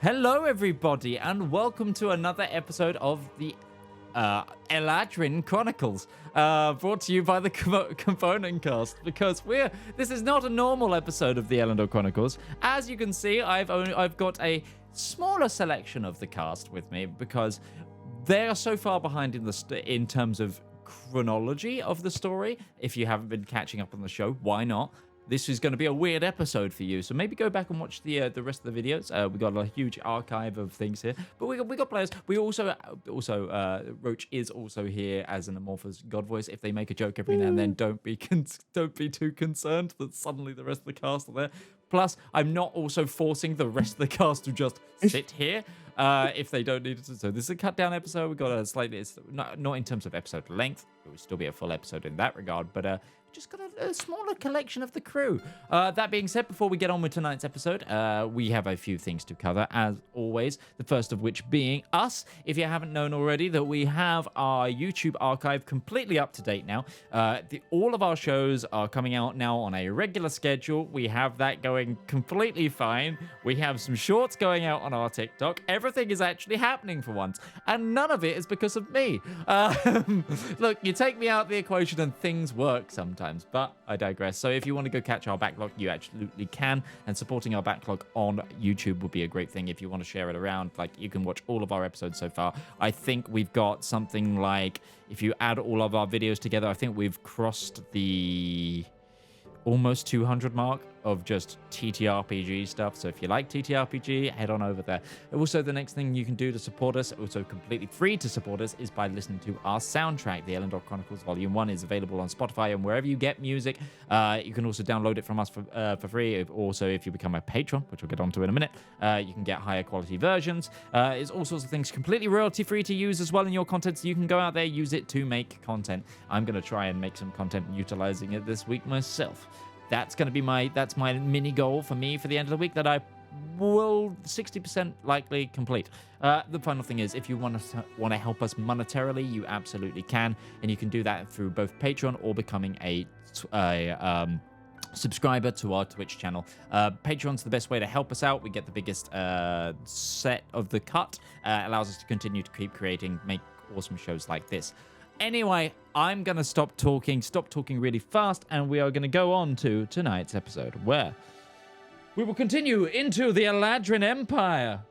Hello, everybody, and welcome to another episode of the Eladrin Chronicles, brought to you by the Component Cast, because this is not a normal episode of the Elendor Chronicles. As you can see, I've got a smaller selection of the cast with me because they are so far behind in terms of chronology of the story. If you haven't been catching up on the show, why not? This is going to be a weird episode for you, so maybe go back and watch the rest of the videos. We got a huge archive of things here, but we got players. We also Roach is also here as an amorphous god voice. If they make a joke every now and then, don't be too concerned that suddenly the rest of the cast are there. Plus, I'm not also forcing the rest of the cast to just sit here if they don't need to. So this is a cut down episode. We got a slightly, it's not in terms of episode length. It would still be a full episode in that regard, but just got a smaller collection of the crew. That being said, before we get on with tonight's episode, we have a few things to cover, as always. The first of which being us. If you haven't known already, that we have our YouTube archive completely up to date now. All of our shows are coming out now on a regular schedule. We have that going completely fine. We have some shorts going out on our TikTok. Everything is actually happening for once, and none of it is because of me. Look, you take me out of the equation and things work sometimes. But I digress. So if you want to go catch our backlog, you absolutely can. And supporting our backlog on YouTube would be a great thing if you want to share it around. Like, you can watch all of our episodes so far. I think we've got something like, if you add all of our videos together, I think we've crossed the almost 200 mark of just TTRPG stuff. So if you like TTRPG, head on over there. Also, the next thing you can do to support us, also completely free to support us, is by listening to our soundtrack. The Elendor Chronicles Volume 1 is available on Spotify and wherever you get music. You can also download it from us for free. Also, if you become a patron, which we'll get onto in a minute, you can get higher quality versions. It's all sorts of things completely royalty free to use as well in your content, so you can go out there, use it to make content. I'm going to try and make some content utilizing it this week myself. That's going to be my mini goal for me for the end of the week that I will 60% likely complete. The final thing is, if you want to help us monetarily, you absolutely can, and you can do that through both Patreon or becoming a subscriber to our Twitch channel. Patreon's the best way to help us out. We get the biggest set of the cut. Allows us to continue to keep creating, make awesome shows like this. Anyway, I'm going to stop talking really fast, and we are going to go on to tonight's episode, where we will continue into the Eladrin Empire.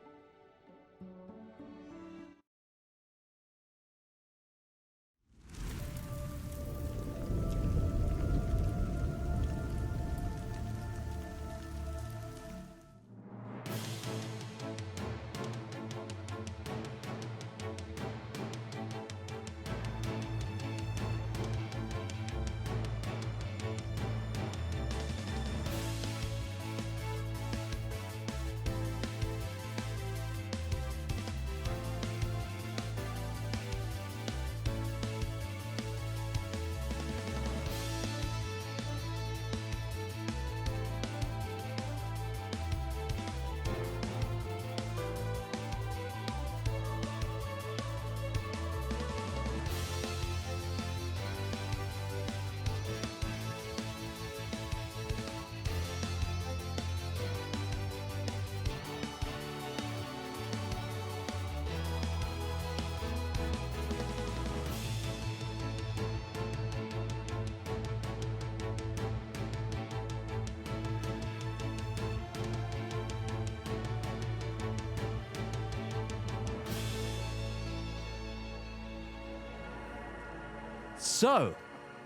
So,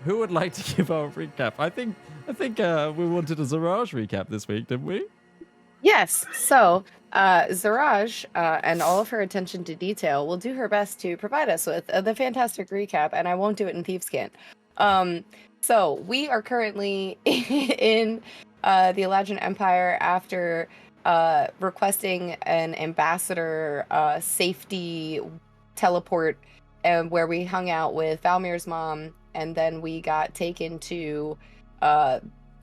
who would like to give our recap? I think we wanted a Zedaar recap this week, didn't we? Yes. So, Zedaar and all of her attention to detail will do her best to provide us with the fantastic recap, and I won't do it in Thieves' Cant. So we are currently in the Eladrin Empire after requesting an ambassador safety teleport, where we hung out with Valymr's mom, and then we got taken to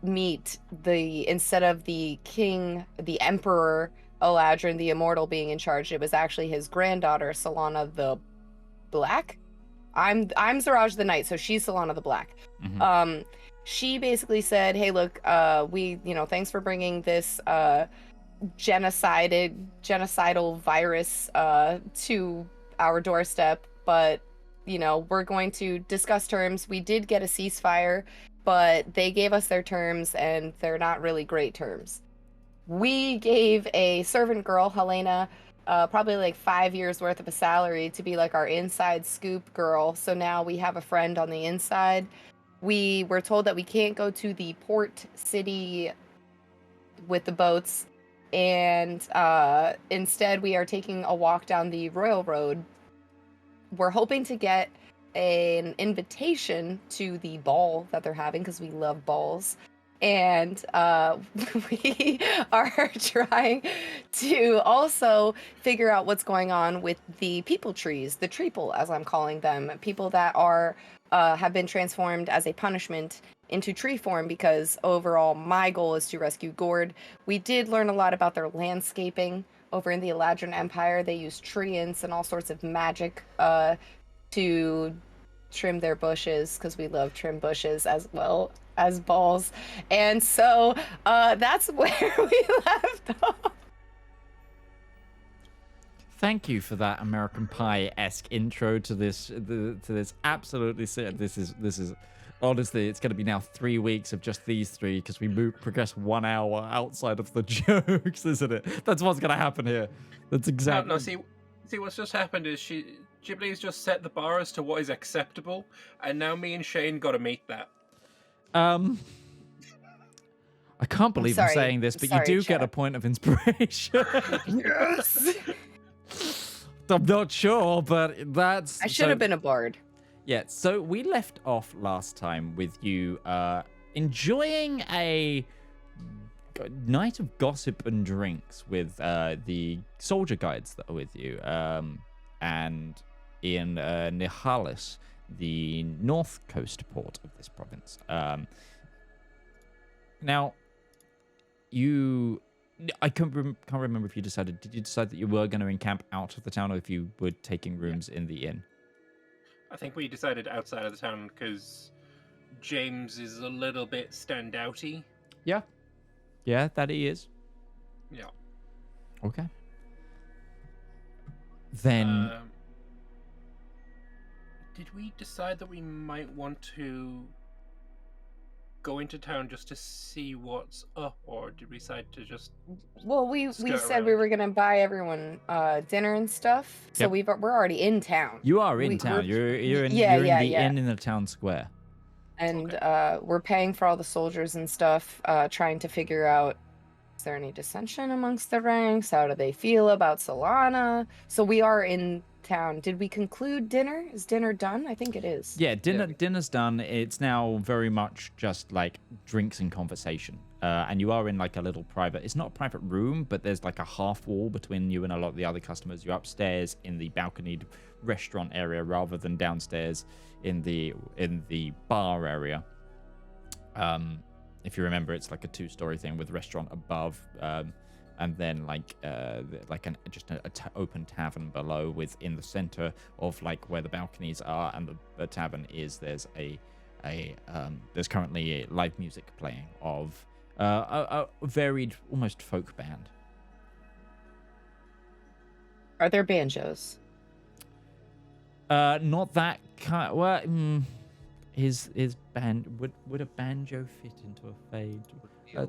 meet instead of the king, the emperor Eladrin, the immortal, being in charge, it was actually his granddaughter, Solana the Black. I'm Zedaar the Knight, so she's Solana the Black. Mm-hmm. She basically said, hey, look, thanks for bringing this genocidal virus to our doorstep, but we're going to discuss terms. We did get a ceasefire, but they gave us their terms and they're not really great terms. We gave a servant girl, Helena, probably like 5 years worth of a salary to be like our inside scoop girl. So now we have a friend on the inside. We were told that we can't go to the port city with the boats, and instead we are taking a walk down the Royal Road. We're hoping to get an invitation to the ball that they're having because we love balls. And we are trying to also figure out what's going on with the people trees, the treeple, as I'm calling them, people that are have been transformed as a punishment into tree form, because overall my goal is to rescue Gourd. We did learn a lot about their landscaping over in the Eladrin Empire. They use treants and all sorts of magic to trim their bushes, because we love trim bushes as well as balls. And so that's where we left off. Thank you for that American Pie-esque intro to this. To this absolutely sick. This is honestly, it's going to be now 3 weeks of just these three, because we progress 1 hour outside of the jokes, isn't it? That's what's going to happen here. That's exactly. No, see, what's just happened is Ghibli's just set the bar as to what is acceptable, and now me and Shane got to meet that. I can't believe I'm saying this, but you do Chat. get a point of inspiration. Yes. I'm not sure, but that's... I should have been a bard. Yeah, so we left off last time with you enjoying a night of gossip and drinks with the soldier guides that are with you, and in Nihalis, the north coast port of this province. Now, I can't remember if you decided. Did you decide that you were going to encamp out of the town, or if you were taking rooms in the inn? I think we decided outside of the town because James is a little bit standouty. Yeah, that he is. Yeah. Okay. Then. Did we decide that we might want to go into town just to see what's up, or did we decide to just... Well, we said around? we were gonna buy everyone dinner and stuff. So Yep. we're already in town. You are in town. You're in the inn in the town square. And Okay. we're paying for all the soldiers and stuff, trying to figure out, is there any dissension amongst the ranks? How do they feel about Solana? So we are in town. Did we conclude dinner? Is dinner done? I think it is. Yeah, dinner's done. It's now very much just like drinks and conversation. And you are in like a little private... It's not a private room, but there's like a half wall between you and a lot of the other customers. You're upstairs in the balconied restaurant area rather than downstairs in the bar area. If you remember, it's like a 2-story thing with restaurant above, and then like an open tavern below. In the center of like where the balconies are and the tavern is, there's there's currently a live music playing of a varied, almost folk band. Are there banjos? Not that kind. Well, his band would a banjo fit into a fade? A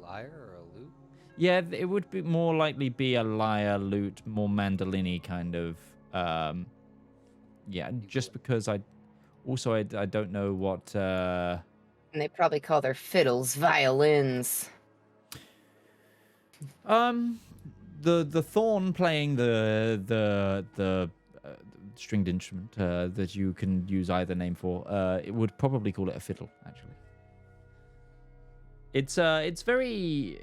lyre or a lute? Yeah, it would be more likely be a lyre, lute, more mandolin-y kind of. Yeah, just because I don't know what. And they probably call their fiddles violins. The thorn playing the stringed instrument that you can use either name for. It would probably call it a fiddle, actually. It's very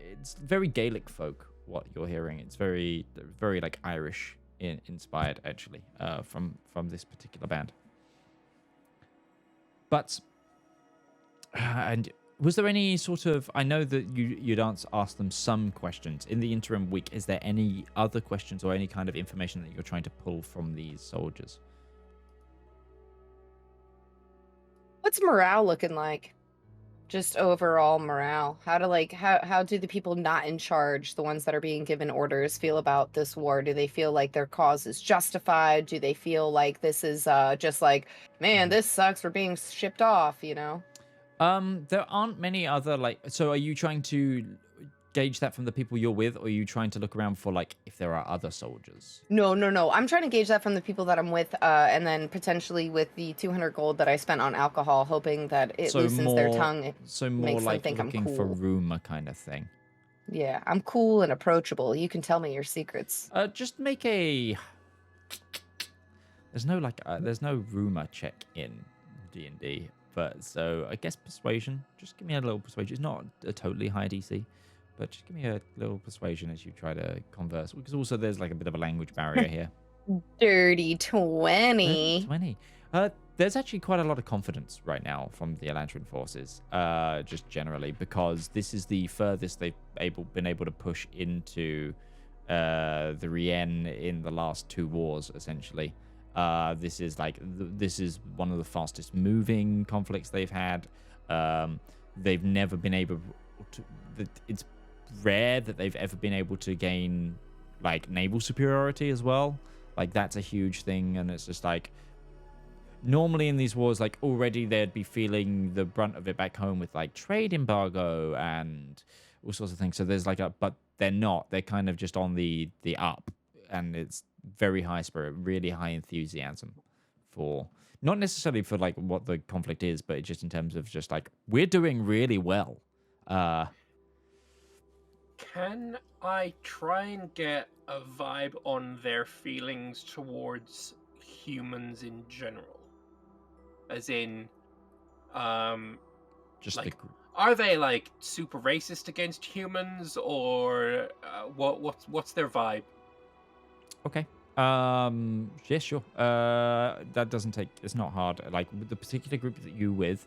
Gaelic folk what you're hearing. It's very like Irish inspired actually from this particular band. But and was there any sort of... I know that you'd asked them some questions in the interim week. Is there any other questions or any kind of information that you're trying to pull from these soldiers? What's morale looking like? just overall morale. How to like how do the people not in charge, the ones that are being given orders, feel about this war? Do they feel like their cause is justified? Do they feel like this is just like, man, this sucks, we're being shipped off, you know? There aren't many other like. So, are you trying to gauge that from the people you're with, or are you trying to look around for like if there are other soldiers? No. I'm trying to gauge that from the people that I'm with, and then potentially with the 200 gold that I spent on alcohol, hoping that it loosens their tongue. It So more makes them like think I'm looking for cool. rumor kind of thing. Yeah, I'm cool and approachable. You can tell me your secrets. Just make a. There's no rumor check in D&D, but so I guess persuasion. Just give me a little persuasion. It's not a totally high DC, but just give me a little persuasion as you try to converse. Because also there's like a bit of a language barrier here. Dirty 20. 20. There's actually quite a lot of confidence right now from the Eladrin forces, just generally, because this is the furthest they've been able to push into the Rien in the last 2 wars, essentially. This is one of the fastest moving conflicts they've had. They've never been able to. It's rare that they've ever been able to gain like naval superiority as well. Like that's a huge thing, and it's just like normally in these wars, like already they'd be feeling the brunt of it back home with like trade embargo and all sorts of things. So there's like but they're not. They're kind of just on the up, and it's very high spirit, really high enthusiasm for not necessarily for like what the conflict is, but just in terms of just like we're doing really well. Can I try and get a vibe on their feelings towards humans in general? As in, Just like, the are they like super racist against humans, or what's their vibe? Okay. Yeah, sure. That doesn't take. It's not hard. Like with the particular group that you're with.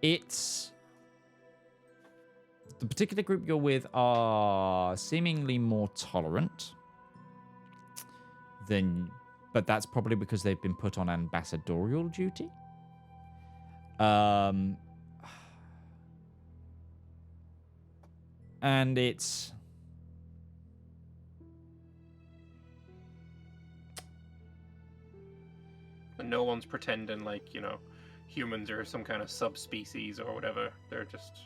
It's the particular group you're with are seemingly more tolerant than, but that's probably because they've been put on ambassadorial duty. And it's And no one's pretending like, humans are some kind of subspecies or whatever. They're just...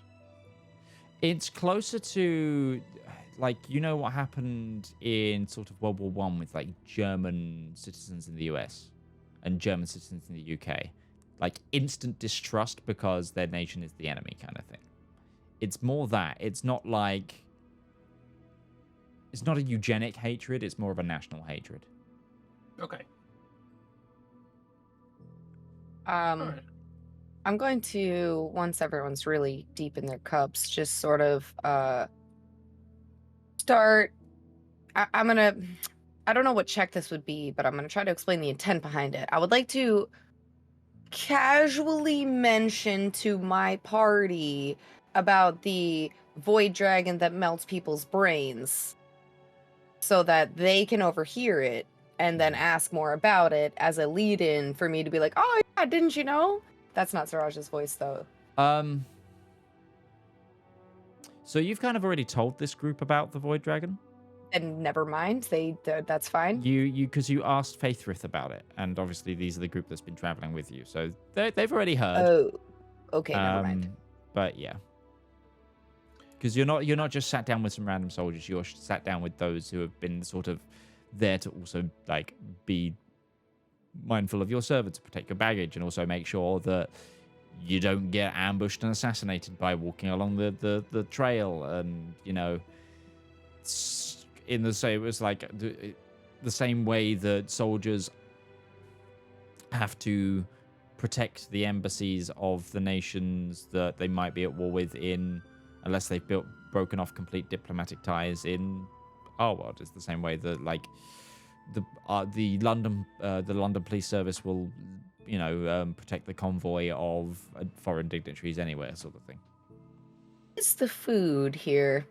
It's closer to, like, what happened in sort of World War One with, like, German citizens in the US and German citizens in the UK. Like, instant distrust because their nation is the enemy kind of thing. It's more that. It's not like... It's not a eugenic hatred. It's more of a national hatred. Okay. Alright. I'm going to, once everyone's really deep in their cups, just sort of start. I don't know what check this would be, but I'm going to try to explain the intent behind it. I would like to casually mention to my party about the void dragon that melts people's brains so that they can overhear it and then ask more about it as a lead-in for me to be like, oh, yeah, didn't you know? That's not Siraj's voice, though. So you've kind of already told this group about the Void Dragon? And never mind, that's fine. Because you asked Faithrith about it, and obviously these are the group that's been traveling with you, so they've already heard. Oh, okay, never mind. But yeah, because you're not just sat down with some random soldiers. You're sat down with those who have been sort of there to also like be mindful of your servant, to protect your baggage, and also make sure that you don't get ambushed and assassinated by walking along the trail. And in the same, it was like the same way that soldiers have to protect the embassies of the nations that they might be at war with, unless they've broken off complete diplomatic ties in our world. It's the same way that like the London police service will protect the convoy of foreign dignitaries anywhere, sort of thing. is the food here?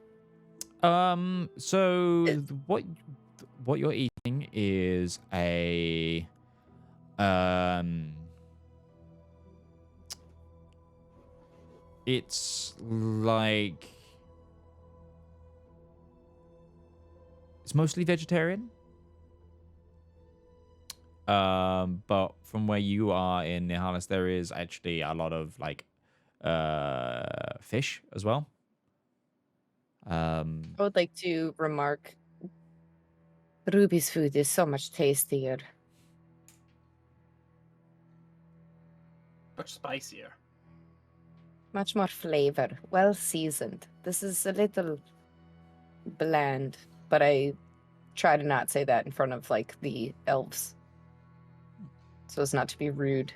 So It- what you're eating is a it's like it's mostly vegetarian. But from where you are in Nihalis, there is actually a lot of like fish as well. I would like to remark, Ruby's food is so much tastier. Much spicier. Much more flavor, well seasoned. This is a little bland, but I try to not say that in front of like the elves, so as not to be rude.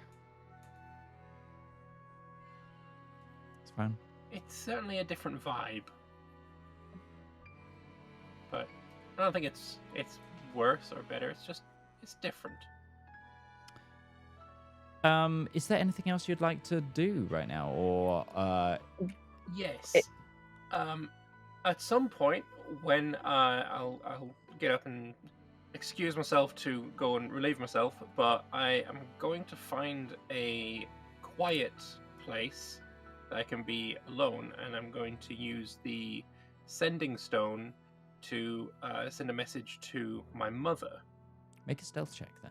It's fine. It's certainly a different vibe. But I don't think it's worse or better. It's different. Is there anything else you'd like to do right now, or Yes. At some point when I'll get up and excuse myself to go and relieve myself, but I am going to find a quiet place that I can be alone, and I'm going to use the sending stone to send a message to my mother. make a stealth check then?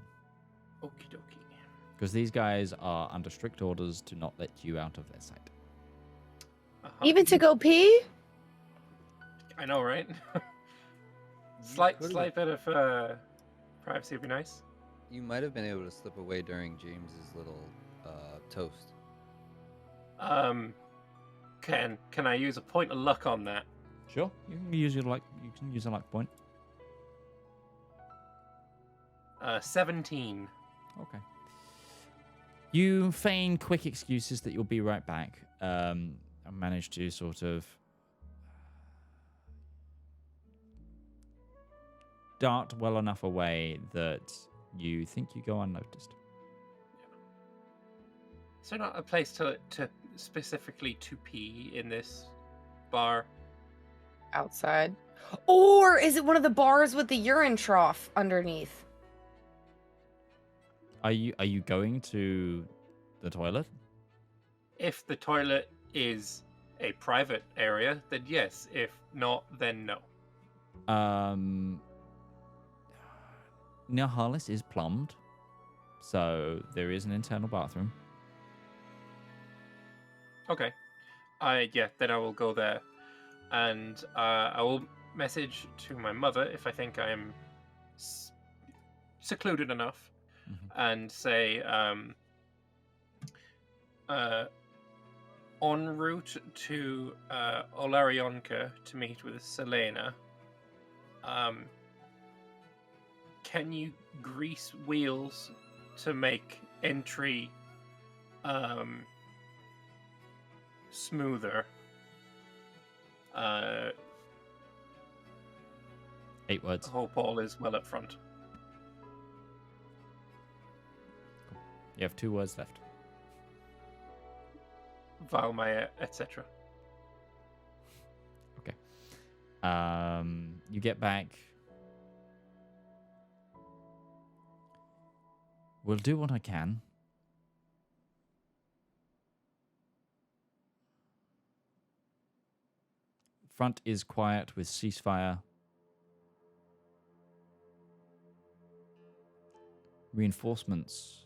Okie dokie. Because these guys are under strict orders to not let you out of their sight. Even to go pee? I know, right? slight bit of privacy would be nice. You might have been able to slip away during James's little toast. Can I use a point of luck on that? Sure, you can use your luck. You can use a luck point. 17. Okay. You feign quick excuses that you'll be right back. And manage to sort of dart well enough away that you think you go unnoticed. Is there not a place to specifically to pee in this bar? Outside. Or is it one of the bars with the urine trough underneath? Are you going to the toilet? If the toilet is a private area, then yes. If not, then no. Nihalis is plumbed, so there is an internal bathroom. Okay. Then I will go there. And I will message to my mother if I think I'm secluded enough, and say, en route to Olarionka to meet with Selena, can you grease wheels to make entry smoother? 8 words. I hope all is well up front. You have 2 words left. Valymr, etc. Okay. You get back. We'll do what I can. Front is quiet with ceasefire. Reinforcements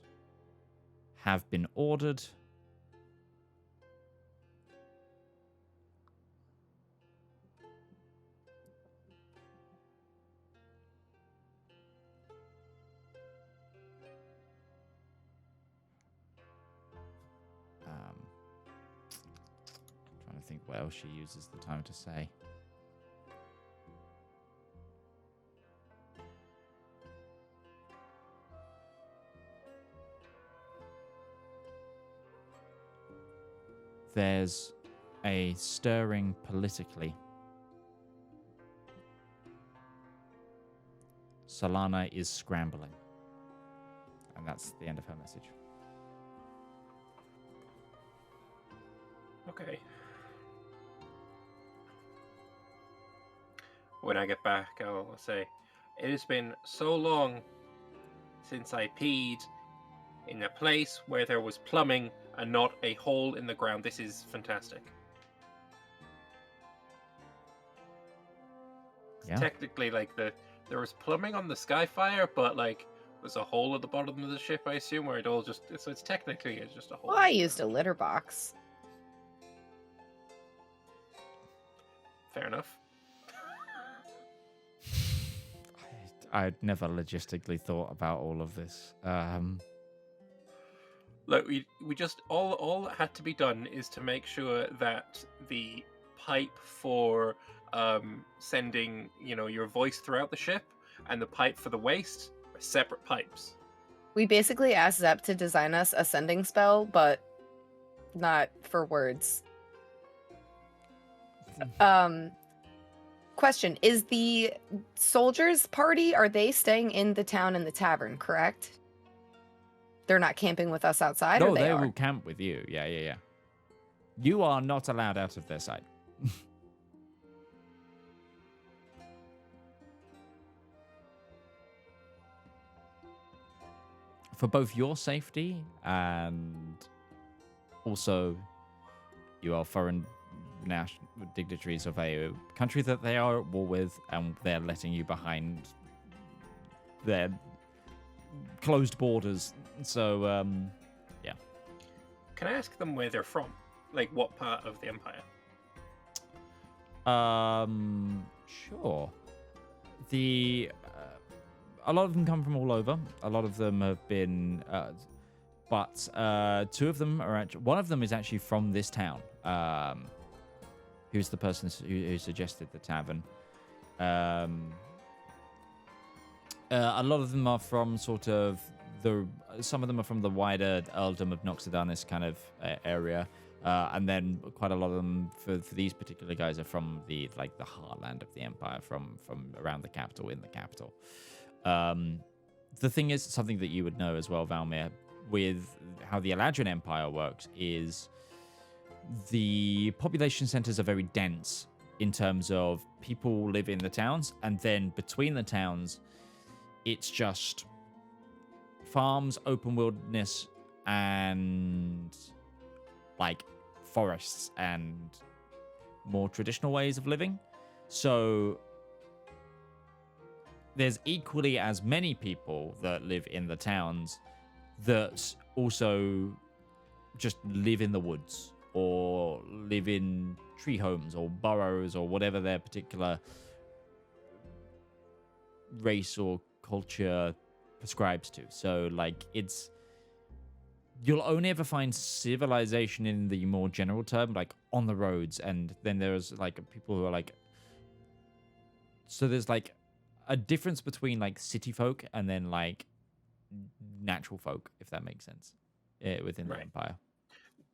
have been ordered. Trying to think what else she uses the time to say. There's a stirring politically. Solana is scrambling. And that's the end of her message. Okay. when I get back, I'll say, it has been so long since I peed in a place where there was plumbing and not a hole in the ground. This is fantastic. Yeah. Technically, like there was plumbing on the Skyfire, but like there's a hole at the bottom of the ship, I assume, where it all just so it's technically just a hole. Well, I used a litter box. Fair enough. I'd never logistically thought about all of this. Look, we just all that had to be done is to make sure that the pipe for sending your voice throughout the ship and the pipe for the waste are separate pipes. We basically asked Zep to design us a sending spell, but not for words. Question, is the soldiers party, are they staying in the town in the tavern, correct? They're not camping with us outside? No, or they are? will camp with you. Yeah. You are not allowed out of their sight. For both your safety and also you are foreign national dignitaries of a country that they are at war with, and they're letting you behind their closed borders. So, yeah. Can I ask them where they're from? Like, what part of the Empire? Sure. A lot of them come from all over. A lot of them have been, but two of them are actually. One of them is actually from this town. Who's the person who suggested the tavern? A lot of them are from sort of some of them are from the wider earldom of Noxodanis kind of area, and then quite a lot of them for these particular guys are from the heartland of the empire, from around the capital, in the capital. The thing is, something that you would know as well, Valymr, with how the Eladrin Empire works is the population centers are very dense in terms of people live in the towns, and then between the towns, it's just farms, open wilderness, and like forests and more traditional ways of living. So there's equally as many people that live in the towns that also just live in the woods or live in tree homes or burrows or whatever their particular race or culture prescribes to. So, like, you'll only ever find civilization in the more general term, like on the roads, and then there's like people who are like, so there's like a difference between like city folk and then like natural folk, if that makes sense, within the empire.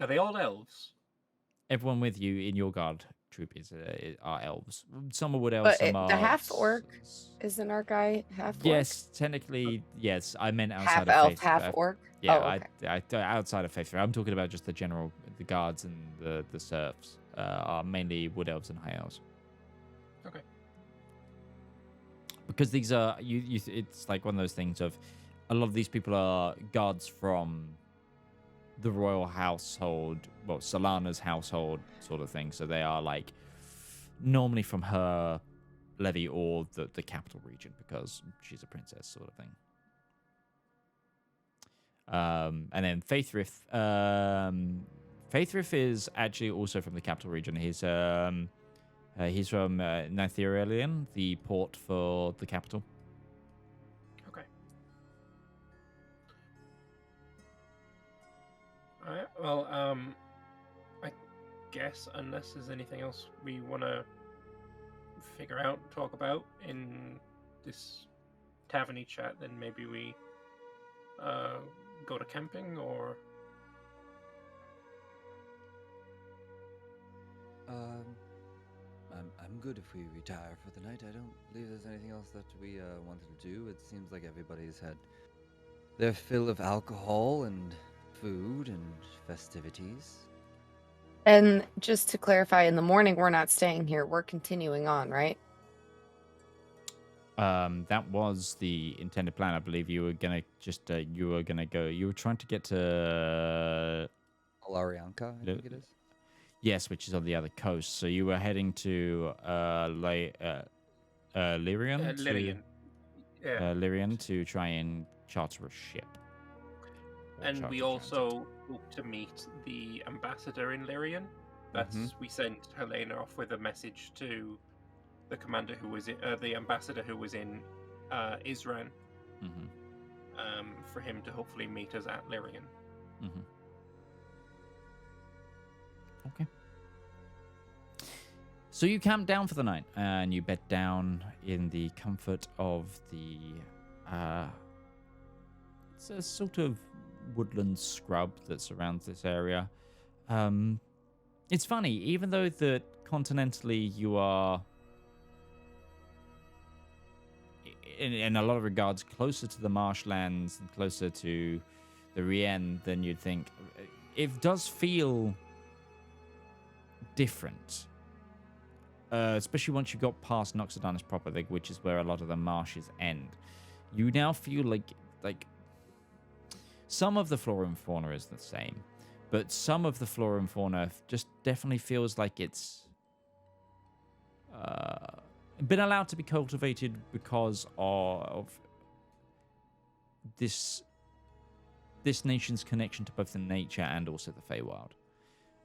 Are they all elves? Everyone with you in your guard troop are elves. Some are wood elves, some are... The half-orc isn't our guy half-orc? Yes, technically, yes. I meant outside half-elf, of Faith. half-orc? Yeah, okay. Outside of Faith. I'm talking about just the general, the guards and the serfs are mainly wood elves and high elves. Okay. Because these are, it's like one of those things of, a lot of these people are guards from the royal household, well, Solana's household sort of thing. So they are like normally from her levy or the capital region because she's a princess sort of thing. And then Faithrith. Faithrith is actually also from the capital region. He's from Nathirelian, the port for the capital. Okay. Alright, well, I guess unless there's anything else we want to figure out, talk about in this taverny chat, then maybe we go to camping, or... I'm good if we retire for the night. I don't believe there's anything else that we wanted to do. It seems like everybody's had their fill of alcohol and food and festivities. And just to clarify, in the morning, we're not staying here. We're continuing on, right? That was the intended plan. I believe you were gonna you were trying to get to Alarianka, I think it is. yes, which is on the other coast. So you were heading to Lyrian, Lyrian. Yeah. Lyrian to try and charter a ship. And we also hope to meet the ambassador in Lyrian. We sent Helena off with a message to the commander who was the ambassador who was in Isran, for him to hopefully meet us at Lyrian. Okay. So you camp down for the night and you bed down in the comfort of the it's a sort of woodland scrub that surrounds this area. It's funny, even though that continentally you are in a lot of regards closer to the marshlands and closer to the Rien than you'd think, it does feel different. Especially once you got past Noxodanis proper, which is where a lot of the marshes end. You now feel like some of the flora and fauna is the same, but some of the flora and fauna just definitely feels like it's been allowed to be cultivated because of this nation's connection to both the nature and also the Feywild.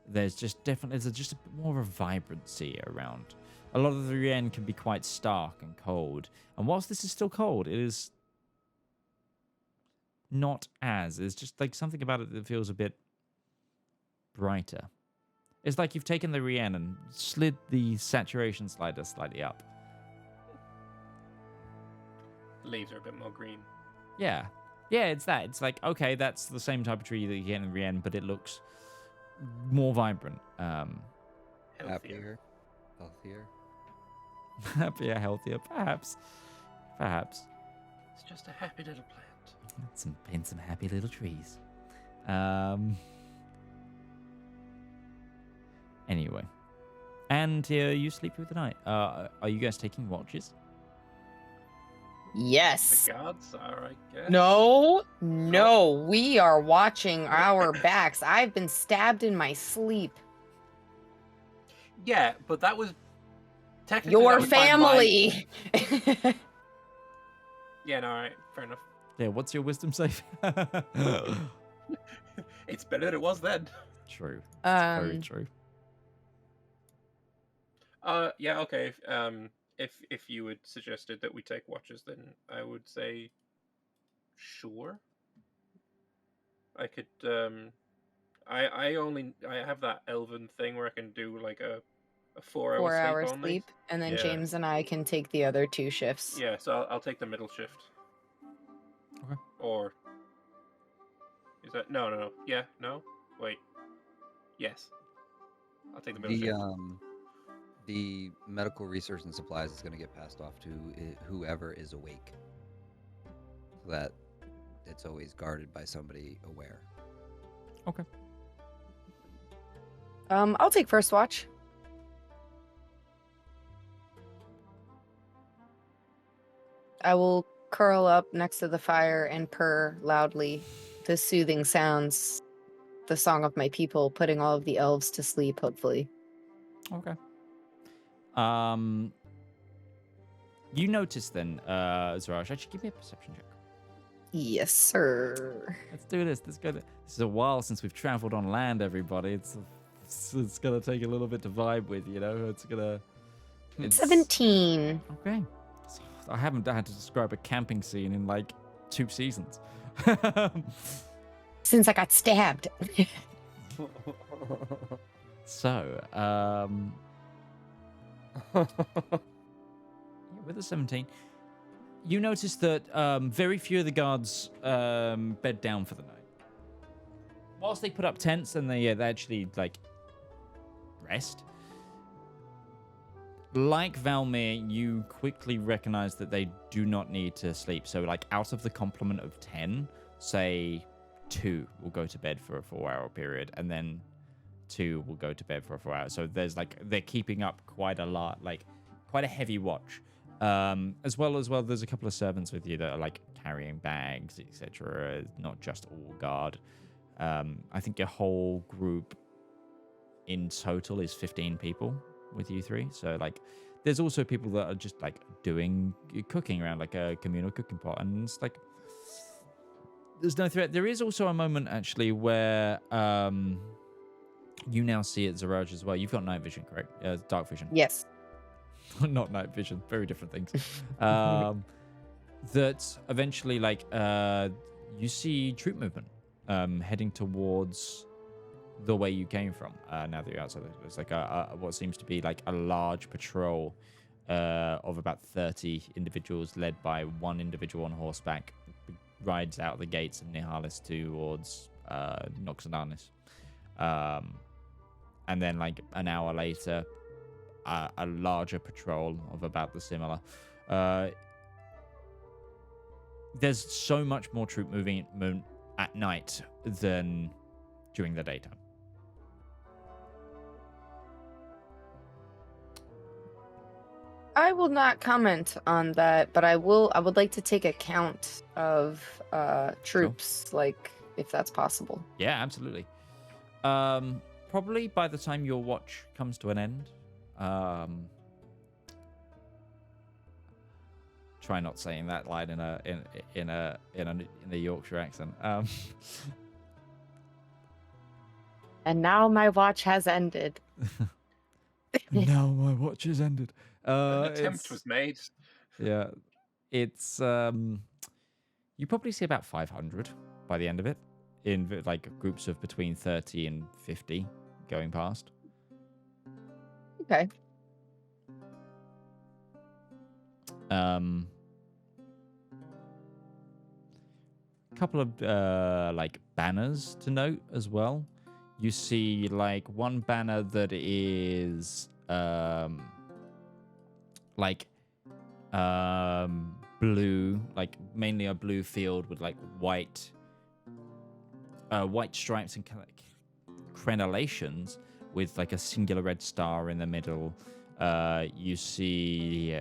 There's just a bit more of a vibrancy around. A lot of the Rien can be quite stark and cold, and whilst this is still cold, it is not as. There's just like something about it that feels a bit brighter. It's like you've taken the Rien and slid the saturation slider slightly up. Leaves are a bit more green. Yeah, it's that. It's like, okay, that's the same type of tree that you get in Rien, but it looks more vibrant. Happier, healthier. Happier, healthier, perhaps. It's just a happy little plant. Some happy little trees. Anyway. And you sleep through the night. Are you guys taking watches? Yes. The gods are, I guess. No, we are watching our backs. I've been stabbed in my sleep. Yeah, but that was technically Your that was by family. Yeah, no, alright, fair enough. Yeah, what's your wisdom save? It's better than it was then. True. That's very true. Yeah, okay. If you had suggested that we take watches, then I would say sure. I could I have that elven thing where I can do like a 4 hour 4 sleep hours only. sleep, and then Yeah. James and I can take the other 2 shifts. Yeah, so I'll take the middle shift. Okay. Or is that no? Yeah, no. Wait. Yes. I'll take the middle shift. The medical research and supplies is going to get passed off to whoever is awake, so that it's always guarded by somebody aware. Okay. I'll take first watch. I will curl up next to the fire and purr loudly the soothing sounds, the song of my people, putting all of the elves to sleep, hopefully. Okay. You notice then, Zaraj, actually give me a perception check. Yes, sir. Let's do this. Let's go. This is a while since we've traveled on land, everybody. It's gonna take a little bit to vibe with, you know. It's 17. Okay. So I haven't had to describe a camping scene in like 2 seasons. Since I got stabbed. So, with a 17, you notice that very few of the guards bed down for the night. Whilst they put up tents and they actually like rest. Like Valymr, you quickly recognize that they do not need to sleep. So, like, out of the complement of 10, say 2 will go to bed for a 4-hour period, and then 2 will go to bed for a 4 hours. So there's like they're keeping up quite a lot, like quite a heavy watch. As well, there's a couple of servants with you that are like carrying bags, etc. Not just all guard. I think your whole group in total is 15 people with you three. So like, there's also people that are just like doing cooking around like a communal cooking pot, and it's like there's no threat. There is also a moment actually where you now see it, Zaraj, as well. You've got night vision, correct? Dark vision. Yes. Not night vision, very different things. That eventually, like, you see troop movement heading towards the way you came from. Now that you're outside, there's like what seems to be like a large patrol of about 30 individuals, led by one individual on horseback, rides out of the gates of Nihalis towards Noxodanis. And then, like, an hour later, a larger patrol of about the similar. There's so much more troop movement at night than during the daytime. I will not comment on that, but I would like to take account of troops, like, if that's possible. Yeah, absolutely. Probably by the time your watch comes to an end. Try not saying that line in a Yorkshire accent. And now my watch has ended. Now my watch has ended. An attempt was made. Yeah, it's you probably see about 500 by the end of it, in like groups of between 30 and 50 going past. Okay. Couple of like banners to note as well. You see like one banner that is blue, like mainly a blue field with like white stripes and crenellations with like a singular red star in the middle. You see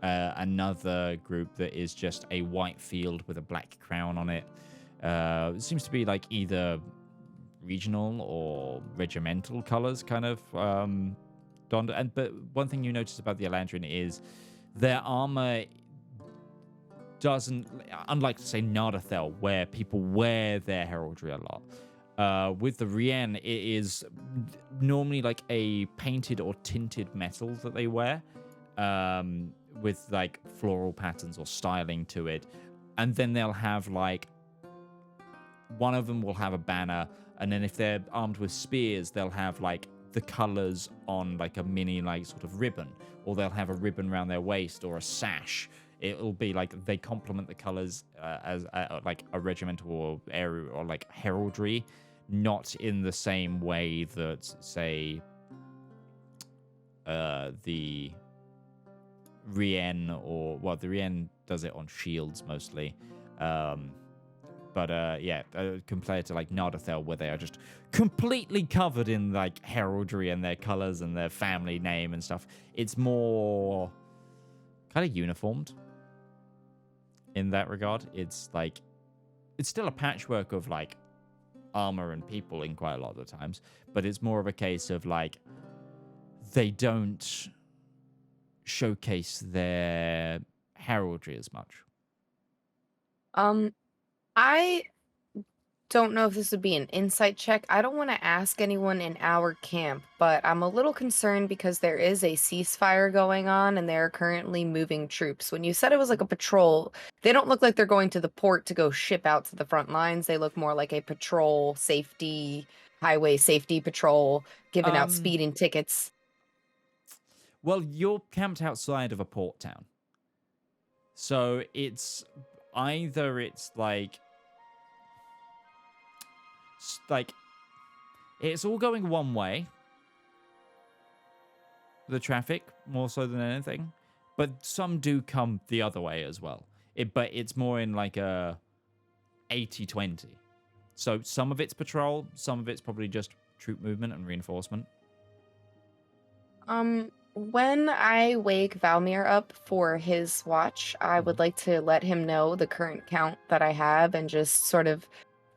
another group that is just a white field with a black crown on it. It seems to be like either regional or regimental colors kind of donned. But one thing you notice about the Eladrin is their armor doesn't, unlike, say, Nardathel, where people wear their heraldry a lot. With the Rien, it is normally like a painted or tinted metal that they wear, with like floral patterns or styling to it. And then they'll have like, one of them will have a banner, and then if they're armed with spears, they'll have like the colors on like a mini like sort of ribbon, or they'll have a ribbon around their waist or a sash. It'll be like they complement the colors as like a regimental or area or like heraldry, not in the same way that, say, the Rien the Rien does it on shields mostly. Compared to like Nardathel, where they are just completely covered in like heraldry and their colors and their family name and stuff, it's more kind of uniformed in that regard. It's like, it's still a patchwork of like armor and people in quite a lot of the times, but it's more of a case of like they don't showcase their heraldry as much. I don't know if this would be an insight check. I don't want to ask anyone in our camp, but I'm a little concerned because there is a ceasefire going on and they're currently moving troops. When you said it was like a patrol, they don't look like they're going to the port to go ship out to the front lines. They look more like a patrol safety, highway safety patrol, giving out speeding tickets. Well, you're camped outside of a port town. So it's either it's like it's all going one way, the traffic more so than anything, but some do come the other way as well. But it's more in like a 80-20. So some of it's patrol, some of it's probably just troop movement and reinforcement. When I wake Valymr up for his watch, I would like to let him know the current count that I have and just sort of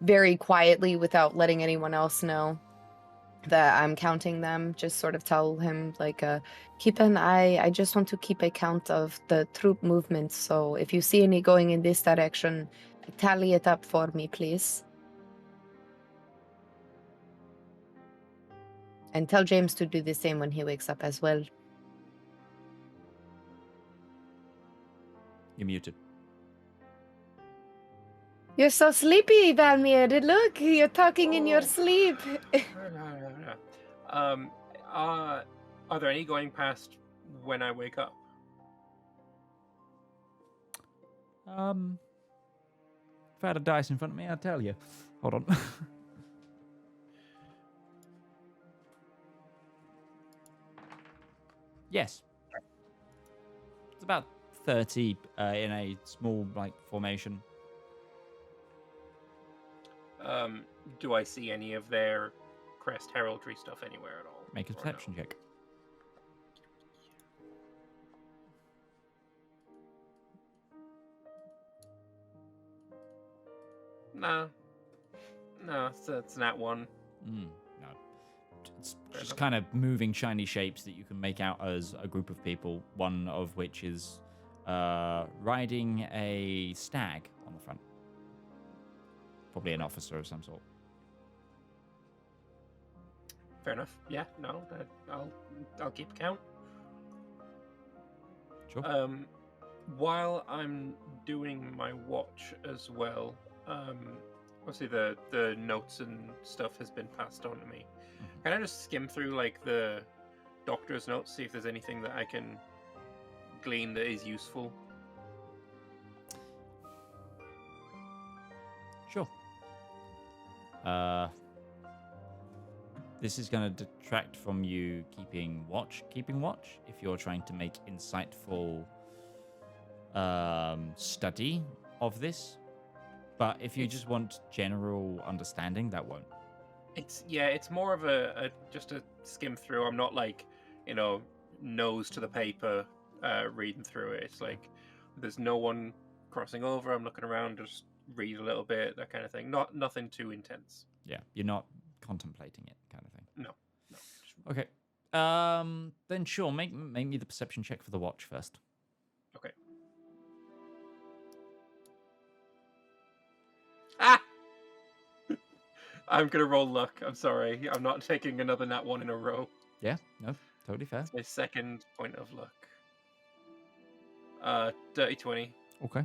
very quietly, without letting anyone else know that I'm counting them, just sort of tell him, like, keep an eye. I just want to keep a count of the troop movements. So if you see any going in this direction, tally it up for me, please. And tell James to do the same when he wakes up as well. You're muted. You're so sleepy, Valymr. Look, you're talking in your sleep. Are there any going past when I wake up? If I had a dice in front of me, I'd tell you. Hold on. Yes. It's about 30 in a small, like, formation. Do I see any of their crest heraldry stuff anywhere at all? Make a Or no? perception check. No, it's not one. No. It's Fair just enough. kind of moving shiny shapes that you can make out as a group of people, one of which is riding a stag on the front. Probably an officer of some sort. Fair enough. Yeah, no, I'll keep count. Sure. While I'm doing my watch as well, obviously the notes and stuff has been passed on to me. Can I just skim through like the doctor's notes, see if there's anything that I can glean that is useful? Sure. This is going to detract from you keeping watch. If you're trying to make insightful study of this. But if you just want general understanding, that won't. It's more of a just a skim through. I'm not like, nose to the paper reading through it. It's like there's no one crossing over. I'm looking around, just read a little bit, that kind of thing. Nothing too intense. Yeah, you're not contemplating it, kind of thing. No. Okay. Then sure, make me the perception check for the watch first. Okay. Ah! I'm gonna roll luck. I'm sorry. I'm not taking another nat 1 in a row. Yeah, no, totally fair. It's my second point of luck. Dirty 20. Okay.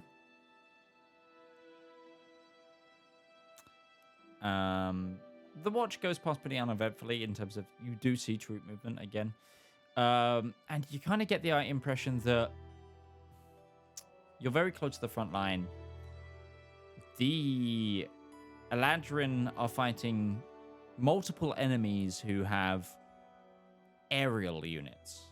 The watch goes past pretty uneventfully in terms of you do see troop movement again. And you kind of get the impression that you're very close to the front line. The Eladrin are fighting multiple enemies who have aerial units.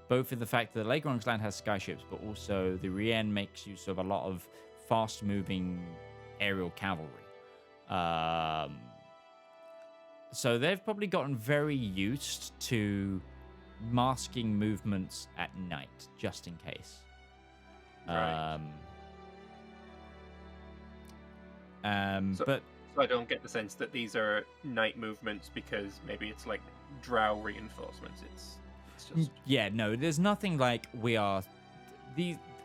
Both in the fact that Legrand's land has skyships, but also the Rien makes use of a lot of fast-moving aerial cavalry. So they've probably gotten very used to masking movements at night, just in case. Right. But So I don't get the sense that these are night movements because maybe it's like drow reinforcements. It's just yeah, no, there's nothing like we are.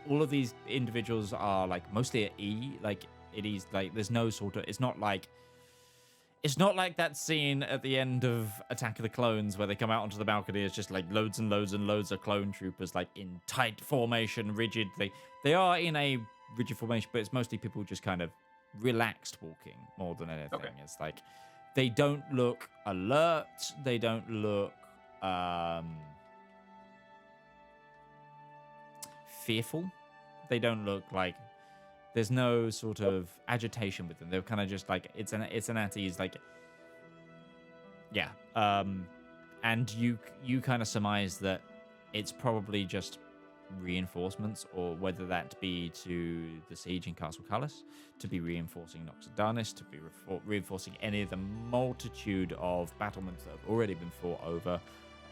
All of these individuals are like mostly at E. Like it is like there's no sort of. It's not like that scene at the end of Attack of the Clones where they come out onto the balcony. It's just like loads and loads and loads of clone troopers like in tight formation, rigid. They are in a rigid formation, but it's mostly people just kind of relaxed walking more than anything. Okay. It's like they don't look alert. They don't look fearful. They don't look like there's no sort of agitation with them. They're kind of just like it's an at ease, like yeah. And you kind of surmise that it's probably just reinforcements, or whether that be to the siege in Castle Cullis, to be reinforcing Nox Darnis, to be reinforcing any of the multitude of battlements that have already been fought over.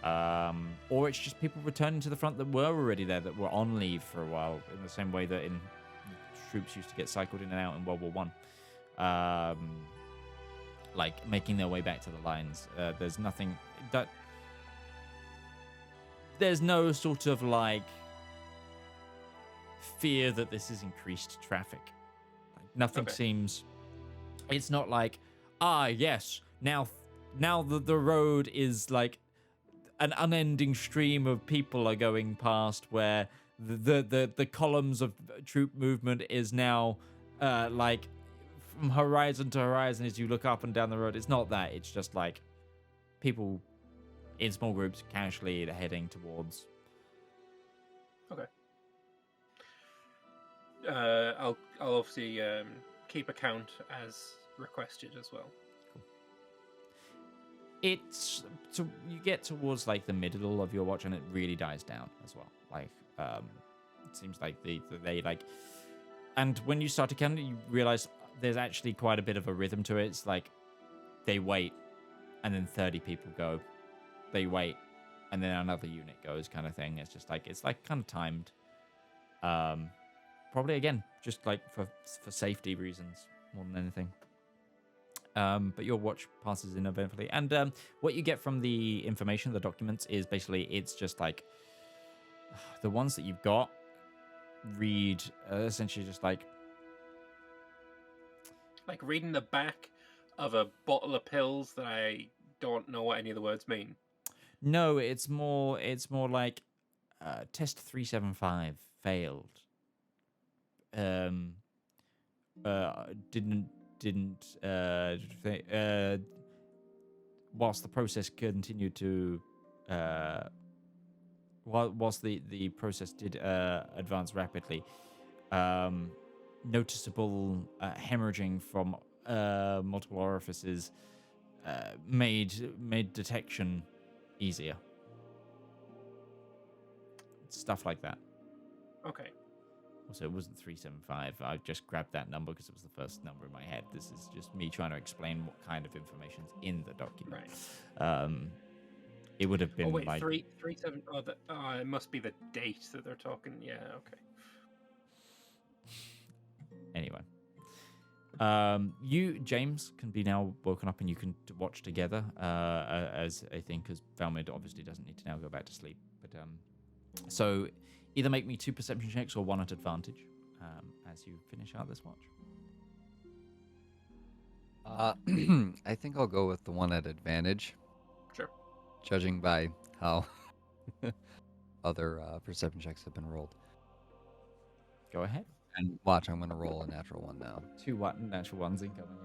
Or it's just people returning to the front that were already there, that were on leave for a while, in the same way that troops used to get cycled in and out in World War One. Like making their way back to the lines. There's nothing that. There's no sort of like fear that this is increased traffic. Like, nothing seems. It's not like, yes, now the road is like an unending stream of people are going past, where the columns of troop movement is now like from horizon to horizon as you look up and down the road. It's not that. It's just like people in small groups casually heading towards. Okay. I'll obviously keep a count as requested as well. Cool. It's so you get towards like the middle of your watch and it really dies down as well. Like it seems like they like, and when you start to count it, you realize there's actually quite a bit of a rhythm to it. It's like they wait, and then 30 people go. They wait, and then another unit goes, kind of thing. It's just like kind of timed. Probably again, just like for safety reasons more than anything. But your watch passes in eventfully, and what you get from the information, the documents, is basically it's just like the ones that you've got read essentially just like reading the back of a bottle of pills that I don't know what any of the words mean. No, it's more like test 375 failed. Whilst the process continued to whilst the process did advance rapidly, noticeable hemorrhaging from multiple orifices made detection easier. Stuff like that. Okay. Also, it wasn't 375. I just grabbed that number because it was the first number in my head. This is just me trying to explain what kind of information's in the document. Right. It would have been wait, like 337. It must be the date that they're talking. Yeah. Okay. Anyway. You, James, can be now woken up and you can watch together, as I think, because Valymr obviously doesn't need to now go back to sleep. But so either make me 2 perception checks or 1 at advantage as you finish out this watch. I think I'll go with the 1 at advantage. Sure. Judging by how other perception checks have been rolled. Go ahead. And watch, I'm going to roll a natural 1 now. 2 natural ones incoming,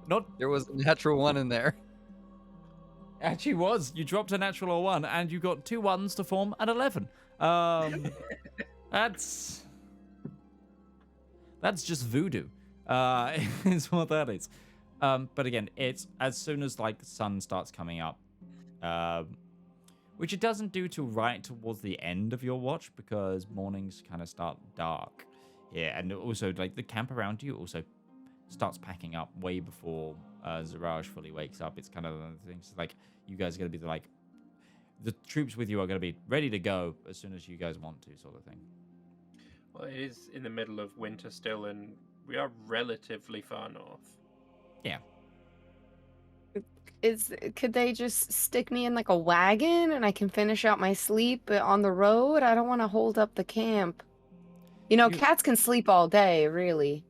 yeah. There was a natural 1 in there. Actually was. You dropped a natural 1 and you got 2 1s to form an 11. That's just voodoo. Is what that is. But again, it's as soon as like the sun starts coming up, which it doesn't do till right towards the end of your watch because mornings kind of start dark here, and also like the camp around you also starts packing up way before Zedaar fully wakes up. It's kind of one of the things like you guys are going to be the troops with you are going to be ready to go as soon as you guys want to, sort of thing. Well, it is in the middle of winter still, and we are relatively far north. Yeah. Could they just stick me in like a wagon and I can finish out my sleep on the road? I don't want to hold up the camp. Cats can sleep all day, really.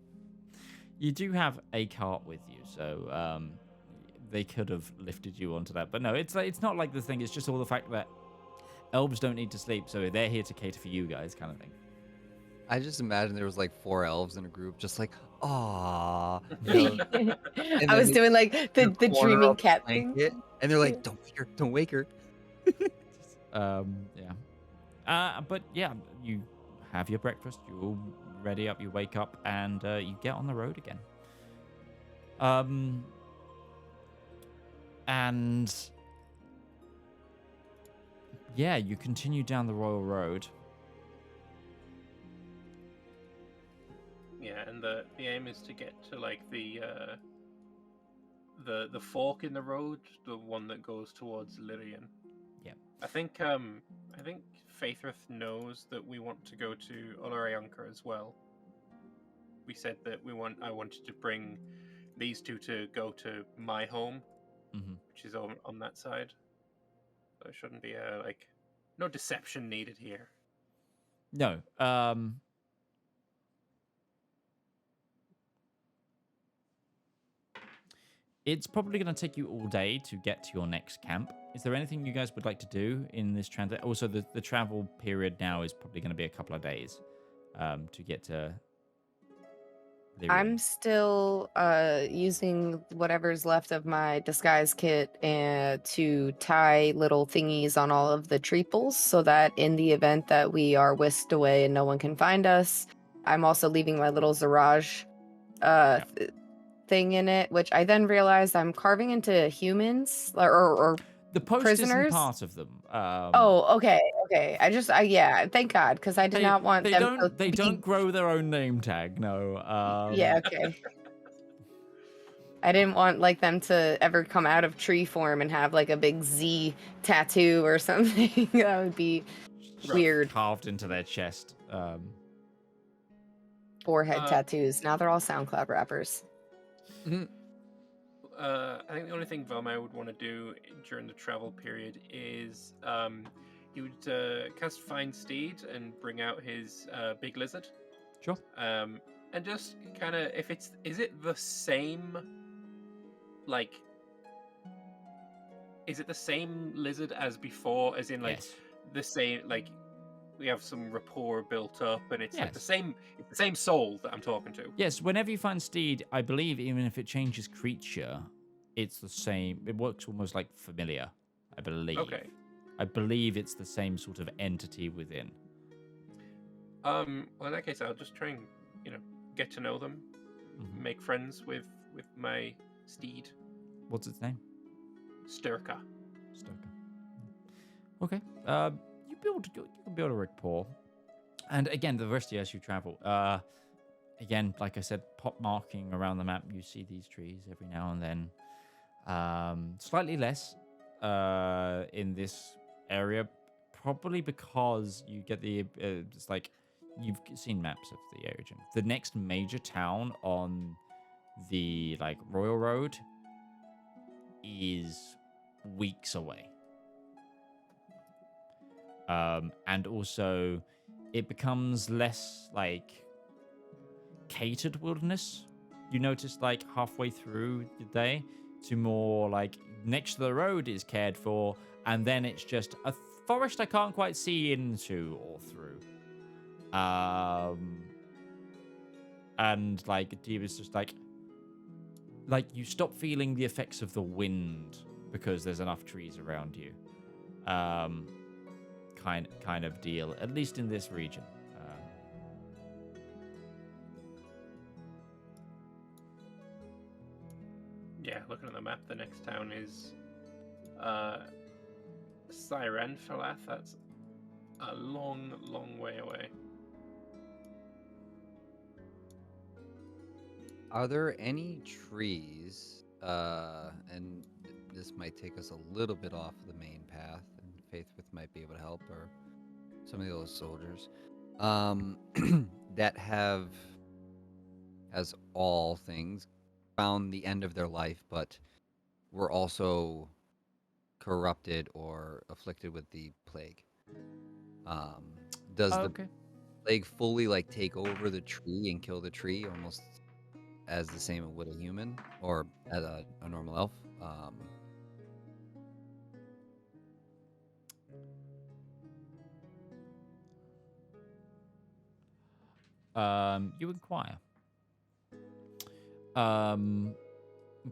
You do have a cart with you, so they could have lifted you onto that. But no, it's not like the thing. It's just all the fact that elves don't need to sleep, so they're here to cater for you guys, kind of thing. I just imagine there was like 4 elves in a group, just like, aww. I was doing like the dreaming cat thing. And they're like, don't wake her. Yeah. But yeah, you have your breakfast, you're all ready up, you wake up, and you get on the road again. And yeah, you continue down the Royal Road. Yeah, and the aim is to get to like the the fork in the road, the one that goes towards Lyrian. Yeah. I think Faithrith knows that we want to go to Olorianka as well. We said that I wanted to bring these two to go to my home, which is on that side. So it shouldn't be no deception needed here. No. It's probably going to take you all day to get to your next camp. Is there anything you guys would like to do in this transit? Also, the travel period now is probably going to be a couple of days to get to. I'm still using whatever's left of my disguise kit to tie little thingies on all of the treeples so that in the event that we are whisked away and no one can find us, I'm also leaving my little Zeraj thing in it, which I then realized I'm carving into humans or the post prisoners. Isn't part of them. Okay. Yeah, thank God, because I did not want them. They don't grow their own name tag. No. Yeah. Okay. I didn't want them to ever come out of tree form and have a big Z tattoo or something. That would be weird. Carved into their chest. Forehead tattoos. Now they're all SoundCloud rappers. I think the only thing Valymr would want to do during the travel period is he would cast Find Steed and bring out his big lizard. Sure. And just kind of, is it the same, is it the same lizard as before? As in, yes. the same, we have some rapport built up, and it's yes. the same soul that I'm talking to. Yes, whenever you find Steed, I believe even if it changes creature, it's the same. It works almost like familiar, I believe. Okay. I believe it's the same sort of entity within. Well, in that case, I'll just try and, get to know them, make friends with my steed. What's its name? Sturka. Okay. You can build a rapport. And again, the rest of you as you travel. Again, like I said, pop marking around the map, you see these trees every now and then. Slightly less in this area, probably because you get it's like you've seen maps of the area. The next major town on the Royal Road is weeks away. And also it becomes less catered wilderness. You notice halfway through the day to more next to the road is cared for, and then it's just a forest I can't quite see into or through. And it was just you stop feeling the effects of the wind because there's enough trees around you. Kind of deal, at least in this region. Yeah, looking at the map, the next town is Syrinscape. That's a long, long way away. Are there any trees, and this might take us a little bit off the main path, and Faithwith might be able to help, or some of those soldiers, that have, as all things, found the end of their life, but were also corrupted or afflicted with the plague? Does the plague fully take over the tree and kill the tree almost as the same would a human or as a normal elf? You inquire.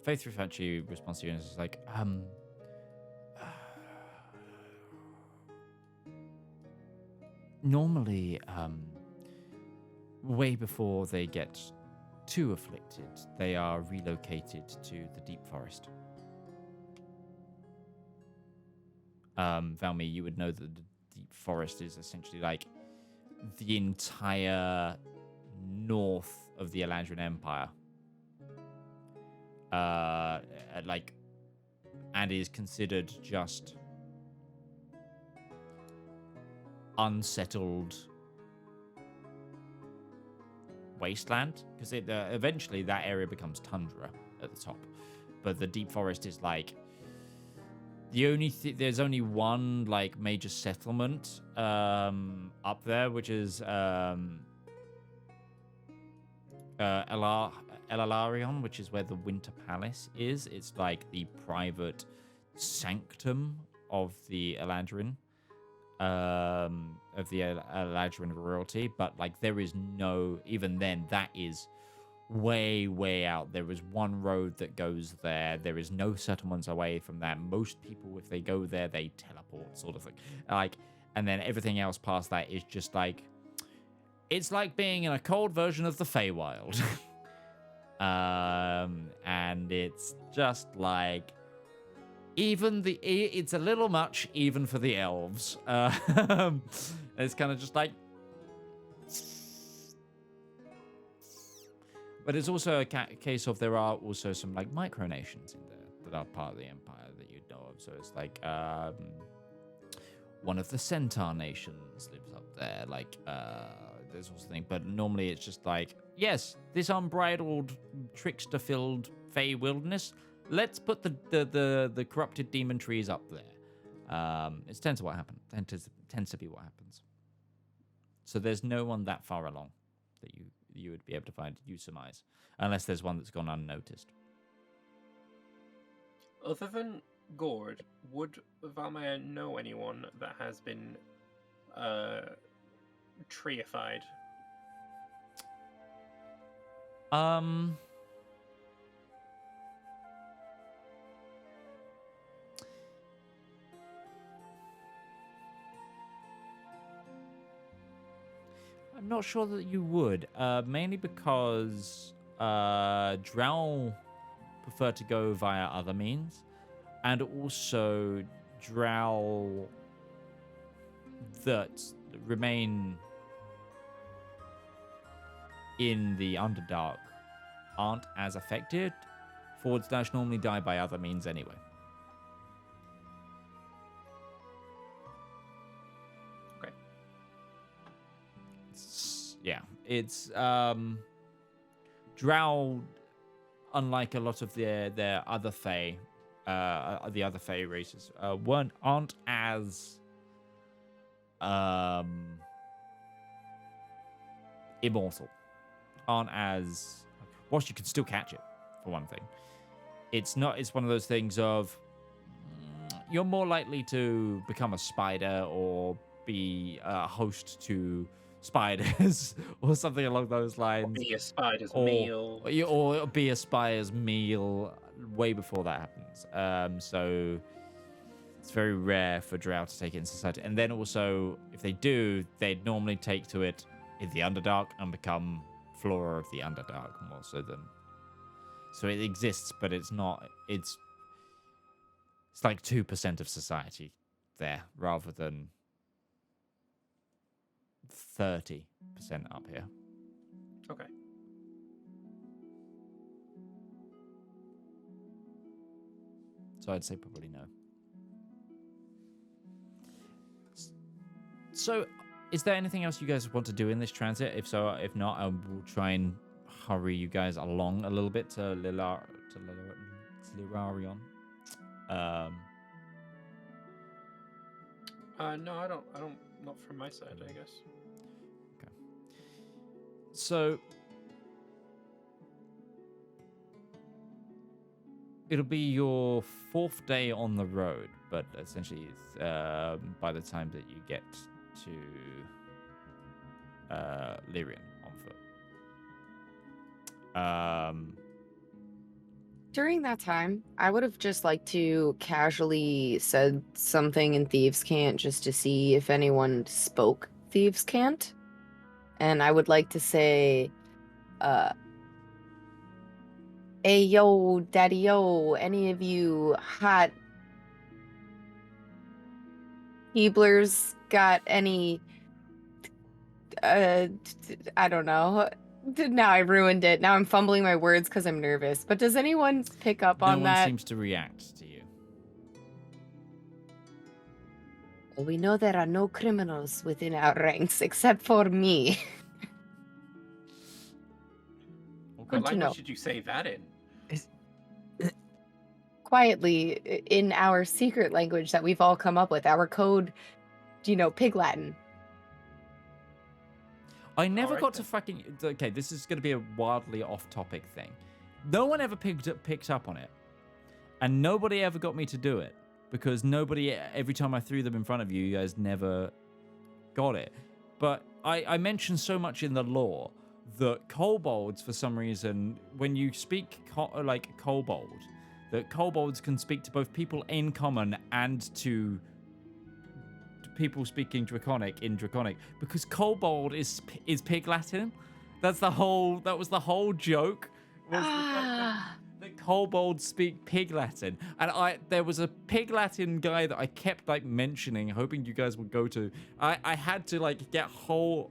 Faith actually responds to you and is normally, way before they get too afflicted, they are relocated to the deep forest. Valymr, you would know that the deep forest is essentially the entire north of the Eladrin Empire. and is considered just unsettled wasteland, because eventually that area becomes tundra at the top, but the deep forest is like the only there's only one like major settlement up there, which is Eladrin, which is where the Winter Palace is. It's like the private sanctum of the Eladrin, Eladrin royalty. But like, there is no, even then, that is way, way out. There is one road that goes there. There is no settlements away from that. Most people, if they go there, they teleport, sort of thing. Like, and then everything else past that is just like, it's like being in a cold version of the Feywild. And it's just like, it's a little much even for the elves. It's kind of just like, but it's also a case of there are also some like micronations in there that are part of the empire that you know of. So it's like one of the Centaur nations lives up there. Like there's also thing, but normally it's just like, yes, this unbridled, trickster-filled Fey wilderness. Let's put the corrupted demon trees up there. It tends to what happens. Tends to be what happens. So there's no one that far along that you would be able to find, you surmise, unless there's one that's gone unnoticed. Other than Gourd, would Valymr know anyone that has been treeified? I'm not sure that you would, mainly because Drow prefer to go via other means, and also Drow that remain in the Underdark aren't as affected, / normally die by other means anyway. Okay. It's Drow, unlike a lot of their other Fae, the other Fae races, aren't as immortal, aren't as, whilst you can still catch it, for one thing. It's one of those things of, you're more likely to become a spider or be a host to spiders or something along those lines. Or be a spider's meal. Or be a spider's meal way before that happens. So it's very rare for Drow to take it in society. And then also, if they do, they'd normally take to it in the Underdark and become Flora of the Underdark more so than... So it exists, but it's not... It's like 2% of society there, rather than 30% up here. Okay. So I'd say probably no. So, is there anything else you guys want to do in this transit? If so, if not, I will try and hurry you guys along a little bit to Lirarion. No, I don't. Not from my side, I guess. Okay. So it'll be your 4th day on the road, but essentially, by the time that you get to Lyrian on foot. During that time, I would have just liked to casually said something in Thieves' Cant just to see if anyone spoke Thieves' Cant. And I would like to say, hey, yo, daddy, yo, any of you hot Heblers got any, I don't know, Now I ruined it. Now I'm fumbling my words because I'm nervous. But does anyone pick up on No that? one seems to react to you. Well, we know there are no criminals within our ranks except for me. What Good to language know. did you say that in? Quietly, in our secret language that we've all come up with, our code, Pig Latin. I never Alright got then. to fucking. Okay, this is going to be a wildly off-topic thing. No one ever picked up on it, and nobody ever got me to do it because nobody. Every time I threw them in front of you, you guys never got it. But I mentioned so much in the lore that kobolds, for some reason, when you speak kobold, that kobolds can speak to both people in common and to people speaking Draconic in Draconic, because kobold is Pig Latin. That was the whole joke. Was the fact that kobolds speak Pig Latin, and there was a Pig Latin guy that I kept mentioning, hoping you guys would go to. I had to I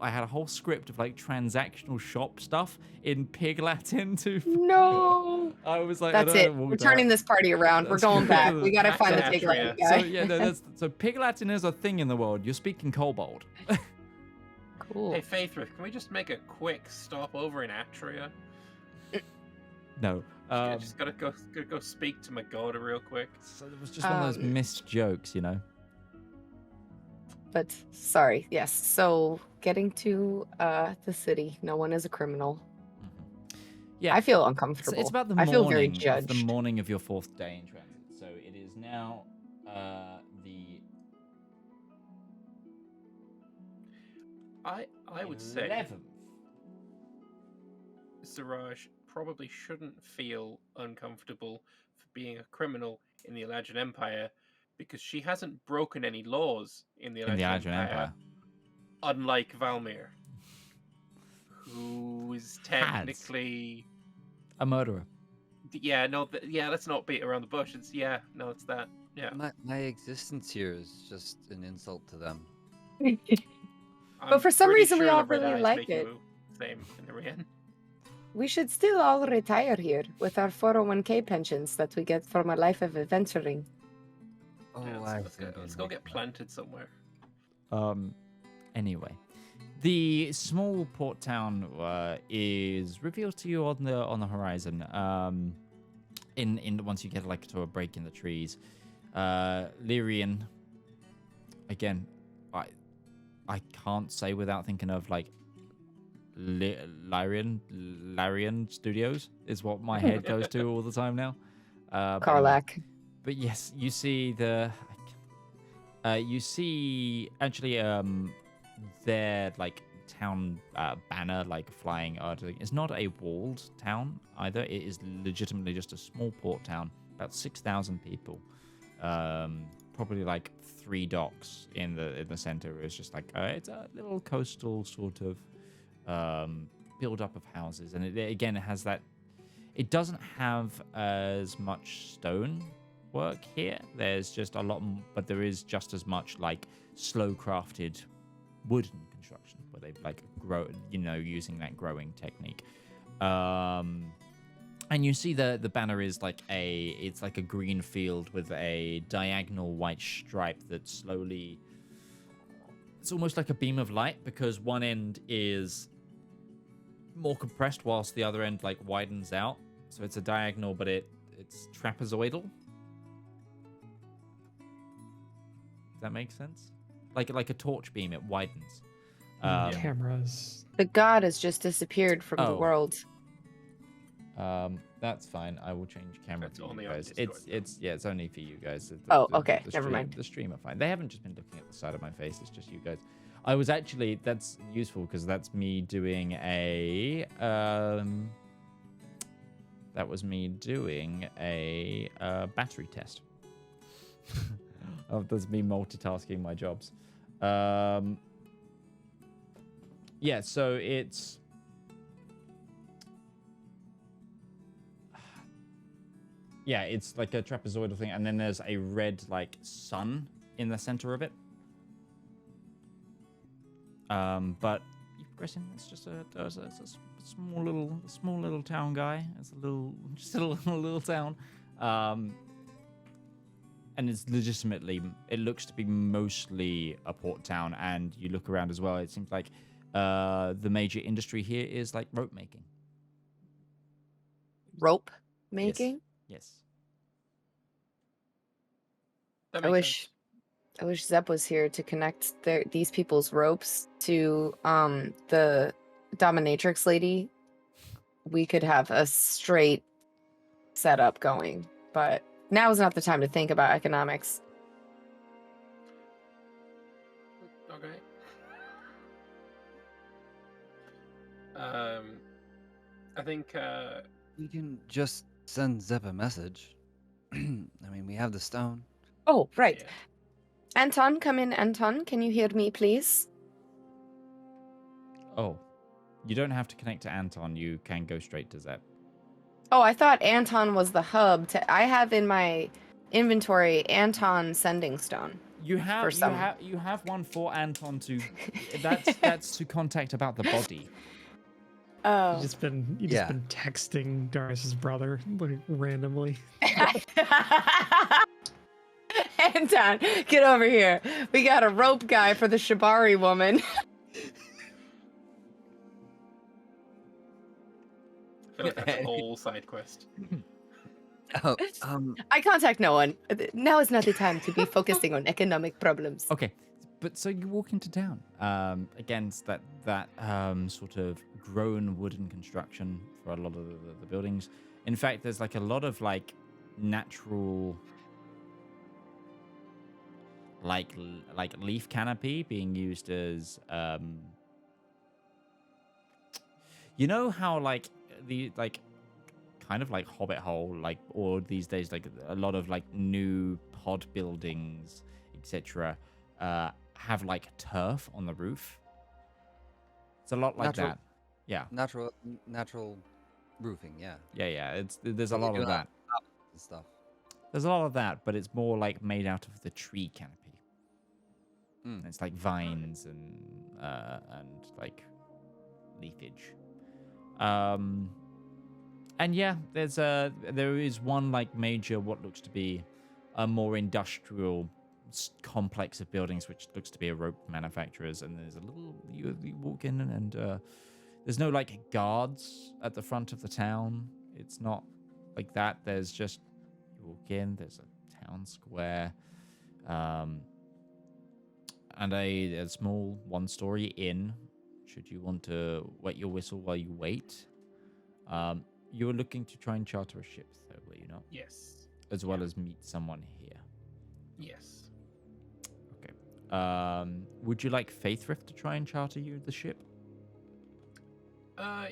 had a whole script of transactional shop stuff in Pig Latin to. No. I was like, That's it. We're turning this party around. We're going back. We gotta find the Pig Latin guy. So yeah, no, so Pig Latin is a thing in the world. You're speaking kobold. Cool. Hey, Faithruth, can we just make a quick stop over in Atria? No. Just gotta go speak to my god real quick. So it was just one of those missed jokes, But sorry, yes. So getting to the city, no one is a criminal. Yeah, I feel uncomfortable. It's about the I morning. feel very of judged. the morning of your 4th day in transit. So it is now the. I would say 11th. Siraj probably shouldn't feel uncomfortable for being a criminal in the Eladrin Empire because she hasn't broken any laws in the Eladrin Empire. Unlike Valymr, who is technically a murderer. Yeah, no, let's not beat around the bush. It's that. Yeah. My existence here is just an insult to them. But for some pretty reason, we sure all the red really eyes like make it. you Same in the end. We should still all retire here with our 401k pensions that we get from a life of adventuring. Oh, Let's go get planted somewhere. Anyway, the small port town is revealed to you on the horizon. Once you get to a break in the trees, Lyrian. Again, I can't say without thinking of Larian Studios is what my head goes to all the time now. Karlak. But yes, you see their town banner flying out. It's not a walled town either. It is legitimately just a small port town, about 6,000 people. Probably 3 docks in the center. It's just it's a little coastal sort of build up of houses, and it has that. It doesn't have as much stone work here. There's just a lot, but there is just as much slow crafted wooden construction where they grow, using that growing technique. And you see the banner is it's like a green field with a diagonal white stripe that slowly. It's almost like a beam of light because one end is more compressed whilst the other end widens out. So it's a diagonal, but it's trapezoidal. Does that make sense? Like a torch beam, it widens. Cameras. The god has just disappeared from the world. That's fine. I will change camera That's for you only guys. on Discord, It's only for you guys. Okay, never mind. The stream are fine. They haven't just been looking at the side of my face. It's just you guys. I was actually that's useful because that's me doing a that was me doing a battery test. That's me multitasking my jobs. Yeah, so it's. Yeah, it's like a trapezoidal thing, and then there's a red sun in the center of it. But you've progressing. It's just it's a small little town guy. It's just a little town, and it's legitimately. It looks to be mostly a port town, and you look around as well. It seems like the major industry here is like rope making. Rope making? Yes. That I makes wish sense. I wish Zep was here to connect these people's ropes to the dominatrix lady. We could have a straight setup going, but now is not the time to think about economics. Okay. I think We can just send Zep a message. I mean, we have the stone. Oh, right. yeah. Anton, come in, Anton. Can you hear me, please? Oh, you don't have to connect to Anton. You can go straight to Zep. Oh, I thought Anton was the hub. I have in my inventory Anton sending stone. You have one for Anton to. That's to contact about the body. Oh. You just been texting Darius's brother like randomly. Anton, get over here. We got a rope guy for the Shibari woman. I feel like that's a whole side quest. Oh, I contact no one. Now is not the time to be focusing on economic problems. Okay, but so you walk into town against that sort of grown wooden construction for a lot of the buildings. In fact, there's like a lot of like natural like leaf canopy being used as you know how like the like kind of like Hobbit hole, like, or these days like a lot of like new pod buildings, etc. Have like turf on the roof. It's a lot like Natural- that. Yeah. natural roofing, yeah. Yeah. There's a Like lot you of do that. And stuff. There's a lot of that, but it's more like made out of the tree canopy. Mm. It's like vines and like leafage. And yeah, there is one like major what looks to be a more industrial complex of buildings, which looks to be a rope manufacturer's, and there's a little you walk in and there's no like guards at the front of the town. It's not like that. There's just you walk in. There's a town square, and a small one-story inn. Should you want to wet your whistle while you wait, you're looking to try and charter a ship, though, were you not? Yes. As well as meet someone here. Yes. Okay. Would you like Faithrift to try and charter you the ship?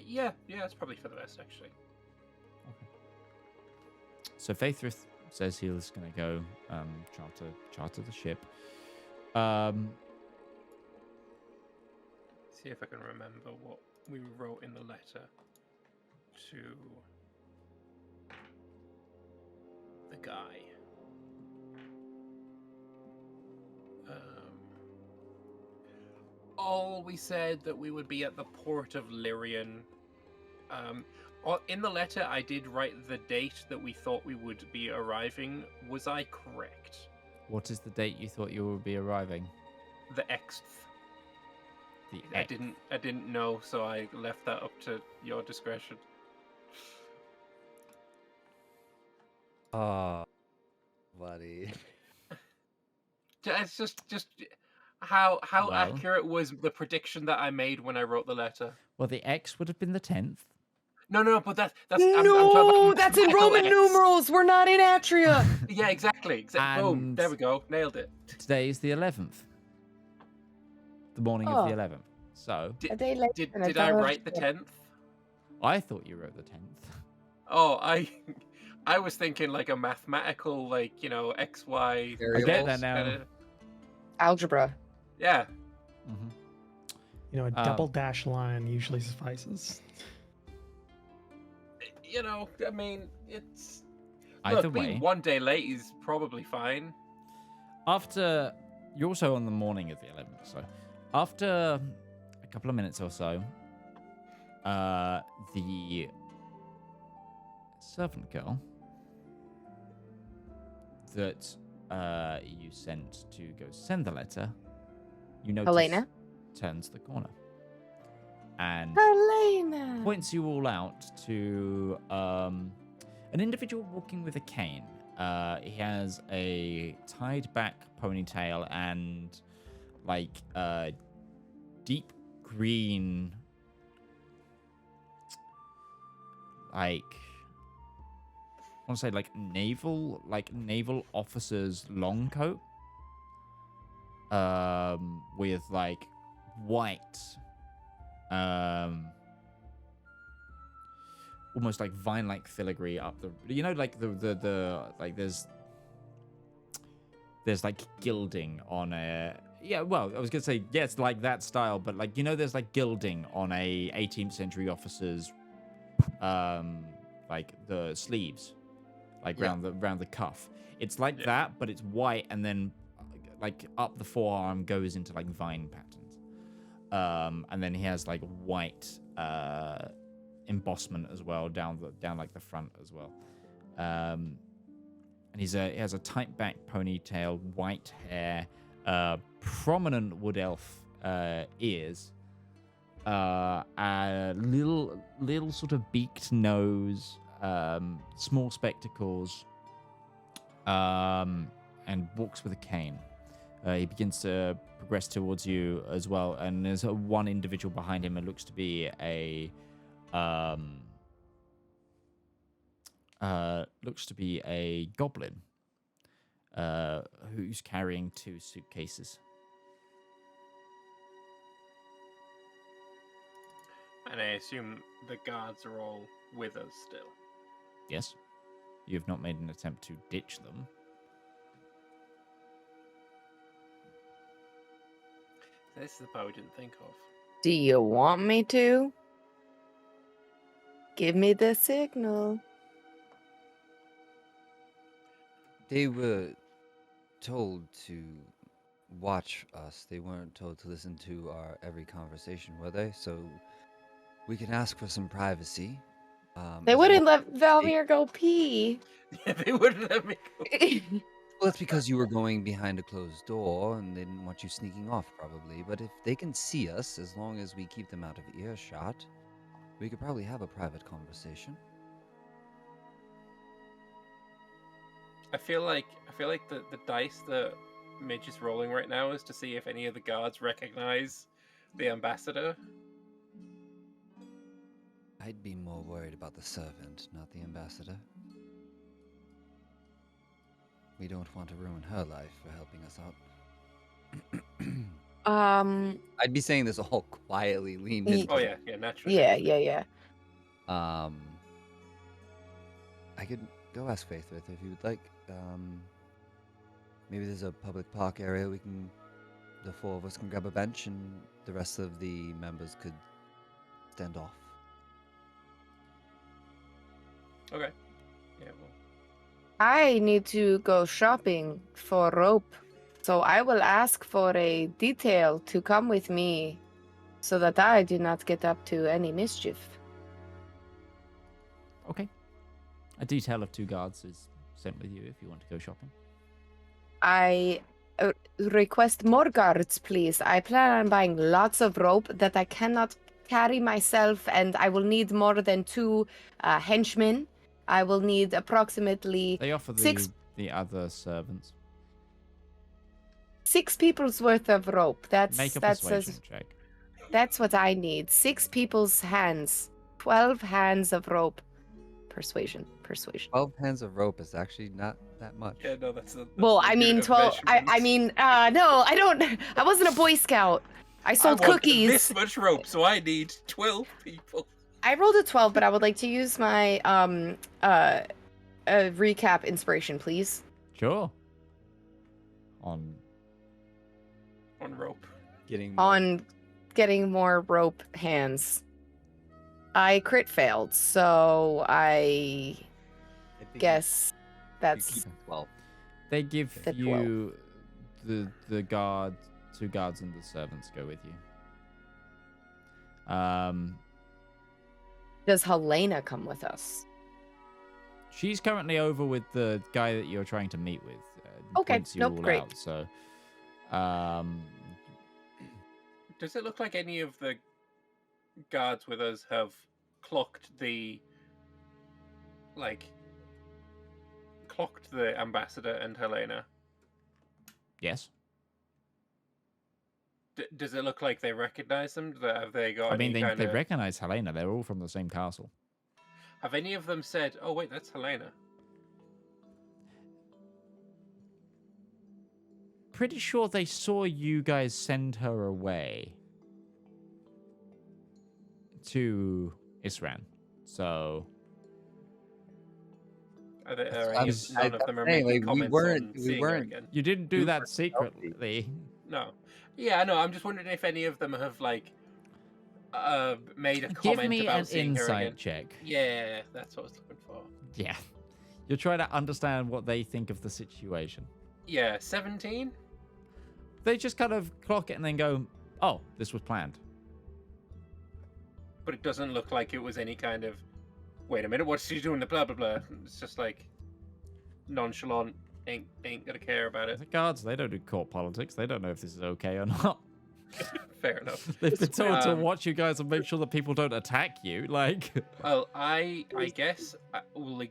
Yeah, it's probably for the best, actually. Okay. So Faithrift says he's going to go charter the ship. See if I can remember what we wrote in the letter to the guy. All we said that we would be at the port of Lyrian. In the letter, I did write the date that we thought we would be arriving. Was I correct? What is the date you thought you would be arriving? The Xth. The I X. didn't know, so I left that up to your discretion. Oh, buddy. It's just how Well. accurate was the prediction that I made when I wrote the letter? Well, the X would have been the 10th. No, but that's No, I'm talking about that's in mathematical Roman X. numerals. We're not in Atria. Yeah, exactly. Boom. And- There we go. Nailed it. Today is the 11th. The morning of the 11th. So, A day later Did than I I thought. write the 10th? I thought you wrote the 10th. Oh, I was thinking like a mathematical, like, X, Y. I get that now. kinda- Algebra. Yeah. Mm-hmm. A double dash line usually suffices. I mean, it's... Either Look, way, being one day late is probably fine. after you're also on the morning of the 11th, so after a couple of minutes or so, the servant girl that you sent to go send the letter, you notice Helena? turns the corner and Helena! points you all out to an individual walking with a cane. He has a tied back ponytail and like deep green, like I want to say like naval officer's long coat, with like white, almost like vine-like filigree up the, you know, like the like there's like gilding on a, yeah, well, I was gonna say, yeah, it's like that style, but like, you know, there's like gilding on a 18th century officer's like the sleeves, like round the cuff. It's like that, but it's white, and then like up the forearm goes into like vine patterns, and then he has like white embossment as well down like the front as well, and he has a tight back ponytail, white hair, prominent wood elf ears, a little sort of beaked nose, small spectacles, and walks with a cane. He begins to progress towards you as well, and there's one individual behind him. It looks to be a goblin who's carrying 2 suitcases. And I assume the guards are all with us still. Yes, you have not made an attempt to ditch them. This is the part we didn't think of. Do you want me to? Give me the signal. They were told to watch us. They weren't told to listen to our every conversation, were they? So we can ask for some privacy. They as wouldn't well- let Valymr go pee. Yeah, they wouldn't let me go. Well, that's because you were going behind a closed door and they didn't want you sneaking off, probably. But if they can see us, as long as we keep them out of earshot, we could probably have a private conversation. I feel like the dice that Midge is rolling right now is to see if any of the guards recognize the ambassador. I'd be more worried about the servant, not the ambassador. We don't want to ruin her life for helping us out. I'd be saying this all quietly, leaned into. Oh yeah, naturally. Yeah. I could go ask Faith with her if you would like. Maybe there's a public park area the 4 of us can grab a bench and the rest of the members could stand off. Okay. Yeah, well. I need to go shopping for rope, so I will ask for a detail to come with me so that I do not get up to any mischief. Okay. A detail of 2 guards is sent with you if you want to go shopping. I request more guards, please. I plan on buying lots of rope that I cannot carry myself, and I will need more than 2 henchmen. I will need approximately They offer the other servants. 6 people's worth of rope. Make a persuasion check. That's what I need. 6 people's hands. 12 hands of rope. Persuasion. 12 hands of rope is actually not that much. Yeah, no, that's Well, I mean, 12. No, I don't. I wasn't a Boy Scout. I sold cookies. This much rope, so I need 12 people. I rolled a 12, but I would like to use my recap inspiration, please. Sure. On rope. On getting more rope hands. I crit failed, so I guess that's 12. They give The you the guard, 2 guards and the servants go with you. Does Helena come with us? She's currently over with the guy that you're trying to meet with. Okay, points you nope, all great. out, so Does it look like any of the guards with us have clocked the ambassador and Helena? yes. Does it look like they recognize them? Have they got? I mean, any they recognize Helena. They're all from the same castle. Have any of them said, "Oh wait, that's Helena"? Pretty sure they saw you guys send her away to Isran. So Are I'm- none of them are saying, making like, comments on we seeing her weren't- again? you didn't do Super that secretly. No. Yeah, no. I'm just wondering if any of them have made a Give comment me about an seeing her insight again. check. Yeah, that's what I was looking for. Yeah. You're trying to understand what they think of the situation. Yeah, 17. They just kind of clock it and then go, oh, this was planned. But it doesn't look like it was any kind of. Wait a minute, what's she doing? The blah blah blah. It's just like nonchalant. Ain't gonna care about it. The guards, they don't do court politics. They don't know if this is okay or not. Fair enough. They've been told to Um, watch you guys and make sure that people don't attack you. Like, Well, I guess I will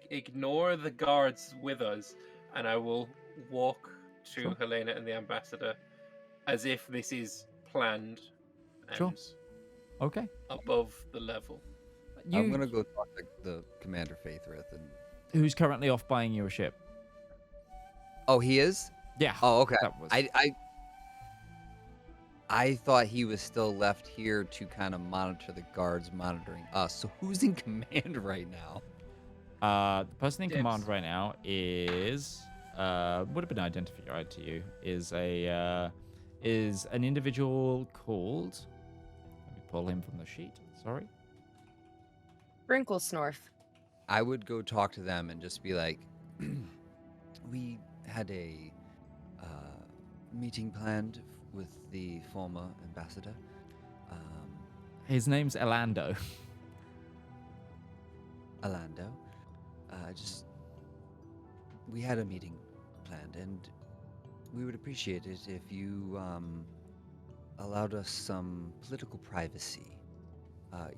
ignore the guards with us, and I will walk to Sure. Helena and the ambassador as if this is planned and Sure. okay. above the level. I'm gonna go talk to the Commander Faithrith and. Who's currently off buying you a ship? Oh, he is. Yeah. Oh, okay. That was... I thought he was still left here to kind of monitor the guards monitoring us. So who's in command right now? The person in Dibs. command right now is would have been identified to you is an individual called. Let me pull him from the sheet. Sorry. Wrinkle Snorf. I would go talk to them and just be like, we had a meeting planned with the former ambassador. His name's Elando. Elando. We had a meeting planned, and we would appreciate it if you allowed us some political privacy.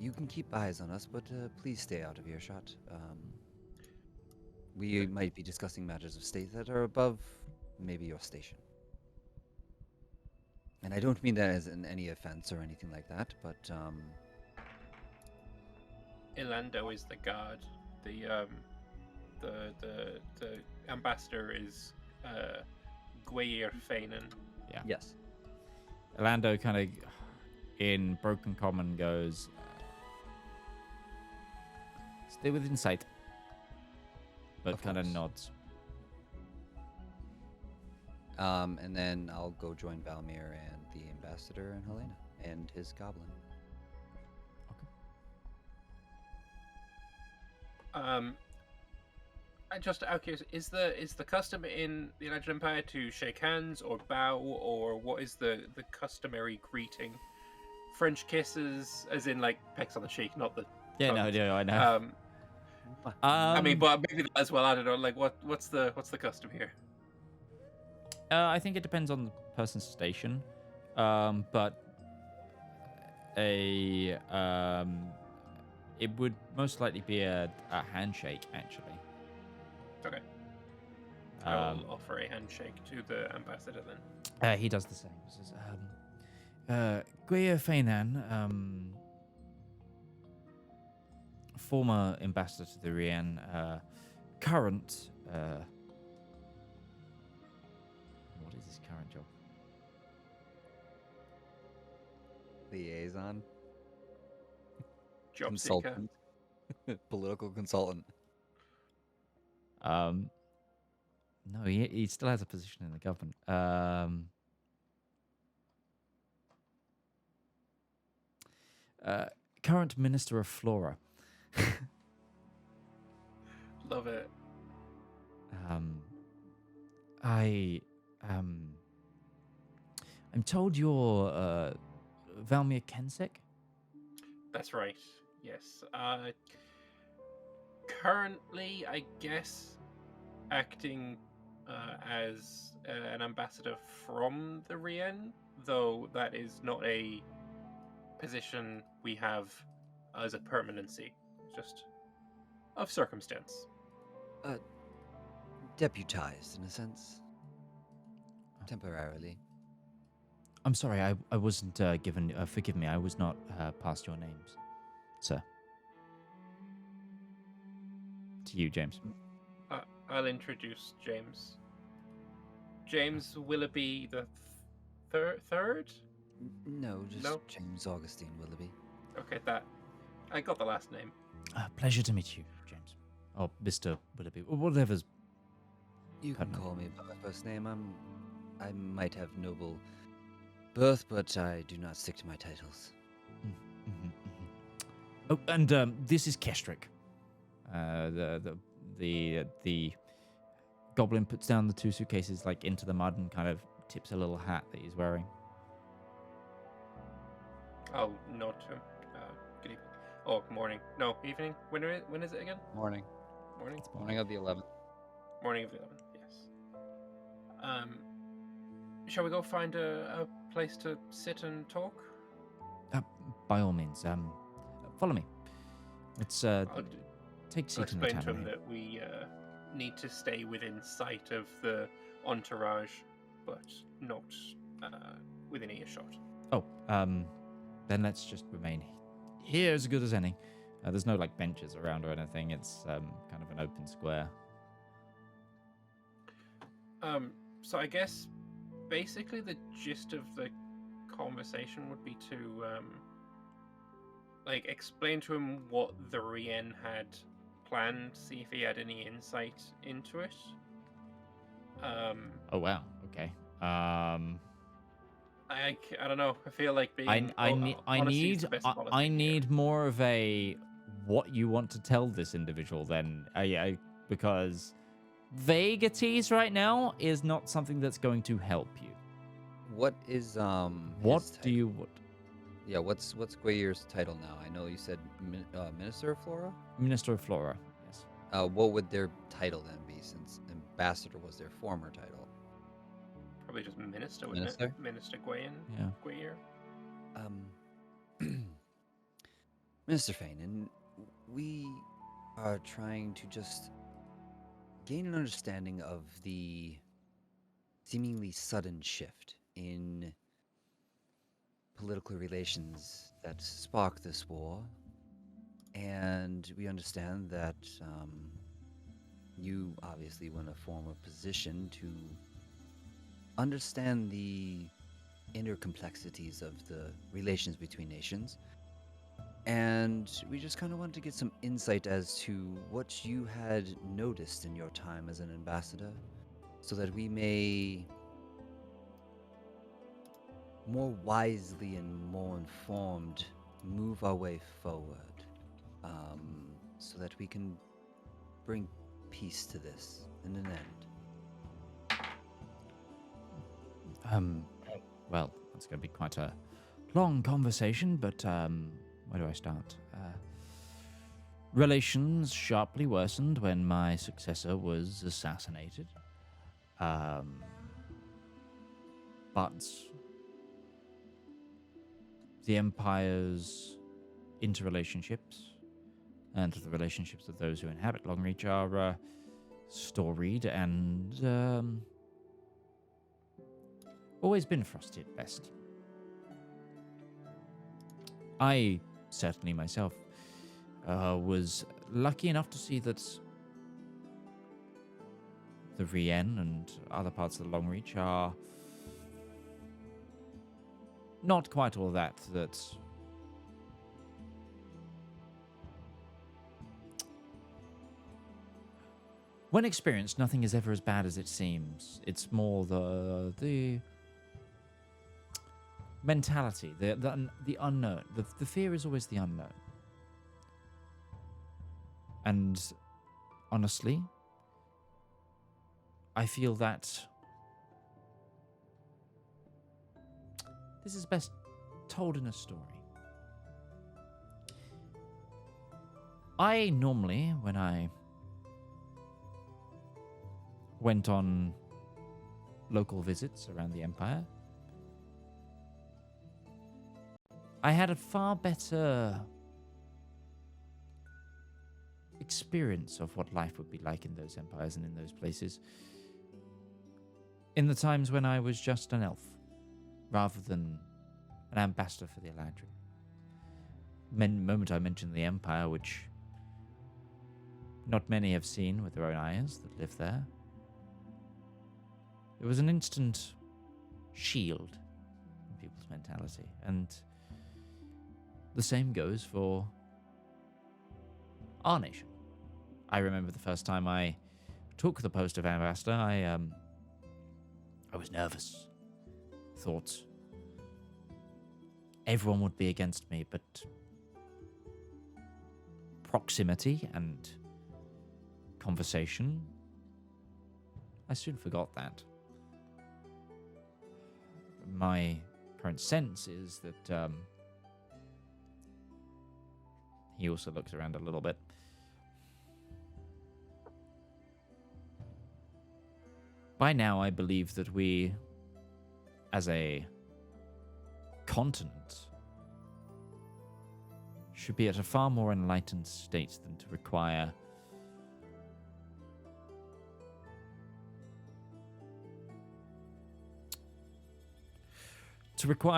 You can keep eyes on us, but please stay out of earshot. We might be discussing matters of state that are above maybe your station. And I don't mean that as in any offense or anything like that, but Elendo is the guard. The ambassador is Gwair Fainan. Yeah. yes. Elando kind of in broken common goes, stay within sight, but Of kind of course. nods. And then I'll go join Valymr and the ambassador and Helena and his goblin. I just out curious, is the custom in the Eladrin Empire to shake hands or bow, or what is the customary greeting? French kisses, as in like pecks on the cheek, not the. Yeah, tongue. no, I know. I mean, but maybe that as well. I don't know. Like, what's the custom here? I think it depends on the person's station, but it would most likely be a handshake, actually. Okay. I'll offer a handshake to the ambassador then. He does the same. He says, Gwair Fainan, former ambassador to the Rien, current. What is his current job? Liaison. Job seeker. Consultant. Political consultant. No, he still has a position in the government. Current Minister of Flora. Love it. I'm told you're Valymr Kensek. That's right. Yes. Currently, I guess, acting as an ambassador from the Rien, though that is not a position we have as a permanency, just of circumstance. Deputized, in a sense. Temporarily. I'm sorry, I wasn't given. Forgive me, I was not passed your names, sir. To you, James. I'll introduce James. James Willoughby the third? No, just No? James Augustine Willoughby. Okay, that. I got the last name. Pleasure to meet you, James. Or Mr. Willoughby, or whatever's. You can Pardon? call me by my first name. I might have noble birth, but I do not stick to my titles. Oh, and this is Kestrick. The goblin puts down the 2 suitcases like into the mud and kind of tips a little hat that he's wearing. I'll nod to him. Good evening. Oh, morning. No, evening. When is it again? Morning. Morning. Morning of the 11th. Morning of the 11th. Yes. Shall we go find a place to sit and talk? By all means, follow me. Let's I'll take seat in the explain to him tavern. that we need to stay within sight of the entourage, but not within earshot. Oh, then let's just remain here as good as any. There's no like benches around or anything. It's kind of an open square. So I guess basically the gist of the conversation would be to like explain to him what the Rien had planned, see if he had any insight into it. Oh wow. Okay. I don't know. I feel like being I honesty is the best policy here. need more of a what you want to tell this individual then. Because vaguities right now is not something that's going to help you. What is What his do title? you want? Yeah, what's Guayir's title now? I know you said Minister of Flora. Minister of Flora. Yes. What would their title then be, since ambassador was their former title? Probably just minister, wouldn't Minister? it? Minister Gwayin. Yeah. Gwayir. Minister Fain, we are trying to just gain an understanding of the seemingly sudden shift in political relations that sparked this war. And we understand that you obviously were in a former position to understand the inner complexities of the relations between nations. And we just kind of wanted to get some insight as to what you had noticed in your time as an ambassador, so that we may more wisely and more informed move our way forward, so that we can bring peace to this in an end. Well, it's going to be quite a long conversation, but where do I start? Relations sharply worsened when my successor was assassinated. But the Empire's interrelationships and the relationships of those who inhabit Longreach are storied and always been frosty at best. I certainly myself was lucky enough to see that the Rien and other parts of the Longreach are not quite all that when experienced, nothing is ever as bad as it seems. It's more the mentality, the unknown. The fear is always the unknown. And honestly, I feel that this is best told in a story. I normally, when I went on local visits around the Empire, I had a far better experience of what life would be like in those empires and in those places in the times when I was just an elf, rather than an ambassador for the Eladrin. The moment I mentioned the Empire, which not many have seen with their own eyes that live there, there was an instant shield in people's mentality, and the same goes for our nation. I remember the first time I took the post of ambassador, I was nervous. Thought everyone would be against me, but proximity and conversation, I soon forgot that. My current sense is that he also looks around a little bit. By now, I believe that we, as a continent, should be at a far more enlightened state than to require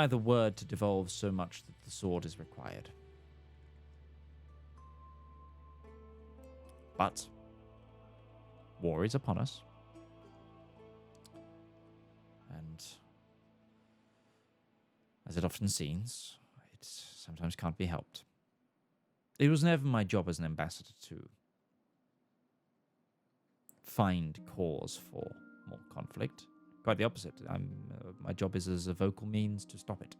the word to devolve so much that the sword is required. But war is upon us. And as it often seems, it sometimes can't be helped. It was never my job as an ambassador to find cause for more conflict. Quite the opposite. My job is as a vocal means to stop it.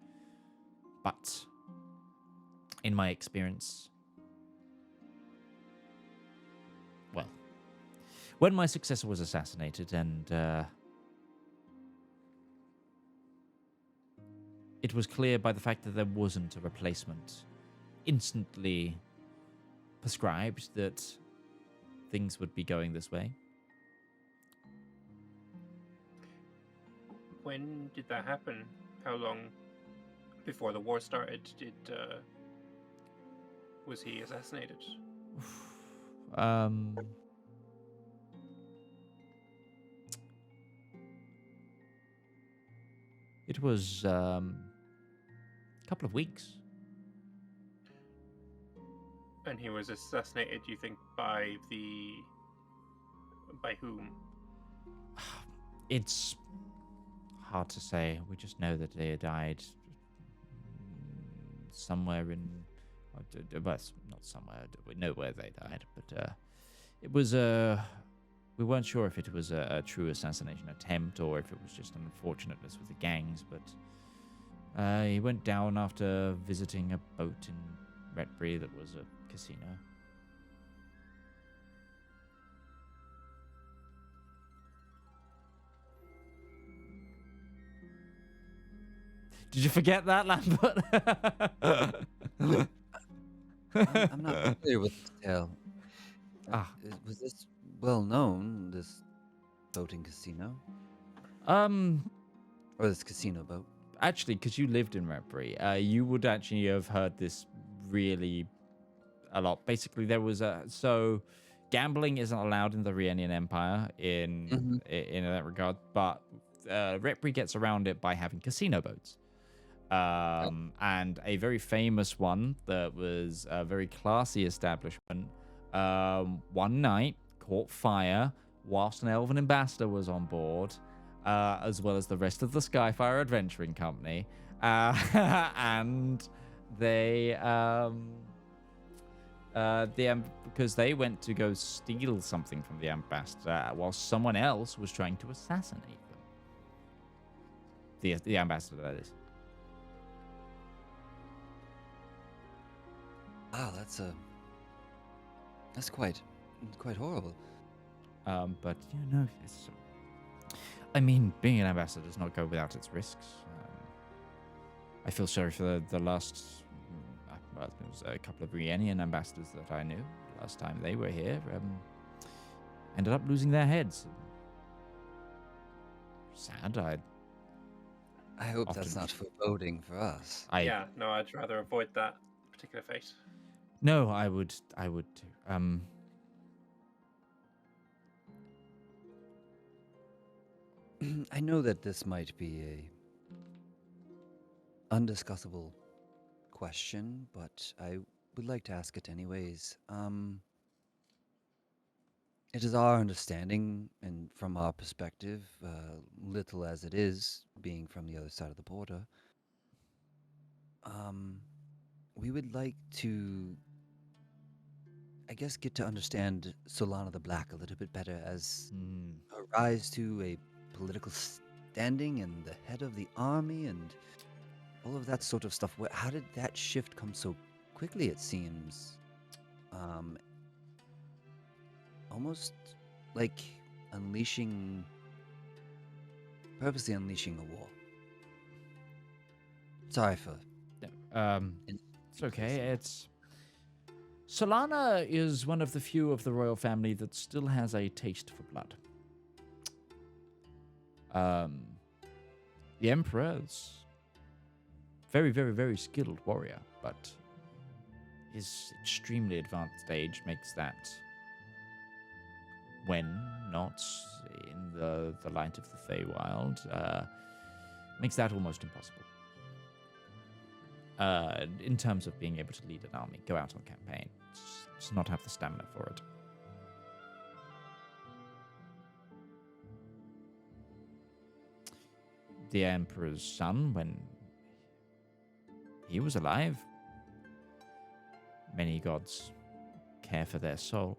But in my experience, well, when my successor was assassinated and it was clear by the fact that there wasn't a replacement instantly prescribed that things would be going this way. When did that happen? How long before the war started was he assassinated? It was a couple of weeks. And he was assassinated, you think, by whom? It's hard to say. We just know that they died somewhere in... Well, not somewhere. We know where they died, but it was we weren't sure if it was a true assassination attempt or if it was just an unfortunateness with the gangs, but he went down after visiting a boat in Retbury that was a casino. Did you forget that, Lambert? I'm not familiar with the tale. Was this well known, this boating casino? Or this casino boat? Actually, because you lived in Retbury, you would actually have heard this really a lot. Basically, there was so gambling isn't allowed in the Rhiannon Empire in that regard, but Retbury gets around it by having casino boats. And a very famous one that was a very classy establishment, one night caught fire whilst an elven ambassador was on board, as well as the rest of the Skyfire Adventuring Company, and they because they went to go steal something from the ambassador while someone else was trying to assassinate them. The ambassador, that is. Wow, that's quite horrible. But you know, I mean, being an ambassador does not go without its risks. I feel sorry for the last, well, there was a couple of Rhiannon ambassadors that I knew, last time they were here, ended up losing their heads. Sad. I hope Often that's not foreboding for us. Yeah, no, I'd rather avoid that particular fate. No, I would too. I know that this might be a undiscussable question, but I would like to ask it anyways. It is our understanding, and from our perspective, little as it is, being from the other side of the border, we would like to, I guess, get to understand Solana the Black a little bit better as a rise to a political standing and the head of the army and all of that sort of stuff. How did that shift come so quickly, it seems? Almost like purposely unleashing a war. Sorry for... It's okay. Solana is one of the few of the royal family that still has a taste for blood. The Emperor is very, very, very skilled warrior, but his extremely advanced age makes that, when not in the light of the Feywild, makes that almost impossible. In terms of being able to lead an army, go out on campaign, just not have the stamina for it. The Emperor's son, when he was alive, many gods care for their soul,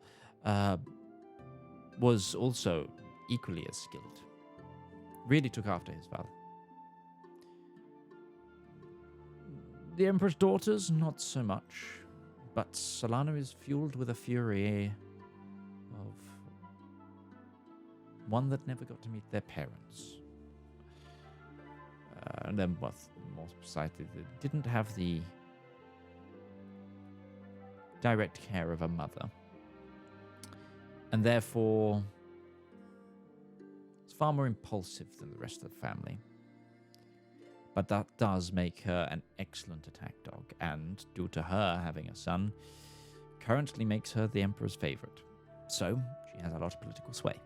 was also equally as skilled. Really took after his father. The Emperor's daughters, not so much, but Solana is fueled with a fury of one that never got to meet their parents. And then, more precisely, they didn't have the direct care of a mother. And therefore, it's far more impulsive than the rest of the family. But that does make her an excellent attack dog, and due to her having a son, currently makes her the Emperor's favorite. So, she has a lot of political sway.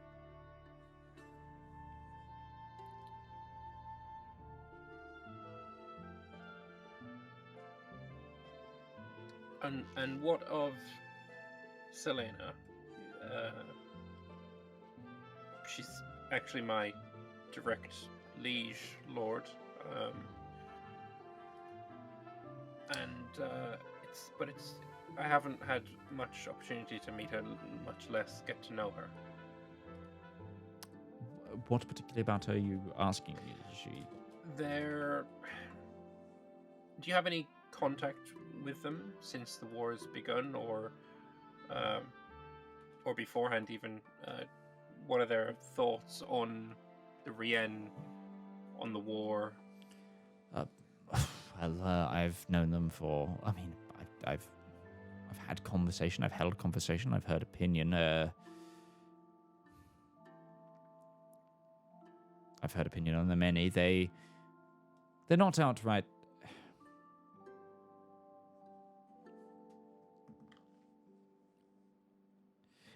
And what of Selena? She's actually my direct liege lord. I haven't had much opportunity to meet her, much less get to know her. What particularly about her are you asking? Is she... Do you have any contact with them since the war has begun, or beforehand even? What are their thoughts on the Rien, on the war? I've known them for. I mean, I've had conversation. I've held conversation. I've heard opinion. I've heard opinion on them. Many. They're not outright.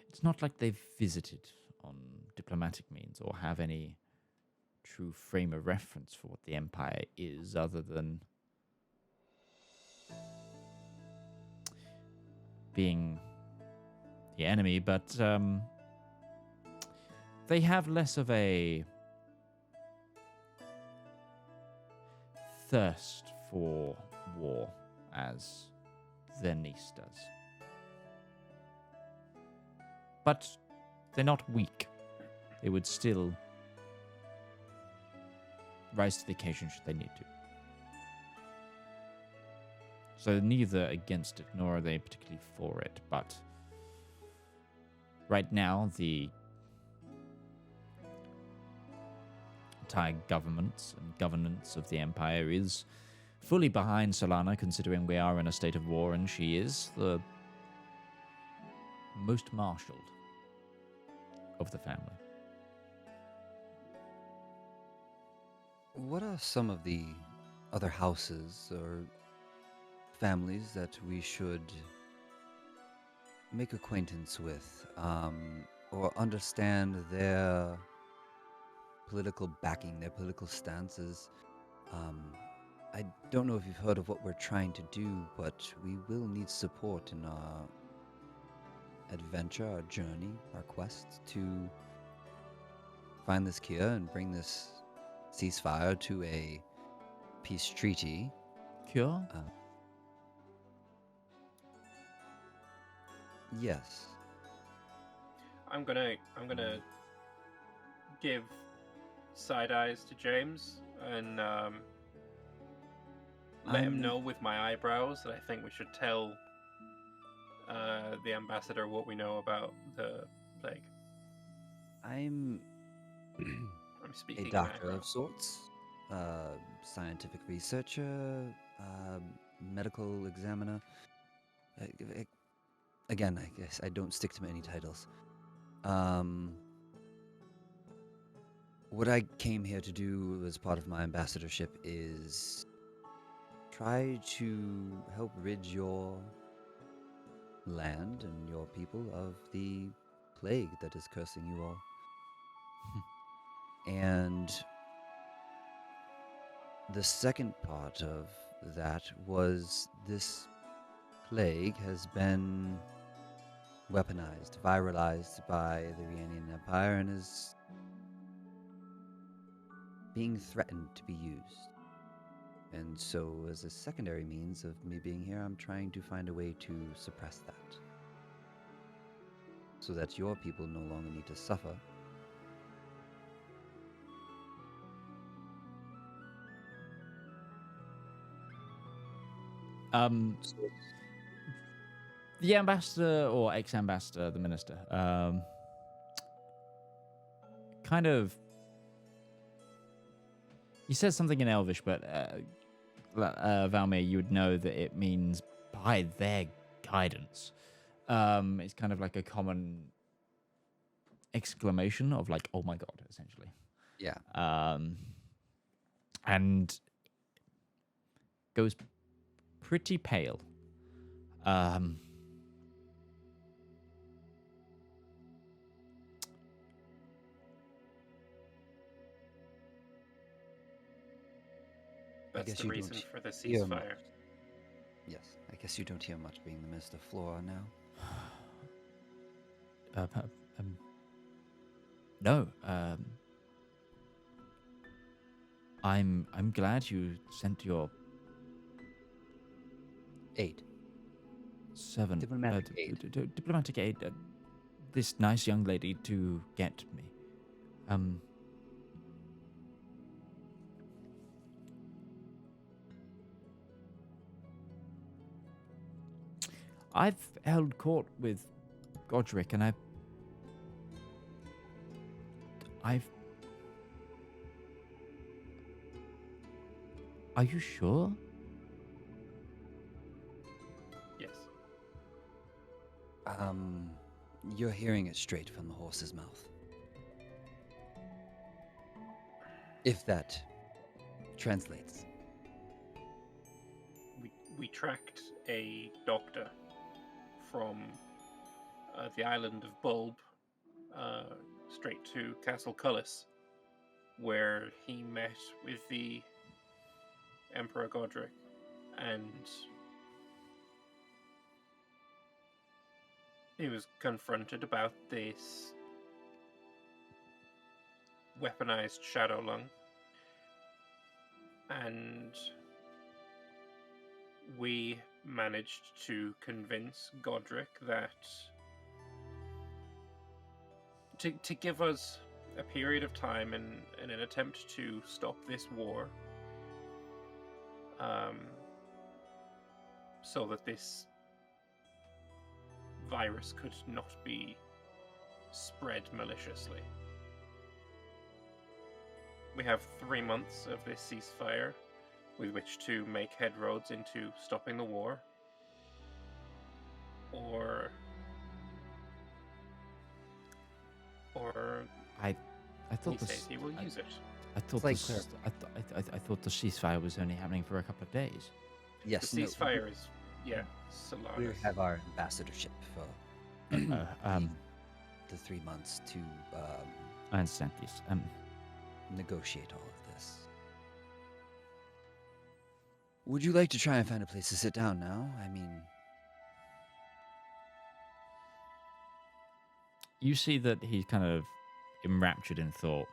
It's not like they've visited on diplomatic means or have any true frame of reference for what the Empire is, other than being the enemy, but they have less of a thirst for war as their niece does. But they're not weak. They would still rise to the occasion should they need to. So neither against it, nor are they particularly for it, but right now the entire government and governance of the Empire is fully behind Solana, considering we are in a state of war and she is the most marshaled of the family. What are some of the other houses or families that we should make acquaintance with, or understand their political backing, their political stances? I don't know if you've heard of what we're trying to do, but we will need support in our adventure, our journey, our quest to find this cure and bring this ceasefire to a peace treaty. Cure? Yes. I'm gonna give side eyes to James and let him know with my eyebrows that I think we should tell the ambassador what we know about the plague. I'm I'm speaking a in doctor eyebrows. of sorts, scientific researcher, medical examiner. Again, I guess I don't stick to many titles. What I came here to do as part of my ambassadorship is try to help rid your land and your people of the plague that is cursing you all. And the second part of that was this plague has been weaponized, viralized by the Rhiannian Empire and is being threatened to be used. And so, as a secondary means of me being here, I'm trying to find a way to suppress that. So that your people no longer need to suffer. The ambassador or ex-ambassador, the minister, kind of, he says something in Elvish, but Valymr, you would know that it means by their guidance. It's kind of like a common exclamation of like, oh my god, essentially. Yeah. And goes pretty pale. That's guess the you reason don't for the hear much. ceasefire. Yes, I guess you don't hear much being the Minister of Flora now. No. I'm glad you sent your Aid. servant, Diplomatic aid. Diplomatic aid. This nice young lady to get me. I've held court with Godric, and I've. Are you sure? Yes. You're hearing it straight from the horse's mouth. If that translates. We tracked a doctor from the island of Bulb straight to Castle Cullis, where he met with the Emperor Godric, and he was confronted about this weaponized shadow lung, and we managed to convince Godric that to give us a period of time in an attempt to stop this war, so that this virus could not be spread maliciously. We have 3 months of this ceasefire with which to make headroads into stopping the war, or Or I he thought says he will use it. I thought like I thought the ceasefire was only happening for a couple of days. Yes, The no, ceasefire is, yeah, we Solaris. have our ambassadorship for the 3 months to I understand this. negotiate all of this. Would you like to try and find a place to sit down now? I mean, you see that he's kind of enraptured in thought.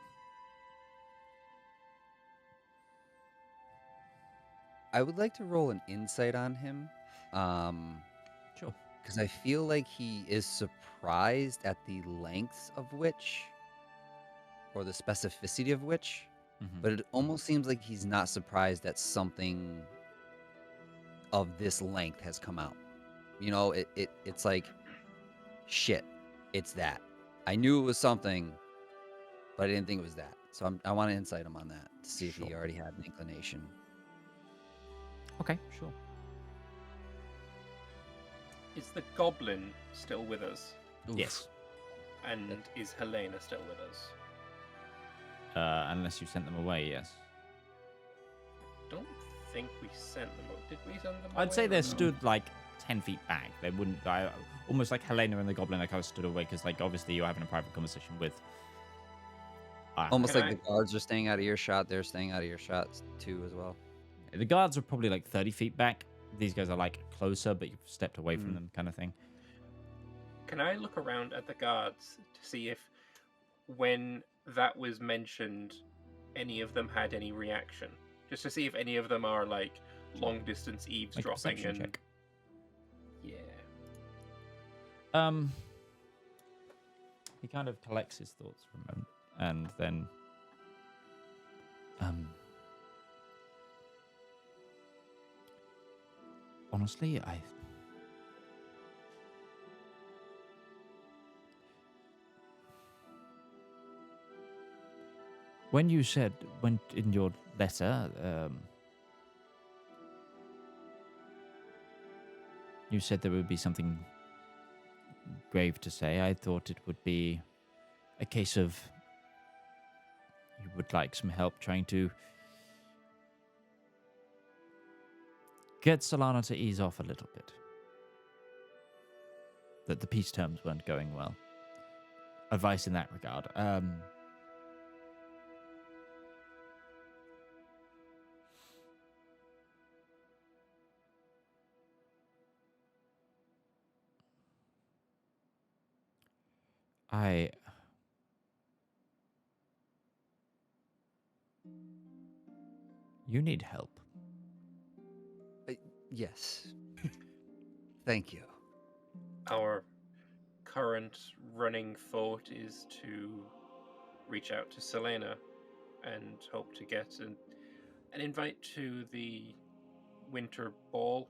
I would like to roll an insight on him. Sure. Because I feel like he is surprised at the lengths of which, or the specificity of which, but it almost seems like he's not surprised that something of this length has come out. You know, it's like, shit, it's that. I knew it was something, but I didn't think it was that. So I want to insight him on that to see if he already had an inclination. Okay, sure. Is the goblin still with us? Yes. And is Helena still with us? Unless you sent them away, yes. Don't think we sent them out. Did we send them away? I'd say or they no? stood like 10 feet back. They wouldn't. Almost like Helena and the goblin, they kind of stood away because, like, obviously you're having a private conversation with. Almost Can like I- the guards are staying out of earshot. They're staying out of earshot too, as well. The guards are probably like 30 feet back. These guys are like closer, but you've stepped away from Mm. them, kind of thing. Can I look around at the guards to see if, when that was mentioned, any of them had any reaction? Just to see if any of them are like long distance Make a eavesdropping perception and check. yeah. He kind of collects his thoughts for a moment, and then, honestly, when you said, when in your letter, you said there would be something grave to say, I thought it would be a case of you would like some help trying to get Solana to ease off a little bit. That the peace terms weren't going well. Advice in that regard. You need help. Yes. Thank you. Our current running thought is to reach out to Selena and hope to get an invite to the winter ball.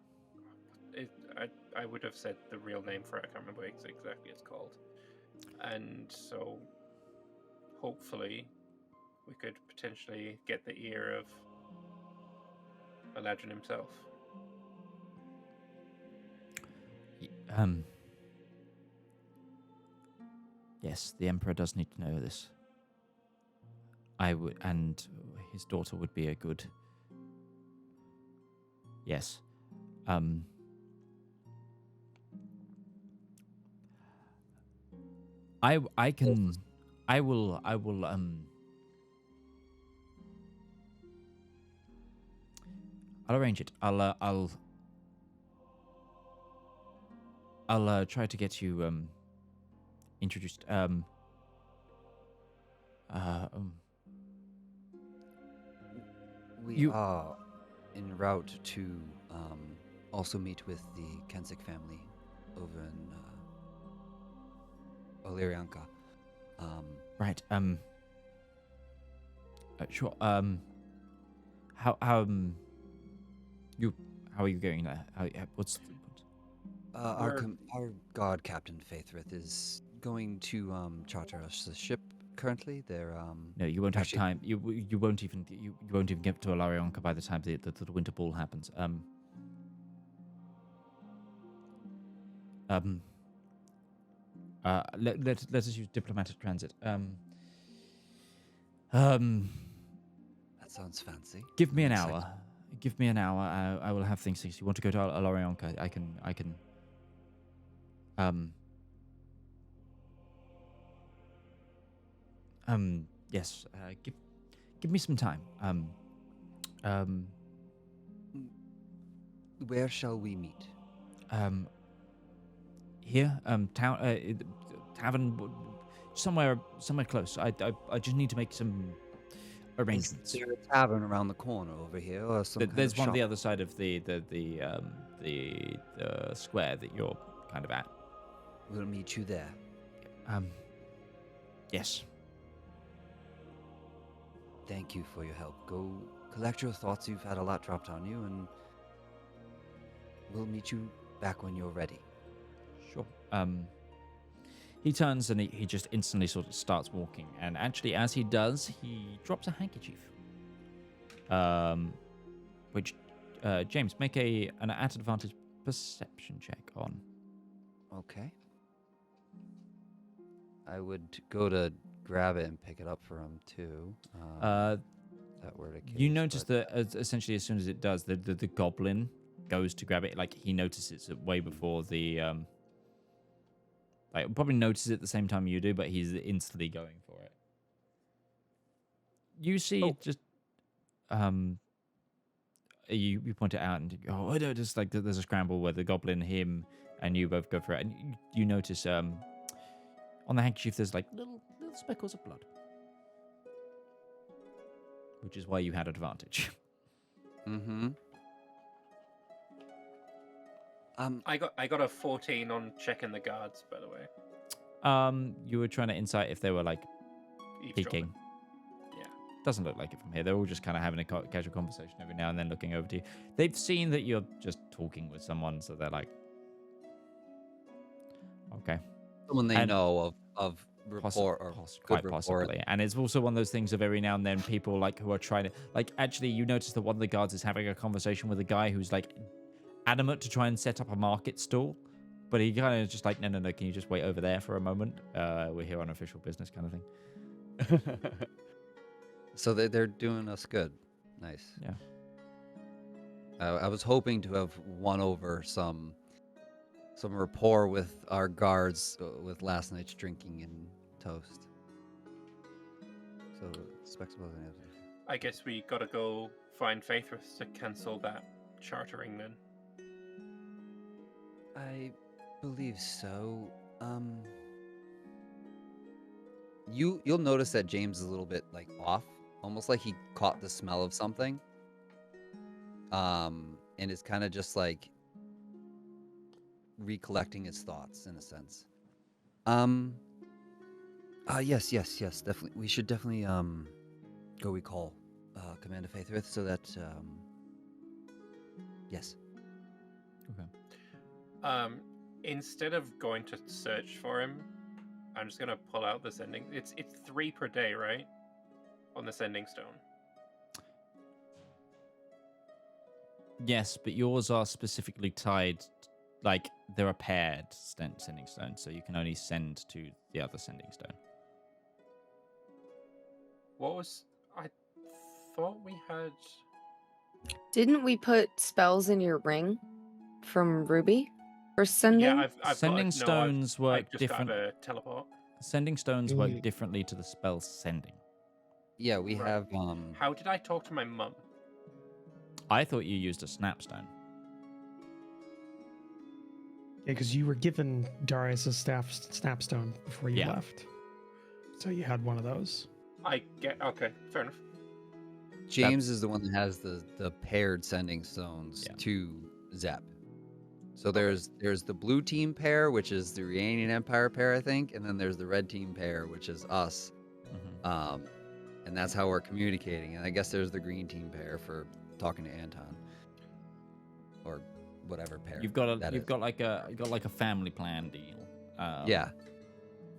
I would have said the real name for it. I can't remember what exactly it's called. And so hopefully we could potentially get the ear of Eladrin himself. Yes, the Emperor does need to know this. I would, and his daughter would be a good. Yes. I can. I will. I'll arrange it. I'll try to get you introduced. We You- are en route to also meet with the Kensek family over in Illyrianka. Right. Sure. How are you going there? What's Our god captain Faithrith is going to charter us a ship. Currently, they're no? You won't have actually- time. You won't even get to Alarionka by the time the winter ball happens. Let us use diplomatic transit. That sounds fancy. Give me an Exciting. hour. Give me an hour. I will have things. You want to go to Lorient? I can. Yes. Give me some time. Where shall we meet? Here. Tavern. Somewhere close. I just need to make some arrangements. Is there a tavern around the corner over here, or some kind There's of one on the shop? other side of the square that you're kind of at. We'll meet you there. Yes. Thank you for your help. Go collect your thoughts. You've had a lot dropped on you, and we'll meet you back when you're ready. Sure. He turns and he just instantly sort of starts walking, and actually, as he does, he drops a handkerchief. Which, James, make an at advantage perception check on. Okay. I would go to grab it and pick it up for him too. That were the You case, notice but- that essentially as soon as it does, the goblin goes to grab it. Like he notices it way before the like probably notices it at the same time you do, but he's instantly going for it. You see just you point it out and you go, oh, no, just like there's a scramble where the goblin, him, and you both go for it, and you notice on the handkerchief there's like little speckles of blood, which is why you had advantage. Mm-hmm. I got a 14 on checking the guards, by the way. You were trying to insight if they were like peeking. Yeah. Doesn't look like it from here. They're all just kind of having a casual conversation every now and then, looking over to you. They've seen that you're just talking with someone, so they're like, okay. Someone they And- know of rapport or Quite good possibly. rapport. And it's also one of those things of every now and then people like who are trying to like actually you notice that one of the guards is having a conversation with a guy who's like adamant to try and set up a market stall, but he kind of just like no, can you just wait over there for a moment? We're here on official business kind of thing. So they're doing us good. Nice. Yeah. I was hoping to have won over some rapport with our guards with last night's drinking and toast. So Specs wasn't able to. I guess we gotta go find Faithless to cancel that chartering then. I believe so. You'll notice that James is a little bit like off, almost like he caught the smell of something. And it's kind of just like recollecting his thoughts in a sense. Yes, definitely. We should definitely go recall Commander Faithrith so that yes. Okay. Instead of going to search for him, I'm just gonna pull out the sending. It's 3 per day, right? On the sending stone. Yes, but yours are specifically tied, like they're a paired sending stone, so you can only send to the other sending stone. What was I thought we had? Didn't we put spells in your ring from Ruby for sending? Yeah, I've Sending got, stones I work just different. got a teleport. Sending stones work differently to the spell sending. Yeah, we Right. have How did I talk to my mum? I thought you used a snapstone. Yeah, because you were given Darius' snapstone before you Yeah. left. So you had one of those. I get okay, fair enough. James is the one that has the paired sending stones Yeah. to Zep. So there's the blue team pair, which is the Reanian Empire pair, I think, and then there's the red team pair, which is us. Mm-hmm. And that's how we're communicating. And I guess there's the green team pair for talking to Anton, or whatever pair. You've got that you've is. got like a family plan deal. Yeah.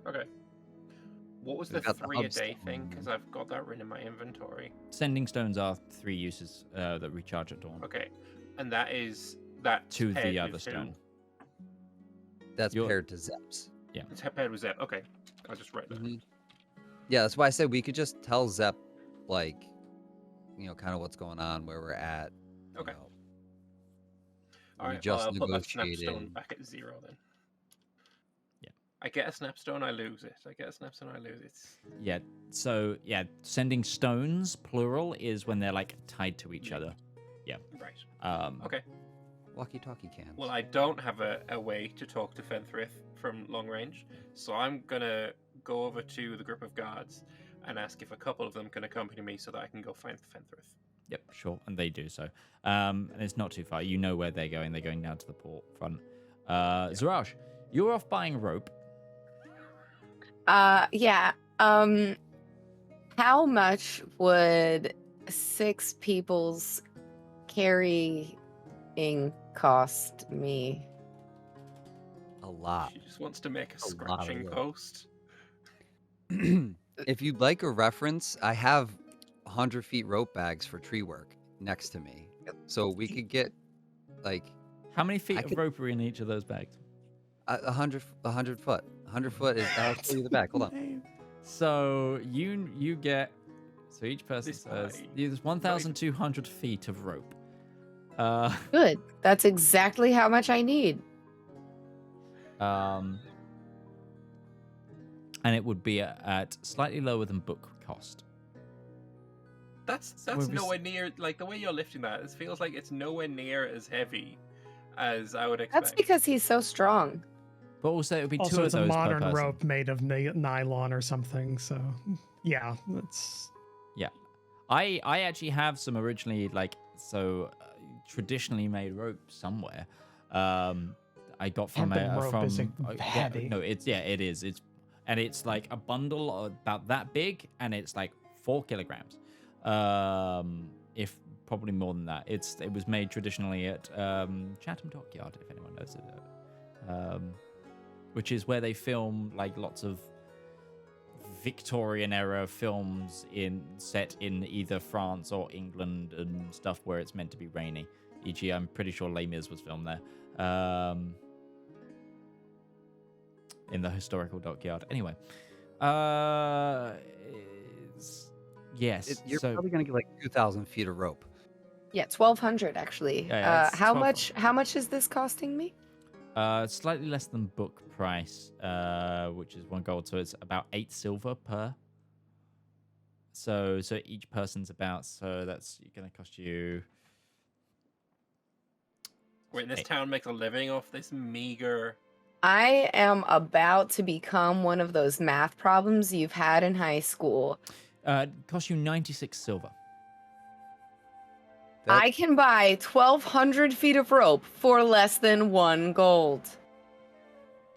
Okay. What was the We've got the 3 a hub day stone. thing? Because I've got that written in my inventory. Sending stones are 3 uses that recharge at dawn. Okay, and that is that To paired the other with who? stone. That's You're- paired to Zep's. Yeah. It's paired with Zep. Okay, I'll just write that. Mhm. Yeah, that's why I said we could just tell Zep, like, kind of what's going on, where we're at. Okay. Know. All We right. just I'll put that negotiated. snapstone back at 0 then. Yeah. I get a snapstone, I lose it. I get a snapstone, I lose it. Yeah. So yeah, sending stones plural is when they're like tied to each other. Yeah. Right. Okay. Walkie-talkie cans. Well, I don't have a way to talk to Fenthrith from long range, so I'm gonna go over to the group of guards and ask if a couple of them can accompany me so that I can go find Fenthrith. Yep, sure, and they do so. And it's not too far. You know where they're going. They're going down to the port front. Zaraj, you're off buying rope. Yeah. How much would 6 people's carrying cost me? A lot. She just wants to make a A lot of scratching rope. post. If you'd like a reference, I have 100 feet rope bags for tree work next to me. So we could get, like, How many feet I of could- rope are in each of those bags? 100 foot. 100 foot is, I'll show you the bag. Hold on. So you get, so each person This says guy- there's 1,200 feet of rope. Good. That's exactly how much I need. And it would be at slightly lower than book cost. That's where we nowhere near, like, the way you're lifting that, it feels like it's nowhere near as heavy as I would expect. That's because he's so strong. But also it would be two Also, of it's a those per modern person. rope made of nylon or something. So, yeah, it's I actually have some originally traditionally made rope somewhere. I got from Hempen rope from is heavy. no, it is. It's like a bundle about that big, and it's like 4 kilograms. If probably more than that. It was made traditionally at Chatham Dockyard, if anyone knows it. Which is where they film like lots of Victorian era films set in either France or England and stuff where it's meant to be rainy. E.g., I'm pretty sure Les Mis was filmed there. In the historical dockyard. Anyway. Yes. You're so probably going to get like 2,000 feet of rope. Yeah, 1,200 actually. Yeah, it's how 12 much is this costing me? slightly less than book price, which is 1 gold, so it's about 8 silver per. So each person's about, so that's going to cost you. Wait, this town makes a living off this meager. I am about to become one of those math problems you've had in high school. Cost you 96 silver. I can buy 1,200 feet of rope for less than 1 gold.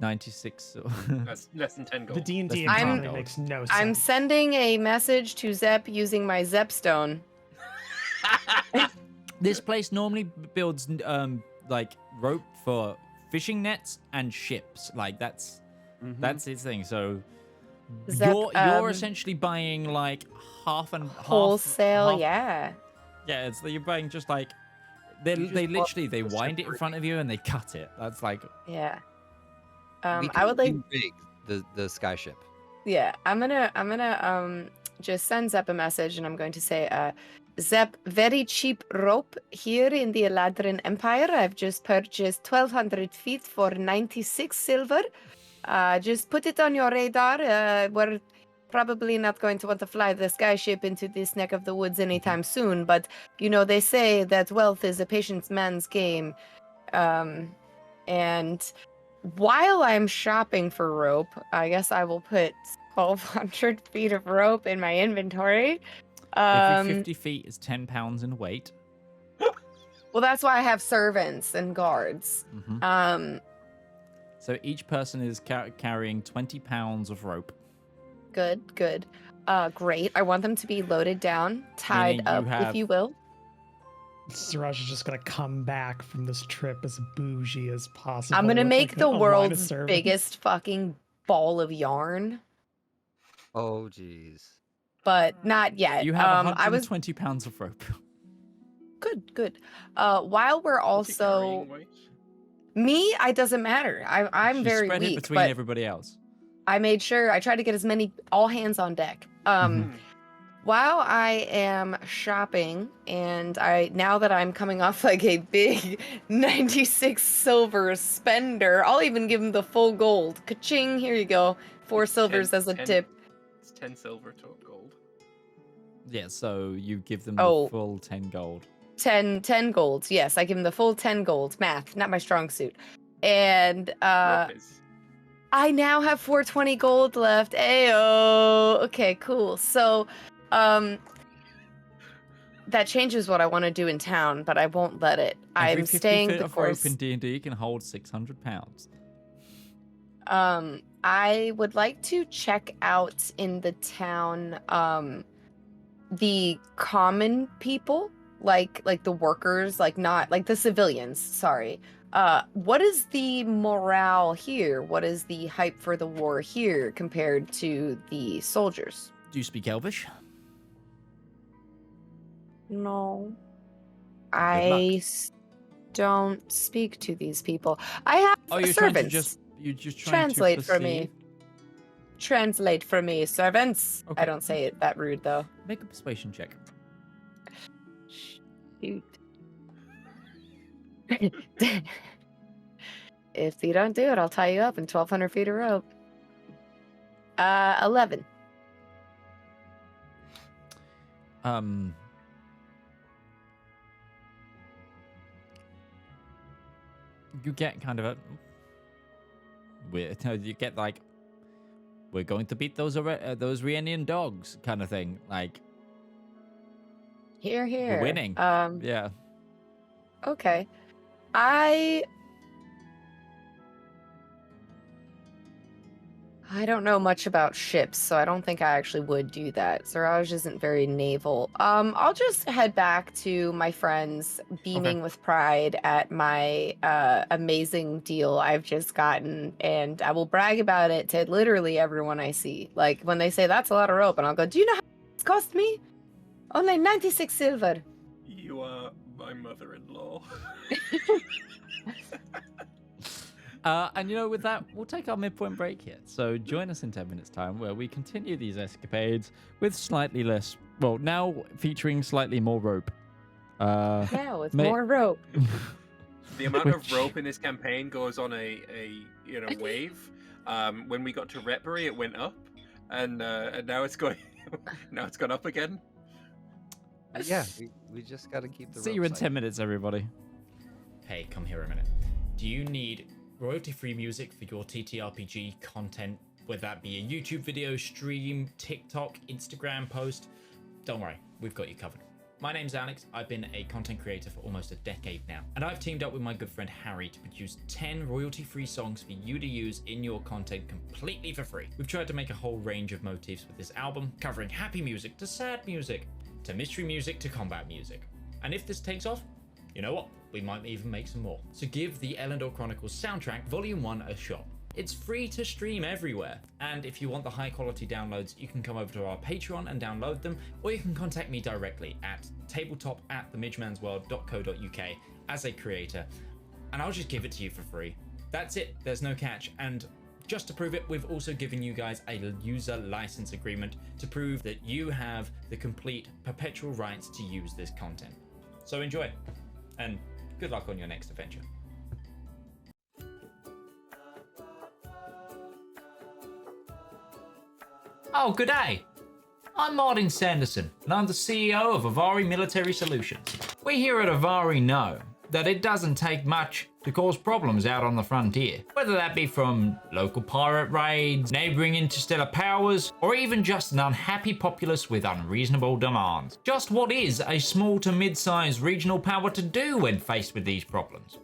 96 silver. That's less than 10 gold. the D&D I'm- economy makes no sense. I'm sending a message to Zep using my Zep stone. This place normally builds like rope for fishing nets and ships. Like that's its thing. So Zep, you're essentially buying like half and wholesale, half, yeah. Yeah, it's you're buying just like they wind it in front of you and they cut it. That's like Yeah. We I would like can rig the skyship. Yeah, I'm gonna just send Zep a message, and I'm going to say, Zep, very cheap rope here in the Eladrin Empire. I've just purchased 1,200 feet for 96 silver. Just put it on your radar. We're probably not going to want to fly the skyship into this neck of the woods anytime soon, but they say that wealth is a patient man's game. And while I'm shopping for rope, I guess I will put 1,200 feet of rope in my inventory. every 50 feet is 10 pounds in weight. Well, that's why I have servants and guards. Mhm. So each person is carrying 20 pounds of rope. Good. Great. I want them to be loaded down, tied Meaning you up, have- if you will. Siraj is just gonna come back from this trip as bougie as possible. I'm gonna with, make like, the a line of world's servants. biggest fucking ball of yarn, Oh, jeez. but not yet. You have I was 120 pounds of rope. good. While we're What's he also carrying weight? Me, it doesn't matter. I'm She very spread it weak, between but everybody else. I made sure I tried to get as many all hands on deck. While I am shopping, and now that I'm coming off like a big 96 silver spender, I'll even give him the full gold. Ka-ching, here you go. 4 silvers as a tip. It's 10 silver to gold. Yeah, so you give them Oh. the full 10 gold. 10 golds. Yes, I give him the full 10 golds. Math, not my strong suit. And Rupees. I now have 420 gold left. Ayo. Okay, cool. So, that changes what I want to do in town, but I won't let it. Every I'm 50 staying feet the of rope course. in D&D can hold 600 pounds. I would like to check out in the town, the common people, like the workers, like not like the civilians. Sorry. What is the morale here? What is the hype for the war here compared to the soldiers? Do you speak Elvish? No, luck. don't speak to these people. I have You're servants. you're just trying Translate to for me. Translate for me, servants. Okay. I don't say it that rude though. Make a persuasion check. Shoot. If you don't do it, I'll tie you up in 1,200 feet of rope. 11. You get kind of you get like, we're going to beat those Rhiannian dogs kind of thing. Like, Here. we're winning. Yeah. Okay. I don't know much about ships, so I don't think I actually would do that. Zeraj isn't very naval. I'll just head back to my friends, beaming with pride at my amazing deal I've just gotten, and I will brag about it to literally everyone I see. Like, when they say, that's a lot of rope, and I'll go, do you know how much it's cost me? Only 96 silver. You are my mother-in-law. And with that, we'll take our midpoint break here. So join us in 10 minutes time where we continue these escapades with slightly less, well, now featuring slightly more rope. Yeah, with more rope. The amount of rope in this campaign goes on a wave. When we got to Retbury, it went up, and now it's going, now it's gone up again. Yeah, we just gotta keep the. See you in 10 minutes, everybody. Hey, come here a minute. Do you need royalty-free music for your TTRPG content, whether that be a YouTube video, stream, TikTok, Instagram post? Don't worry, we've got you covered. My name's Alex. I've been a content creator for almost a decade now, and I've teamed up with my good friend Harry to produce 10 royalty-free songs for you to use in your content completely for free. We've tried to make a whole range of motifs with this album, covering happy music to sad music, to mystery music to combat music. And if this takes off, you know what? We might even make some more. So give the Elendor Chronicles soundtrack Volume 1 a shot. It's free to stream everywhere. And if you want the high quality downloads, you can come over to our Patreon and download them, or you can contact me directly at tabletop@themidgemansworld.co.uk as a creator, and I'll just give it to you for free. That's it, there's no catch. And just to prove it, we've also given you guys a user license agreement to prove that you have the complete perpetual rights to use this content. So enjoy, and good luck on your next adventure. Oh, good day. I'm Martin Sanderson, and I'm the CEO of Avari Military Solutions. We here at Avari know that it doesn't take much to cause problems out on the frontier, whether that be from local pirate raids, neighboring interstellar powers, or even just an unhappy populace with unreasonable demands. Just what is a small to mid-sized regional power to do when faced with these problems?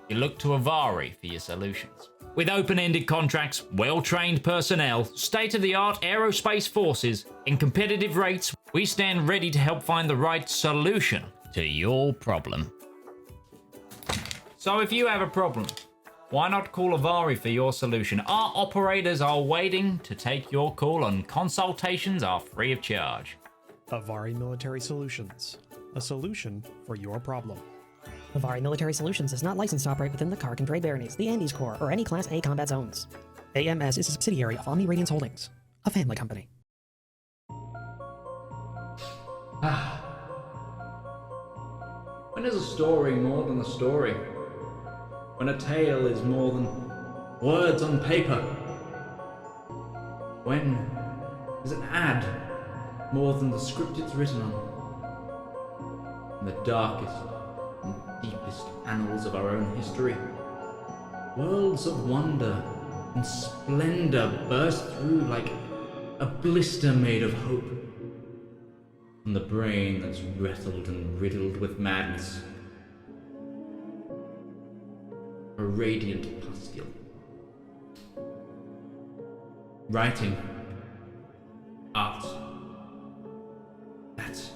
You look to Avari for your solutions. With open-ended contracts, well-trained personnel, state-of-the-art aerospace forces, and competitive rates, we stand ready to help find the right solution to your problem. So if you have a problem, why not call Avari for your solution? Our operators are waiting to take your call, and consultations are free of charge. Avari Military Solutions, a solution for your problem. Avari Military Solutions is not licensed to operate within the Kark and Grey Baronies, the Andes Corps, or any Class A combat zones. AMS is a subsidiary of Omni Radiance Holdings, a family company. When is a story more than a story? When a tale is more than words on paper? When is an ad more than the script it's written on? In the darkest and deepest annals of our own history, worlds of wonder and splendor burst through like a blister made of hope. From the brain that's rattled and riddled with madness, a radiant pustule. Writing, art, that's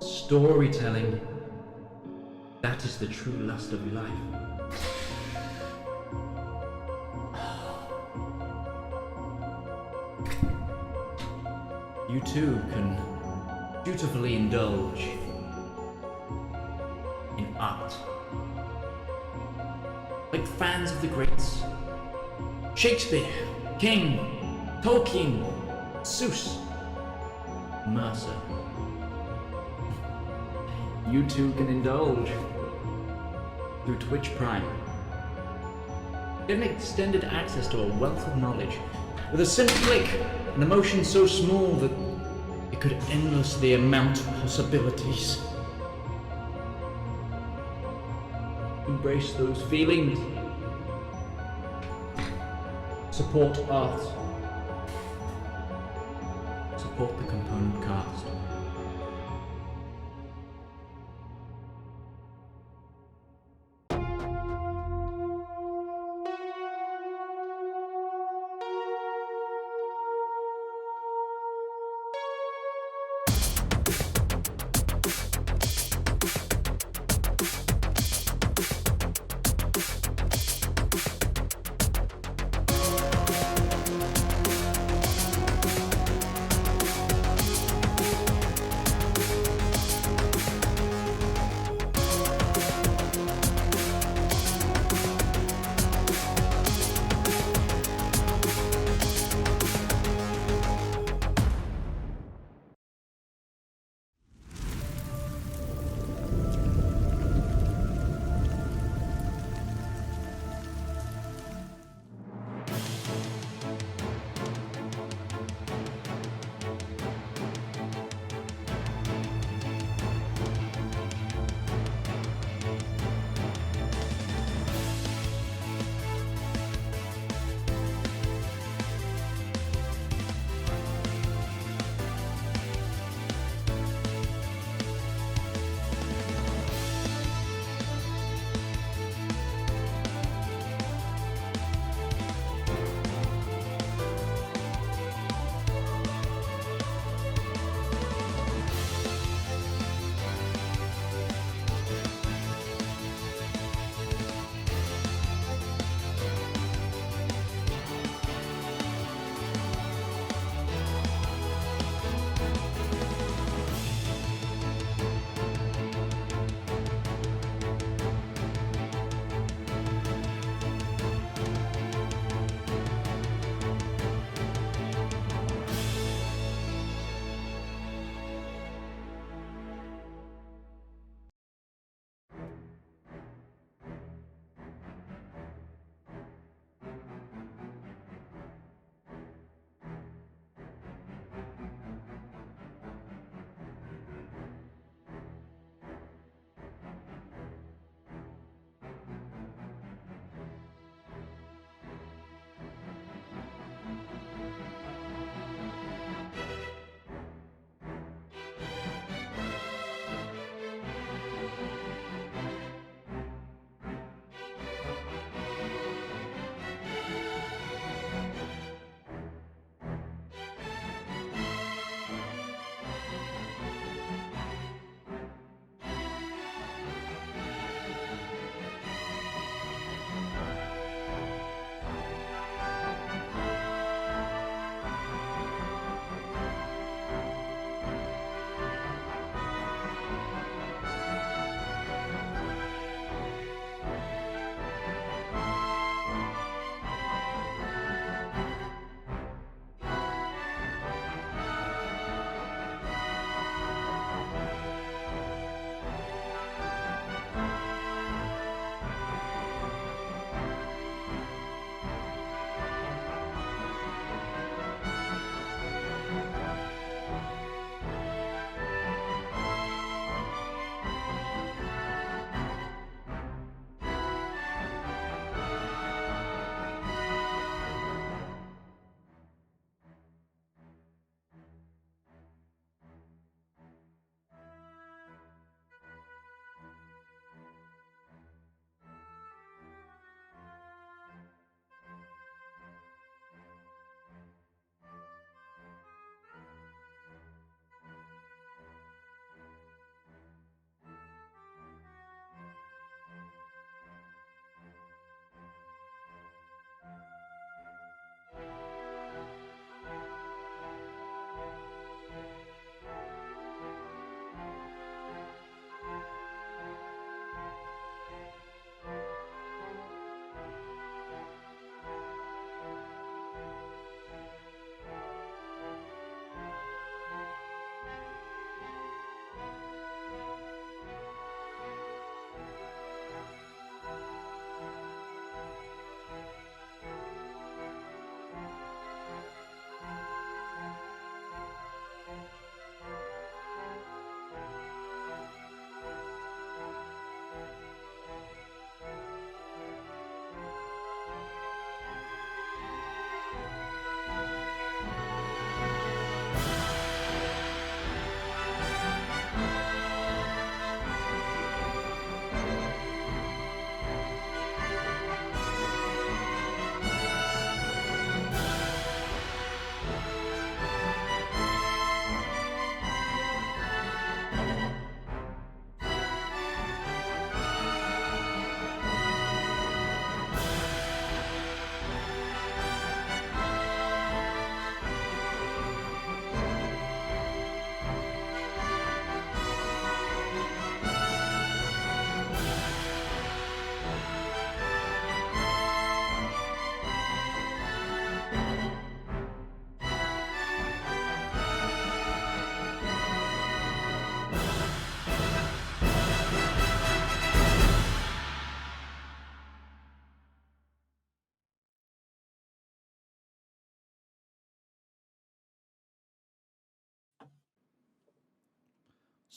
storytelling. That is the true lust of life. You too can dutifully indulge in art. Like fans of the greats. Shakespeare, King, Tolkien, Seuss, Mercer. You too can indulge through Twitch Prime. Get an extended access to a wealth of knowledge with a simple click, an emotion so small that it could endlessly amount possibilities. Embrace those feelings. Support art. Support the component cast.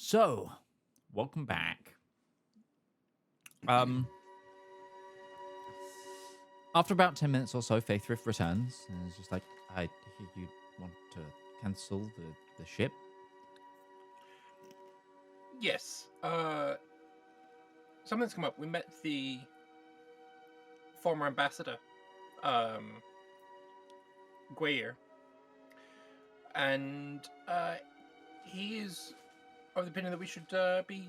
So, welcome back. After about 10 minutes or so, Faithrift returns and is just like, I hear you want to cancel the ship. Yes. Something's come up. We met the former ambassador, Gwyer, and he is of the opinion that we should be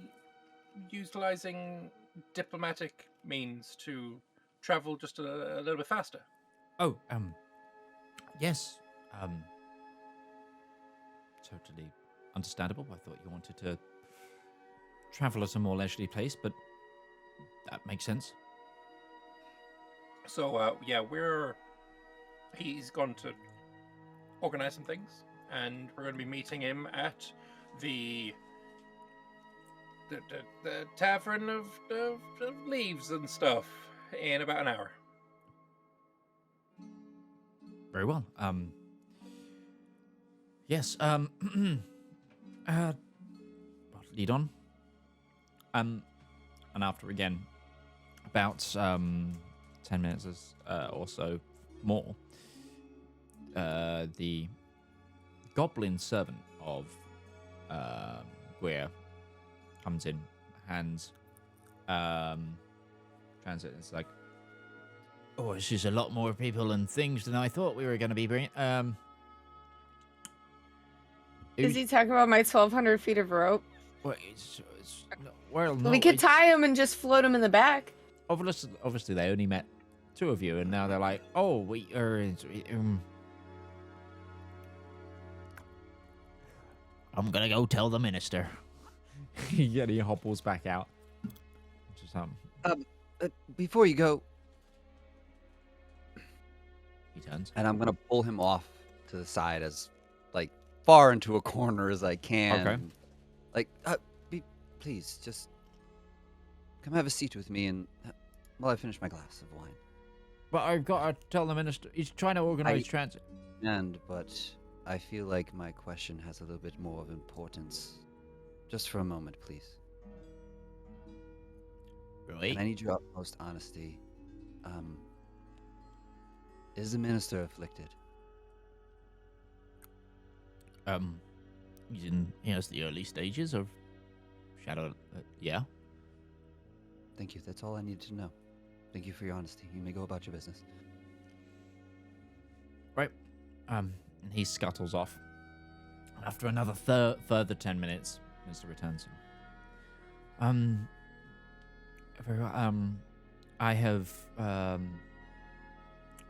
utilizing diplomatic means to travel just a little bit faster. Oh, yes. Totally understandable. I thought you wanted to travel at a more leisurely pace, but that makes sense. So, he's gone to organize some things, and we're going to be meeting him at the tavern of leaves and stuff in about an hour. Very well. Yes, lead on. And after, again, about 10 minutes or so more, the goblin servant of Gwyer comes in, hands transit. It's like, oh, it's just a lot more people and things than I thought we were going to be bringing. Is he talking about my 1,200 feet of rope? Well, no, We could tie him and just float him in the back. Obviously, they only met two of you, and now they're like, oh, we are. I'm gonna go tell the minister. Yeah, he hobbles back out. Just, Before you go, he turns. and I'm gonna pull him off to the side as, like, far into a corner as I can. Okay. Like, please, just come have a seat with me, and while I finish my glass of wine. But I've got to tell the minister. He's trying to organize transit. But I feel like my question has a little bit more of importance. Just for a moment, please. Really? And I need your utmost honesty. Is the minister afflicted? He has the early stages of shadow. Yeah. Thank you. That's all I needed to know. Thank you for your honesty. You may go about your business. Right. And he scuttles off. After another further 10 minutes, Mr. returns. I have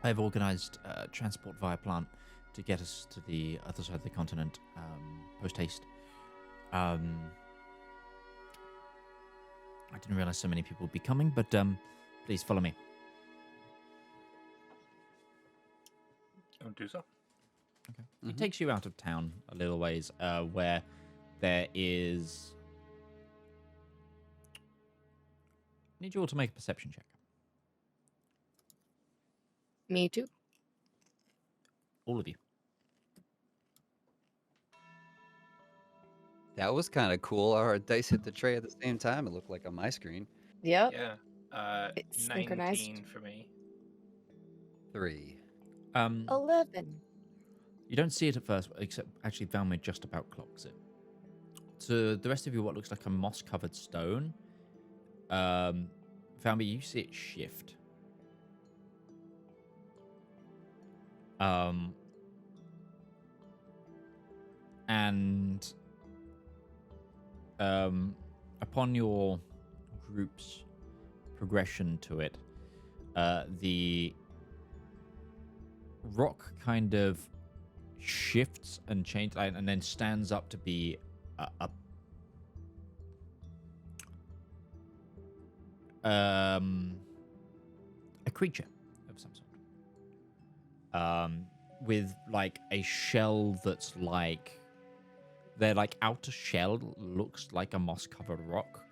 organized transport via plant to get us to the other side of the continent, post haste. I didn't realize so many people would be coming, but please follow me. I'll do so. Okay. He takes you out of town a little ways, where there is. I need you all to make a perception check. Me too. All of you. That was kind of cool. Our dice hit the tray at the same time. It looked like on my screen. Yep. Yeah. It's 19 synchronized. for me. 3. 11. You don't see it at first, except actually Valymr just about clocks it. To the rest of you, what looks like a moss-covered stone. Valymr, you see it shift. And upon your group's progression to it, the rock kind of shifts and changes, and then stands up to be a creature of some sort, with like a shell that's like their like outer shell looks like a moss-covered rock,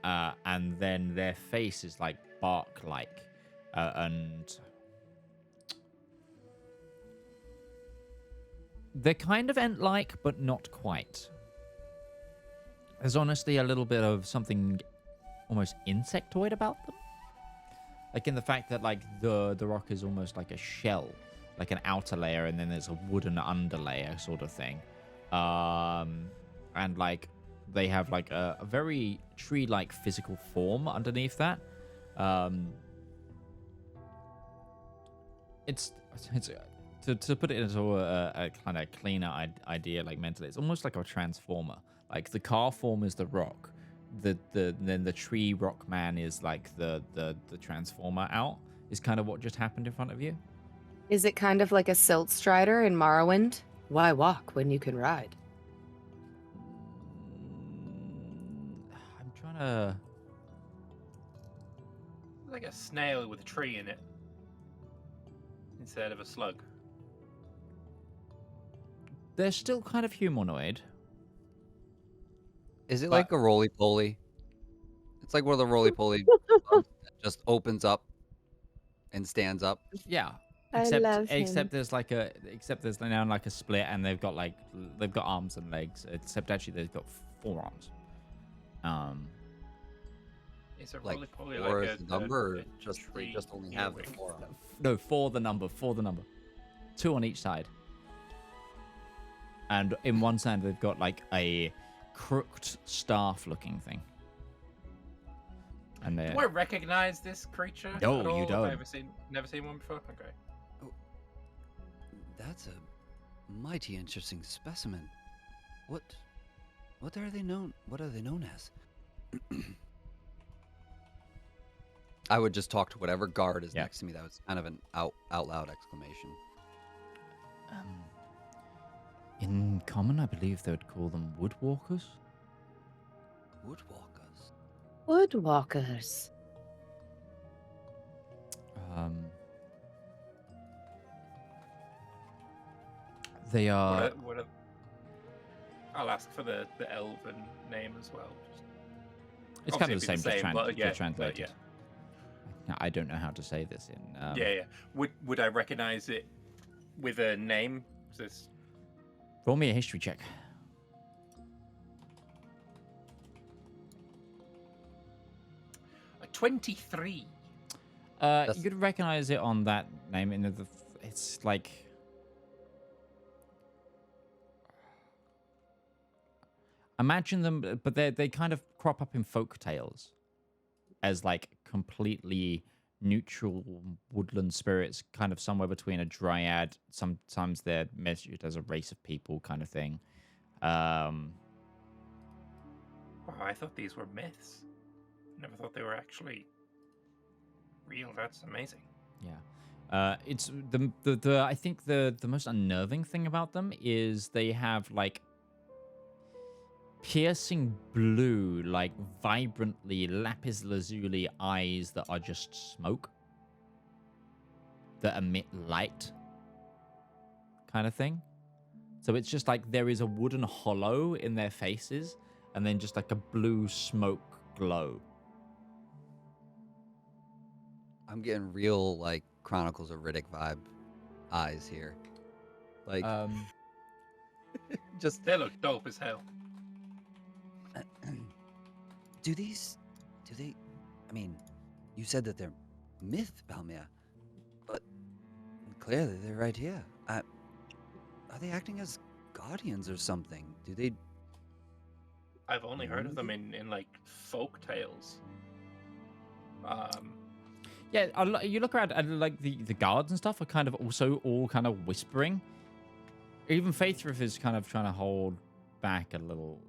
and then their face is like bark-like, and they're kind of ant-like, but not quite. There's honestly a little bit of something almost insectoid about them. Like in the fact that like the rock is almost like a shell, like an outer layer, and then there's a wooden underlayer sort of thing. And like they have like a very tree-like physical form underneath that. It's to put it into a kind of cleaner idea, like mentally, it's almost like a transformer. Like the car form is the rock, then the tree rock man is like the transformer out. Is kind of what just happened in front of you. Is it kind of like a silt strider in Morrowind? Why walk when you can ride? I'm trying to. Like a snail with a tree in it instead of a slug. They're still kind of humanoid. Is it But- like a roly-poly? It's like one of the roly-poly that just opens up and stands up. Yeah. I love him. Except there's now like a split, and they've got arms and legs. Except actually they've got 4 arms. Is it Like roly-poly 4 like is the number, or a just they tree just only have the earwig? 4 arms? No, 4 the number. 2 on each side. And in one side they've got like a crooked staff-looking thing. And Do I recognize this creature? No, at all? you don't. Have I never seen one before? Okay. That's a mighty interesting specimen. What are they known? What are they known as? I would just talk to whatever guard is Yeah. next to me. That was kind of an out loud exclamation. In common, I believe they would call them woodwalkers. Woodwalkers. Woodwalkers. They are. I'll ask for the elven name as well. It's kind of the obviously same, just but yeah, translated. yeah. I don't know how to say this in. Yeah. Would I recognize it with a name? Is this... Roll me a history check. A 23. You could recognize it on that name. It's like. Imagine them, but they kind of crop up in folk tales as like completely neutral woodland spirits, kind of somewhere between a dryad. Sometimes they're measured as a race of people, kind of thing. Wow, I thought these were myths. Never thought they were actually real. That's amazing. Yeah. It's the I think the most unnerving thing about them is they have like piercing blue, like vibrantly lapis lazuli eyes that are just smoke that emit light, kind of thing. So it's just like there is a wooden hollow in their faces, and then just like a blue smoke glow. I'm getting real like Chronicles of Riddick vibe eyes here. Like just They look dope as hell. do they I mean, you said that they're myth, Valymr, but clearly they're right here. Are they acting as guardians or something? Do they I've only heard of them in like folk tales. Yeah, you look around and like the guards and stuff are kind of also all kind of whispering. Even Faithriff is kind of trying to hold back a little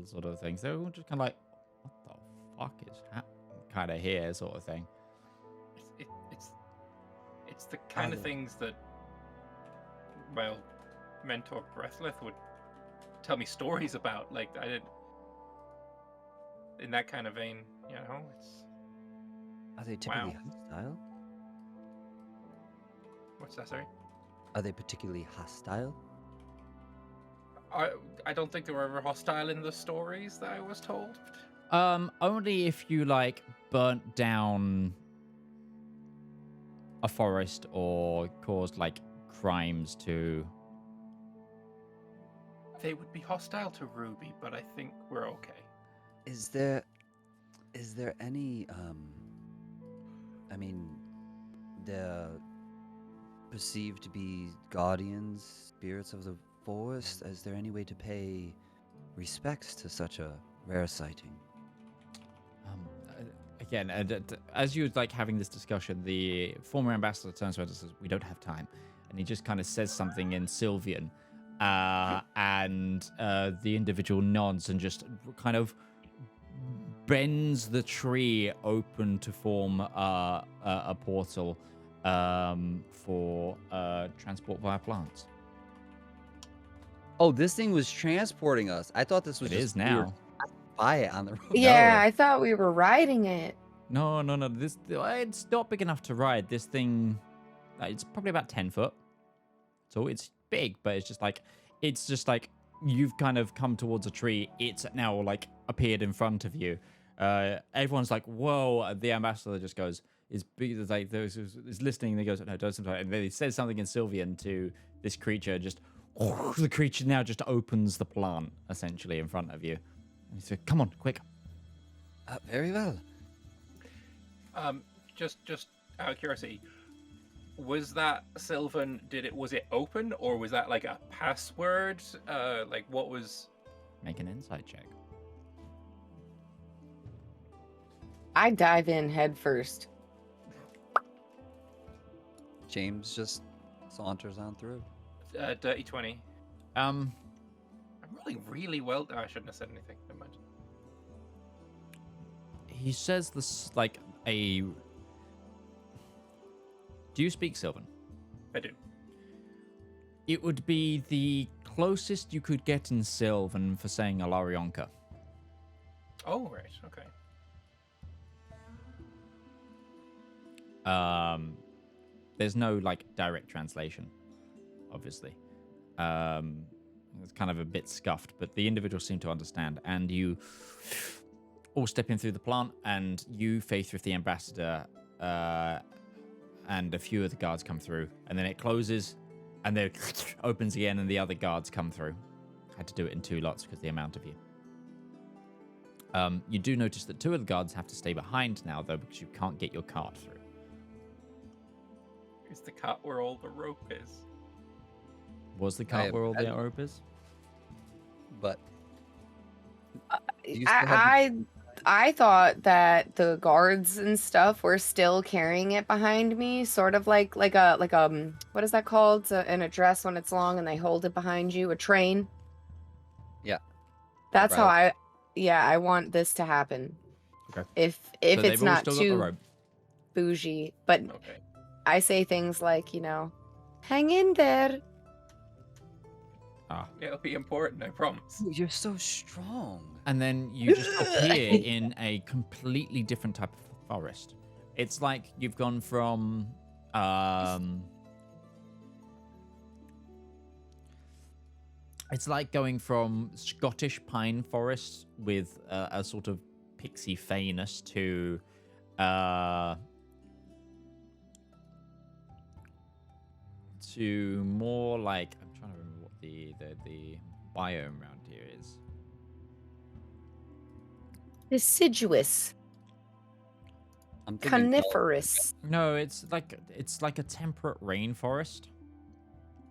sort of thing. So they're all just kind of like, what the fuck is happening? Kind of here, sort of thing. It's the kind of things that, well, mentor Breathleth would tell me stories about. Like I did in that kind of vein, you know. are they typically Wow. hostile? What's that? Sorry. Are they particularly hostile? I don't think they were ever hostile in the stories that I was told. Only if you like burnt down a forest or caused like crimes to. They would be hostile to Ruby, but I think we're okay. Is there any I mean, they're perceived to be guardians, spirits of the forest. Is there any way to pay respects to such a rare sighting? Again, as you're like having this discussion, the former ambassador turns around and says, "We don't have time," and he just kind of says something in Sylvian, and the individual nods and just kind of bends the tree open to form a portal for transport via plants. Oh, this thing was transporting us. I thought this was It just is now. By it on the road. Yeah, I thought we were riding it. No. It's not big enough to ride. This thing, it's probably about 10 foot. So it's big, but it's just like you've kind of come towards a tree. It's now like appeared in front of you. Everyone's like, "Whoa!" The ambassador just goes, "Is like is listening." And he goes, "No, don't." And then he says something in Sylvian to this creature. Just the creature now just opens the plant essentially in front of you. And he said, "Come on, quick." Very well. Just out of curiosity, was that Sylvan? Was it open, or was that like a password? Like what was? Make an insight check. I dive in head first. James just saunters on through. Dirty 20. I'm rolling really well. Oh, I shouldn't have said anything. Never mind. He says this like a. Do you speak Sylvan? I do. It would be the closest you could get in Sylvan for saying Alarionka. Oh, right. Okay. There's no like direct translation, obviously. It's kind of a bit scuffed, but the individuals seem to understand. And you all step in through the plant, and you, Faith, the ambassador, and a few of the guards come through, and then it closes, and then it opens again, and the other guards come through. Had to do it in 2 lots because of the amount of you. You do notice that 2 of the guards have to stay behind now, though, because you can't get your cart through. Is the cart where all the rope is? Was the cart where all the rope is? But you still have I thought that the guards and stuff were still carrying it behind me, sort of like a what is that called? An address when it's long and they hold it behind you, a train. Yeah. That's how Right. I want this to happen. Okay. If So it's they've all not still got the too rope. bougie, but Okay. I say things like, hang in there. It'll be important, I promise. Ooh, you're so strong. And then you just appear in a completely different type of forest. It's like you've gone from it's like going from Scottish pine forests with a sort of pixie fayness to more like, I'm trying to remember what the biome around here is. Deciduous. I'm thinking Coniferous. No, it's like a temperate rainforest.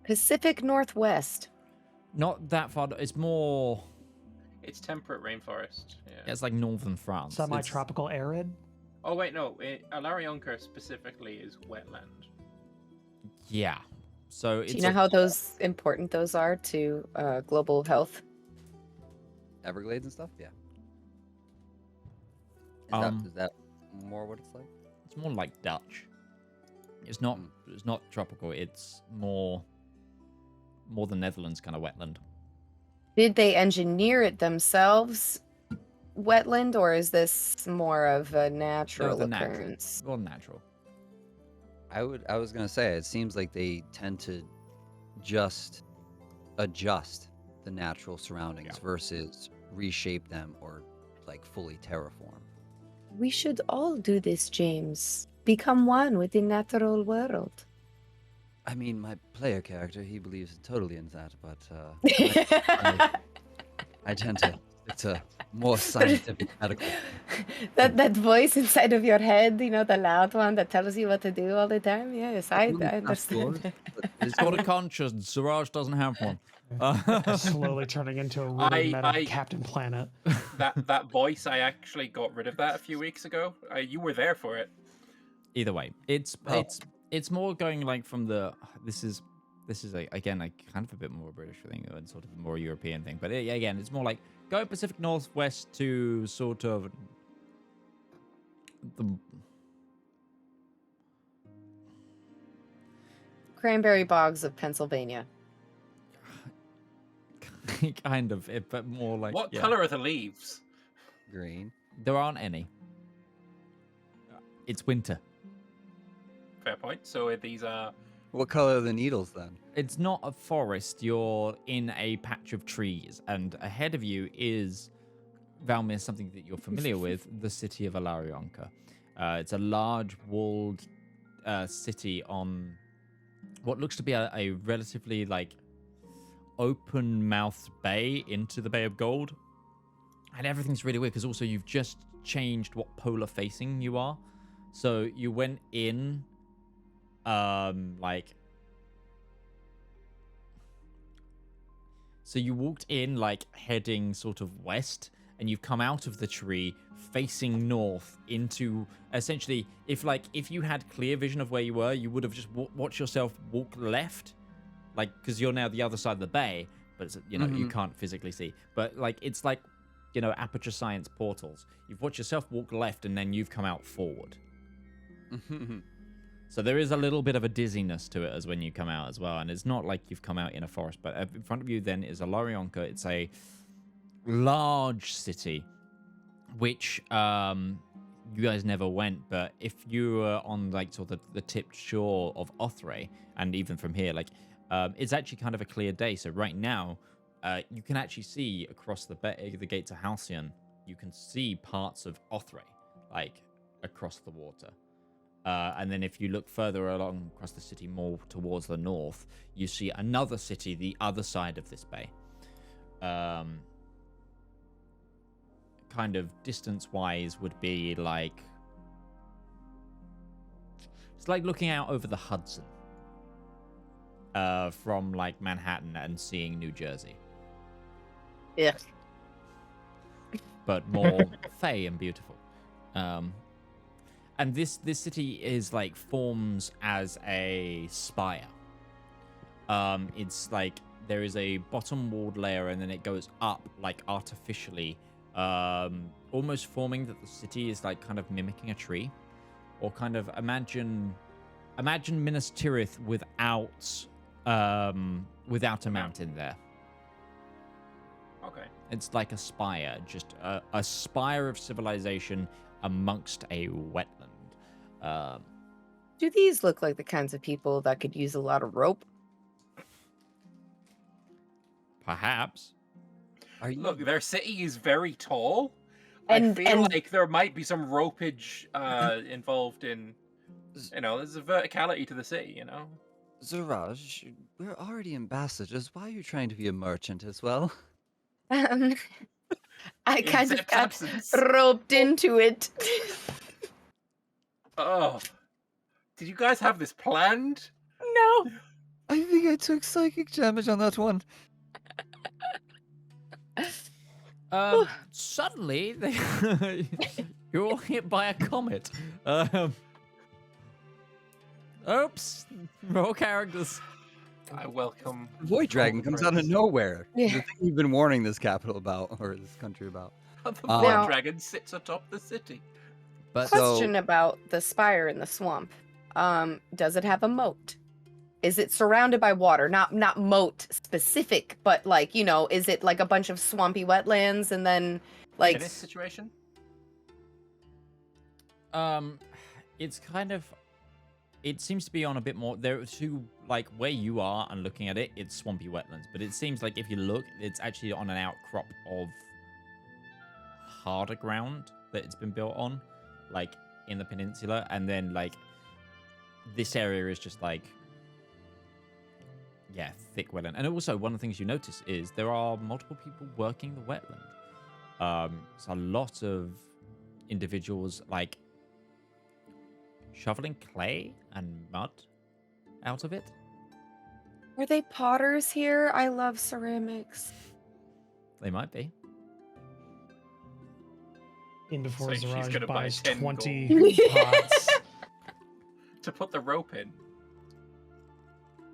Pacific Northwest. Not that far. It's more. It's temperate rainforest. Yeah. It's like northern France. Semi-tropical arid. Oh wait, no. Alarionka specifically is wetland. Yeah. So it's Do you know how important those are to global health? Everglades and stuff. Yeah. Is that more what it's like? It's more like Dutch. It's not. It's not tropical. It's more the Netherlands kind of wetland. Did they engineer it themselves, wetland, or is this more of a natural occurrence? Well, natural. I was gonna say it seems like they tend to just adjust the natural surroundings versus reshape them or like fully terraform. We should all do this, James. Become one with the natural world. I mean, my player character, he believes totally in that, but I tend to It's a more scientific medical. That voice inside of your head, you know, the loud one that tells you what to do all the time. Yes, I understand. It's called a conscience. Siraj doesn't have one. Slowly turning into a really meta Captain Planet. That voice, I actually got rid of that a few weeks ago. You were there for it. Either way, it's more going like from the this is again like kind of a bit more British thing and sort of a more European thing, but again it's more like go Pacific Northwest to sort of the Cranberry bogs of Pennsylvania. kind of, but more like What color are the leaves? Green. There aren't any. It's winter. Fair point. So these are. What color are the needles then? It's not a forest. You're in a patch of trees, and ahead of you is Valymr, something that you're familiar with, the city of Alarionka. It's a large walled city on what looks to be a relatively like open-mouthed bay into the Bay of Gold, and everything's really weird because also you've just changed what polar facing you are. So you went in so you walked in like heading sort of west, and you've come out of the tree facing north into essentially if you had clear vision of where you were, you would have just watched yourself walk left, like because you're now the other side of the bay, but it's, you know, you can't physically see, but like it's like, you know, aperture science portals. You've watched yourself walk left and then you've come out forward. So there is a little bit of a dizziness to it as when you come out as well, and it's not like you've come out in a forest, but in front of you then is Alarionka. It's a large city, which you guys never went, but if you were on like sort of the tipped shore of Othray, and even from here, like it's actually kind of a clear day. So right now, you can actually see across the gates of Halcyon, you can see parts of Othray, like across the water. And then if you look further along across the city, more towards the north, you see another city, the other side of this bay. Kind of distance-wise would be like... It's like looking out over the Hudson. From like Manhattan and seeing New Jersey. Yeah. But more fey and beautiful. And this city is like forms as a spire. It's like there is a bottom walled layer, and then it goes up like artificially, almost forming that the city is like kind of mimicking a tree, or kind of imagine Minas Tirith without a mountain there. Okay. It's like a spire, just a spire of civilization amongst a wetland. Do these look like the kinds of people that could use a lot of rope? Perhaps. Look, their city is very tall. And- I feel and- like there might be some ropage involved in, you know, there's a verticality to the city, you know? Ziraj, we're already ambassadors. Why are you trying to be a merchant as well? I In kind of Zep's got absence. roped into it. Oh. Did you guys have this planned? No. I think I took psychic damage on that one. Suddenly, you're all hit by a comet. Oops. Roll characters. I welcome. Void Dragon comes out of nowhere. Yeah. The thing we've been warning this capital about, or this country about. The Now- Void Dragon sits atop the city. But Question about the spire in the swamp. Does it have a moat? Is it surrounded by water? Not moat specific, but like, you know, is it like a bunch of swampy wetlands and then like In this situation? it's kind of, it seems to be on a bit more, there are two, like where you are and looking at it, it's swampy wetlands, but it seems like if you look, it's actually on an outcrop of harder ground that it's been built on, like in the peninsula, and then like this area is just like, yeah, thick wetland. And also one of the things you notice is there are multiple people working the wetland. It's a lot of individuals like shoveling clay and mud out of it. Are they potters here? I love ceramics. They might be. In before So she's gonna Zaraj buy buys 10 20 gold. pots. To put the rope in.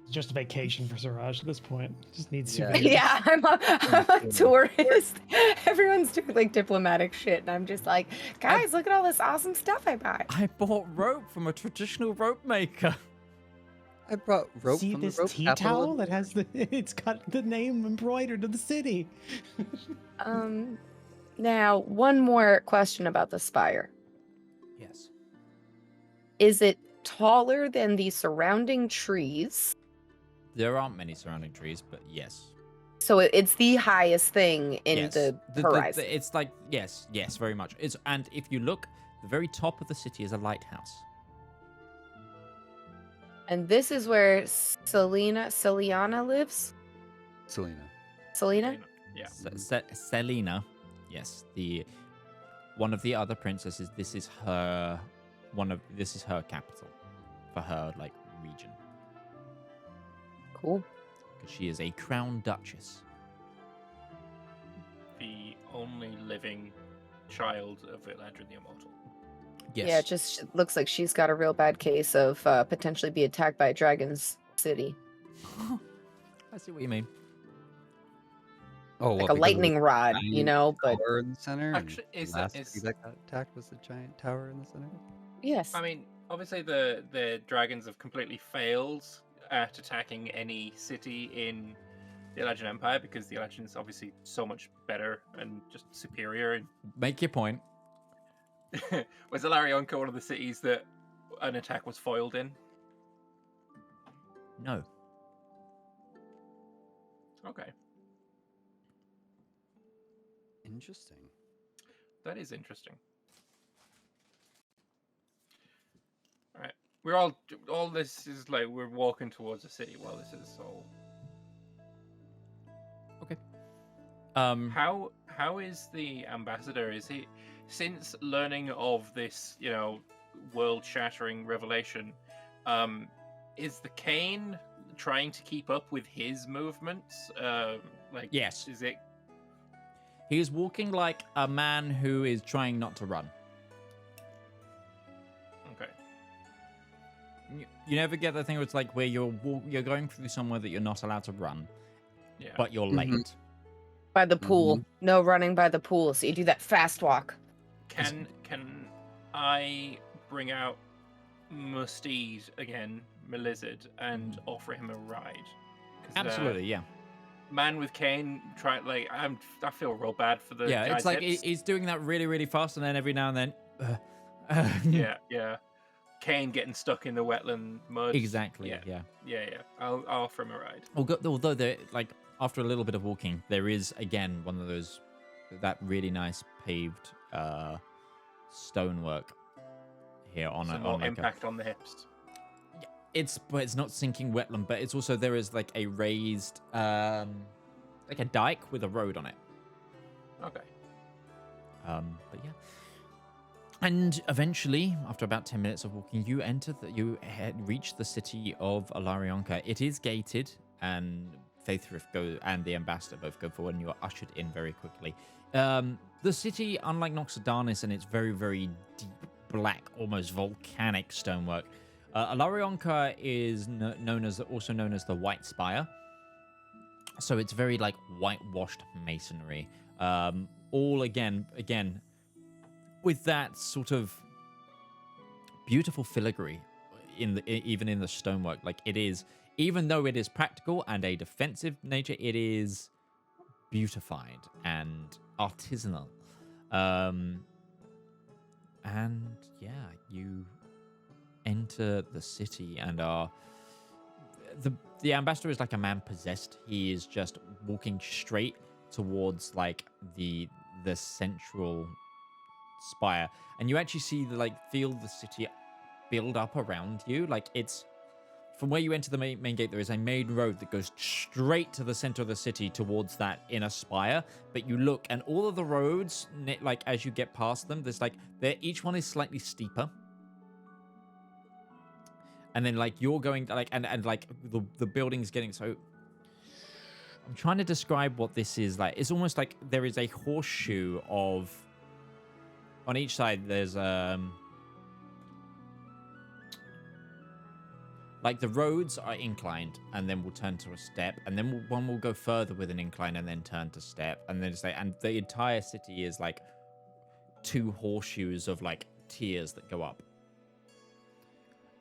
It's just a vacation for Zaraj at this point. Just needs Yeah. souvenirs. Yeah, I'm a tourist. Everyone's doing like diplomatic shit, and I'm just like, guys, look at all this awesome stuff I buy. I bought rope from a traditional rope maker. I brought rope See from this the rope tea capital towel of- that has it's got the name embroidered of the city. Now one more question about the spire. Yes. Is it taller than the surrounding trees? There aren't many surrounding trees, but yes. So it's the highest thing in Yes. the horizon. It's like, yes, very much. And if you look, the very top of the city is a lighthouse. And this is where Celiana lives? Selena. Selena? Yeah. Selena, yes, one of the other princesses. This is her capital for her like region, Cool. because she is a crown duchess. The only living child of Eladrin the Immortal. Yes. Yeah, it just looks like she's got a real bad case of potentially be attacked by a dragon's city. I see what you mean. Oh, Like what, a because of the lightning rod, you giant know, but tower in the center. and Actually, is the that- last is- city that got attacked was the giant tower in the center? yes. I mean, obviously the dragons have completely failed at attacking any city in the Eladrin Empire because the Eladrin is obviously so much better and just superior. And Make your point. was Alarionka one of the cities that an attack was foiled in? No. Okay, Interesting. that is interesting. All right, we're all this is like we're walking towards a city while this is all. How is the ambassador? Is he, since learning of this, world-shattering revelation, is the Kane trying to keep up with his movements? Yes. Is it? He is walking like a man who is trying not to run. Okay. You never get the thing where it's like where you're going through somewhere that you're not allowed to run, Yeah. but you're Mhm. late. By the pool. No running by the pool. So you do that fast walk. Can I bring out Musteed again, my lizard, and offer him a ride? 'Cause, Absolutely, yeah. Man with Kane, I feel real bad for the Yeah, guy's it's like hips. he's doing that really, really fast, and then every now and then. Yeah. Kane getting stuck in the wetland mud. Exactly. Yeah. Yeah. I'll offer him a ride. Although they're like after a little bit of walking, there is again one of those that really nice paved stonework here on Some a more on like impact on the hips. but it's not sinking wetland, but it's also there is like a raised like a dike with a road on it. Okay. But yeah. And eventually, after about 10 minutes of walking, you reach the city of Alarionka. It is gated, and Faithrift and the ambassador both go forward, and you are ushered in very quickly. The city, unlike Noxodanis and its very, very deep, black, almost volcanic stonework, Alarionka is also known as the White Spire. So it's very like whitewashed masonry. All again with that sort of beautiful filigree even in the stonework. Like it is, even though it is practical and a defensive nature, it is beautified and artisanal. And yeah, you enter the city and the ambassador is like a man possessed. He is just walking straight towards like the central spire, and you actually see feel the city build up around you. Like it's from where you enter the main gate, there is a main road that goes straight to the center of the city towards that inner spire. But you look, and all of the roads, like as you get past them, there's like each one is slightly steeper. And then like you're going like and like the building's getting so. I'm trying to describe what this is like. It's almost like there is a horseshoe of. On each side, there's like the roads are inclined and then will turn to a step, and then one will go further with an incline and then turn to step, and then it's like, and the entire city is like 2 horseshoes of like tiers that go up.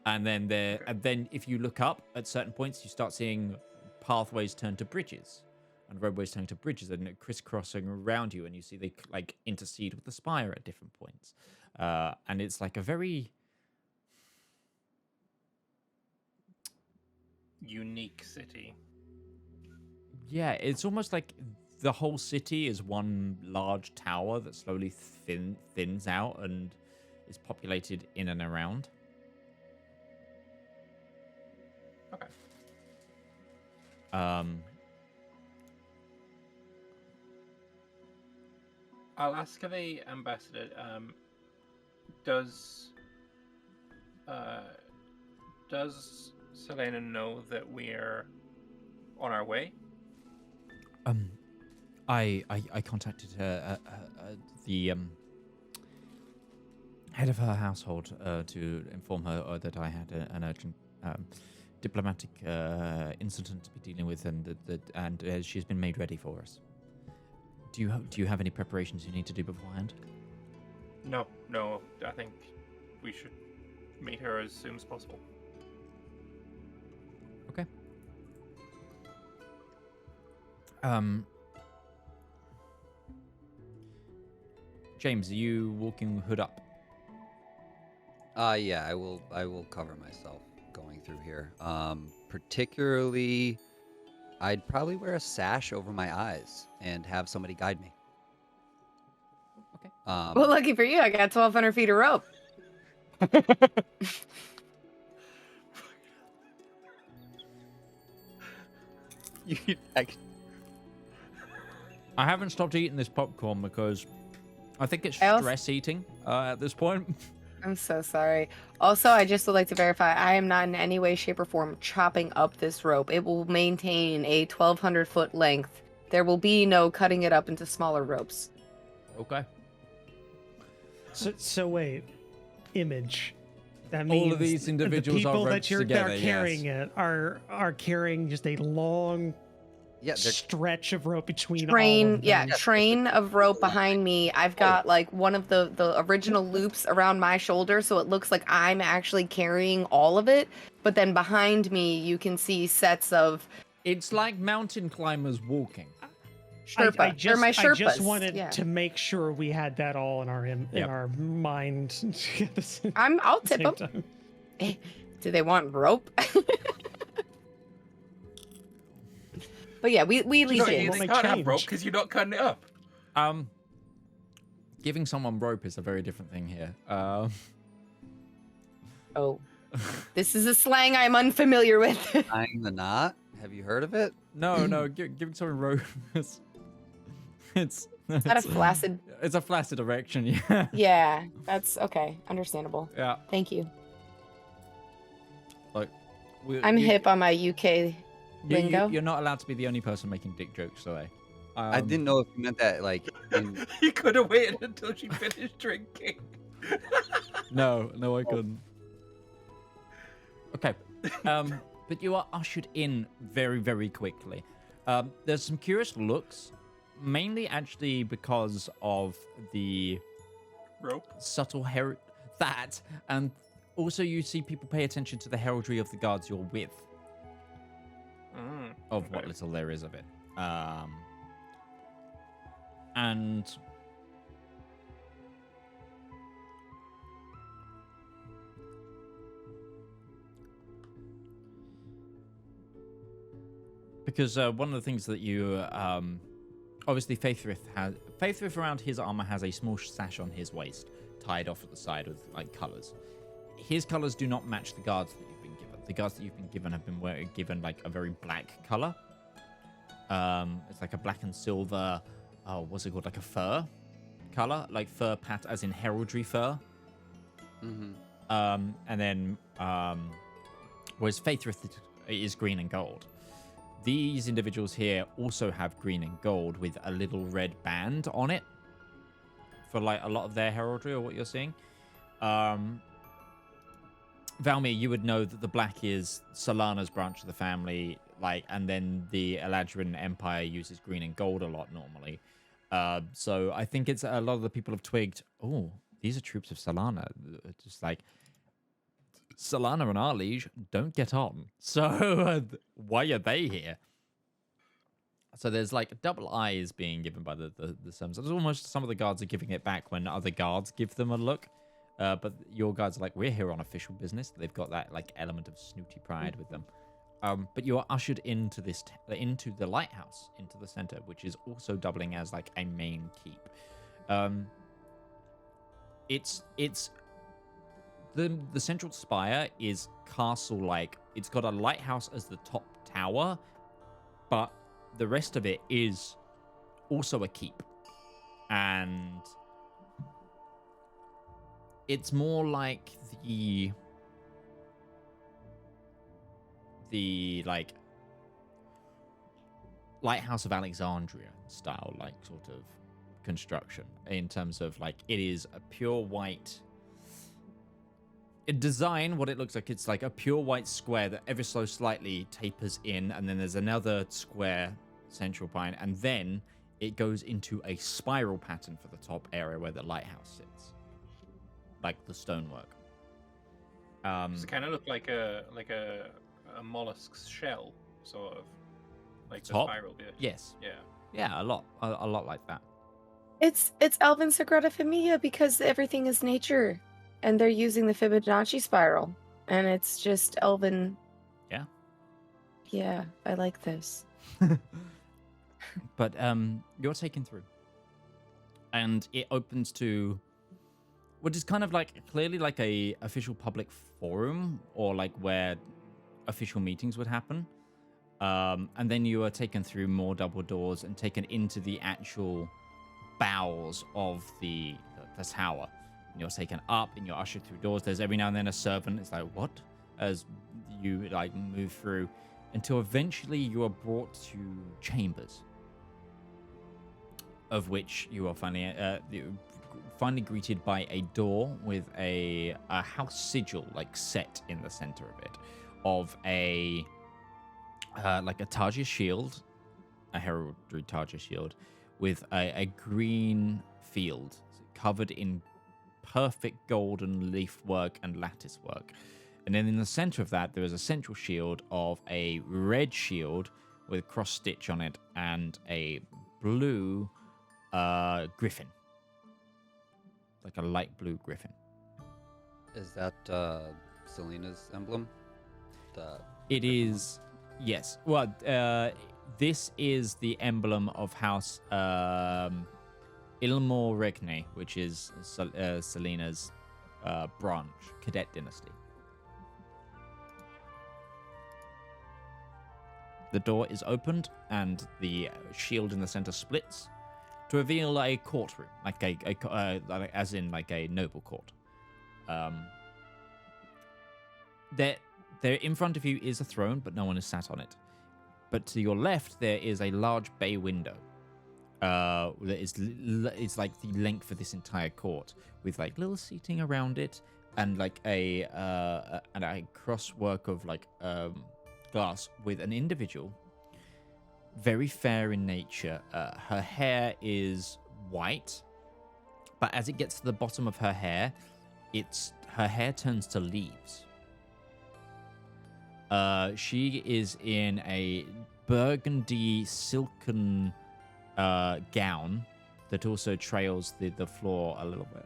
And then then if you look up at certain points, you start seeing pathways turn to bridges and roadways turn to bridges and crisscrossing around you, and you see they like intercede with the spire at different points. And it's like a very unique city. Yeah, it's almost like the whole city is one large tower that slowly thins out and is populated in and around. Okay. I'll ask the ambassador. Does Selena know that we're on our way? I contacted the head of her household to inform her that I had an urgent diplomatic incident to be dealing with, and she's been made ready for us. Do you have any preparations you need to do beforehand? No. I think we should meet her as soon as possible. Okay. James, are you walking hood up? Yeah, I will cover myself going through here. Particularly, I'd probably wear a sash over my eyes and have somebody guide me. Okay. Well, lucky for you, I got 1,200 feet of rope. I haven't stopped eating this popcorn because I think it's stress eating at this point. I'm so sorry. Also, I just would like to verify, I am not in any way, shape, or form chopping up this rope. It will maintain a 1,200-foot length. There will be no cutting it up into smaller ropes. Okay. So wait, image. That means all of these individuals the people are that are carrying yes. it are carrying just a long stretch of rope between all of them. Train of rope behind me. I've got like one of the original loops around my shoulder, so it looks like I'm actually carrying all of it. But then behind me, you can see sets of. It's like mountain climbers walking. Sherpa. I just wanted yeah. to make sure we had that all in our mind. I'll tip them. Do they want rope? But yeah, we leave it. You can't have rope because you're not cutting it up. Giving someone rope is a very different thing here. Oh, this is a slang I'm unfamiliar with. Tying the knot. Have you heard of it? No. Giving someone rope it's not a flaccid. It's a flaccid erection. Yeah. Yeah, that's okay. Understandable. Yeah. Thank you. Like, I'm hip on my UK lingo. You're not allowed to be the only person making dick jokes today. I didn't know if you meant that like. You could have waited until she finished drinking. No, I couldn't. Okay. But you are ushered in very, very quickly. There's some curious looks, mainly actually because of the rope, subtle that, and also you see people pay attention to the heraldry of the guards you're with. Of what little there is of it. And because one of the things that you obviously Faithfrith around his armor has a small sash on his waist, tied off at the side with like colors. His colors do not match the guards that you've been given. the guards that you've been given have been given like a very black color. It's like a black and silver. Oh, what's it called? Like a fur color, like fur pat, as in heraldry fur. And then, whereas Faithrith is green and gold. These individuals here also have green and gold with a little red band on it for like a lot of their heraldry, or what you're seeing. Valymr, you would know that the black is Solana's branch of the family, like, and then the Eladrin Empire uses green and gold a lot normally. So I think it's a lot of the people have twigged, oh, these are troops of Solana. Just like, Solana and our liege don't get on. So why are they here? So there's like double eyes being given by the Sims. It's almost some of the guards are giving it back when other guards give them a look. But your guards are like, we're here on official business. They've got that like element of snooty pride with them. But you are ushered into into the lighthouse, into the center, which is also doubling as like a main keep. It's the central spire is castle-like. It's got a lighthouse as the top tower, but the rest of it is also a keep. And it's more like the like Lighthouse of Alexandria style, like sort of construction, in terms of like it is a pure white design. What it looks like, it's like a pure white square that ever so slightly tapers in, and then there's another square central point, and then it goes into a spiral pattern for the top area where the lighthouse sits, like the stonework. Does it kind of look like a mollusk's shell, sort of, like the Top? spiral bit? Yes. Yeah. A lot like that. It's Elven Sagrada Familia because everything is nature, and they're using the Fibonacci spiral, and it's just Elven. Yeah. Yeah, I like this. But you're taken through, and it opens to what is kind of like clearly like a official public forum, or like where official meetings would happen. And then you are taken through more double doors and taken into the actual bowels of the tower. And you're taken up and you're ushered through doors. There's every now and then a servant. It's like, what? As you like move through, until eventually you are brought to chambers, of which you are finally greeted by a door with a house sigil like set in the center of it, of a like a Tarja shield, a heraldry Tarja shield, with a green field covered in perfect golden leaf work and lattice work. And then in the center of that, there is a central shield of a red shield with cross stitch on it and a blue griffin, like a light blue griffin. Is that Selena's emblem? It is, yes. Well, this is the emblem of House Ilmor Regne, which is Selena's branch, cadet dynasty. The door is opened, and the shield in the center splits to reveal a courtroom, like as in like a noble court. There in front of you is a throne, but no one is sat on it. But to your left, there is a large bay window. That is like the length of this entire court, with like little seating around it, and like a crosswork of like glass with an individual, very fair in nature. Her hair is white, but as it gets to the bottom of her hair, her hair turns to leaves. She is in a burgundy silken gown that also trails the floor a little bit.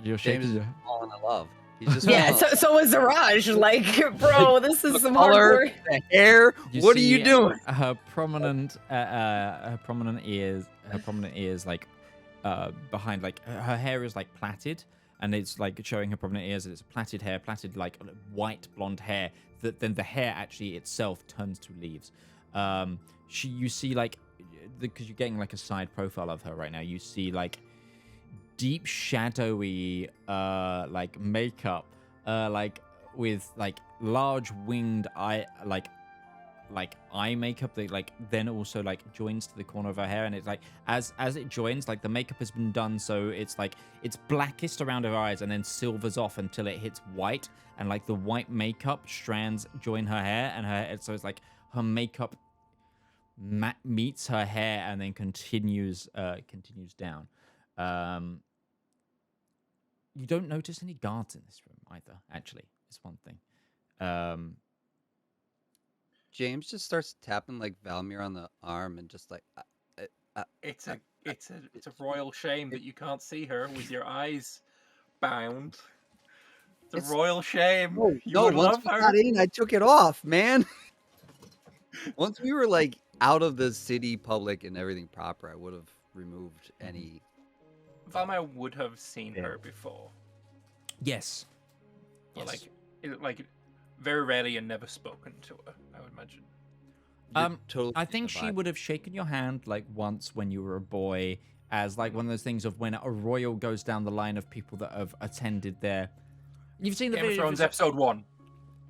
You're James shaking is your... falling in love. He's just Yeah, so was Zaraj. Like, bro, this is some hardcore. The hair. What are see you doing? Her prominent ears, like behind, like her hair is like plaited, and it's like showing her prominent ears. And it's plaited hair, plaited like white blonde hair. That then the hair actually itself turns to leaves. You see like, because you're getting like a side profile of her right now. You see like deep shadowy like makeup, like with like large winged eye like eye makeup that like then also like joins to the corner of her hair, and it's like as it joins, like the makeup has been done so it's like it's blackest around her eyes and then silvers off until it hits white, and like the white makeup strands join her hair, and so it's like her makeup meets her hair and then continues down. You don't notice any guards in this room either, actually. It's one thing. James just starts tapping like Valymr on the arm and just like. It's a royal shame that you can't see her with your eyes bound. It's a royal shame. You would once love we her. got in, I took it off, man. Once we were like out of the city public and everything proper, I would have removed any. Valymr would have seen her before. Yes. But like very rarely and never spoken to her, I would imagine. Totally I think she would have shaken your hand like once when you were a boy, as like one of those things of when a royal goes down the line of people that have attended there. You've seen the Game of video. Thrones episode 1.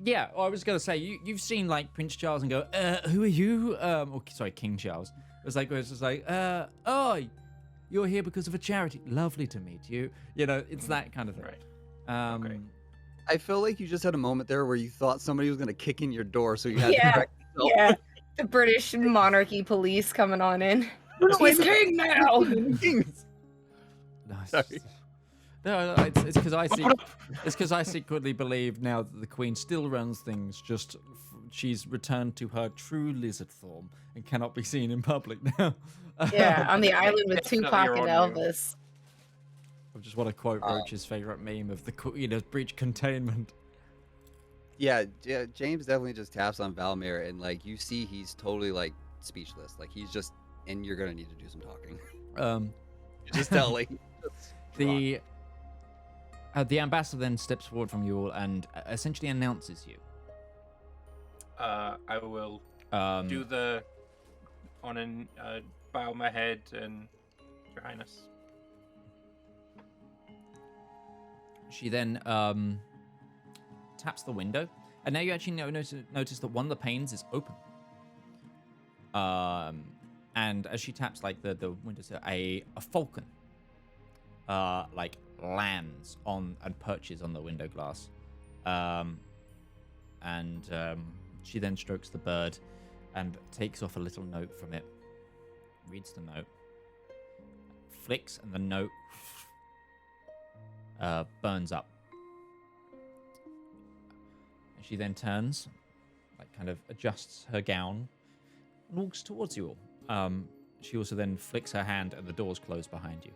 Yeah, I was gonna say you've seen like Prince Charles and go, who are you? Sorry, King Charles. It's just like, oh, you're here because of a charity. Lovely to meet you. You know, it's that kind of thing. Right. Okay. I feel like you just had a moment there where you thought somebody was gonna kick in your door, so you had to Yeah, correct yourself. yeah. The British monarchy police coming on in. He's king now. Nice. Sorry. No, it's because I secretly believe now that the Queen still runs things. Just she's returned to her true lizard form and cannot be seen in public now. Yeah, on the island with Definitely Tupac and on you. Elvis. I just want to quote Roach's favorite meme of the Queen of breach containment. Yeah, James definitely just taps on Valymr, and like you see, he's totally like speechless. Like he's just, and you're gonna need to do some talking. Just tell like the ambassador then steps forward from you all and essentially announces you. I will do the bow my head and Your Highness. She then taps the window, and now you actually notice that one of the panes is open. And as she taps, like the window, a falcon, like lands on and perches on the window glass, and she then strokes the bird, and takes off a little note from it. Reads the note, flicks, and the note burns up. And she then turns, like kind of adjusts her gown, and walks towards you all. She also then flicks her hand, and the doors close behind you.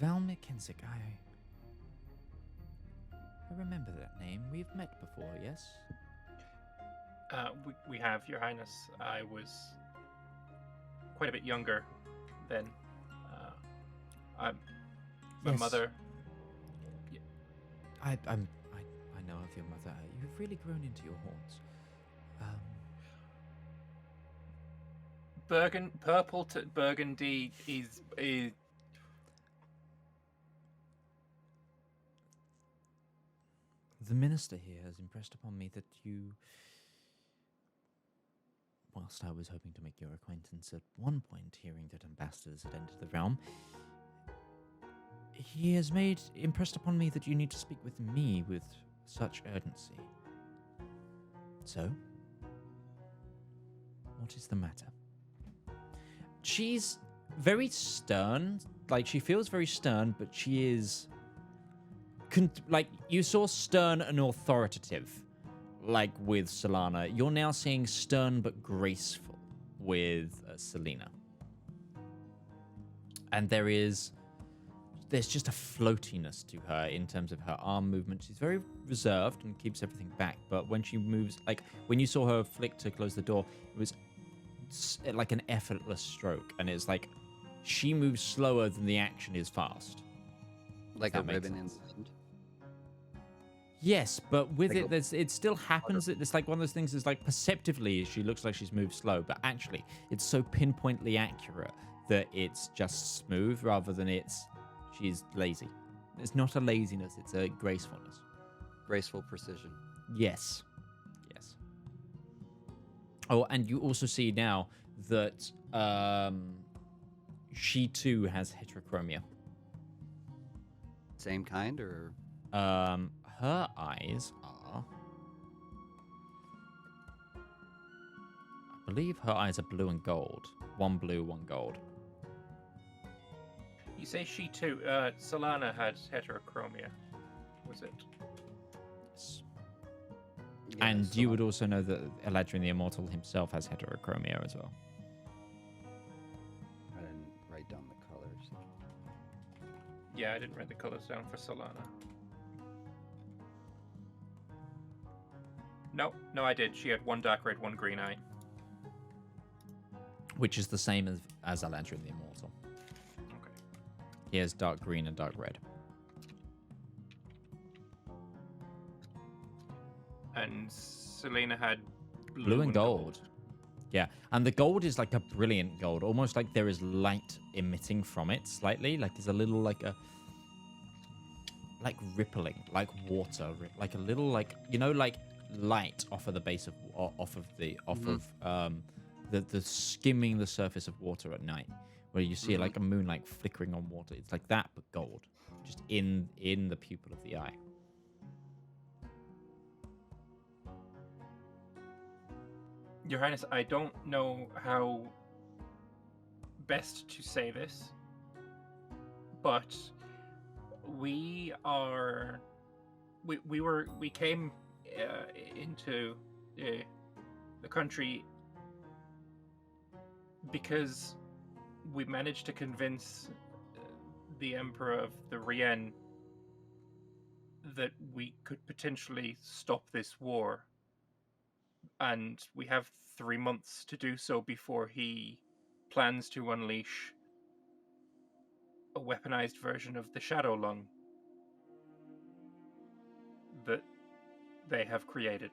Valymr Kensek, I remember that name. We've met before, yes? We have, Your Highness. I was quite a bit younger then. My Yes. mother. I know of your mother. You've really grown into your horns. Purple to burgundy is The minister here has impressed upon me that you, whilst I was hoping to make your acquaintance at one point, hearing that ambassadors had entered the realm, he has impressed upon me that you need to speak with me with such urgency. So, what is the matter? She's very stern, like she feels very stern, but she is like you saw stern and authoritative, like with Solana. You're now seeing stern but graceful with Selena. And there is there's just a floatiness to her in terms of her arm movement. She's very reserved and keeps everything back. But when she moves, like when you saw her flick to close the door, it was like an effortless stroke. And it's like she moves slower than the action is fast. Like a That makes ribbon in sense. wind. Yes, but with Like it still happens. It's like one of those things is like perceptively she looks like she's moved slow, but actually it's so pinpointly accurate that it's just smooth rather than she's lazy. It's not a laziness, it's a gracefulness. Graceful precision. Yes. Yes. Oh, and you also see now that she too has heterochromia. Same kind, or Her eyes are... I believe her eyes are blue and gold. One blue, one gold. You say she too. Solana had heterochromia. Was it? Yes. Yeah, And so you would also know that Eladrin the Immortal himself has heterochromia as well. I didn't write down the colors. Yeah, I didn't write the colors down for Solana. No, I did. She had one dark red, one green eye. Which is the same as Eladrin the Immortal. Okay. He has dark green and dark red. And Selena had Blue and gold. Yeah, and the gold is like a brilliant gold, almost like there is light emitting from it slightly. Like there's a little like rippling, like water, like a little like like light off of the base of the skimming the surface of water at night, where you see like a moonlight flickering on water. It's like that, but gold, just in the pupil of the eye. Your Highness, I don't know how best to say this, but we came into the country because we managed to convince the Emperor of the Rien that we could potentially stop this war. And we have 3 months to do so before he plans to unleash a weaponized version of the Shadow Lung that they have created.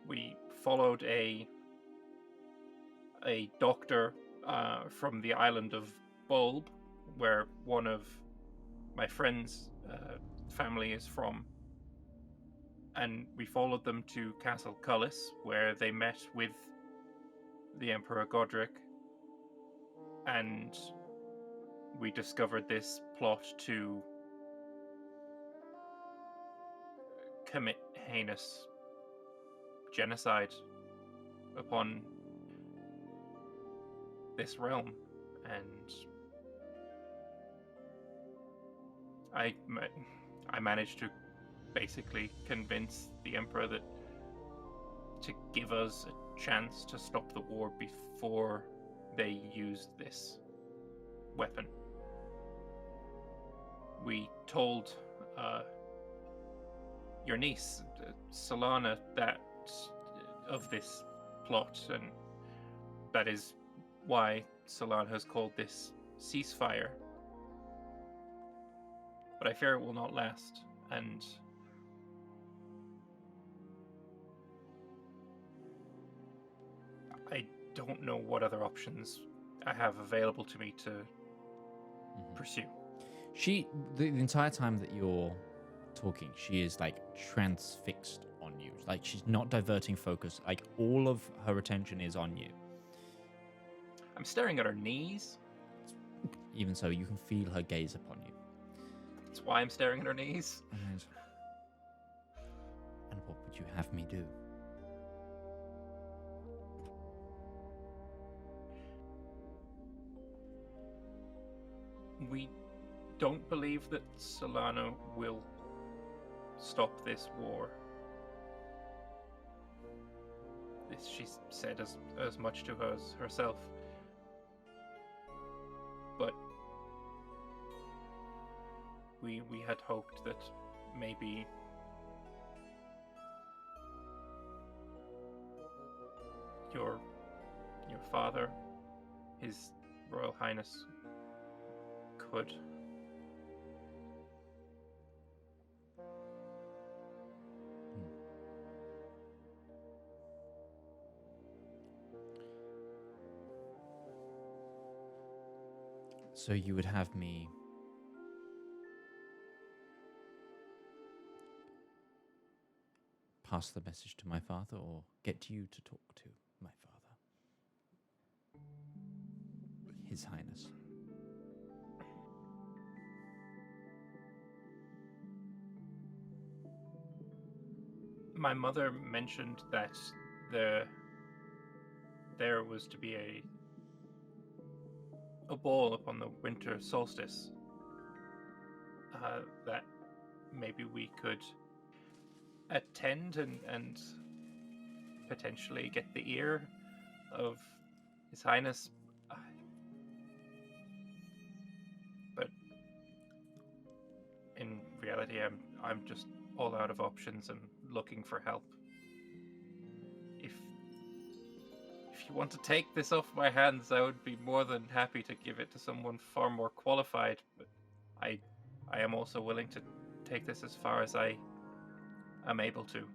We followed a doctor from the island of Bulb, where one of my friend's family is from, and we followed them to Castle Cullis, where they met with the Emperor Godric, and we discovered this plot to commit heinous genocide upon this realm, and I managed to basically convince the Emperor that to give us a chance to stop the war before they used this weapon. We told your niece, Solana, that of this plot, and that is why Solana has called this ceasefire. But I fear it will not last, and I don't know what other options I have available to me to pursue. The entire time that you're talking, she is like transfixed on you. Like she's not diverting focus. Like all of her attention is on you. I'm staring at her knees. Even so, you can feel her gaze upon you. That's why I'm staring at her knees. And what would you have me do? We don't believe that Solana will stop this war. She's said as much to us herself. But we had hoped that maybe your father, His Royal Highness, could. So you would have me pass the message to my father, or get you to talk to my father? His Highness. My mother mentioned that there was to be a ball upon the winter solstice, that maybe we could attend and potentially get the ear of His Highness. But in reality, I'm just all out of options and looking for help. If you want to take this off my hands, I would be more than happy to give it to someone far more qualified, but I am also willing to take this as far as I am able to.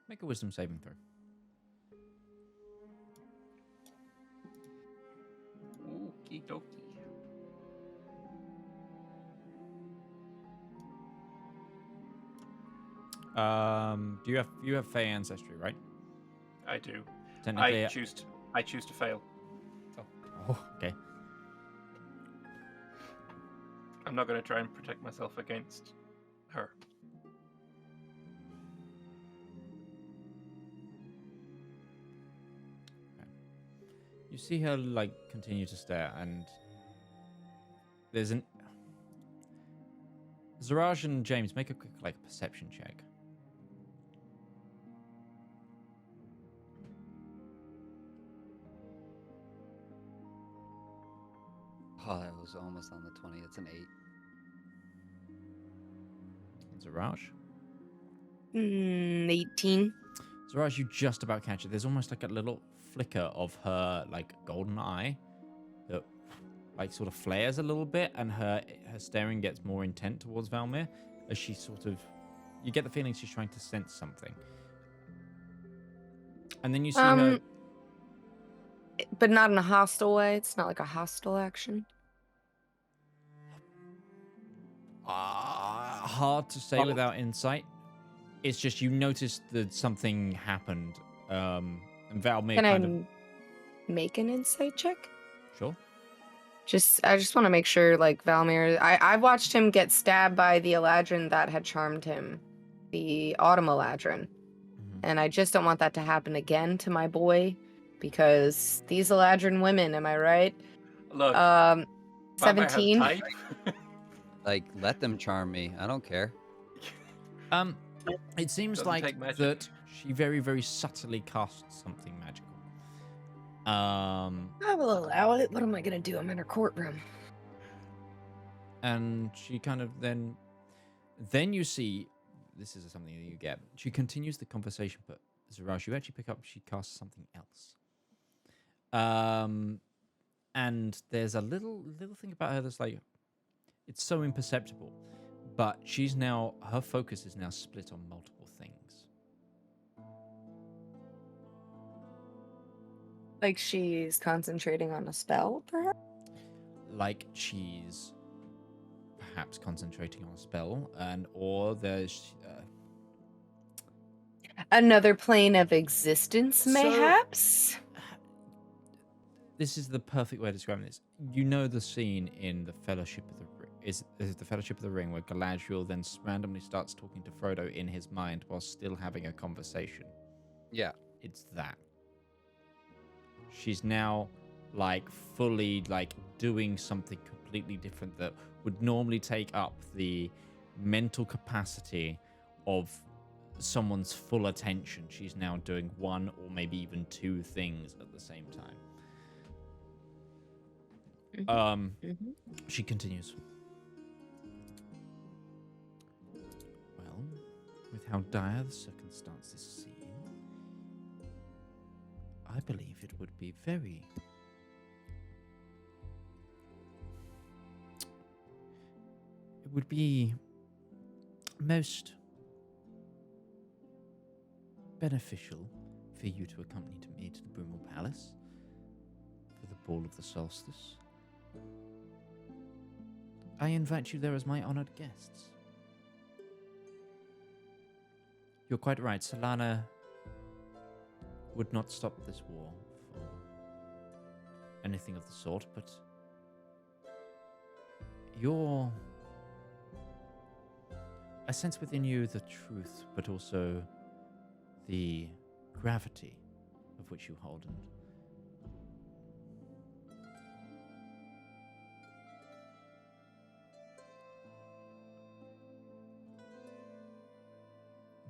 Make a wisdom saving throw. Okie dokie. You have Fey ancestry, right? I do. Technically, I choose to fail. Oh, okay. I'm not going to try and protect myself against her. You see her continue to stare, and there's an Zaraj and James, make a quick perception check. Oh, that was almost on the 20. It's an 8. Zaraj? 18. Zaraj, you just about catch it. There's almost like a little flicker of her golden eye that sort of flares a little bit, and her staring gets more intent towards Valymr as she you get the feeling she's trying to sense something. And then you see her, but not in a hostile way. It's not like a hostile action. hard to say without insight. It's just you noticed that something happened, and Valymr Can I make an insight check? Sure. I just want to make sure, Valymr. I've watched him get stabbed by the Eladrin that had charmed him, the Autumn Eladrin, and I just don't want that to happen again to my boy, because these Eladrin women, am I right? Look, 17. Let them charm me. I don't care. It seems Doesn't like take magic. that she very, very subtly casts something magical. I will allow it. What am I gonna do? I'm in her courtroom. And she kind of then you see, this is something that you get. She continues the conversation, but Zaraj, you actually pick up she casts something else. And there's a little thing about her that's it's so imperceptible, but her focus is now split on multiple things. Like she's concentrating on a spell, perhaps? Like she's perhaps concentrating on a spell, or there's Another plane of existence, mayhaps? This is the perfect way of describing this. You know the scene in the Fellowship of the Ring. Is the Fellowship of the Ring where Galadriel then randomly starts talking to Frodo in his mind while still having a conversation. Yeah. It's that. She's now fully doing something completely different that would normally take up the mental capacity of someone's full attention. She's now doing one or maybe even two things at the same time. She continues. Well, with how dire the circumstances seem, I believe it would be it would be most beneficial for you to accompany me to the Brumel Palace for the Ball of the Solstice. I invite you there as my honored guests. You're quite right, Solana would not stop this war for anything of the sort, but I sense within you the truth, but also the gravity of which you hold. And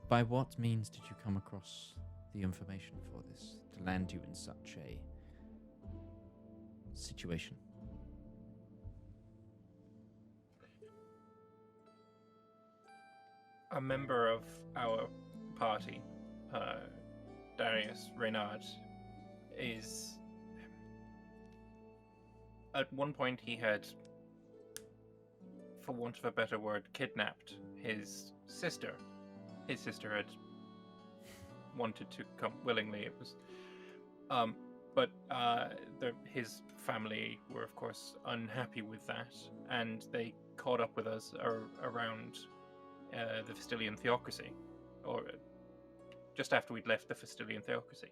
by what means did you come across the information for this to land you in such a situation? A member of our party, Darius, Reynard, is... At one point he had, for want of a better word, kidnapped his sister. His sister had wanted to come willingly. It was, but his family were, of course, unhappy with that, and they caught up with us around the Fastilian Theocracy, or just after we'd left the Fastilian Theocracy.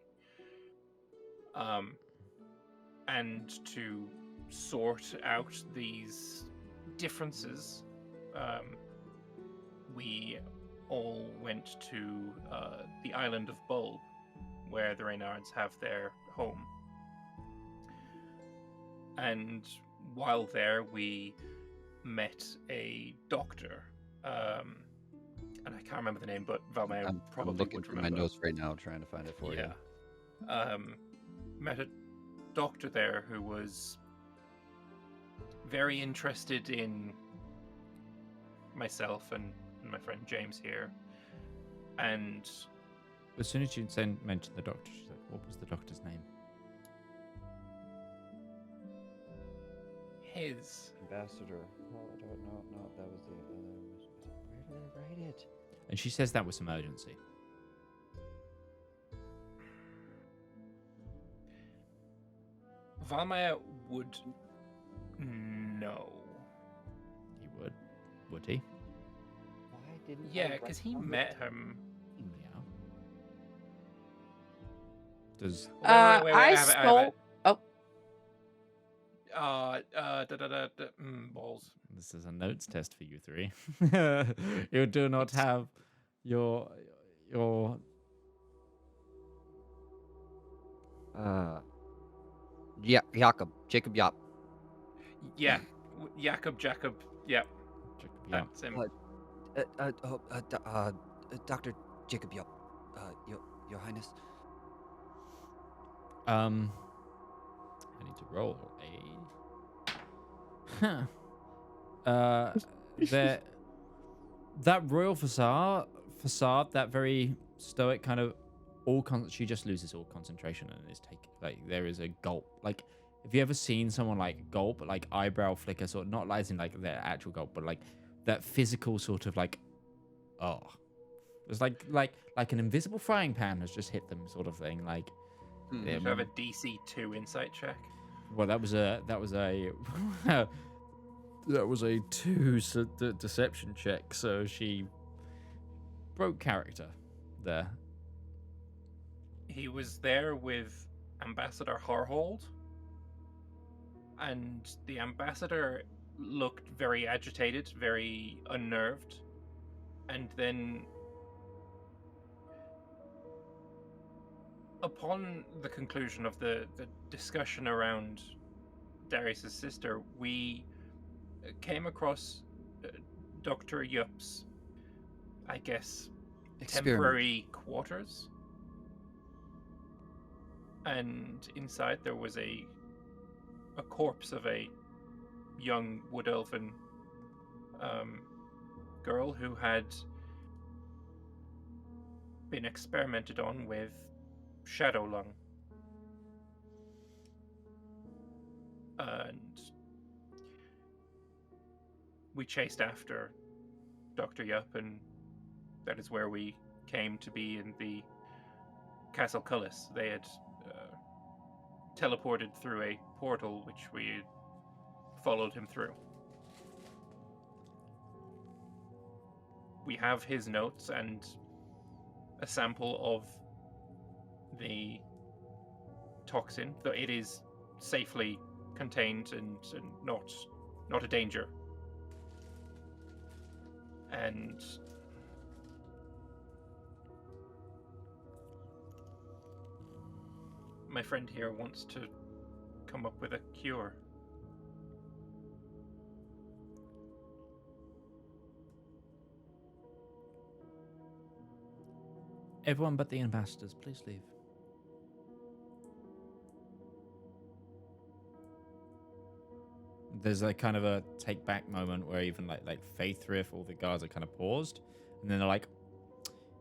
And to sort out these differences, we all went to the island of Bulb, where the Reynards have their home. And while there, we met a doctor, and I can't remember the name, but Valymr probably I'm looking would through remember. my notes right now, trying to find it for you. Met a doctor there who was very interested in myself and my friend James here, and as soon as you mentioned the doctor, she said, "What was the doctor's name?" His Ambassador. Oh, no, that was the other. Where did I write it? And she says that was emergency. Valymr would know. He would he? Why didn't Yeah, because he met him. Yeah. Does Wait, I have it. stole. Oh, Balls. this is a notes test for you three. You do not have your Yeah, Jacob Yap. Yeah, Jacob. Yeah, yeah. that's him. Dr. Jacob Yap. Your Highness. I need to roll that royal facade, that very stoic kind of she just loses all concentration and is there is a gulp. Like, have you ever seen someone like gulp, like eyebrow flicker, sort of, not as in like their actual gulp, but like that physical sort of like, oh, it's like an invisible frying pan has just hit them, sort of thing. Like, Should I have a DC 2 insight check? well, that was a that was a 2 deception check, so she broke character there. He was there with Ambassador Harhold, and the ambassador looked very agitated, very unnerved, and then upon the conclusion of the discussion around Darius's sister, we came across Dr. Yup's, I guess, Experiment. temporary quarters. And inside there was a corpse of a young wood elven girl who had been experimented on with shadow lung. And we chased after Dr. Yup, and that is where we came to be in the Castle Cullis. They had teleported through a portal which we had followed him through. We have his notes and a sample of the toxin, though it is safely contained and not a danger. And my friend here wants to come up with a cure. Everyone but the ambassadors, please leave. There's a kind of a take back moment where even like Faithrith, all the guards are kind of paused, and then they're like,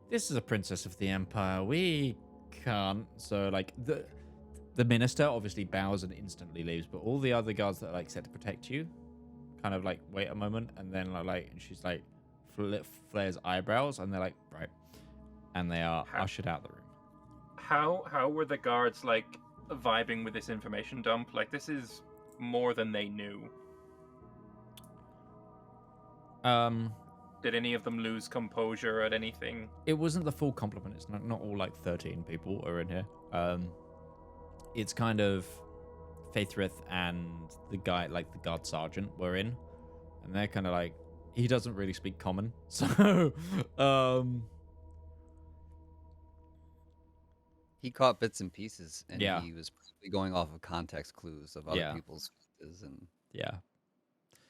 "This is a princess of the empire. We can't." So like the minister obviously bows and instantly leaves, but all the other guards that are like set to protect you, kind of like wait a moment, and then like she's like flares eyebrows, and they're like, "Right," and they are ushered out the room. How were the guards like vibing with this information dump? Like, this is more than they knew. Did any of them lose composure at anything? It wasn't the full complement. It's not all like 13 people are in here. It's kind of Faithrith and the guy, like the guard sergeant, were in, and they're kind of like, he doesn't really speak common, so he caught bits and pieces, and Yeah. he was probably going off of context clues of other Yeah. people's faces, and yeah.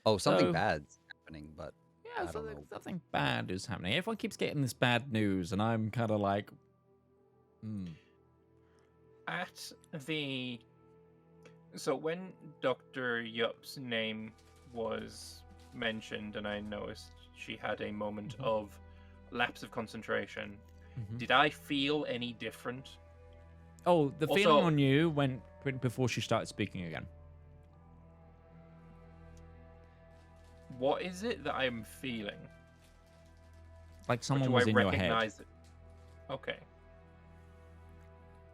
something So- bad's happening, but Yeah, I don't know. something bad is happening. Everyone keeps getting this bad news, and I'm kind of like, At the... So when Dr. Yup's name was mentioned, and I noticed she had a moment of lapse of concentration, did I feel any different? Oh, the Also- feeling on you went before she started speaking again. What is it that I'm feeling? Like Or someone do was I in your head. recognize it? Okay.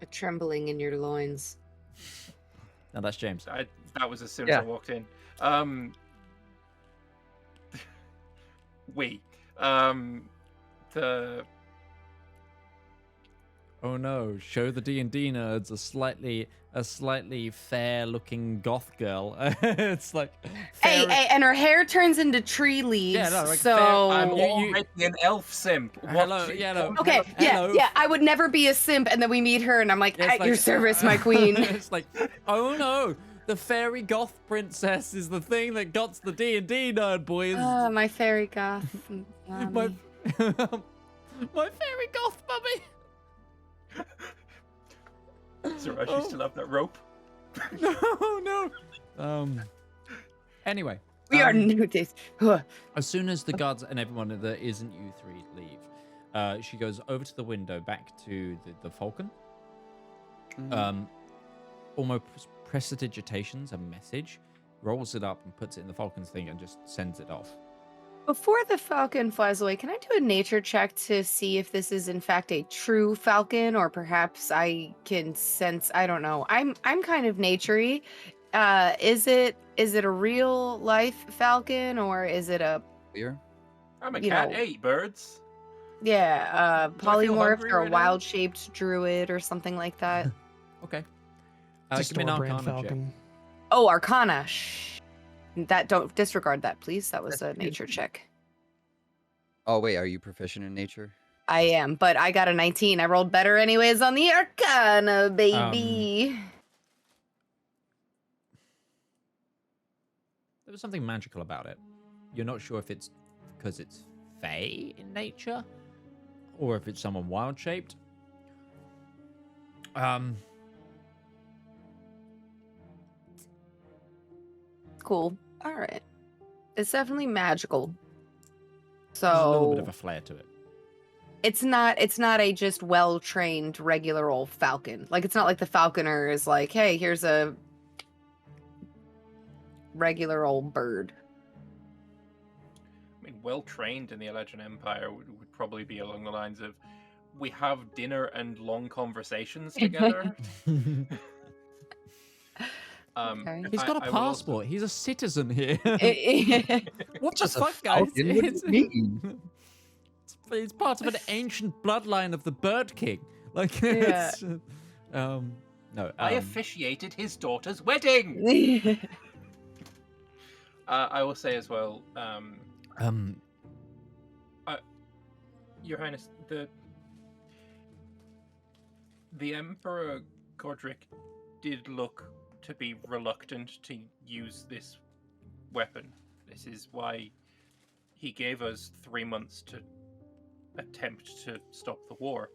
A trembling in your loins. No, that's James. That was as soon Yeah. as I walked in. The Oh no! Show the D&D nerds a slightly fair-looking goth girl. It's like Hey, fair- hey, and her hair turns into tree leaves. Yeah, no, like so I'm you- already an elf simp. Hello, yeah, no. okay, Hello. yeah. I would never be a simp, and then we meet her, and I'm like, Yeah, it's at like, your service, my queen. It's like, oh no, the fairy goth princess is the thing that got the D&D nerd boys. My fairy goth. my, mommy. my fairy goth mummy. Zeraj, you still have that rope? No. Anyway. We are new days. As soon as the guards and everyone that isn't you three leave, she goes over to the window back to the falcon. Almost prestidigitations a message, rolls it up and puts it in the falcon's thing and just sends it off. Before the falcon flies away, can I do a nature check to see if this is in fact a true falcon, or perhaps I can sense? I don't know. I'm kind of naturey. Is it a real life falcon, or is it a Clear? I'm a You cat. know. Ate birds. Do I feel polymorphed hungry or right a now? wild shaped druid or something like that? Okay. It's a Give me an store-brand Arcana check. falcon. Oh, Arcana. Don't disregard that, please. That was a nature check. Oh wait, are you proficient in nature? I am, but I got a 19. I rolled better anyways on the Arcana, baby. There was something magical about it. You're not sure if it's because it's fey in nature, or if it's someone wild-shaped. Cool. All right. It's definitely magical. There's a little bit So of a flair to it. it's not a just well-trained regular old falcon. Like, it's not like the falconer is like, hey, here's a regular old bird. I mean, well trained in the Eladrin Empire would probably be along the lines of, we have dinner and long conversations together. Okay. He's got a I will also- passport. He's a citizen here. What the Just a fuck, guys? falcon? What do you mean? It's part of an ancient bloodline of the Bird King. Like, Yeah. it's, no. I officiated his daughter's wedding. I will say as well, Your Highness, the Emperor Godric did look to be reluctant to use this weapon. This is why he gave us 3 months to attempt to stop the war.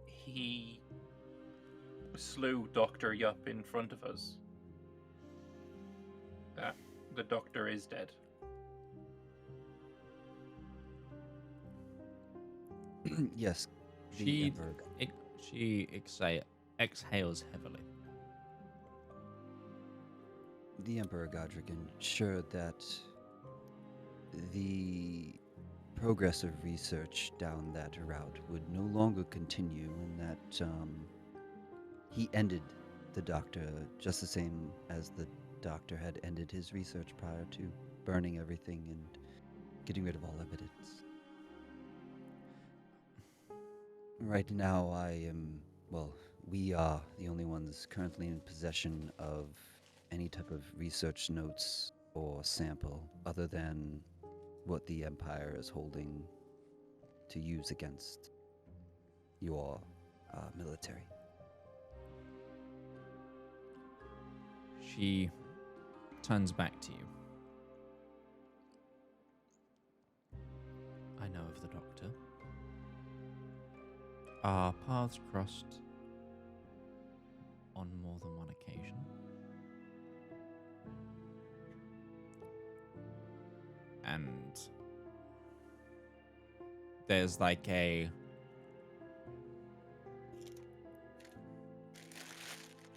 He slew Dr. Yup in front of us. The doctor is dead. Yes. the She Emperor. exhales heavily. The Emperor Godric ensured that the progress of research down that route would no longer continue, and that he ended the Doctor just the same as the Doctor had ended his research prior to burning everything and getting rid of all evidence. Right now, we are the only ones currently in possession of any type of research notes or sample other than what the Empire is holding to use against your military. She turns back to you. I know of the Doctor. Our paths crossed on more than one occasion. And there's like a...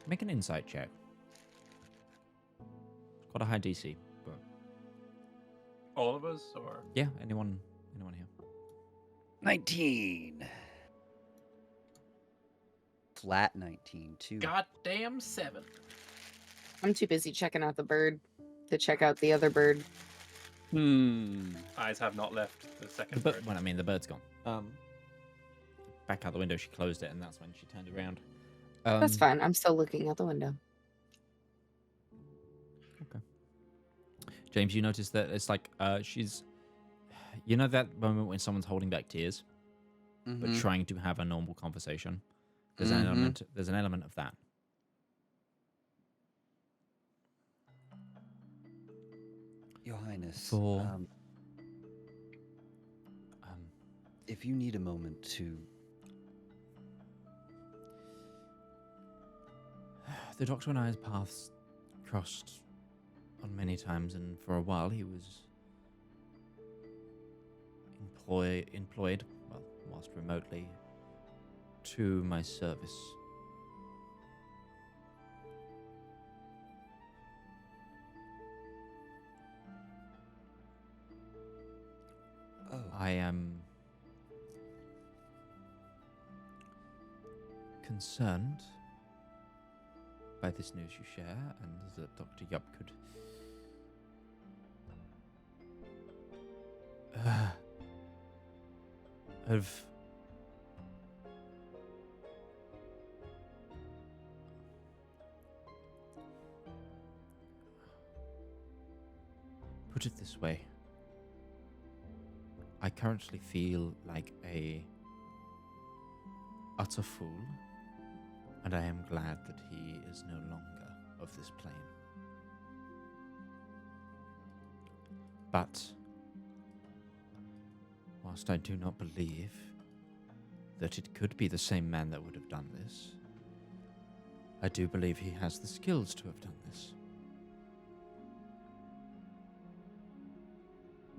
Make an insight check. It's quite a high DC, but... All of us, or? Yeah, anyone here? 19. Flat 19 too. Goddamn 7. I'm too busy checking out the bird to check out the other bird. Eyes have not left the second The bird. well, I mean, the bird's gone. Back out the window, she closed it, and that's when she turned around. That's fine. I'm still looking out the window. Okay. James, you notice that it's like she's... You know that moment when someone's holding back tears, but trying to have a normal conversation? There's an element. There's an element of that. Your Highness, For if you need a moment to... the Doctor and I's paths crossed on many times, and for a while he was employed, well, whilst remotely, to my service. Oh, I am concerned by this news you share, and that Dr. Yup could have put it this way. I currently feel like a utter fool, and I am glad that he is no longer of this plane. whilst I do not believe that it could be the same man that would have done this, I do believe he has the skills to have done this.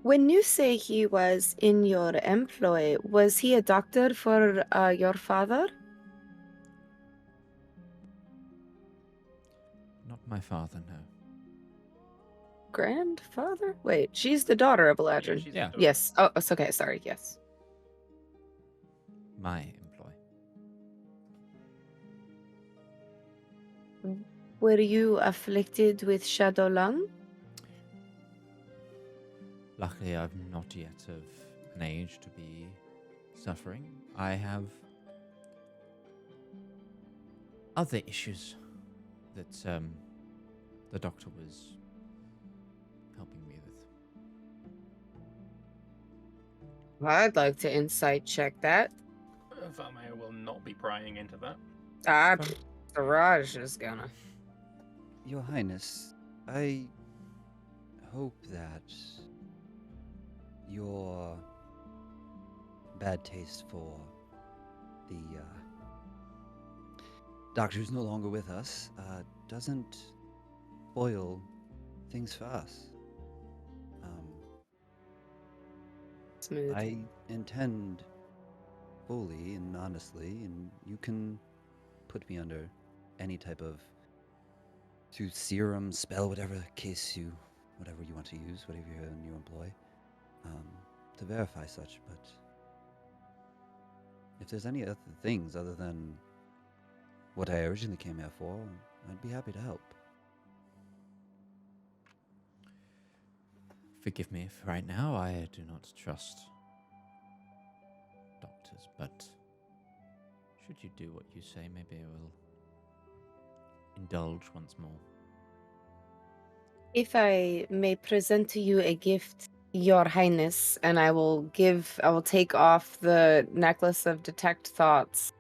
When you say he was in your employ, was he a doctor for your father? Not my father, no. Grandfather? Wait, she's the daughter of Eladrin. she's Yeah. the daughter. Yes. Oh, it's okay. Sorry. Yes. My employ. Were you afflicted with shadow lung? Luckily, I'm not yet of an age to be suffering. I have other issues that the doctor was helping me with. I'd like to insight check that. Valymr will not be prying into that. Raj is gonna. Your Highness, I hope that your bad taste for the doctor who's no longer with us doesn't spoil things for us. Smooth. I intend fully and honestly, and you can put me under any type of serum, spell, whatever you want to use, whatever you employ, to verify such. But if there's any other things other than what I originally came here for, I'd be happy to help. Forgive me if right now I do not trust doctors, but should you do what you say, maybe I will indulge once more. If I may present to you a gift, Your Highness, and I will take off the necklace of detect thoughts.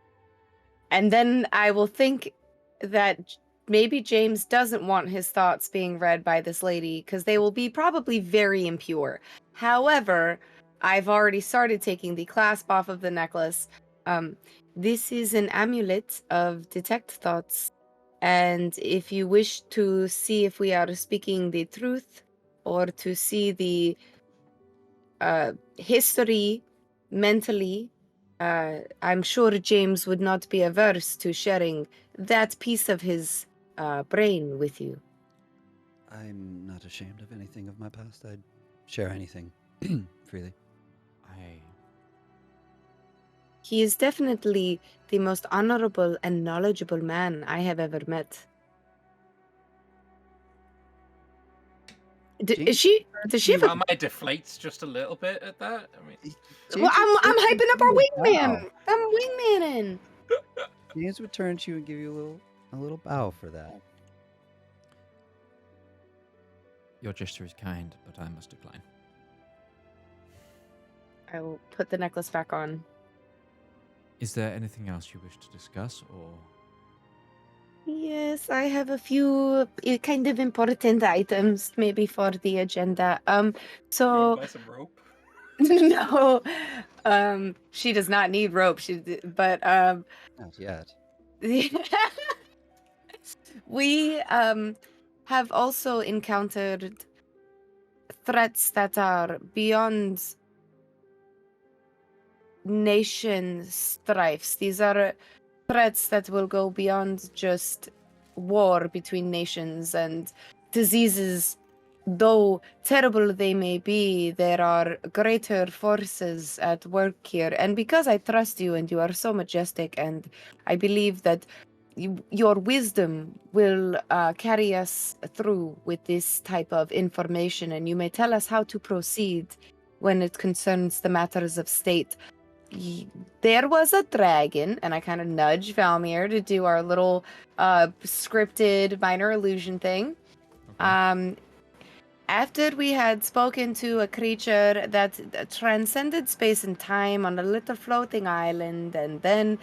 And then I will think that maybe James doesn't want his thoughts being read by this lady, because they will be probably very impure. However, I've already started taking the clasp off of the necklace. This is an amulet of detect thoughts. And if you wish to see if we are speaking the truth, or to see the history mentally, I'm sure James would not be averse to sharing that piece of his brain with you. I'm not ashamed of anything of my past. I'd share anything freely. He is definitely the most honorable and knowledgeable man I have ever met. Does she? Have a... Valymr deflates just a little bit at that. I mean, Well, I'm hyping up our wingman. I'm wingmaning. James would turn to you and give you a little bow for that. Your gesture is kind, but I must decline. I will put the necklace back on. Is there anything else you wish to discuss, or? Yes, I have a few kind of important items maybe for the agenda. So buy some rope. no, she does not need rope. But Not yet. we have also encountered threats that are beyond nation strifes. These are threats that will go beyond just war between nations and diseases. Though terrible they may be, there are greater forces at work here. And because I trust you and you are so majestic, and I believe that your wisdom will carry us through with this type of information, and you may tell us how to proceed when it concerns the matters of state. There was a dragon, and I kind of nudge Valymr to do our little scripted minor illusion thing. Okay. After we had spoken to a creature that transcended space and time on a little floating island, and then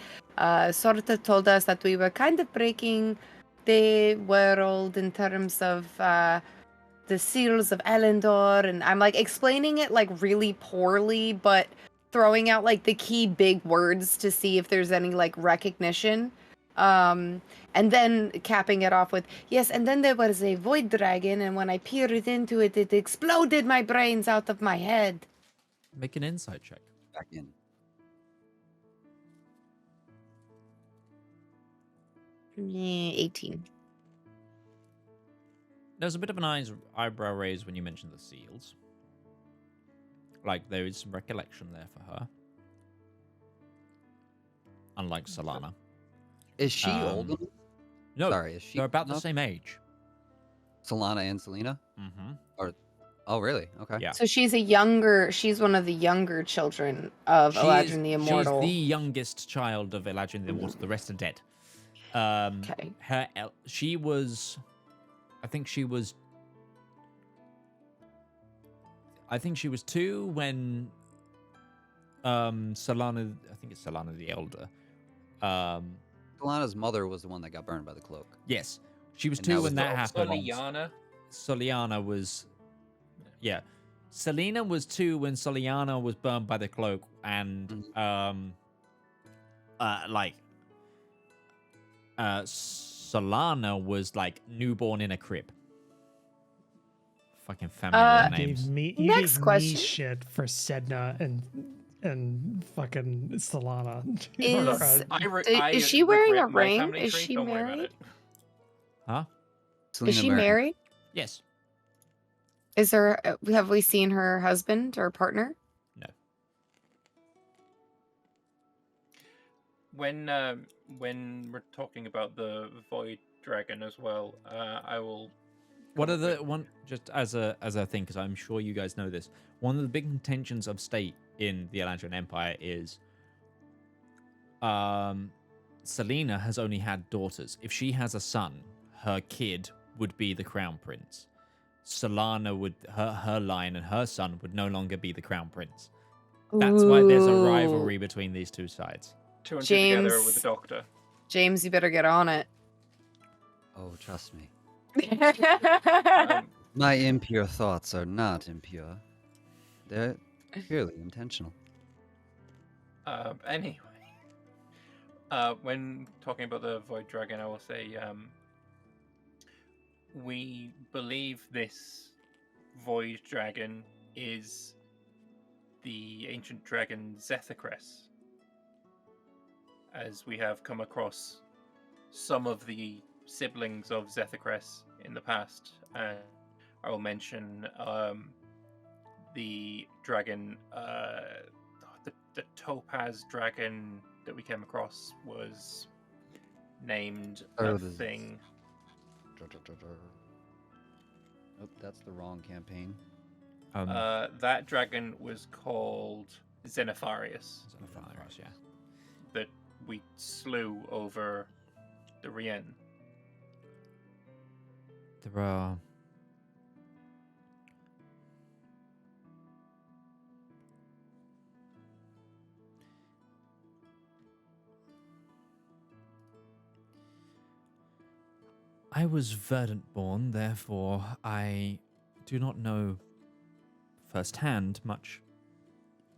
sort of told us that we were kind of breaking the world in terms of the seals of Elendor, and I'm like explaining it like really poorly, but throwing out like the key big words to see if there's any like recognition. And then capping it off with, yes, and then there was a void dragon, and when I peered into it, it exploded my brains out of my head. Make an insight check. Back in. 18. There's a bit of an eyebrow raise when you mention the seals. Like, there is some recollection there for her. Unlike Solana. Is she old enough? No, Sorry, is she they're about enough? the same age. Solana and Selena? Mm-hmm. Oh, really? Okay. Yeah. So she's one of the younger children of Eladrin the Immortal. She's the youngest child of Eladrin the Immortal. The rest are dead. Okay. She was 2 when Solana, I think it's Solana the Elder. Solana's mother was the one that got burned by the cloak. Yes. She was And 2 that when was that happened. Soliana was, yeah. Selena was 2 when Soliana was burned by the cloak, and Solana was like newborn in a crib. Fucking family names. Next question. Me shit for Sedna and fucking Solana. Is she wearing a ring? Is she married? Huh? Is she married? Yes. Is there? Have we seen her husband or partner? No. When we're talking about the void dragon as well, I will. What are the just as a thing, because I'm sure you guys know this. One of the big intentions of state in the Eladrin Empire is Selena has only had daughters. If she has a son, her kid would be the crown prince. Solana would her line and her son would no longer be the crown prince. That's why there's a rivalry between these two sides. 2 and 2 together with the doctor. James, you better get on it. Oh, trust me. Um, My impure thoughts are not impure. They're purely intentional. Anyway, when talking about the void dragon, I will say we believe this void dragon is the ancient dragon Zethacres, as we have come across some of the siblings of Zethacres in the past, and I will mention the dragon, the topaz dragon that we came across was named a thing. Nope, that's the wrong campaign. That dragon was called Xenopharius. Xenopharius, yeah. That we slew over the Rien. There are I was verdant born, therefore I do not know firsthand much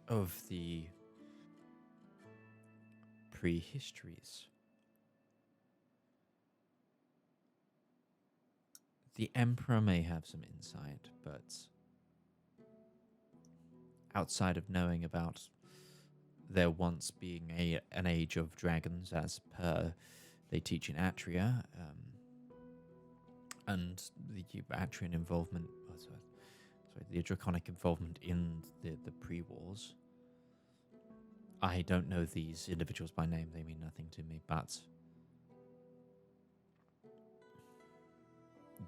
of the prehistories. The Emperor may have some insight, but outside of knowing about there once being an age of dragons, as per they teach in Atria, and the Atrian involvement, the Draconic involvement in the pre-wars. I don't know these individuals by name; they mean nothing to me, but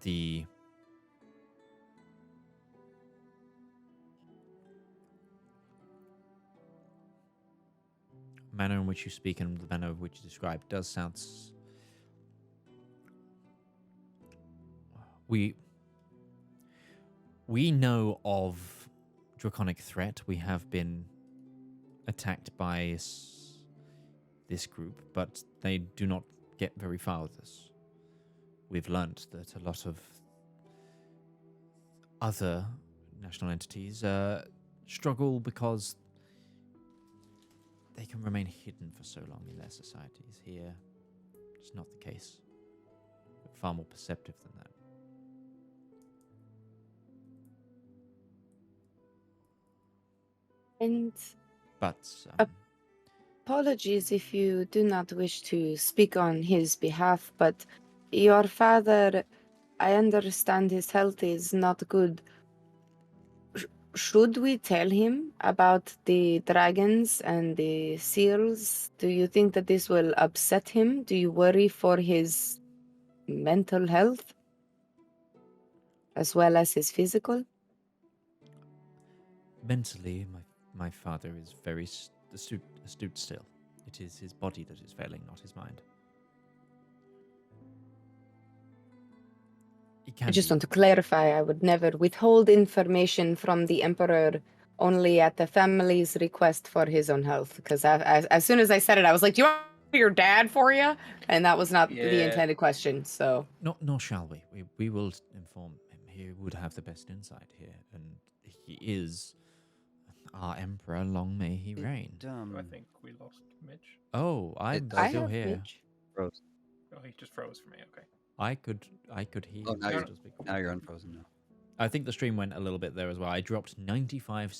the manner in which you speak and the manner in which you describe does sound. We know of Draconic threat. We have been attacked by this group, but they do not get very far with us. We've learnt that a lot of other national entities struggle because they can remain hidden for so long in their societies. Here, it's not the case. We're far more perceptive than that. And But apologies if you do not wish to speak on his behalf, but your father, I understand his health is not good. Should we tell him about the dragons and the seals? Do you think that this will upset him? Do you worry for his mental health as well as his physical? mentally, my father is very astute still. It is his body that is failing, not his mind. I just want to clarify, I would never withhold information from the Emperor, only at the family's request for his own health. Because as soon as I said it, I was like, do you want your dad for you? And that was not the intended question, so... Nor shall we. We will inform him. He would have the best insight here, and he is our Emperor. Long may he reign. I think we lost Mitch. Oh, I'm I still have here. Mitch. Froze. Oh, he just froze for me. Okay. I could hear. Oh, now you you're, still speak. now you're unfrozen now. I think the stream went a little bit there as well. I dropped 95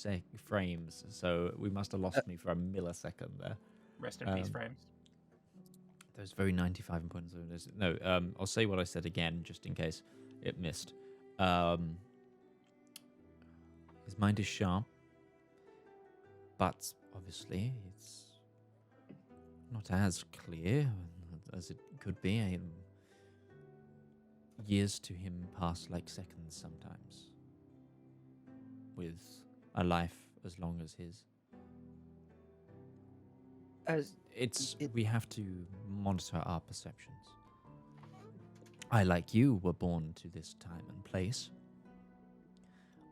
frames, so we must have lost me for a millisecond there. Rest in peace, frames. Those very 95 important. No, I'll say what I said again, just in case it missed. His mind is sharp, but obviously it's not as clear as it could be. Years to him pass like seconds sometimes, with a life as long as his. We have to monitor our perceptions. I, like you, were born to this time and place.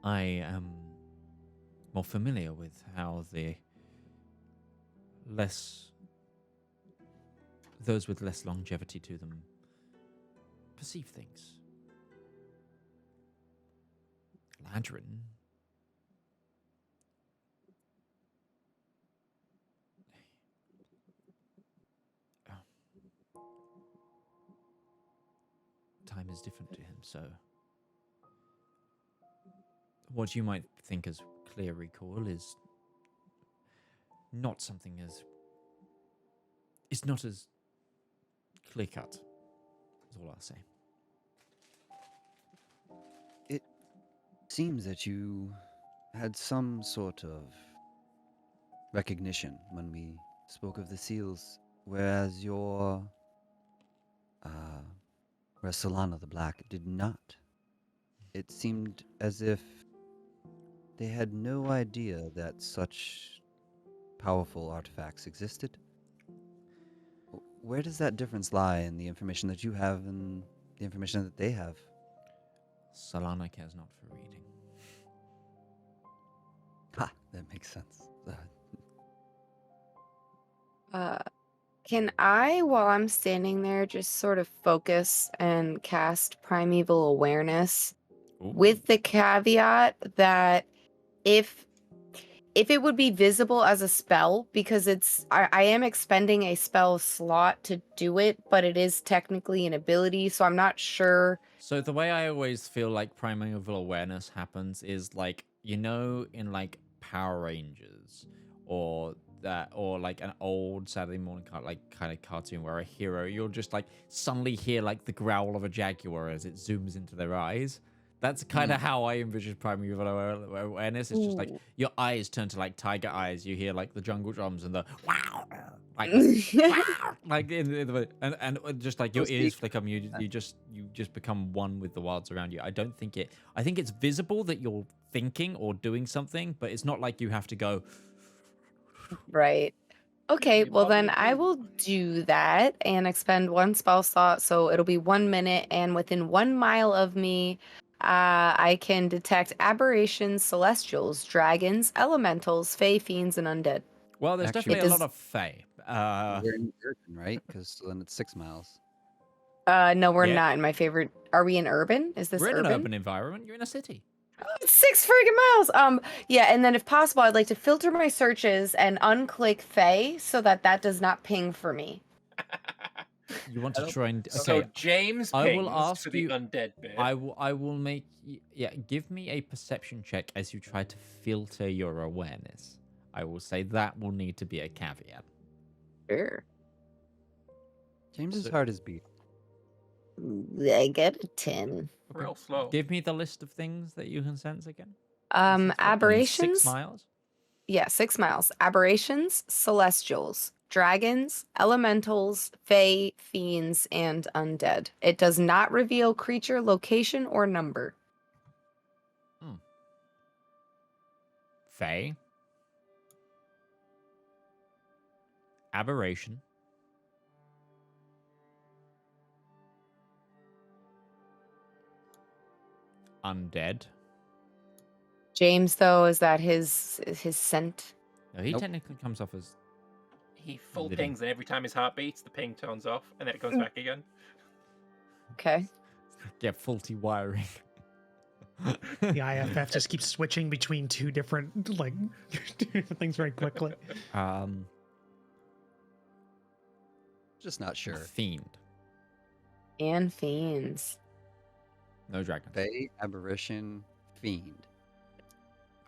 I am more familiar with how those with less longevity to them perceive things. Eladrin. Time is different to him, so what you might think as clear recall is not something as... It's not as clear-cut, is all I'll say. It seems that you had some sort of recognition when we spoke of the seals, whereas whereas Solana the Black did not. It seemed as if they had no idea that such powerful artifacts existed. Where does that difference lie in the information that you have and the information that they have? Solana cares not for reading. Ha, that makes sense. Can I, while I'm standing there, just sort of focus and cast Primeval Awareness? Ooh. With the caveat that if it would be visible as a spell, because I am expending a spell slot to do it, but it is technically an ability, so I'm not sure. So the way I always feel like primeval awareness happens is like, in like Power Rangers or like an old Saturday morning kind of cartoon where a hero, you'll just like suddenly hear like the growl of a jaguar as it zooms into their eyes. That's kind of how I envision primeval awareness. It's just like your eyes turn to like tiger eyes. You hear like the jungle drums and the wow, like wow, like and just like your ears flicker. You just become one with the wilds around you. I think it's visible that you're thinking or doing something, but it's not like you have to go. Right. Okay, well then I will do that and expend one spell slot, so it'll be 1 minute, and within 1 mile of me, I can detect aberrations, celestials, dragons, elementals, fae, fiends, and undead. Well, there's Actually, definitely a lot of fae. We're in urban, right? Because then it's 6 miles. No, we're not in my favorite. Are we in urban? Is this We're in urban? an urban environment. You're in a city. Oh, 6 freaking miles. Yeah, and then if possible, I'd like to filter my searches and unclick Fae so that does not ping for me. You want I to don't try and think so. So okay? James I will pings ask to the you- undead bit. I will make yeah. Give me a perception check as you try to filter your awareness. I will say that will need to be a caveat. Sure. James's So- heart is beat. I get a 10. Real slow. Give me the list of things that you can sense again. Aberrations. 6 miles. Yeah, 6 miles. Aberrations, celestials, dragons, elementals, fae, fiends, and undead. It does not reveal creature location or number. Fae. Aberration. Undead. James, though, is that his scent? No, he Nope. technically comes off as He full Living. pings, and every time his heart beats, the ping turns off, and then it comes back again. Okay. faulty wiring. The IFF just keeps switching between two different things very quickly. Just not sure. Fiend. And fiends. No dragon. Fae, aberration, fiend.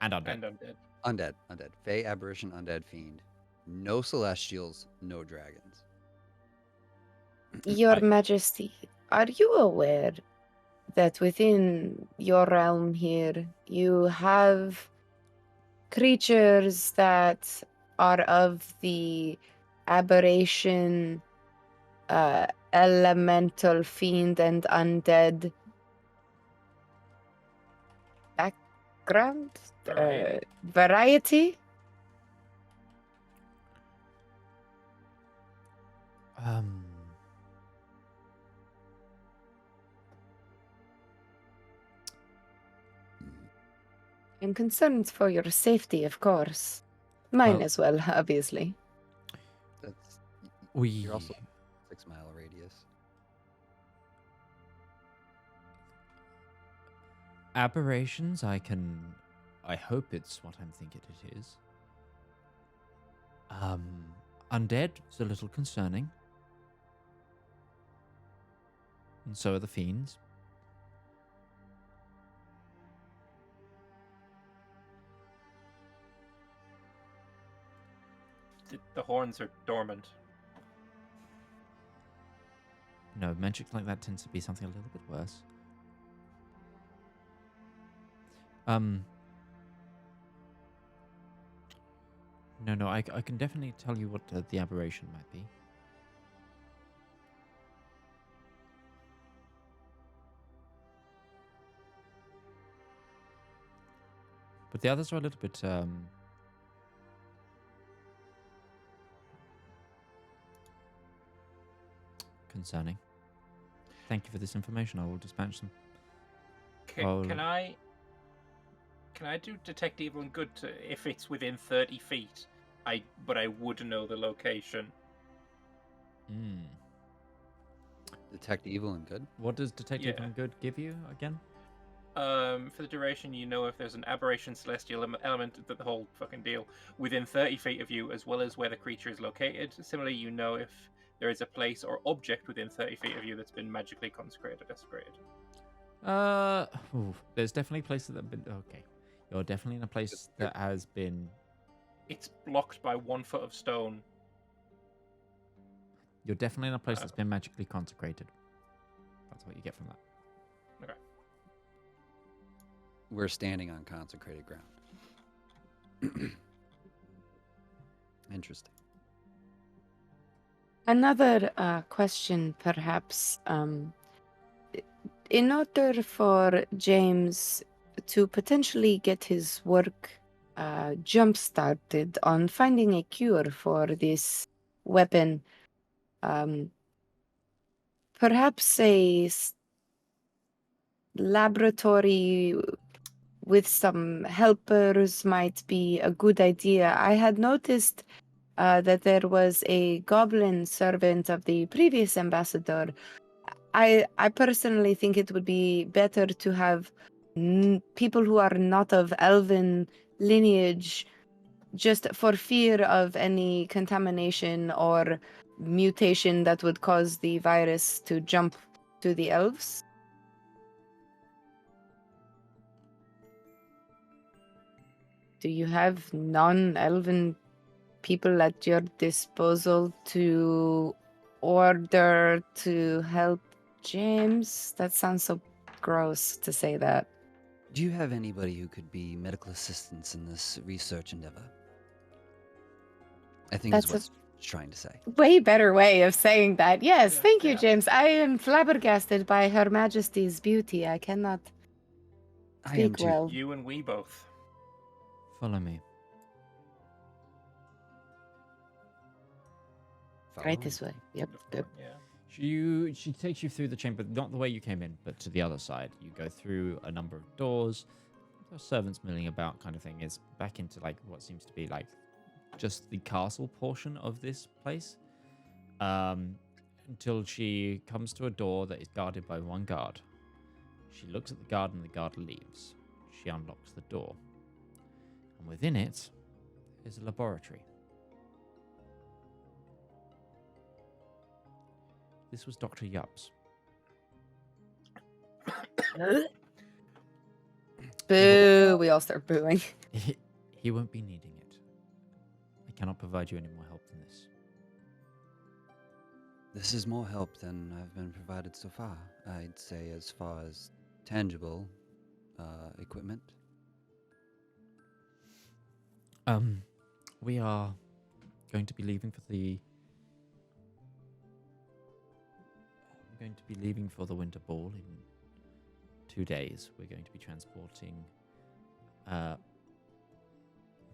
And undead. And undead. Undead. Fae, aberration, undead, fiend. No celestials, no dragons. Your I- Majesty, are you aware that within your realm here you have creatures that are of the aberration, elemental, fiend, and undead background? Variety. Variety? I'm concerned for your safety, of course. Mine Well- as well, obviously. That's we You're also 6 mile radius. aberrations. I hope it's what I'm thinking it is. Undead is a little concerning, and so are the fiends. The horns are dormant. No, magic like that tends to be something a little bit worse. No, I can definitely tell you what the aberration might be. But the others are a little bit, concerning. Thank you for this information. I will dispatch them. Oh. Can I do detect evil and good if it's within 30 feet? But I would know the location. Mm. Detect evil and good. What does Detective Yeah. and Good give you again? For the duration, you know if there's an aberration, celestial element, the whole fucking deal, within 30 feet of you, as well as where the creature is located. Similarly, you know if there is a place or object within 30 feet of you that's been magically consecrated or desecrated. There's definitely places that have been. Okay, you're definitely in a place that has been. It's blocked by 1 foot of stone. You're definitely in a place that's been magically consecrated. That's what you get from that. We're standing on consecrated ground. Interesting. Another question, perhaps. In order for James to potentially get his work jump-started on finding a cure for this weapon, perhaps a laboratory with some helpers might be a good idea. I had noticed that there was a goblin servant of the previous ambassador. I personally think it would be better to have people who are not of elven lineage, just for fear of any contamination or mutation that would cause the virus to jump to the elves. Do you have non-elven people at your disposal to order to help James? That sounds so gross to say that. Do you have anybody who could be medical assistance in this research endeavor? I think That's is what it's trying to say. Way better way of saying that. Yes, Yeah, thank you, yeah. James. I am flabbergasted by Her Majesty's beauty. I cannot I am speak too. well. You and we both. Follow me. Right Follow? this way. Yep. Yep. Yeah. She takes you through the chamber, not the way you came in, but to the other side. You go through a number of doors. There are servants milling about, kind of thing. Is back into like what seems to be like just the castle portion of this place, until she comes to a door that is guarded by one guard. She looks at the guard, and the guard leaves. She unlocks the door, and within it is a laboratory. This was Dr. Yups. Boo! We all start booing. He won't be needing it. I cannot provide you any more help than this. This is more help than I've been provided so far. I'd say as far as tangible equipment. We are going to be leaving for the... We're going to be leaving for the Winter Ball in 2 days. We're going to be transporting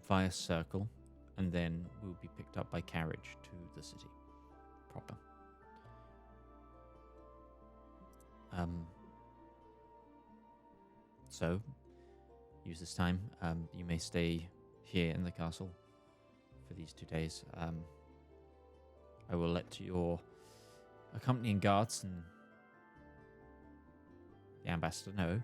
via Circle, and then we'll be picked up by carriage to the city proper. So, use this time. You may stay here in the castle for these 2 days. I will let your accompanying guards and the ambassador know.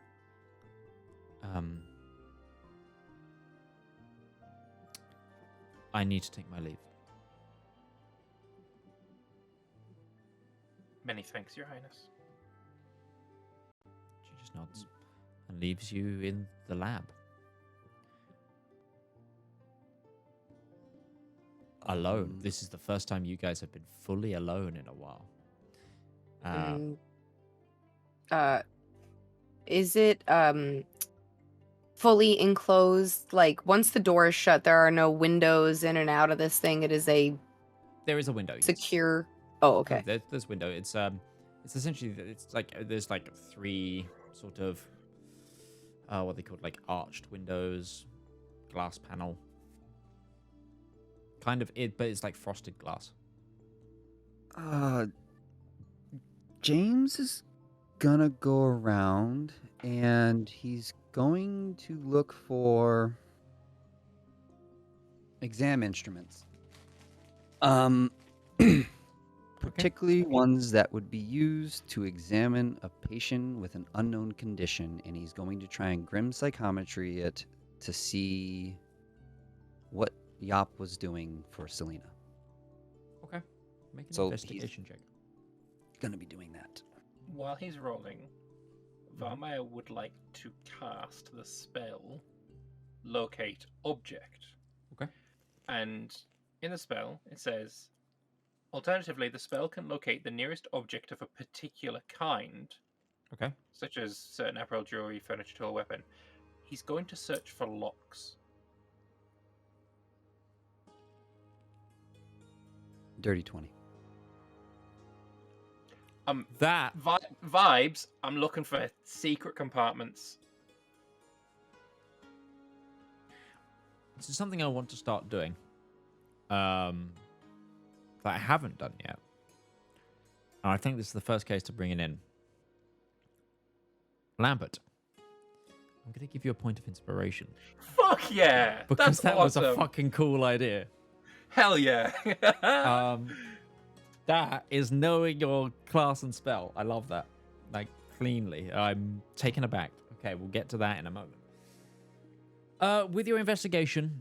I need to take my leave. Many thanks, Your Highness. She just nods and leaves you in the lab. Alone. This is the first time you guys have been fully alone in a while. Is it fully enclosed? Like once the door is shut, there are no windows in and out of this thing. It is a There is a window. Yes. secure. Oh, okay. There's window. It's essentially it's like there's like 3 sort of what they call like arched windows, glass panel. Kind of it, but it's like frosted glass. James is gonna go around and he's going to look for exam instruments. Particularly ones that would be used to examine a patient with an unknown condition, and he's going to try and grim psychometry it to see what Yop was doing for Selena. Okay. Make an So investigation check. Gonna be doing that. While he's rolling, Valymr would like to cast the spell Locate Object. Okay. And in the spell, it says, alternatively, the spell can locate the nearest object of a particular kind, Okay. such as certain apparel, jewelry, furniture, tool, weapon. He's going to search for locks. Dirty 20. That Vibes, I'm looking for secret compartments. this is something I want to start doing. That I haven't done yet. And I think this is the first case to bring it in. Lambert, I'm going to give you a point of inspiration. Fuck yeah! Because That's that awesome. was a fucking cool idea. Hell yeah! That is knowing your class and spell. I love that. Like, cleanly. I'm taken aback Okay, we'll get to that in a moment. With your investigation,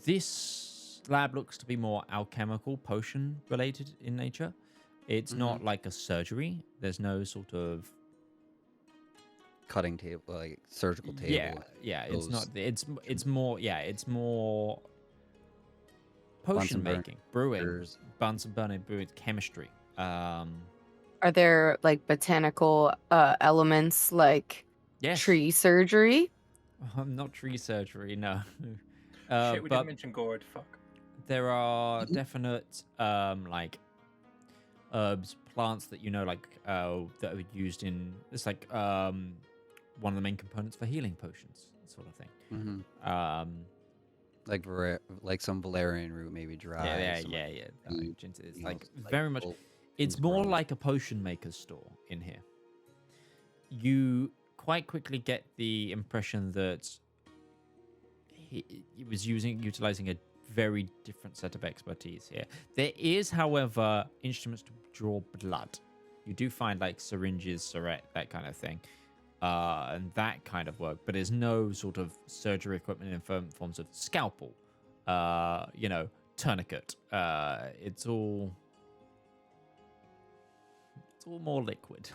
this lab looks to be more alchemical, potion related in nature. It's not like a surgery. There's no sort of cutting table, like surgical table. Yeah. It's not. It's more. Yeah, it's more potion making, brewing, Bunsen burner brewing, chemistry. Are there like botanical elements like tree surgery? Not tree surgery, no. Shit, we didn't mention Gourd. Fuck. There are definite like herbs, plants that like that are used in. It's like one of the main components for healing potions, sort of thing. Like some valerian root, maybe dry. Yeah. It's like very much. It's more like a potion maker's store in here. You quite quickly get the impression that he was utilizing a very different set of expertise here. There is, however, instruments to draw blood. You do find like syringes, syringe, that kind of thing, and that kind of work. But there's no sort of surgery equipment in forms of scalpel, tourniquet. It's all more liquid.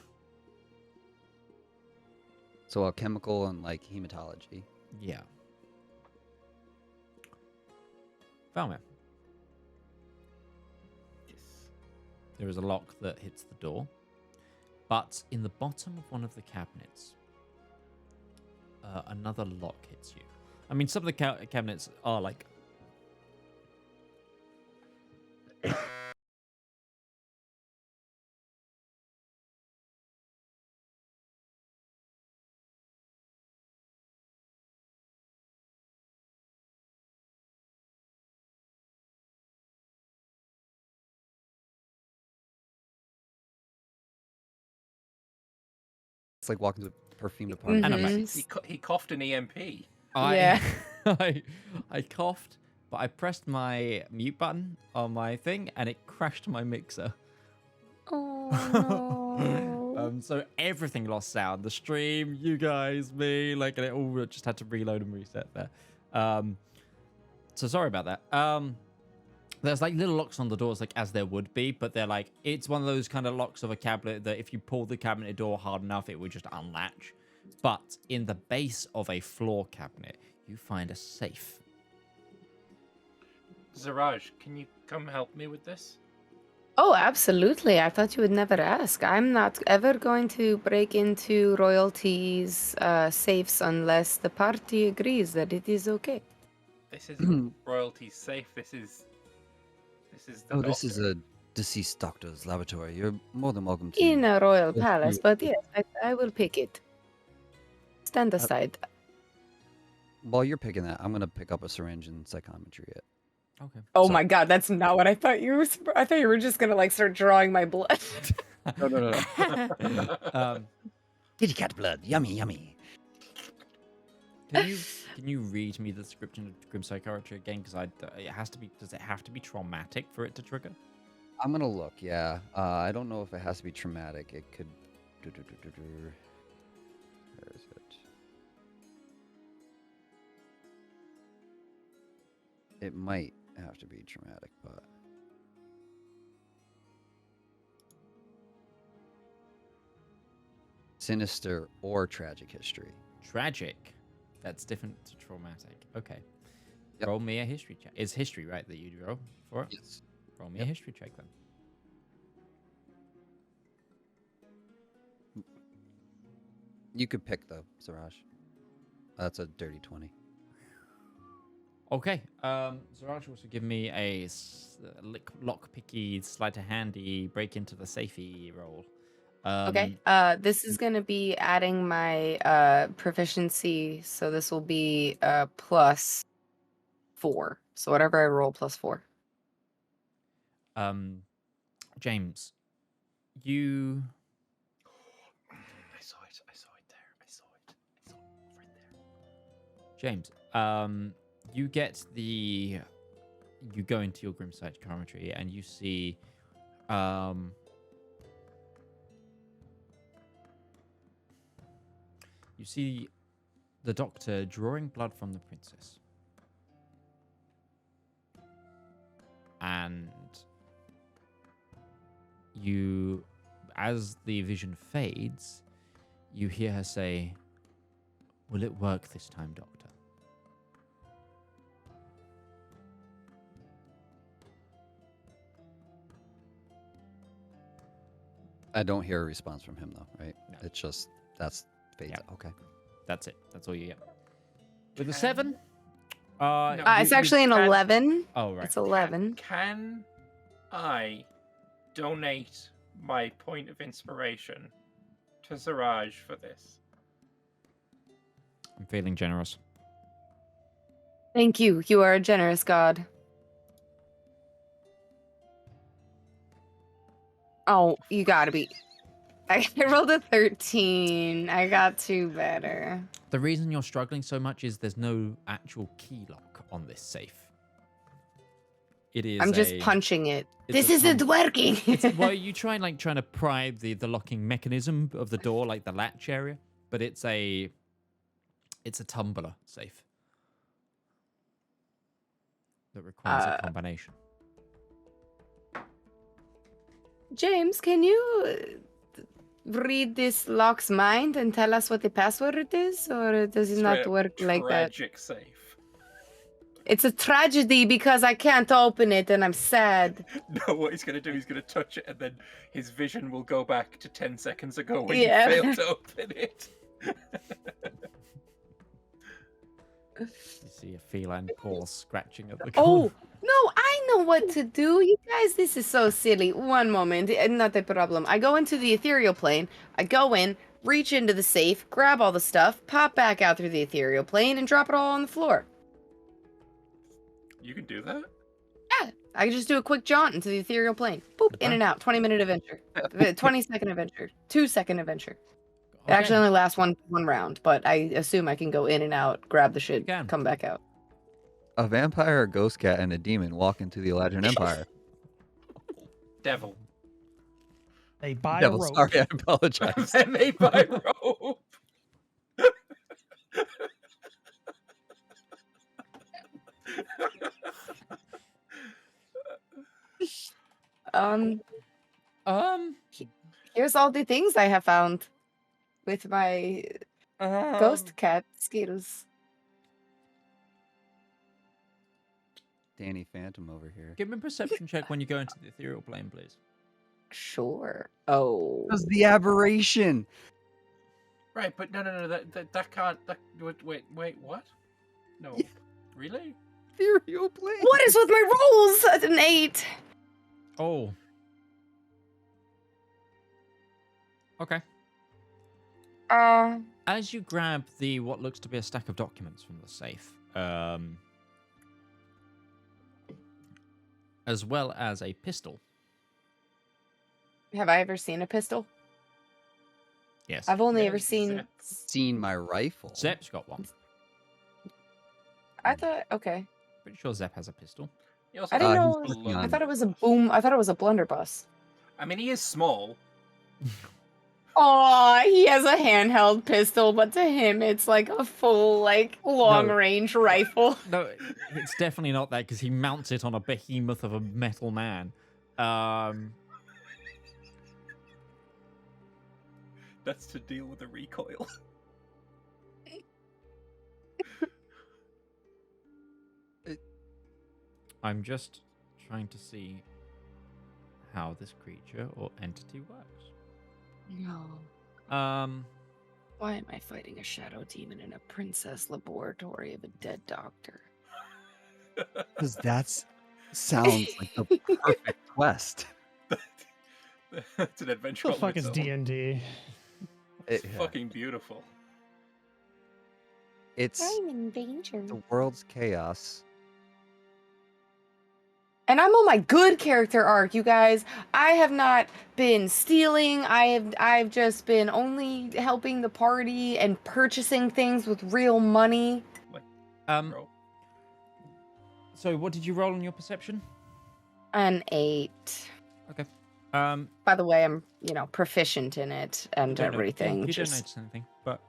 So alchemical and like hematology. Yeah. Valymr. Yes. There is a lock that hits the door, but in the bottom of one of the cabinets, another lock hits you. I mean, some of the cabinets are like It's like walking to the perfume department. And He coughed an EMP. Yeah. I coughed, but I pressed my mute button on my thing, and it crashed my mixer. Oh no. So everything lost sound. The stream, you guys, me, and it all just had to reload and reset there. So sorry about that. There's like little locks on the doors, like as there would be, but they're like, it's one of those kind of locks of a cabinet that if you pull the cabinet door hard enough, it would just unlatch. But in the base of a floor cabinet, you find a safe. Zaraj, can you come help me with this? Oh, absolutely. I thought you would never ask. I'm not ever going to break into royalties' safes unless the party agrees that it is okay. This isn't royalty safe. This is the This is doctor. a deceased doctor's laboratory. You're more than welcome to. In a royal Yes, palace, you- but yes, I will pick it. Stand aside. While you're picking that, I'm gonna pick up a syringe and psychometry it. Okay. Oh so- my god, that's not what I thought you were. I thought you were just gonna like start drawing my blood. No. Kitty cat blood, yummy, yummy. Can you read me the description of grim psychiatry again? Because it has to be. Does it have to be traumatic for it to trigger? I'm gonna look. Yeah. I don't know if it has to be traumatic. It could. Where is it? It might have to be traumatic, but. Sinister or tragic history. Tragic. That's different to traumatic. Okay. Yep. Roll me a history check. It's history, right, that you roll for it? Yes. Roll me a history check then. You could pick though, Siraj. That's a dirty 20. Okay. Zaraj also give me a lockpicky, sleight of handy, break into the safety roll. Okay. This is gonna be adding my proficiency, so this will be +4. So whatever I roll +4. James, you. I saw it. I saw it there. I saw it. I saw it right there. James, you get the. You go into your grim psychometry and you see, you see the doctor drawing blood from the princess. And you, as the vision fades, you hear her say, "Will it work this time, Doctor?" I don't hear a response from him, though, right? No. It's just, that's fades. Yeah. Okay. That's it. That's all you get. With a 7? No. It's actually an can- 11. Oh, right. It's 11. Can I donate my point of inspiration to Zaraj for this? I'm feeling generous. Thank you. You are a generous god. Oh, you gotta be. I rolled a 13. I got 2 better. The reason you're struggling so much is there's no actual key lock on this safe. It is. I'm just punching it. it's This a isn't tum- working. Well, you try trying to pry the locking mechanism of the door, like the latch area, but it's a tumbler safe that requires a combination. James, can you read this lock's mind and tell us what the password is, or does it Straight not up work like that? Tragic safe. It's a tragedy because I can't open it and I'm sad. No, what he's going to do, he's going to touch it and then his vision will go back to 10 seconds ago when Yeah. you failed to open it. You see a feline paw scratching at the Oh, corner. no, I know what to do. You guys, this is so silly. One moment, not a problem. I go into the ethereal plane. I go in, reach into the safe, grab all the stuff, pop back out through the ethereal plane, and drop it all on the floor. You can do that? Yeah, I can just do a quick jaunt into the ethereal plane. Boop, in and out. 20-minute adventure. 20-second adventure. 2-second adventure. It actually only lasts one round, but I assume I can go in and out, grab the shit, can. come back out. A vampire, a ghost cat, and a demon walk into the Eladrin Empire. Devil. They buy Devil, a rope. sorry, I apologize. They're made by rope. Um, Um, here's all the things I have found with my ghost cat skills. Danny Phantom over here. give me a perception check when you go into the ethereal plane, please. Sure. Oh. That was the aberration. Right, but no, that can't. Wait, what? No, Yeah. really? Ethereal plane. What is with my rolls? At an 8. Oh. Okay. As you grab what looks to be a stack of documents from the safe, as well as a pistol. Have I ever seen a pistol? Yes. I've only Yeah, ever seen. Zep. Seen my rifle. Zep's got one. I thought. Okay. Pretty sure Zep has a pistol. He also I didn't has know. a working I on- thought it was a boom. I thought it was a blunderbuss. I mean, he is small. Aw, he has a handheld pistol, but to him, it's like a full, like, long-range rifle. No, it's definitely not that because he mounts it on a behemoth of a metal man. That's to deal with the recoil. I'm just trying to see how this creature or entity works. No. Why am I fighting a shadow demon in a princess laboratory of a dead doctor? Because that sounds like the perfect quest. It's an adventure. What the all fuck is its own. D&D? It's fucking beautiful. It's in danger. the world's chaos. And I'm on my good character arc, you guys. I have not been stealing. I've just been only helping the party and purchasing things with real money. Bro. So what did you roll on your perception? An 8. Okay. By the way, I'm, proficient in it and don't know- everything. You don't just notice anything, but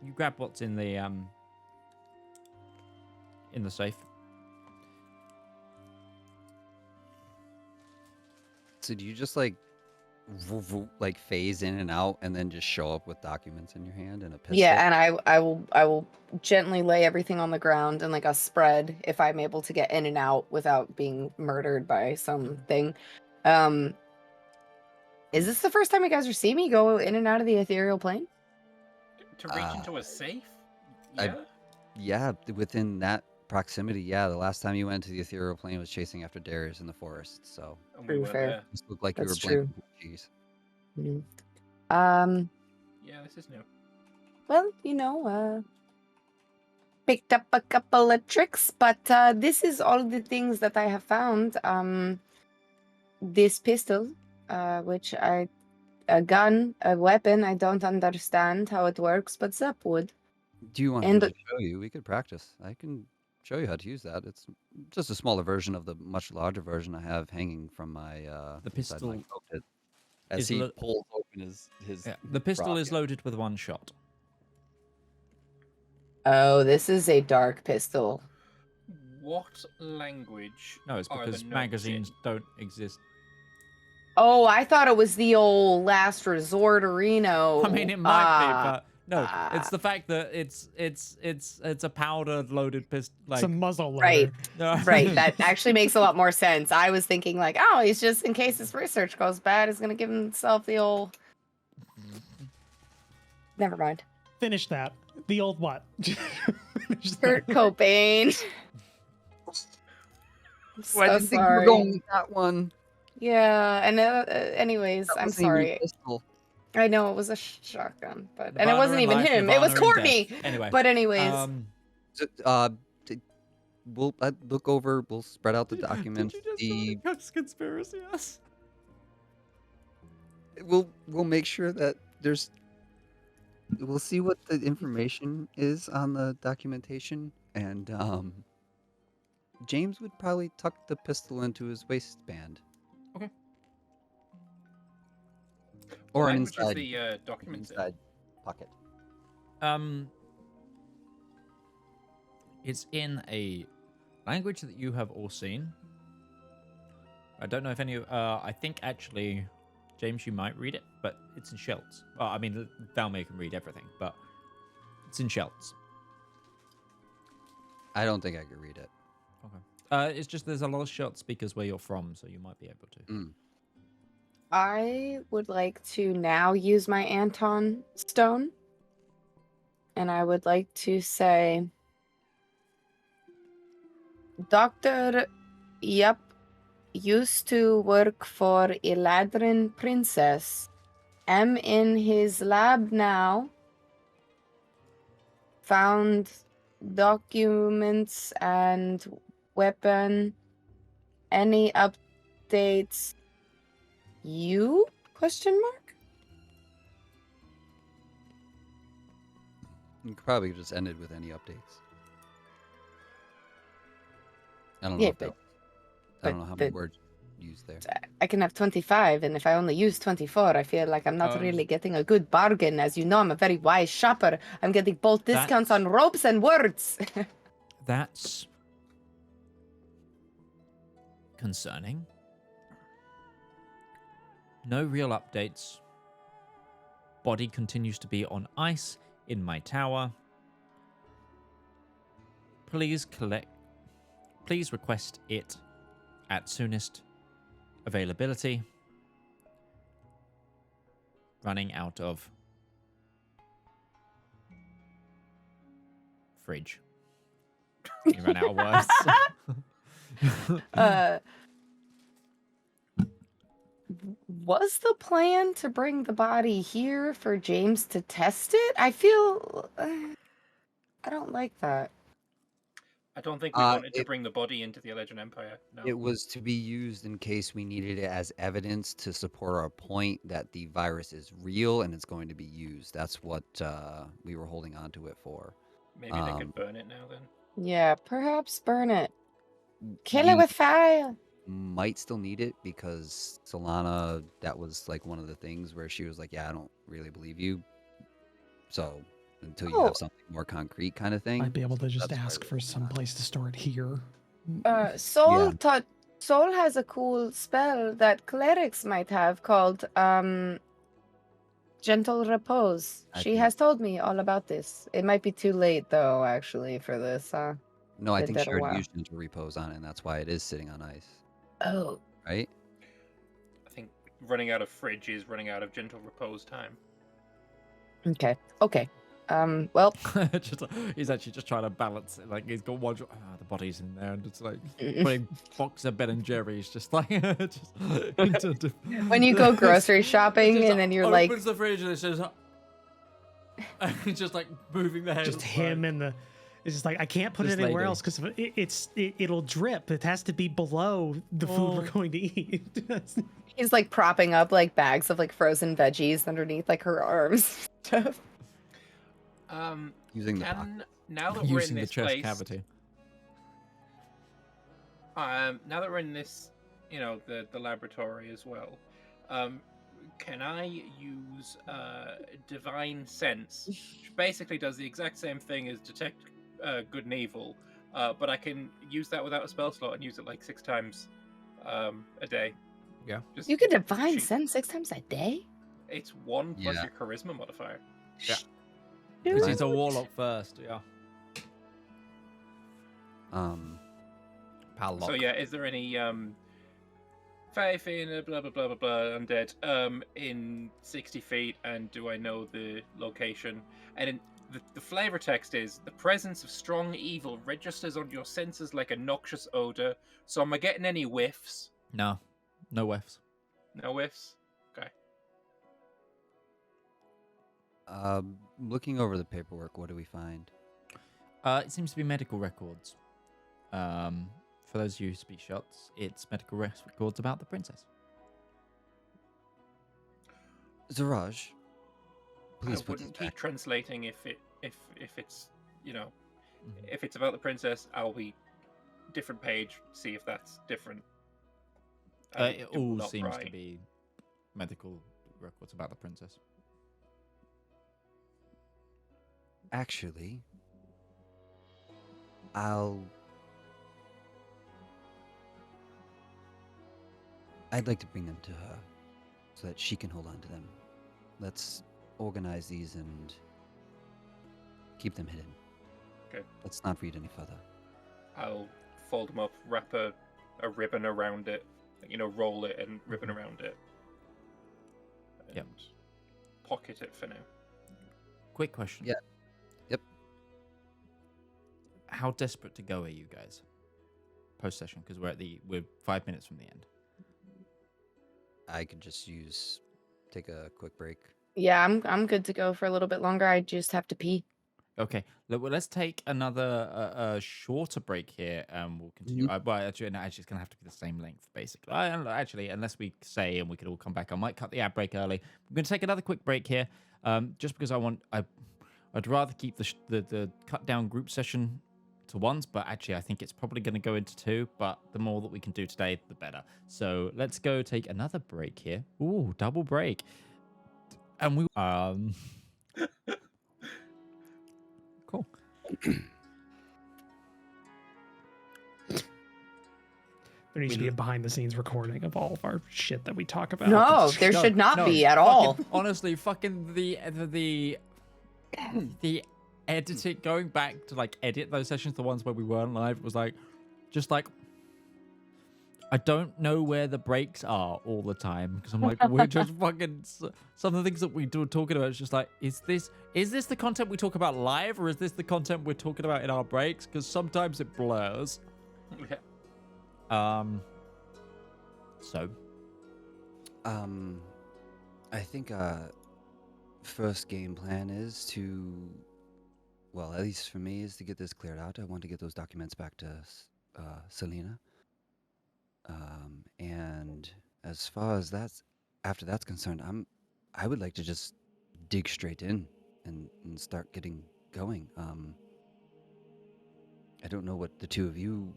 you grab what's in the safe. So do you just like phase in and out and then just show up with documents in your hand and a pistol? Yeah, and I will gently lay everything on the ground in like a spread if I'm able to get in and out without being murdered by something. Is this the first time you guys are seeing me go in and out of the ethereal plane? To reach into a safe? Yeah, within that proximity, yeah. The last time you went to the ethereal plane was chasing after Darius in the forest, so And we True, weren't fair. there. this looked like That's you were true. blanking cheese. Yeah, this is new. Well, picked up a couple of tricks, but this is all the things that I have found. This pistol, which a gun, a weapon, I don't understand how it works, but Zep would. Do you want And- me to show you? We could practice. I can show you how to use that. It's just a smaller version of the much larger version I have hanging from my The inside my pistol coat pit. As is he lo- pulls open his Yeah, the pistol is rocket. loaded with one shot. Oh, this is a dark pistol. What language? No, it's are the because notes magazines in? don't exist. Oh, I thought it was the old last resort arena. I mean, it might be, Ah, but no, it's the fact that it's a powder loaded pistol. Like, It's a muzzle loader. Right. no. Right, that actually makes a lot more sense. I was thinking like, oh, he's just in case his research goes bad, he's gonna give himself the old. Never mind. Finish that. The old what? Finish that. Kurt Cobain. I'm so Well, I didn't think we were sorry. going with that one. Yeah, and anyways, That I'm wasn't even a sorry. pistol. I know it was a shotgun, but and it Nirvana wasn't in even life, him. It was Nirvana in Courtney. death. Anyway, But anyways, We'll look over. We'll spread out the documents. Did you just conspiracy us? We'll make sure that there's. We'll see what the information is on the documentation, and James would probably tuck the pistol into his waistband. Okay. Or What an language is inside, the documents in? inside pocket. It's in a language that you have all seen. I don't know if any. I think actually, James, you might read it, but it's in Shelts. Well, I mean, Valymr can read everything, but it's in Shelts. I don't think I could read it. Okay. It's just there's a lot of Shelt speakers where you're from, so you might be able to. I would like to now use my Anton stone, and I would like to say, Dr. Yup used to work for Eladrin Princess. Am in his lab now. Found documents and weapon. Any updates? You? Question mark? You could probably just end it with any updates. I don't know Yeah, if that. I but don't know how many the- words used there. I can have 25, and if I only use 24, I feel like I'm not really getting a good bargain. As you know, I'm a very wise shopper. I'm getting both discounts on ropes and words. That's concerning. No real updates. Body continues to be on ice in my tower. Please request it at soonest availability. Running out of fridge. You ran out of words. Was the plan to bring the body here for James to test it? I feel... I don't like that. I don't think we wanted to it- bring the body into the Eladrin Empire. No. It was to be used in case we needed it as evidence to support our point that the virus is real and it's going to be used. That's what we were holding on to it for. Maybe they could burn it now then. Yeah, perhaps burn it. Kill We it with fire. might still need it because Solana, that was like one of the things where she was like, yeah, I don't really believe you. So until you Oh. have something more concrete, kind of thing. I'd be able to just That's why ask we're for looking some at. place to store it here. Soul Yeah. Soul has a cool spell that clerics might have called Gentle Repose. I She think- has told me all about this. It might be too late though, actually, for this. No, I Been think dead she a already while. used Gentle Repose on it, and that's why it is sitting on ice, Oh, right? I think running out of fridge is running out of gentle repose time. okay. Okay. Well, He's actually just trying to balance it. Like he's got one. The body's in there, and it's like putting box of Ben and Jerry's, just like when you go grocery shopping Just and then you're like, opens the fridge and it says, just like moving the head. Just him and the. It's just like I can't put This it anywhere lady. else because it'll drip. It has to be below the food we're going to eat. he's like propping up like bags of like frozen veggies underneath like her arms. Stuff. Using the pocket. Now that we're in using the this chest place, cavity. now that we're in this, the laboratory as well, can I use divine sense, which basically does the exact same thing as detect good and evil, but I can use that without a spell slot and use it like 6 times a day. Yeah. Just You can divine shoot. sense 6 times a day? It's 1 plus Yeah. your charisma modifier. Yeah. Because he's a Dude. warlock first. Yeah. Pal So yeah, is there any faith in blah blah blah blah blah undead in 60 feet, and do I know the location? And in the flavor text is the presence of strong evil registers on your senses like a noxious odor. So am I getting any whiffs? No whiffs. No whiffs. Okay. Looking over the paperwork, what do we find? It seems to be medical records. For those of you who speak shots, it's medical records about the princess. Zaraj, please I put this wouldn't keep back. translating if it's if it's about the princess. I'll be different page. See if that's different. It Do all not seems to write. be medical records about the princess. Actually, I'd like to bring them to her so that she can hold on to them. Let's organize these and keep them hidden. Okay. Let's not read any further. I'll fold them up, wrap a ribbon around it, roll it and ribbon around it. And Yep. pocket it for now. Quick question. Yeah. Yep. How desperate to go are you guys? Post session, because we're 5 minutes from the end. I could just take a quick break. Yeah, I'm good to go for a little bit longer. I just have to pee. Okay, let's take another shorter break here, and we'll continue. Well, actually, no, it's going to have to be the same length, basically. Actually, unless we say and we could all come back, I might cut the ad break early. We're going to take another quick break here, just because I'd rather keep the cut down group session to once, but actually, I think it's probably going to go into 2. But the more that we can do today, the better. So let's go take another break here. Ooh, double break, and we Cool. There needs to be a behind-the-scenes recording of all of our shit that we talk about. No, there should not be at all. Honestly, fucking the editing, going back to like edit those sessions, the ones where we weren't live, was like, just like, I don't know where the breaks are all the time, because I'm like, we're just fucking, some of the things that we do talking about, it's just like, is this the content we talk about live, or is this the content we're talking about in our breaks? Because sometimes it blurs. So I think first game plan is to, well, at least for me, is to get this cleared out. I want to get those documents back to Selena. And as far as after that's concerned, I would like to just dig straight in and start getting going. I don't know what the two of you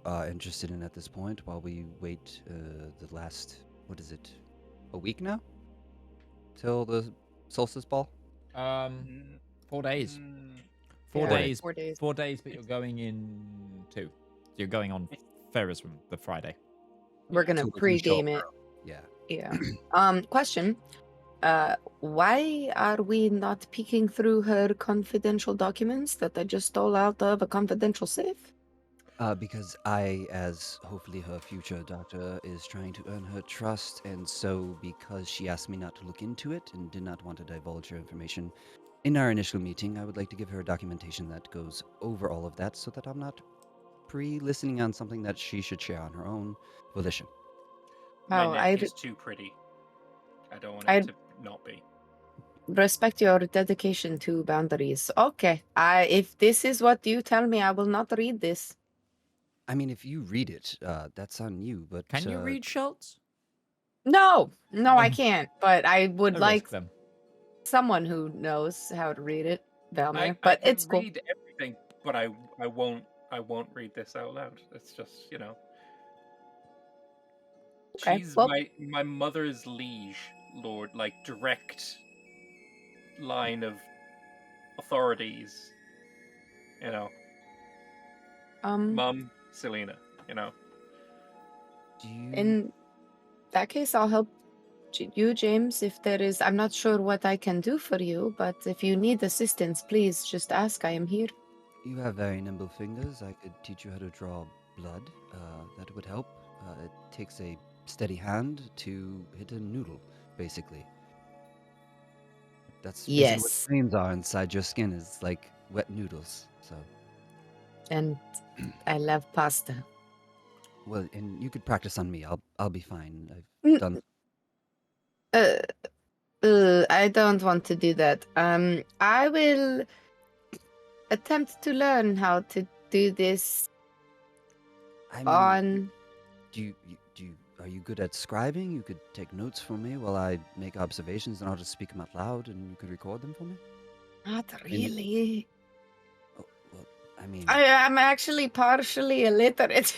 are interested in at this point while we wait the last, what is it, a week now? Till the solstice ball? 4 days. 4 Yeah, days. 4 days. 4 days, but you're going in 2. You're going on Ferrisram the Friday. We're gonna So we can show pre-game up it. Yeah. Yeah. Question. Why are we not peeking through her confidential documents that I just stole out of a confidential safe? Because I, as hopefully her future doctor, is trying to earn her trust, and so because she asked me not to look into it and did not want to divulge her information in our initial meeting, I would like to give her documentation that goes over all of that so that I'm not pre-listening on something that she should share on her own volition. My Oh, neck is too pretty. I don't want it I'd- to not be. Respect your dedication to boundaries. Okay. If this is what you tell me, I will not read this. I mean, if you read it, that's on you, but... Can you read Schultz? No, I can't. But I would I like risk them. someone who knows how to read it, Valymr. I But can it's cool. read everything, but I won't read this out loud. It's just, you know. Okay, She's well- my mother's liege, Lord, like direct line of authorities. You know, Mum, Selena, you know. Do you... In that case, I'll help you, James, if there is. I'm not sure what I can do for you, but if you need assistance, please just ask. I am here. You have very nimble fingers. I could teach you how to draw blood. That would help. It takes a steady hand to hit a noodle, basically. That's basically Yes. what veins are inside your skin, is like wet noodles. So, And I love pasta. well, and you could practice on me. I'll be fine. Mm. I've done. I don't want to do that. I will attempt to learn how to do this I mean, on. are you good at scribing? You could take notes for me while I make observations, and I'll just speak them out loud, and you could record them for me. Not really. Oh, well, I mean, I am actually partially illiterate.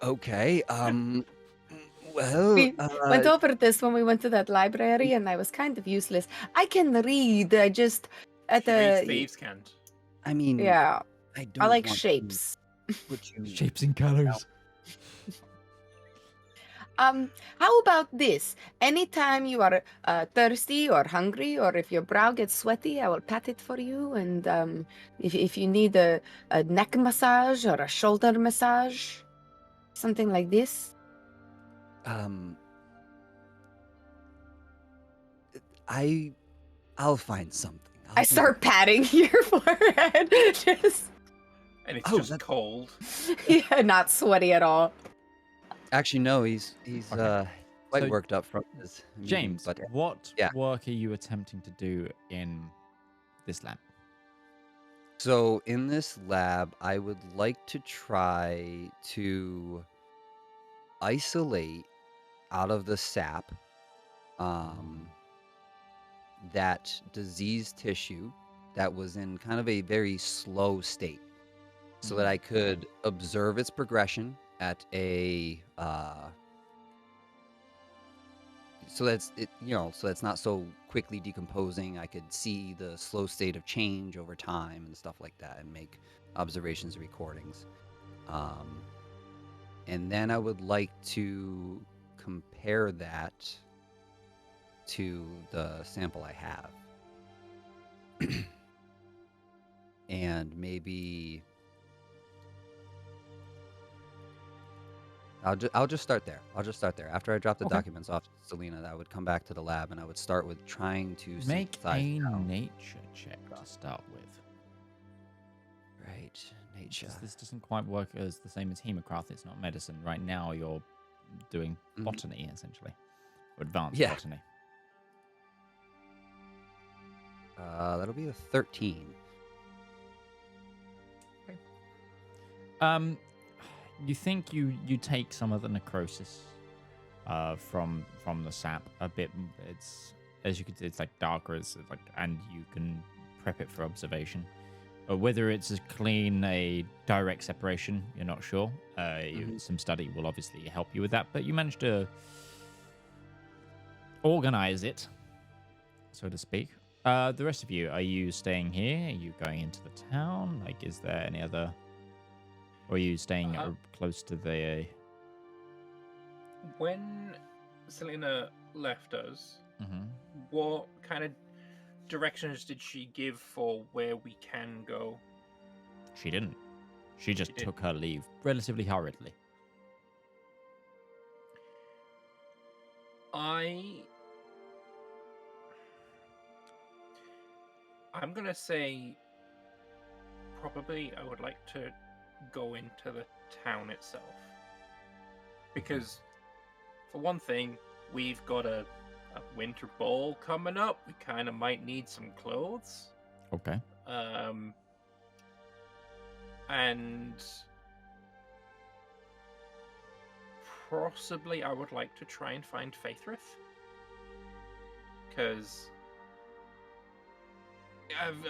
okay. Well, We went over this when we went to that library, and I was kind of useless. I can read. I just at She reads the thieves' can't. I mean, yeah. I don't I like want to shapes. put you- Shapes and colors. How about this? Anytime you are thirsty or hungry, or if your brow gets sweaty, I will pat it for you. And if you need a neck massage or a shoulder massage, something like this. I'll find something. I start patting your forehead. Just And it's Oh, just that's- cold. yeah, not sweaty at all. Actually, no. He's Okay. quite So, worked up from his meeting, James, but what yeah. work are you attempting to do in this lab? so in this lab, I would like to try to isolate out of the sap that diseased tissue that was in kind of a very slow state, so that I could observe its progression at a so that's it, so that's not so quickly decomposing. I could see the slow state of change over time and stuff like that, and make observations and recordings. And then I would like to compare that to the sample I have. And maybe I'll just start there. After I drop the Okay. documents off to Selena, I would come back to the lab, and I would start with trying to Make synthesize a down. nature check to start with. Right, nature. Because this doesn't quite work as the same as hemocraft. It's not medicine. Right now, you're doing Mhm. botany, essentially. Or advanced Yeah. botany. That'll be a 13. You think you take some of the necrosis from the sap a bit. It's, as you can see, it's like darker, it's like, and you can prep it for observation. Whether it's as clean a direct separation, you're not sure. Some study will obviously help you with that, but you managed to organize it, so to speak. The rest of you, are you staying here? Are you going into the town? Like, is there any other... Or are you staying close to the... When Selena left us, Mhm. what kind of directions did she give for where we can go? She didn't. She just didn't. took her leave relatively hurriedly. I'm gonna say probably I would like to go into the town itself. Because for one thing, we've got a winter ball coming up. We kind of might need some clothes. Okay. And possibly I would like to try and find Faithrith. Because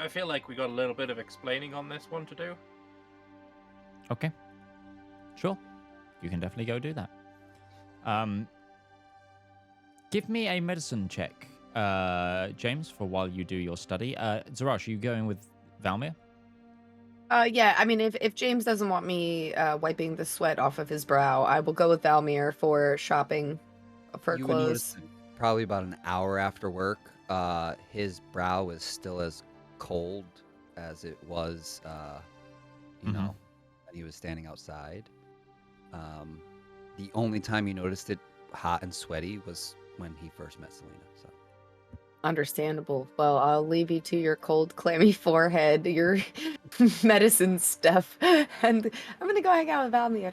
I feel like we got a little bit of explaining on this one to do. Okay. Sure. You can definitely go do that. Give me a medicine check, James, for while you do your study. Zarash, are you going with Valymr? Yeah, I mean, if James doesn't want me wiping the sweat off of his brow, I will go with Valymr for shopping for You would notice clothes. that probably about an hour after work, his brow is still as cold as it was, you know, when he was standing outside. The only time you noticed it hot and sweaty was when he first met Selena. So Understandable. Well, I'll leave you to your cold, clammy forehead, your medicine stuff, and I'm gonna go hang out with Valymr.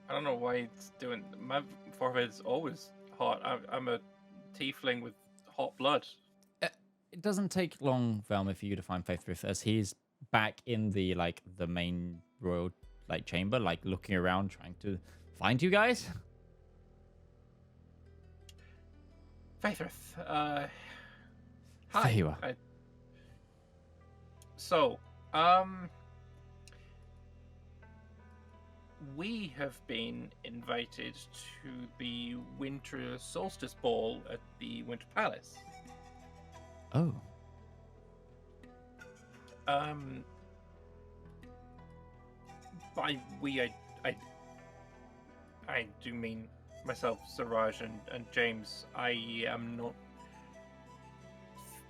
I don't know why it's doing. My forehead's always hot. I'm a tiefling with hot blood. It doesn't take long, Valymr, for you to find Faithrith, as he's back in the main royal chamber, looking around, trying to find you guys. Faithrith, hi. There you are. So, we have been invited to the Winter Solstice Ball at the Winter Palace. Oh. By we, I do mean myself, Siraj, and James. I am not.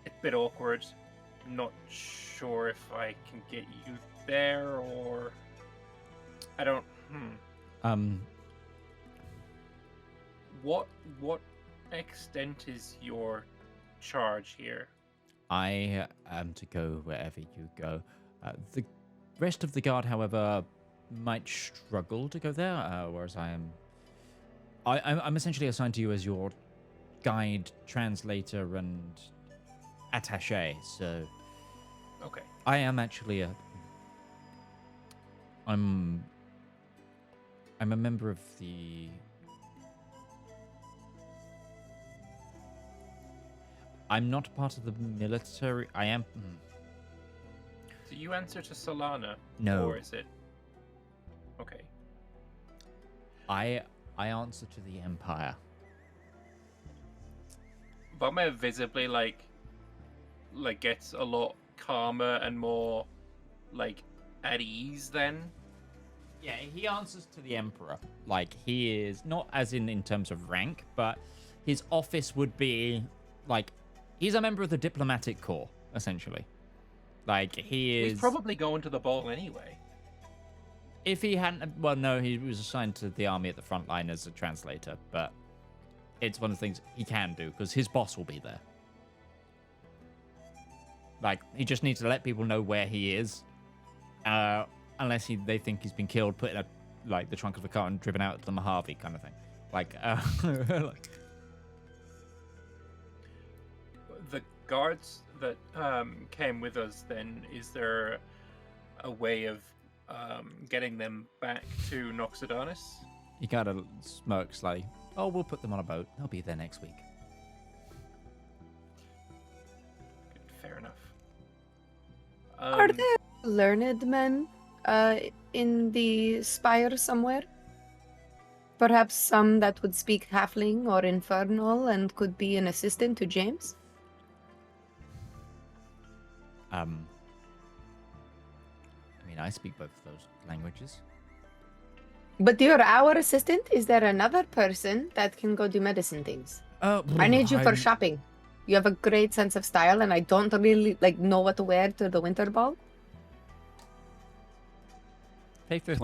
It's a bit awkward. I'm not sure if I can get you there, or I don't. What extent is your charge here? I am to go wherever you go. The rest of the guard, however, might struggle to go there, whereas I'm essentially assigned to you as your guide, translator, and attaché. So, Okay. I am actually I'm a member of the. I'm not part of the military. I am. Do you answer to Solana? No. Or is it? Okay. I answer to the Empire. Valymr visibly like gets a lot calmer and more at ease then. Yeah, he answers to the Emperor. He is not as in terms of rank, but his office would be he's a member of the diplomatic corps, essentially. He is. He's probably going to the ball anyway. If he hadn't, well, no, he was assigned to the army at the front line as a translator, but it's one of the things he can do because his boss will be there. He just needs to let people know where he is, unless they think he's been killed, put in the trunk of a car and driven out to the Mojave kind of thing. The guards that came with us, then, is there a way of getting them back to Noxodanis? He kind of smirks slightly. Oh, we'll put them on a boat. They'll be there next week. Fair enough. Are there learned men in the spire somewhere? Perhaps some that would speak halfling or infernal and could be an assistant to James? I mean, I speak both of those languages. But you're our assistant. Is there another person that can go do medicine things? I need you for shopping. You have a great sense of style, and I don't really know what to wear to the winter ball. Faithful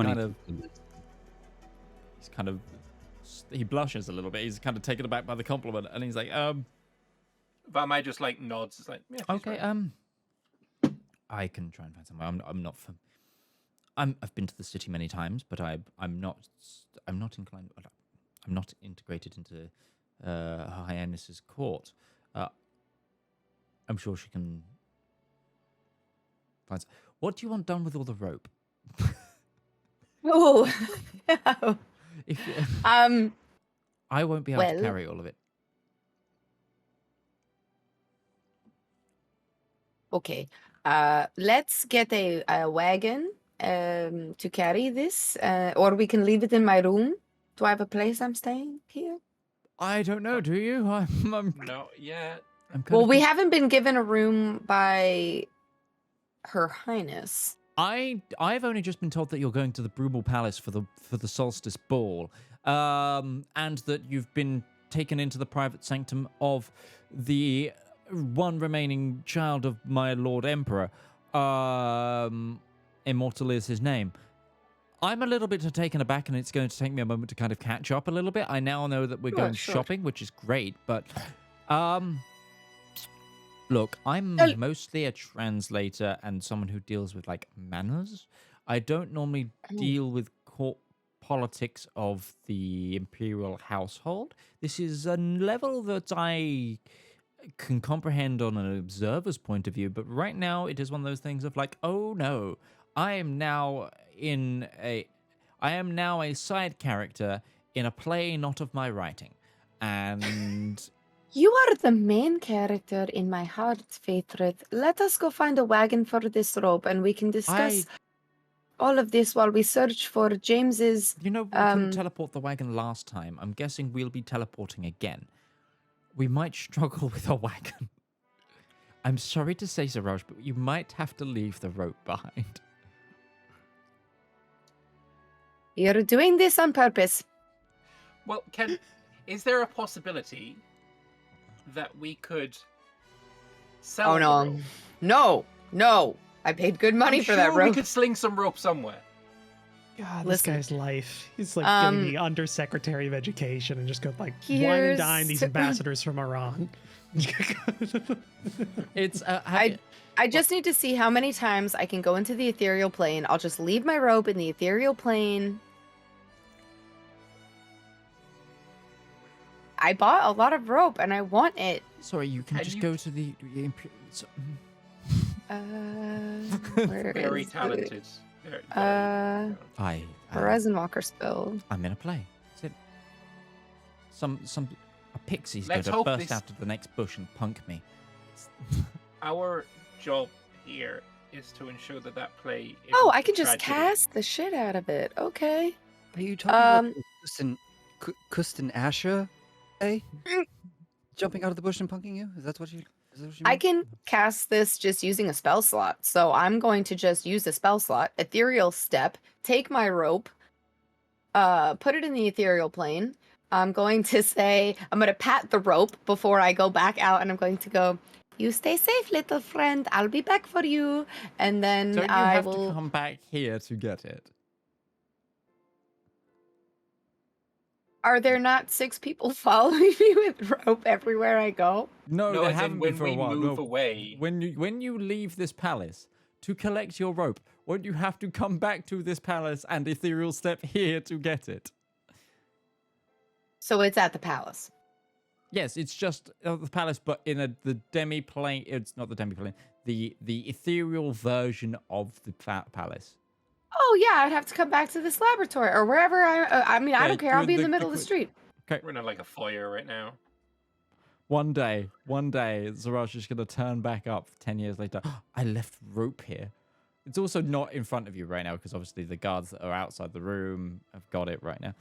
he blushes a little bit. He's kind of taken aback by the compliment, and he's like, Valymr just like nods. It's like, yeah. Okay, I can try and find somewhere. I've been to the city many times, but I'm not inclined. I'm not integrated into Her Highness's court. I'm sure she can find. What do you want done with all the rope? Oh, I won't be able to carry all of it. Okay. Let's get a wagon to carry this, or we can leave it in my room. Do I have a place I'm staying here? I don't know. Do you? I'm No, yeah. Well, we haven't been given a room by Her Highness. I've only just been told that you're going to the Brumal Palace for the Solstice Ball, and that you've been taken into the private sanctum of the one remaining child of my Lord Emperor. Immortal is his name. I'm a little bit taken aback, and it's going to take me a moment to kind of catch up a little bit. I now know that we're going shopping, which is great, but look, I'm mostly a translator and someone who deals with like manners. I don't normally deal with court politics of the imperial household. This is a level that I can comprehend on an observer's point of view, but right now it is one of those things of like, oh no, I am now a side character in a play not of my writing. And you are the main character in my heart, Faithred. Let us go find a wagon for this rope, and we can discuss all of this while we search for James's. You know, we couldn't teleport the wagon last time. I'm guessing we'll be teleporting again. We might struggle with a wagon. I'm sorry to say, Zedaar, but you might have to leave the rope behind. You're doing this on purpose. Well, is there a possibility that we could sell the rope? No. I paid good money for that rope. We could sling some rope somewhere. God, Listen, this guy's life. He's like getting the Undersecretary of Education and just go like wine and dine these ambassadors from Iran. It's I just need to see how many times I can go into the ethereal plane. I'll just leave my rope in the ethereal plane. I bought a lot of rope and I want it. Sorry, you can just go to the Where Very is talented. it? Very talented. Horizon Walker spell. I'm in a play. That's it. A pixie's Let's going to hope burst out of the next bush and punk me. Our job here is to ensure that play. Oh, I can just cast the shit out of it. Okay. Are you talking about Kustin Asha? Hey? Jumping out of the bush and punking you? Is that what you mean? I can cast this just using a spell slot. So I'm going to just use a spell slot, ethereal step, take my rope, put it in the ethereal plane. I'm going to pat the rope before I go back out, and I'm going to go, you stay safe, little friend. I'll be back for you. And then Don't you have to come back here to get it? Are there not 6 people following me with rope everywhere I go? No, they haven't been for a while. When we move away. When you leave this palace to collect your rope, won't you have to come back to this palace and ethereal step here to get it? So it's at the palace. Yes, it's just the palace, but in the demi-plane. It's not the demi-plane. The ethereal version of the palace. Oh yeah, I'd have to come back to this laboratory or wherever I don't care. I'll be in the middle of the street. Okay. We're in like a foyer right now. One day, Zedaar's just going to turn back up 10 years later. I left rope here. It's also not in front of you right now because obviously the guards that are outside the room have got it right now.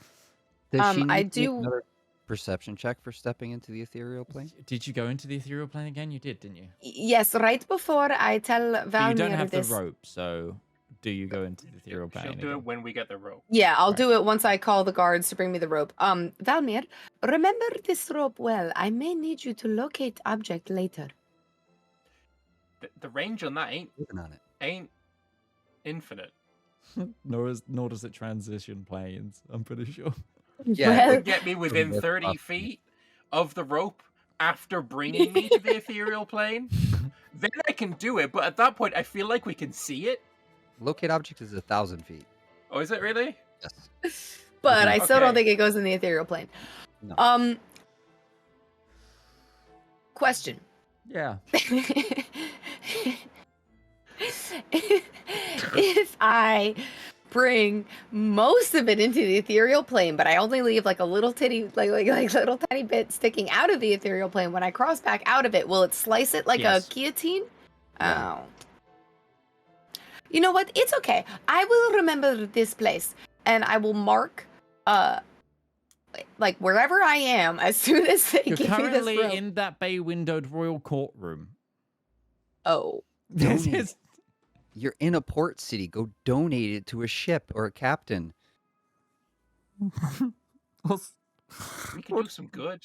Does she I need to make do. another perception check for stepping into the ethereal plane? Did you go into the ethereal plane again? You did, didn't you? Yes, right before I tell But you Valymr don't have this. the rope, so do you go into the ethereal plane She'll do again? it when we get the rope. Yeah, I'll Right. do it once I call the guards to bring me the rope. Valymr, remember this rope well. I may need you to locate object later. The range on that Working on it. ain't infinite. nor does it transition planes, I'm pretty sure. Yeah, Well, Would get me within That's 30 awesome. feet of the rope after bringing me to the ethereal plane. Then I can do it, but at that point, I feel like we can see it. Locate object is 1,000 feet. Oh, is it really? Yes. but I still don't Okay. think it goes in the ethereal plane. No. Question. Yeah. If I bring most of it into the ethereal plane, but I only leave like a little titty, like little tiny bit sticking out of the ethereal plane, when I cross back out of it, will it slice it like Yes. a guillotine? Yeah. Oh. You know what? It's okay. I will remember this place, and I will mark, like wherever I am as soon as they You're give me this currently rope. in that bay-windowed royal courtroom. Oh. This Donate. is You're in a port city. Go donate it to a ship or a captain. We can do some good.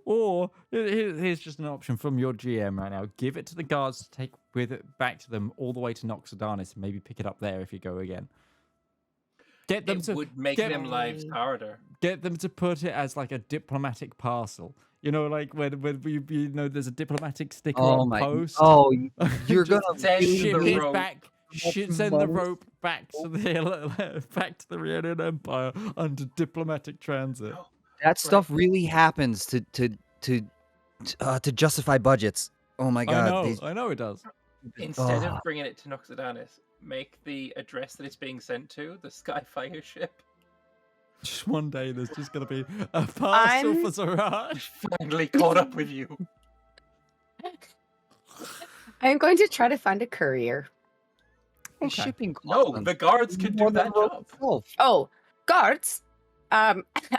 Or here's just an option from your GM right now. Give it to the guards to take with it back to them all the way to Noxodanis and maybe pick it up there if you go again. Get them It to would make get- them lives harder. get them to put it as like a diplomatic parcel. You know, like when you know there's a diplomatic sticker on post. Oh, you're Just gonna send ship the it rope. back. Send the money. rope back to the back to the Reynard Empire under diplomatic transit. That stuff really happens to justify budgets. Oh my god. I know it does. Instead Oh. of bringing it to Noxodanis, make the address that it's being sent to the Skyfire ship. Just one day, there's just gonna be a parcel I'm- for Zaraj. Finally caught up with you. I'm going to try to find a courier. Hey, Okay. shipping No, costs the guards can do more than that the rope job. itself. Oh, guards. I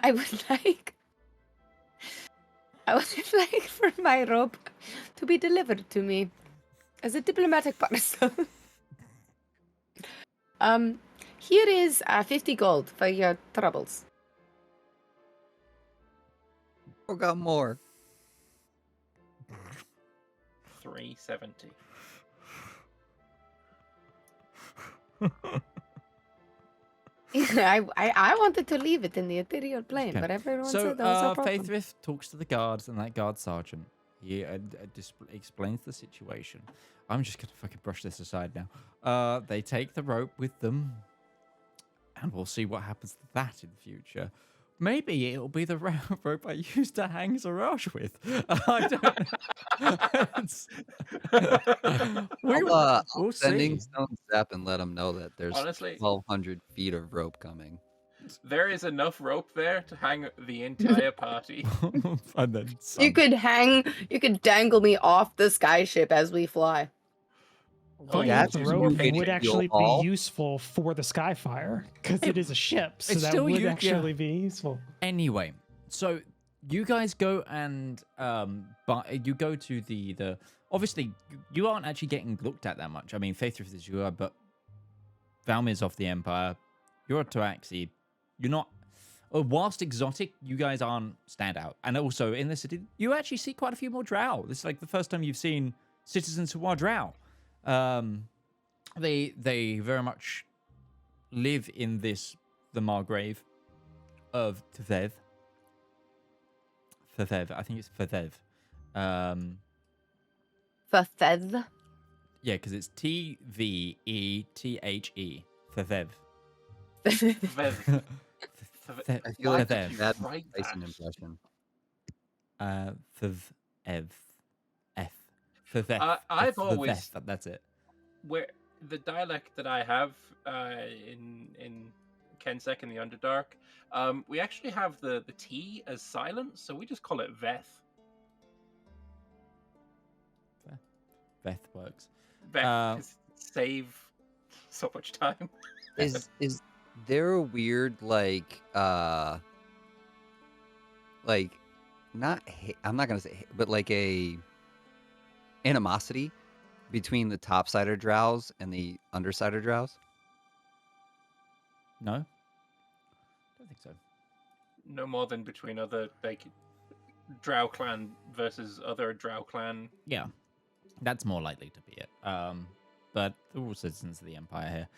would like for my rope to be delivered to me as a diplomatic parcel. Here is 50 gold for your troubles. Oh, got more. 370. I wanted to leave it in the ethereal plane, Okay. but everyone So, said that was a problem. Faithrift talks to the guards and that guard sergeant. He explains the situation. I'm just gonna fucking brush this aside now. They take the rope with them, and we'll see what happens to that in the future. Maybe it'll be the rope I used to hang Zaraj with. I don't know. I'll We'll sending see. Stone Zep and let him know that there's Honestly, 1,200 feet of rope coming. there is enough rope there to hang the entire party. And then some. You could dangle me off the skyship as we fly. Oh, Yeah, that's the use rope more would painting. actually All. be useful for the Skyfire because it is a ship, so It's that still would yeah. actually be useful. Anyway, so you guys go and but you go to the obviously you aren't actually getting looked at that much. I mean, Faithrift is you are, but Valmyr's off the Empire. You're a Taxi. You're not. Whilst exotic, you guys aren't standout. And also in the city, you actually see quite a few more Drow. This is like the first time you've seen citizens who are Drow. They very much live in the Margrave of Tvev. Tvev, I think it's Tvev. Fathed. Yeah, because it's Tvethe. Tvev. Vev. I feel like Tvev. that's Right a Tyson back. impression. Tvev. F. Tvev. I've Tvev, always- That's it. Where the dialect that I have in Kensek in the Underdark, we actually have the T as silent, so we just call it Veth. Veth works. Veth, 'cause save so much time. Is I'm not gonna say but like a animosity between the topsider drows and the undersider drows? No, don't think so. No more than between other like Drow clan versus other Drow clan. Yeah, that's more likely to be it. But they're all citizens of the Empire here.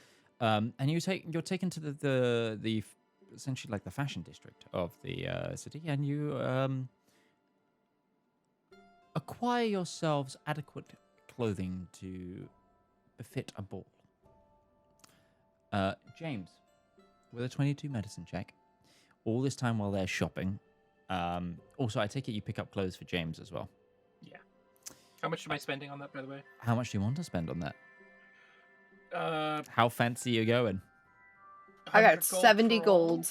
And you're taken to the essentially like the fashion district of the city, and you acquire yourselves adequate clothing to befit a ball. James, with a 22 medicine check, all this time while they're shopping. Also, I take it you pick up clothes for James as well. Yeah. How much am I spending on that, by the way? How much do you want to spend on that? How fancy you going? I got 100 gold 70 for all? gold.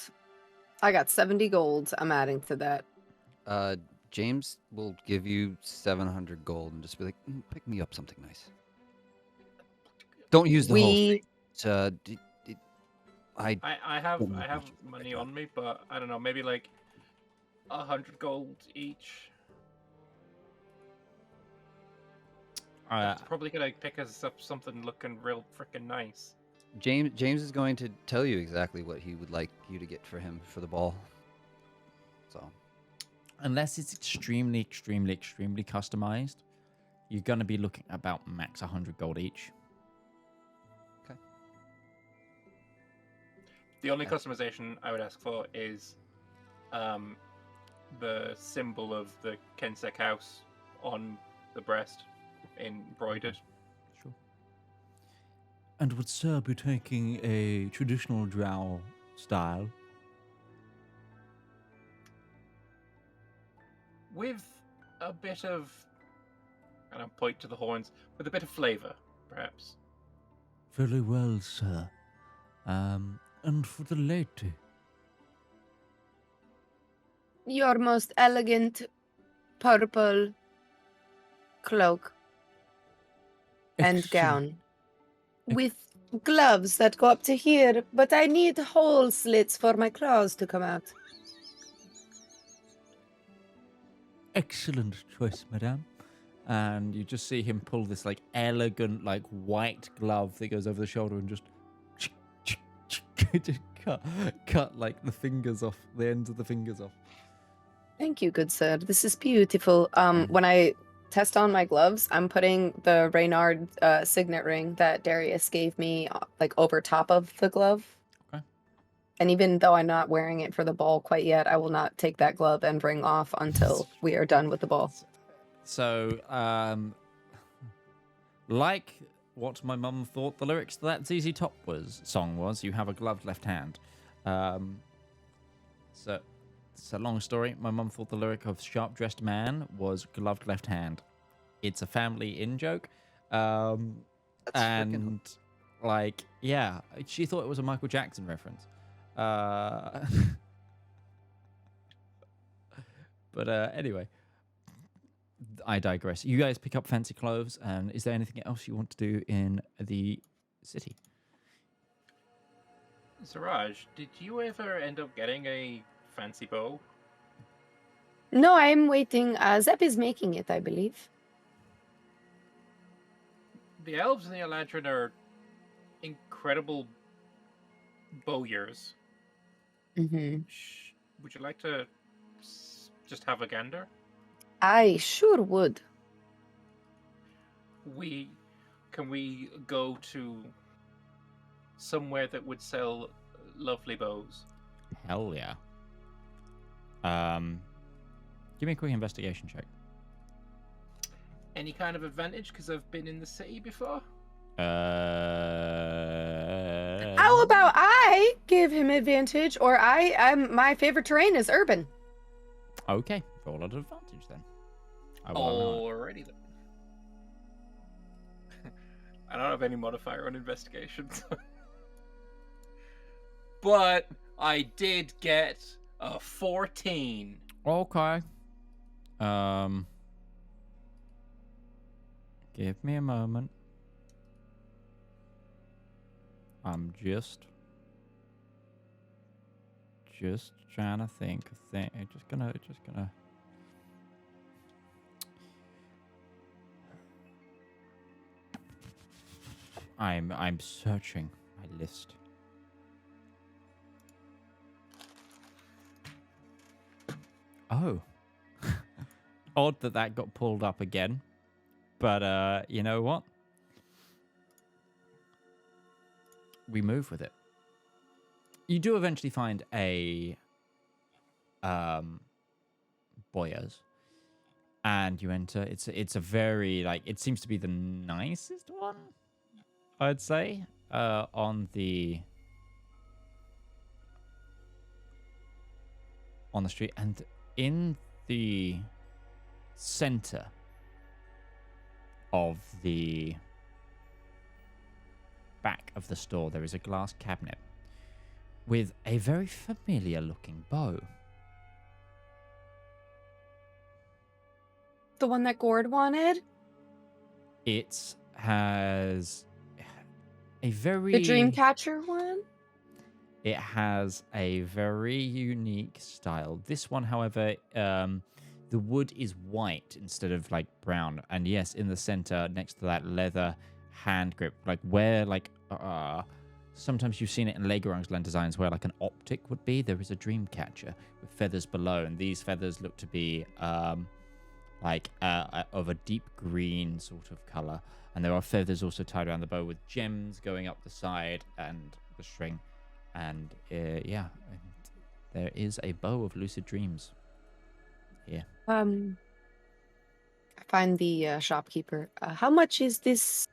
I got 70 gold. I'm adding to that. James will give you 700 gold and just be like, pick me up something nice. Don't use the whole. I have money on me, but I don't know, maybe like 100 gold each. Probably gonna pick us up something looking real freaking nice. James is going to tell you exactly what he would like you to get for him for the ball. So, unless it's extremely, extremely, extremely customized, you're gonna be looking at about max 100 gold each. okay. The only customization I would ask for is the symbol of the Kensek house on the breast embroidered. Sure. And would Sir be taking a traditional drow style? With a bit of, and I point to the horns, with a bit of flavour, perhaps. Very well, sir. And for the lady? Your most elegant purple cloak and Excellent. gown with gloves that go up to here, but I need hole slits for my claws to come out. Excellent choice, madame. And you just see him pull this like elegant, like white glove that goes over the shoulder and just cut like the fingers off, the ends of the fingers off. Thank you, good sir. This is beautiful. When I test on my gloves, I'm putting the Reynard signet ring that Darius gave me like over top of the glove. Okay. And even though I'm not wearing it for the ball quite yet, I will not take that glove and ring off until we are done with the ball. So, like what my mum thought the lyrics to that ZZ Top song was, you have a gloved left hand. So it's a long story. My mum thought the lyric of Sharp-Dressed Man was gloved left hand. It's a family in joke. And, like, yeah, she thought it was a Michael Jackson reference. But anyway, I digress. You guys pick up fancy clothes, and is there anything else you want to do in the city? Siraj, did you ever end up getting a fancy bow? No, I'm waiting. Zep is making it, I believe. The elves and the Eladrin are incredible bowyers. Mm-hmm. Would you like to just have a gander? I sure would. Can we go to somewhere that would sell lovely bows? Hell yeah. Give me a quick investigation check. Any kind of advantage because I've been in the city before? How about I give him advantage, or my favorite terrain is urban. Okay, roll an advantage then. I will allow it. Alrighty then. I don't have any modifier on investigation. But I did get a 14. Okay. Give me a moment. I'm just trying to think. Just gonna. I'm searching my list. Oh. Odd that got pulled up again. But you know what? We move with it. You do eventually find a Boyers, and you enter. It's a very, like, it seems to be the nicest one, I'd say, on the street, and in the center of the back of the store there is a glass cabinet with a very familiar looking bow. The one that Gourd wanted? It has a very... The Dreamcatcher one? It has a very unique style. This one, however, the wood is white instead of like brown. And yes, in the center, next to that leather hand grip, like where like sometimes you've seen it in Legoran's land designs where like an optic would be, there is a dream catcher with feathers below, and these feathers look to be of a deep green sort of color. And there are feathers also tied around the bow with gems going up the side and the string. And yeah, and there is a bow of lucid dreams here. I find the shopkeeper. How much is this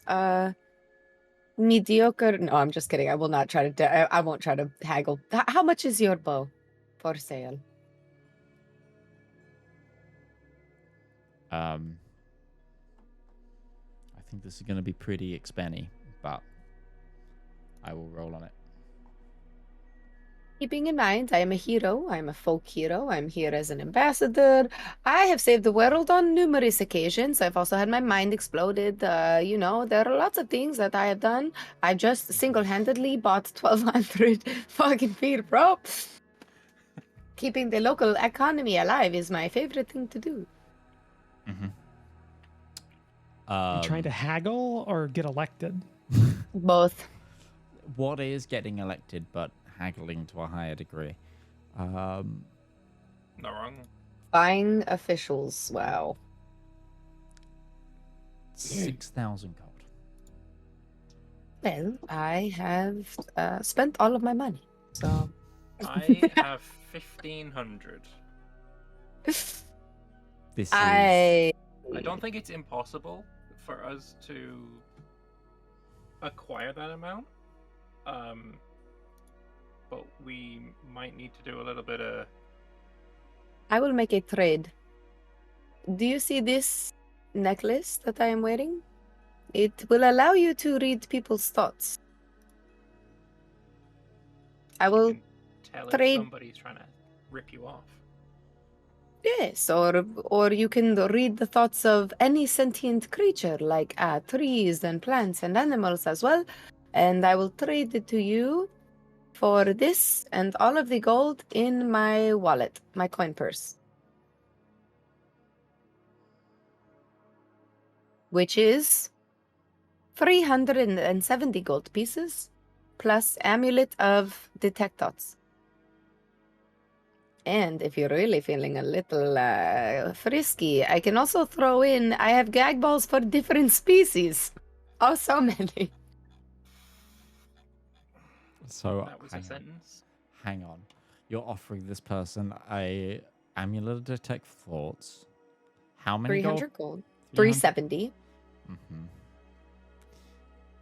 mediocre? No, I'm just kidding. I will not try to. I won't try to haggle. How much is your bow for sale? I think this is going to be pretty expenny, but I will roll on it. Keeping in mind, I am a hero. I am a folk hero. I'm here as an ambassador. I have saved the world on numerous occasions. I've also had my mind exploded. You know, there are lots of things that I have done. I just single-handedly bought 1,200 fucking feet of rope. Keeping the local economy alive is my favorite thing to do. Mm-hmm. You trying to haggle or get elected? Both. What is getting elected, but haggling to a higher degree? Not wrong. Buying officials. Wow. 6,000 gold. Well, I have spent all of my money, so... I have 1,500. This is... I don't think it's impossible for us to acquire that amount. But we might need to do a little bit of... I will make a trade. Do you see this necklace that I am wearing? It will allow you to read people's thoughts. I will tell trade... if somebody's trying to rip you off. Yes, or you can read the thoughts of any sentient creature, like trees and plants and animals as well. And I will trade it to you for this and all of the gold in my wallet, my coin purse. Which is 370 gold pieces, plus amulet of detect thoughts. And if you're really feeling a little frisky, I can also throw in, I have gag balls for different species. Oh, so many. So That was a sentence. Hang on. You're offering this person a amulet of detect thoughts. How many 300 gold? gold. 370. Mm-hmm.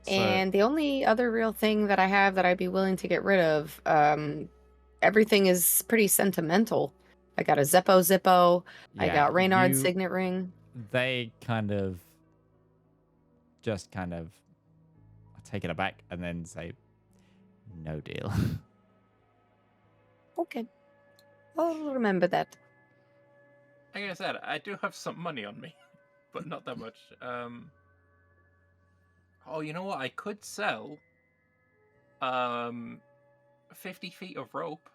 And the only other real thing that I have that I'd be willing to get rid of, everything is pretty sentimental. I got a Zippo. I got Reynard's signet ring. They kind of take it aback and then say, no deal. Okay. I'll remember that. Like I said, I do have some money on me, but not that much. Oh, you know what? I could sell 50 feet of rope.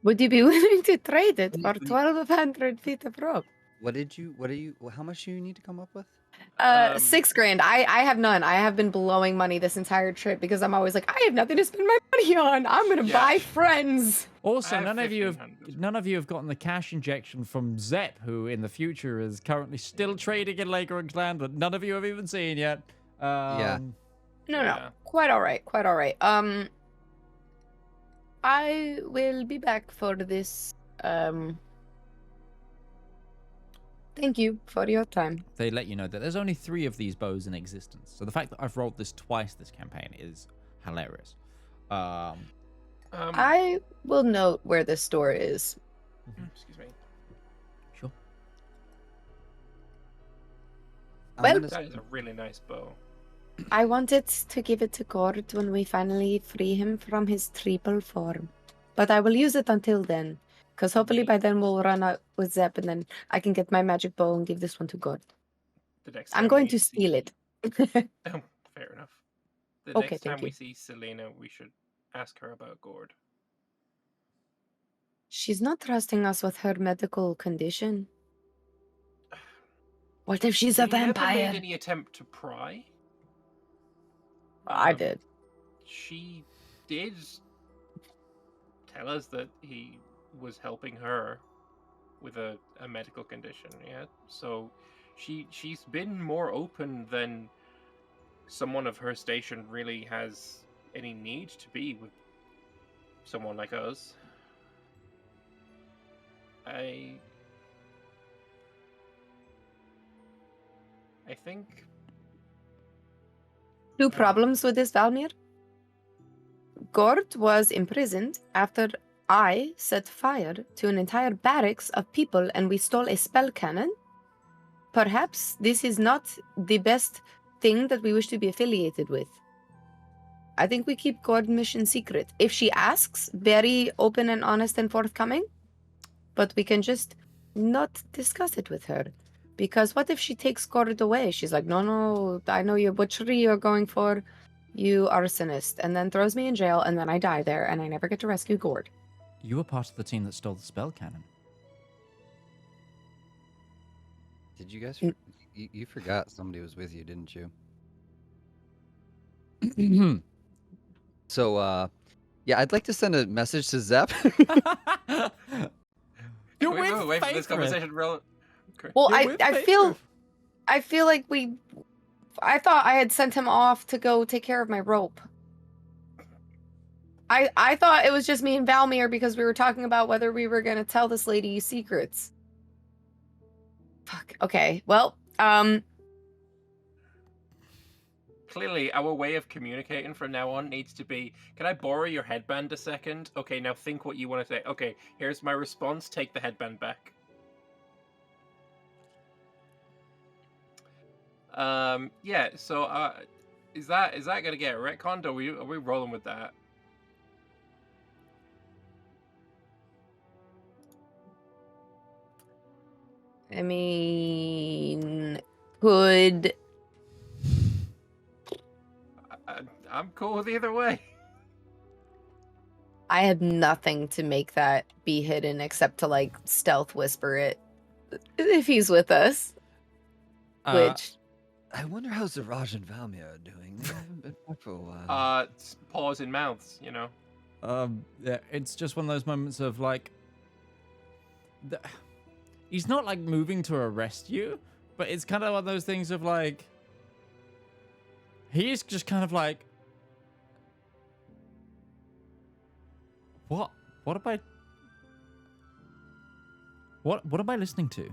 Would you be willing to trade it for 1,200 feet of rope? How much do you need to come up with? $6 grand. I have none. I have been blowing money this entire trip because I'm always like, I have nothing to spend my money on. I'm gonna buy friends. Also, I have none of you have gotten the cash injection from Zep, who in the future is currently still trading in Lakering's land, but none of you have even seen yet. Yeah. No. Quite all right. I will be back for this. Thank you for your time. They let you know that there's only 3 of these bows in existence. So the fact that I've rolled this twice this campaign is hilarious. I will note where the store is. Excuse me. Sure. Well, That is a really nice bow. I wanted to give it to Gourd when we finally free him from his triple form. But I will use it until then. Because hopefully by then we'll run out with Zep and then I can get my magic bow and give this one to Gourd. I'm going to steal it. Oh, fair enough. The Okay, next time thank we you. see Selena, we should ask her about Gourd. She's not trusting us with her medical condition. What if she's a We never vampire? made any attempt to pry. I did. She did tell us that he was helping her with a medical condition, yeah? So she's been more open than someone of her station really has any need to be with someone like us. I think... 2 problems with this, Valymr. Gourd was imprisoned after I set fire to an entire barracks of people and we stole a spell cannon. Perhaps this is not the best thing that we wish to be affiliated with. I think we keep Gourd mission secret. If she asks, very open and honest and forthcoming, but we can just not discuss it with her. Because what if she takes Gourd away? She's like, no, I know your butchery you're going for, you arsonist, and then throws me in jail, and then I die there, and I never get to rescue Gourd. You were part of the team that stole the spell cannon. Did you guys? You forgot somebody was with you, didn't you? So, yeah, I'd like to send a message to Zep. You're Wait for this with conversation, bro. Well, You're with I feel like I thought I had sent him off to go take care of my rope. I thought it was just me and Valymr because we were talking about whether we were gonna tell this lady secrets. Fuck. Okay. Well, Clearly, our way of communicating from now on needs to be, can I borrow your headband a second? Okay, now think what you want to say. Okay, here's my response. Take the headband back. Yeah, so, is that gonna get retconned, or are we rolling with that? I mean, could I'm cool with either way. I had nothing to make that be hidden except to like stealth whisper it if he's with us. Which I wonder how Zeraj and Valymr are doing. They haven't been back for a while. Paws in mouths, you know. Yeah, it's just one of those moments of like, he's not like moving to arrest you, but it's kind of one of those things of like, he's just kind of like, what am I listening to?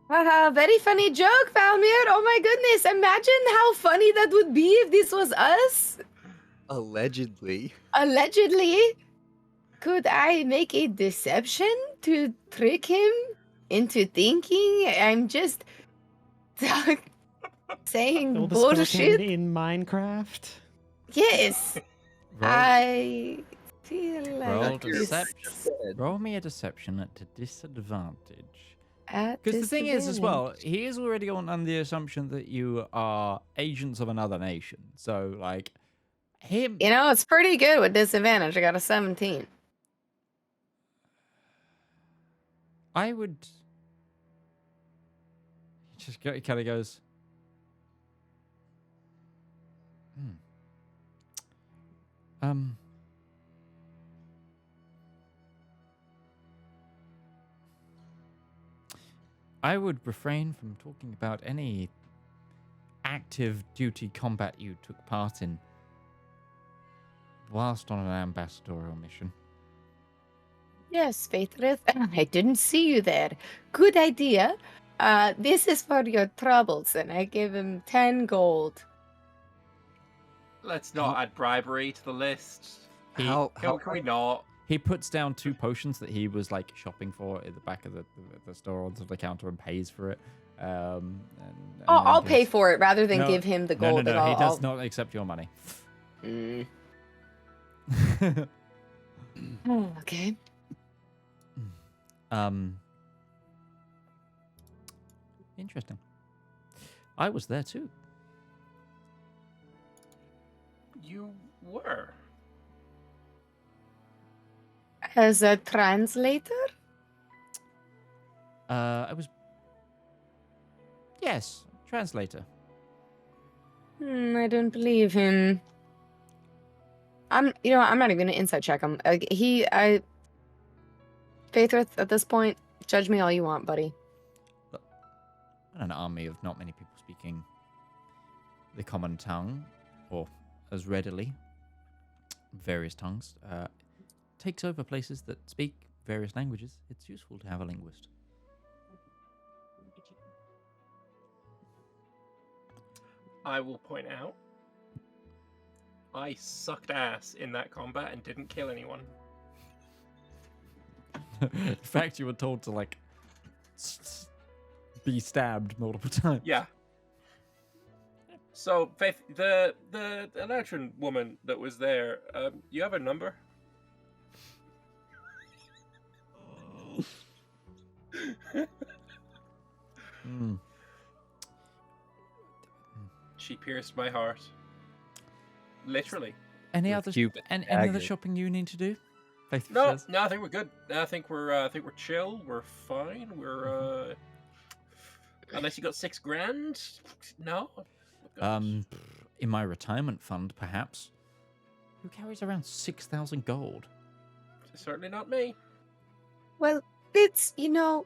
Haha, very funny joke, Valymr. Oh my goodness, imagine how funny that would be if this was us. Allegedly. Allegedly. Could I make a deception to trick him into thinking I'm just saying Build a spell bullshit? cannon in Minecraft. Yes. I feel like Roll me a deception at a disadvantage. At Because the thing is, as well, disadvantage. he is already on the assumption that you are agents of another nation. So, like, him. You know, it's pretty good with disadvantage. I got a 17. I would. just kind of goes, I would refrain from talking about any active duty combat you took part in whilst on an ambassadorial mission. Yes, Faithrith. I didn't see you there. Good idea. This is for your troubles, and I give him 10 gold. Let's not add bribery to the list. How Can we not? He puts down 2 potions that he was like shopping for at the back of the store onto the counter and pays for it. And I'll then pay goes, for it rather than No, give him the No, gold. no, and no. He I'll- does not accept your money. Mm. Okay. Interesting. I was there too. You were. As a translator? I was. Yes, translator. I don't believe him. I'm not even gonna insight check him. Faithrith, at this point, judge me all you want, buddy. An army of not many people speaking the common tongue, or as readily various tongues, takes over places that speak various languages. It's useful to have a linguist. I will point out, I sucked ass in that combat and didn't kill anyone. In fact, you were told to like be stabbed multiple times. Yeah. So, Faith, the Eladrin woman that was there, you have a number? Mm. She pierced my heart. Literally. Any With other Cupid any other dagger. shopping you need to do? Faith No, says. no, I think we're good. I think we're chill. We're fine. We're unless you got $6,000. No. In my retirement fund, perhaps. Who carries around 6,000 gold? Certainly not me. Well, it's, The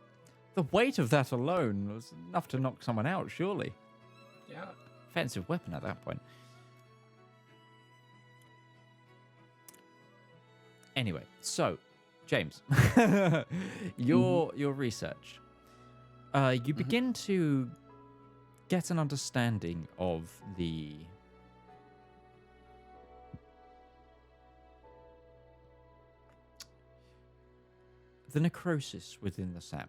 weight of that alone was enough to knock someone out, surely. Yeah. Offensive weapon at that point. Anyway, so James, your research, you begin to get an understanding of the necrosis within the sap.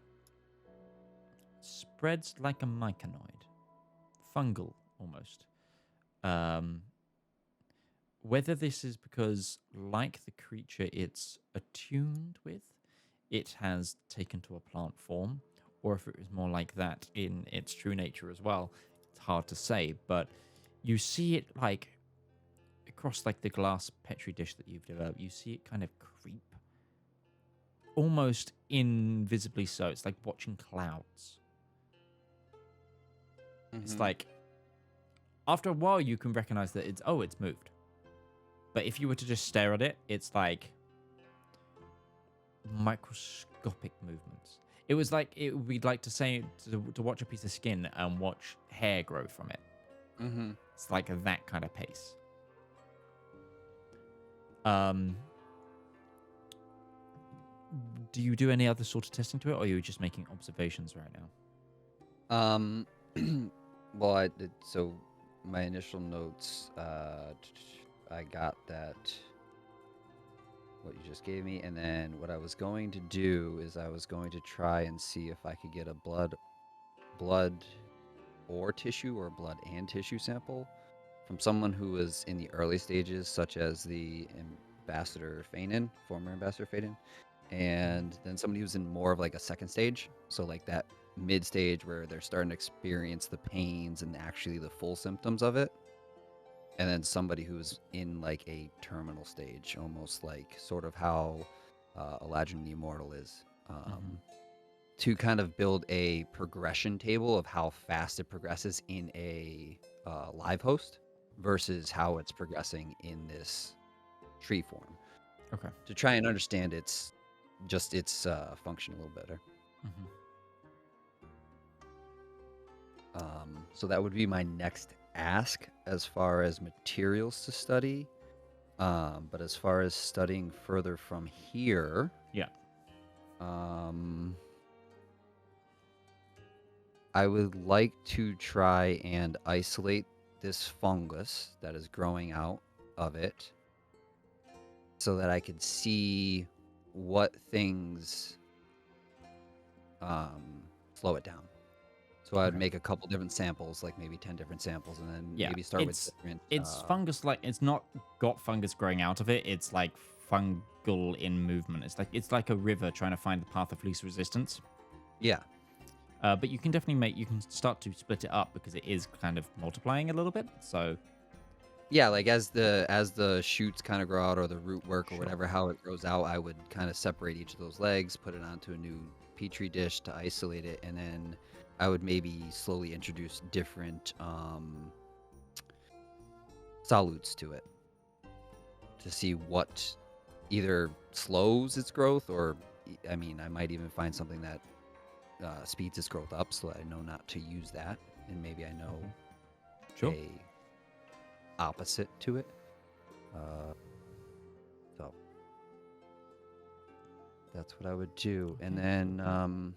Spreads like a mycanoid, fungal almost. Whether this is because, like the creature it's attuned with, it has taken to a plant form, or if it was more like that in its true nature as well, it's hard to say. But you see it like across like the glass petri dish that you've developed. You see it kind of creep, almost invisibly. So it's like watching clouds. It's like after a while you can recognize that it's moved. But if you were to just stare at it, it's like microscopic movements. It was like it would be like to say to watch a piece of skin and watch hair grow from it. Mm-hmm. It's like that kind of pace. Do you do any other sort of testing to it, or are you just making observations right now? Well, I did. So my initial notes, I got that what you just gave me, and then what I was going to do is I was going to try and see if I could get a blood or tissue, or blood and tissue sample from someone who was in the early stages, such as the Ambassador Fainin, former Ambassador Fainin, and then somebody who's in more of like a second stage, so like that mid stage where they're starting to experience the pains and actually the full symptoms of it, and then somebody who's in like a terminal stage, almost like sort of how Eladrin the Immortal is. to kind of build a progression table of how fast it progresses in a live host versus how it's progressing in this tree form. Okay. To try and understand its function a little better. Mm-hmm. So that would be my next ask as far as materials to study. But as far as studying further from here, yeah, I would like to try and isolate this fungus that is growing out of it so that I could see what things slow it down. So I would make a couple different samples, like maybe 10 different samples, and then maybe start with different... It's fungus, like, it's not got fungus growing out of it. It's like fungal in movement. It's like a river trying to find the path of least resistance. Yeah. But you can definitely you can start to split it up because it is kind of multiplying a little bit. So yeah, like as the shoots kind of grow out or the root work or whatever, how it grows out, I would kind of separate each of those legs, put it onto a new petri dish to isolate it, and then I would maybe slowly introduce different solutes to it to see what either slows its growth or, I mean, I might even find something that speeds its growth up so that I know not to use that, and maybe I know a opposite to it. So that's what I would do. And then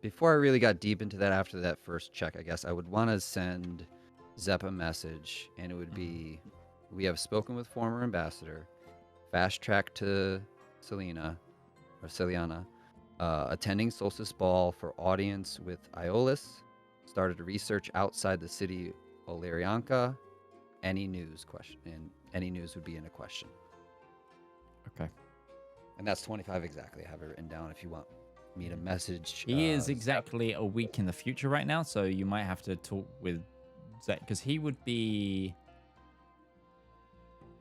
before I really got deep into that, after that first check, I guess I would want to send Zep a message, and it would be, we have spoken with former ambassador, fast track to Celiana, attending Solstice Ball for audience with Iolus, started research outside the city Olarianka, any news question, and any news would be in a question. Okay. And that's 25 exactly. I have it written down if you want me to message. He is exactly a week in the future right now, so you might have to talk with Zach, because he would be...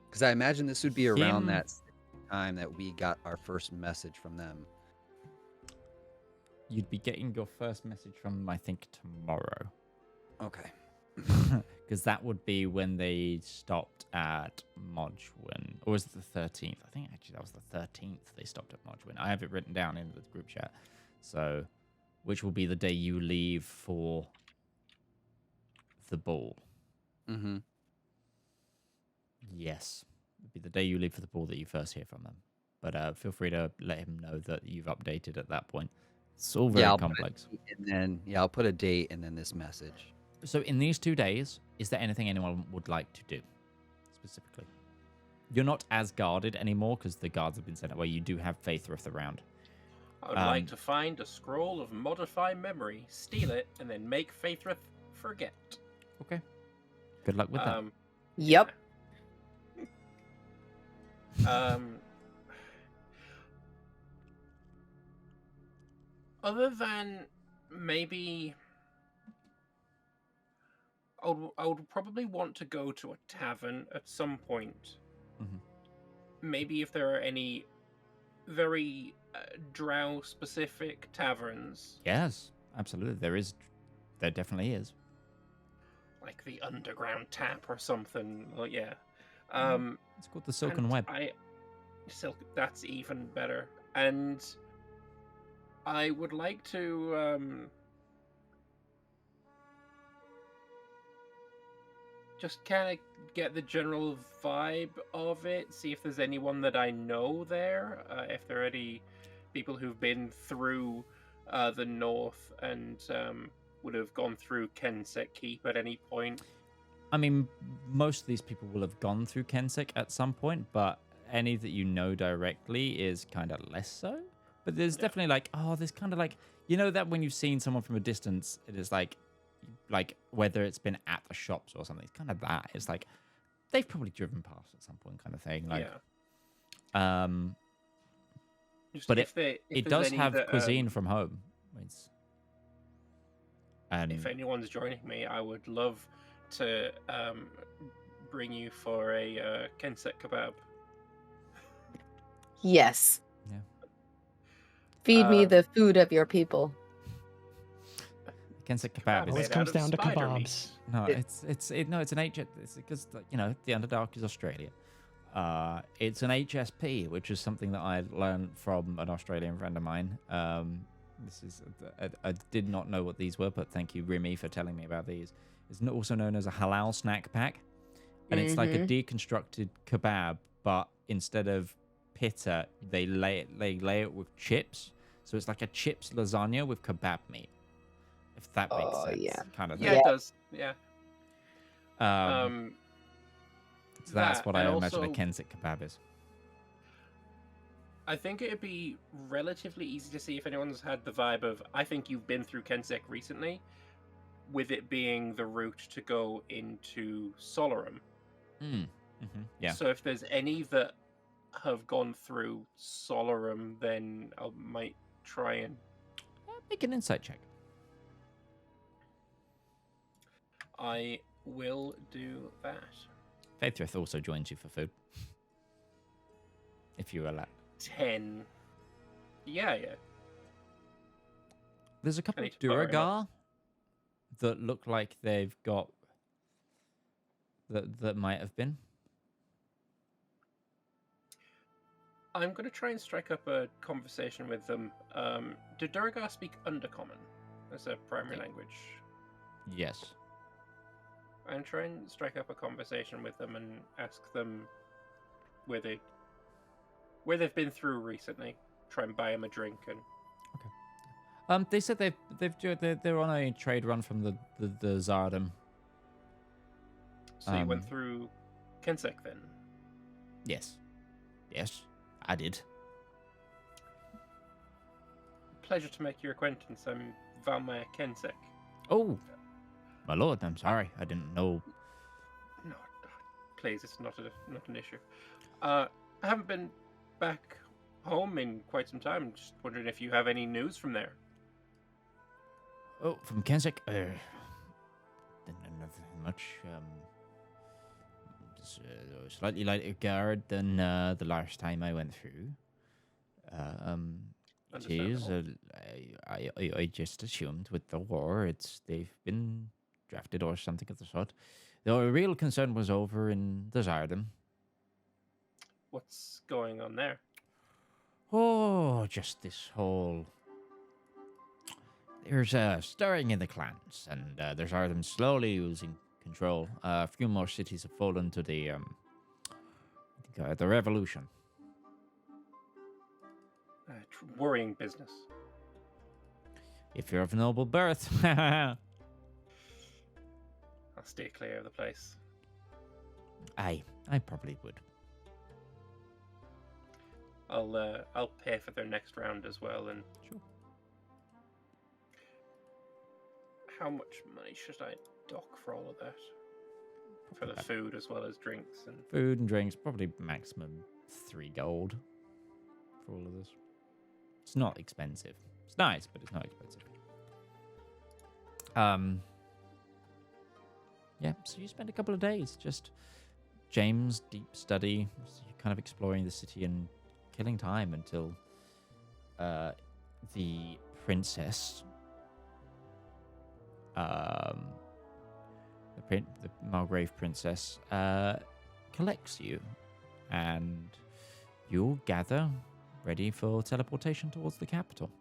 Because I imagine this would be around that time that we got our first message from them. You'd be getting your first message from them, I think, tomorrow. Okay. Because that would be when they stopped at Modgewin. Or was it the 13th? I think actually that was the 13th they stopped at Modgewin. I have it written down in the group chat. So, which will be the day you leave for the ball. Mm-hmm. Yes. It'll be the day you leave for the ball that you first hear from them. But feel free to let him know that you've updated at that point. It's all very complex. And then, I'll put a date and then this message. So in these 2 days, is there anything anyone would like to do specifically? You're not as guarded anymore because the guards have been sent away. You do have Faithroth around. I would like to find a scroll of modify memory, steal it, and then make Faithroth forget. Okay. Good luck with that. Yep. Other than maybe... I would probably want to go to a tavern at some point. Mm-hmm. Maybe if there are any very drow-specific taverns. Yes, absolutely. There definitely is. Like the Underground Tap or something. Like, yeah. It's called the Silken Web. That's even better. And I would like to... just kind of get the general vibe of it, see if there's anyone that I know there, if there are any people who've been through the north and would have gone through Kensek Keep at any point. I mean, most of these people will have gone through Kensek at some point, but any that you know directly is kind of less so. But there's definitely there's kind of that when you've seen someone from a distance, it is like whether it's been at the shops or something, it's kind of that. It's like they've probably driven past at some point, kind of thing. But it does have cuisine from home. And if anyone's joining me, I would love to bring you for a Kensek kebab. Yes. Yeah. Feed me the food of your people. Kensek kebab Well, is this comes down to spider meat. kebabs. no, it's an H. It's because you know the Underdark is Australia. It's an HSP, which is something that I learned from an Australian friend of mine. This is I did not know what these were, but thank you, Remy, for telling me about these. It's also known as a halal snack pack, and it's like a deconstructed kebab, but instead of pita, they lay it with chips. So it's like a chips lasagna with kebab meat. If that makes sense, yeah. kind of Yeah, thing. it does. Yeah. So that's that, what I and imagine a also- Kensek kebab is. I think it'd be relatively easy to see if anyone's had the vibe of, I think you've been through Kensek recently, with it being the route to go into Solarum. Yeah. So if there's any that have gone through Solarum, then I might try and... Make an insight check. I will do that. Faithrith also joins you for food. If you allow. 10. Yeah. There's a couple I of need to borrow Duragar that look like they've got that might have been. I'm going to try and strike up a conversation with them. Do Duragar speak Undercommon as a primary language? Yes. I'm trying to strike up a conversation with them and ask them where they've been through recently. Try and buy them a drink and... They said they're on a trade run from the Zardom. So you went through Kensek then? Yes, I did. Pleasure to make your acquaintance. I'm Valymr Kensek. Oh, my lord, I'm sorry. I didn't know. No, please, it's not an issue. I haven't been back home in quite some time. Just wondering if you have any news from there. Oh, from Kensek? Didn't know nothing much. Just, slightly lighter guard than the last time I went through. It is. I just assumed with the war, they've been drafted or something of the sort. The real concern was over in the Zardom. What's going on there? Oh, just this whole... There's stirring in the clans, and the Zardom slowly losing control. A few more cities have fallen to the revolution. Worrying business. If you're of noble birth. I'll stay clear of the place. I probably would. I'll pay for their next round as well. And Sure. How much money should I dock for all of that? For the food as well as drinks and Food and drinks, probably maximum 3 gold for all of this. It's not expensive. It's nice, but it's not expensive. Yeah, so you spend a couple of days just James, deep study, kind of exploring the city and killing time until the princess, the Malgrave princess, collects you, and you'll gather ready for teleportation towards the capital.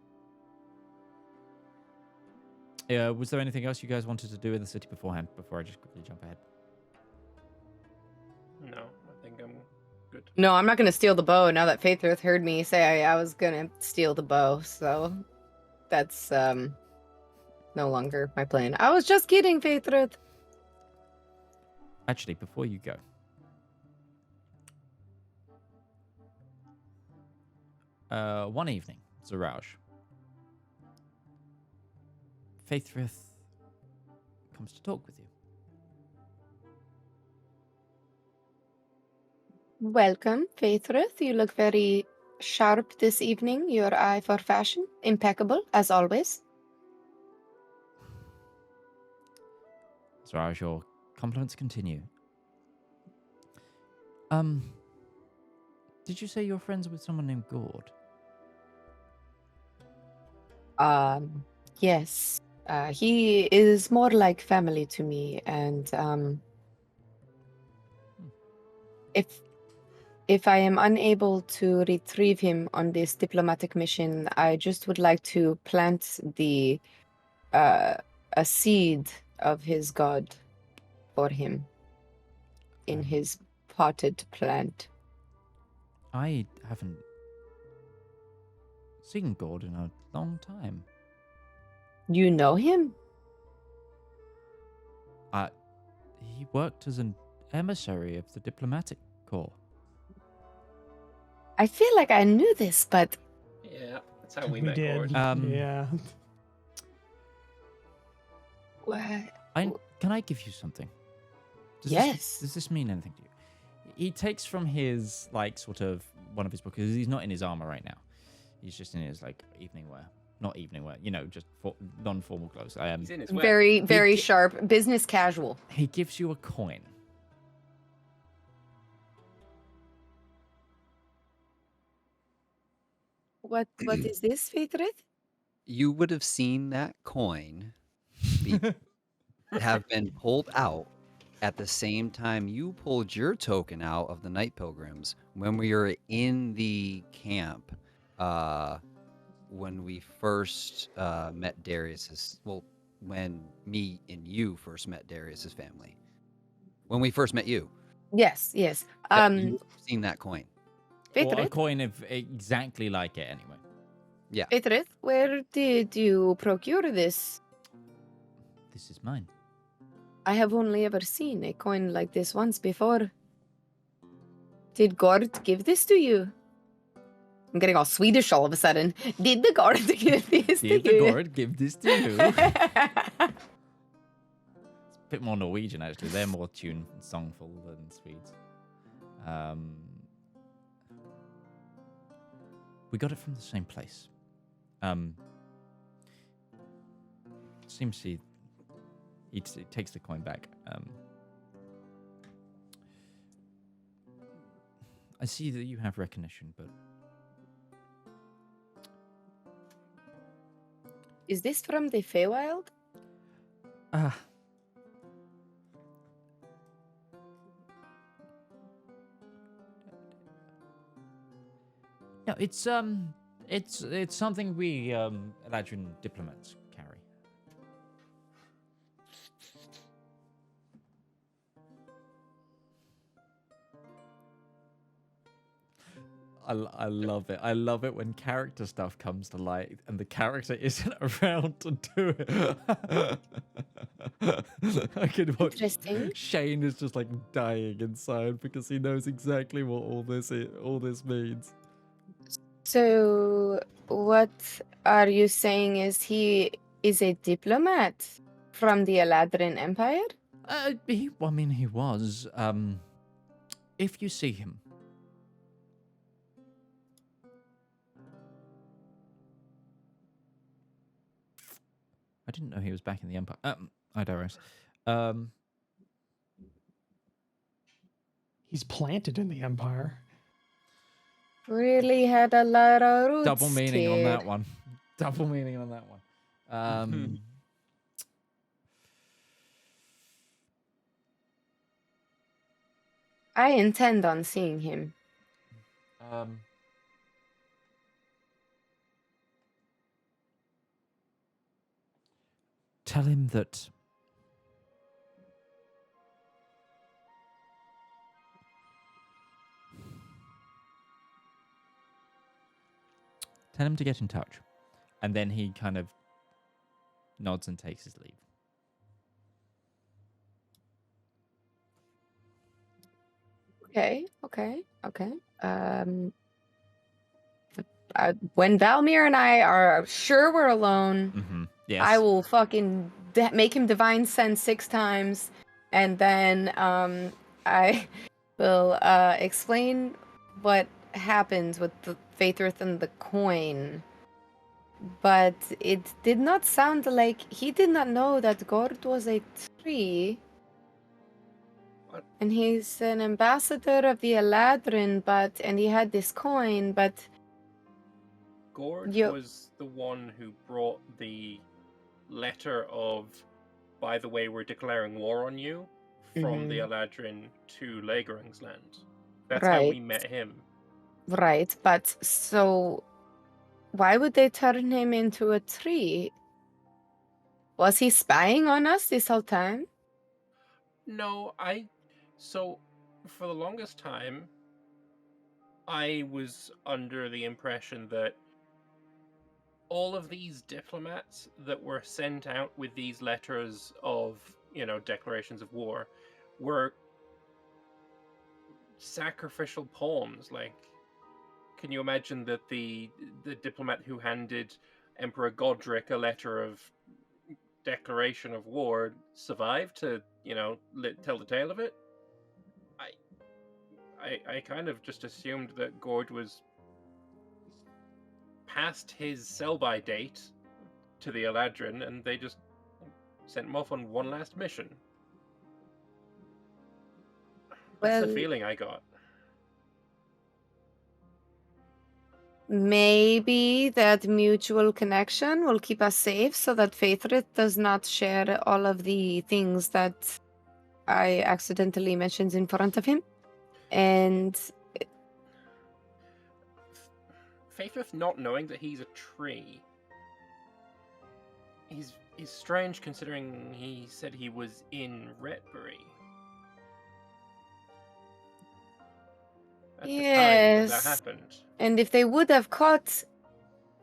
Was there anything else you guys wanted to do in the city beforehand, before I just quickly jump ahead? no, I think I'm good. No, I'm not going to steal the bow now that Faithrith heard me say I was going to steal the bow. So that's no longer my plan. I was just kidding, Faithrith. Actually, before you go, one evening, Zaraj, Faithrith comes to talk with you. Welcome, Faithrith. You look very sharp this evening. Your eye for fashion, impeccable, as always. Zaraj, your compliments continue. Did you say you're friends with someone named Gourd? Yes. He is more like family to me, and if I am unable to retrieve him on this diplomatic mission, I just would like to plant a seed of his god for him in his potted plant. I haven't seen Gourd in a long time. You know him? He worked as an emissary of the diplomatic corps. I feel like I knew this, but Yeah, that's how we We met did. Gourd. Yeah. what? Can I give you something? Yes. Does this mean anything to you? He takes from his, like, sort of, one of his books, because he's not in his armor right now. He's just in his, like, evening wear. Not evening wear, just non-formal clothes. He's in his web. Very, very sharp. Business casual. He gives you a coin. What is this, Faithrit? You would have seen that coin have been pulled out at the same time you pulled your token out of the Night Pilgrims when we were in the camp. When we first met Darius's, when me and you first met Darius's family. When we first met you. Yes. You've seen that coin. Or a Faithrit, coin of exactly like it, anyway. Yeah. Faithrit, where did you procure this? This is mine. I have only ever seen a coin like this once before. Did Gourd give this to you? I'm getting all Swedish all of a sudden. Did the Gourd give this to you? Did the Gourd give this to you? It's a bit more Norwegian, actually. They're more songful than Swedes. We got it from the same place. Seems he takes the coin back. I see that you have recognition, but Is this from the Feywild? No, it's something we Eladrin diplomats carry. I love it. I love it when character stuff comes to light and the character isn't around to do it. I could watch Interesting. Shane is just like dying inside because he knows exactly what all this means. So, what are you saying is he is a diplomat from the Eladrin Empire? He was. If you see him, I didn't know he was back in the Empire. Hi, Darius. He's planted in the Empire. Really had a lot of roots. Double meaning on kid. that one. Double meaning on that one. I intend on seeing him. Tell him that tell him to get in touch. And then he kind of nods and takes his leave. Okay. When Valymr and I are sure we're alone, Mm-hmm. Yes. I will fucking make him divine sense 6 times, and then I will explain what happened with the Faithrit and the coin. But it did not sound like he did not know that Gourd was a tree. What? And he's an ambassador of the Eladrin, and he had this coin, but Gourd Yo- was the one who brought the letter of, by the way, we're declaring war on you, from the Eladrin to Lagering's land. That's how we met him. Right, but so why would they turn him into a tree? Was he spying on us this whole time? No, so for the longest time, I was under the impression that all of these diplomats that were sent out with these letters of, declarations of war were sacrificial pawns. Like, can you imagine that the diplomat who handed Emperor Godric a letter of declaration of war survived to, tell the tale of it? I kind of just assumed that Gourd was past his sell-by date to the Eladrin, and they just sent him off on one last mission. That's the feeling I got. Maybe that mutual connection will keep us safe so that Faithrit does not share all of the things that I accidentally mentioned in front of him. And Faithrit not knowing that he's a tree is strange, considering he said he was in Retbury. At the time that happened. And if they would have caught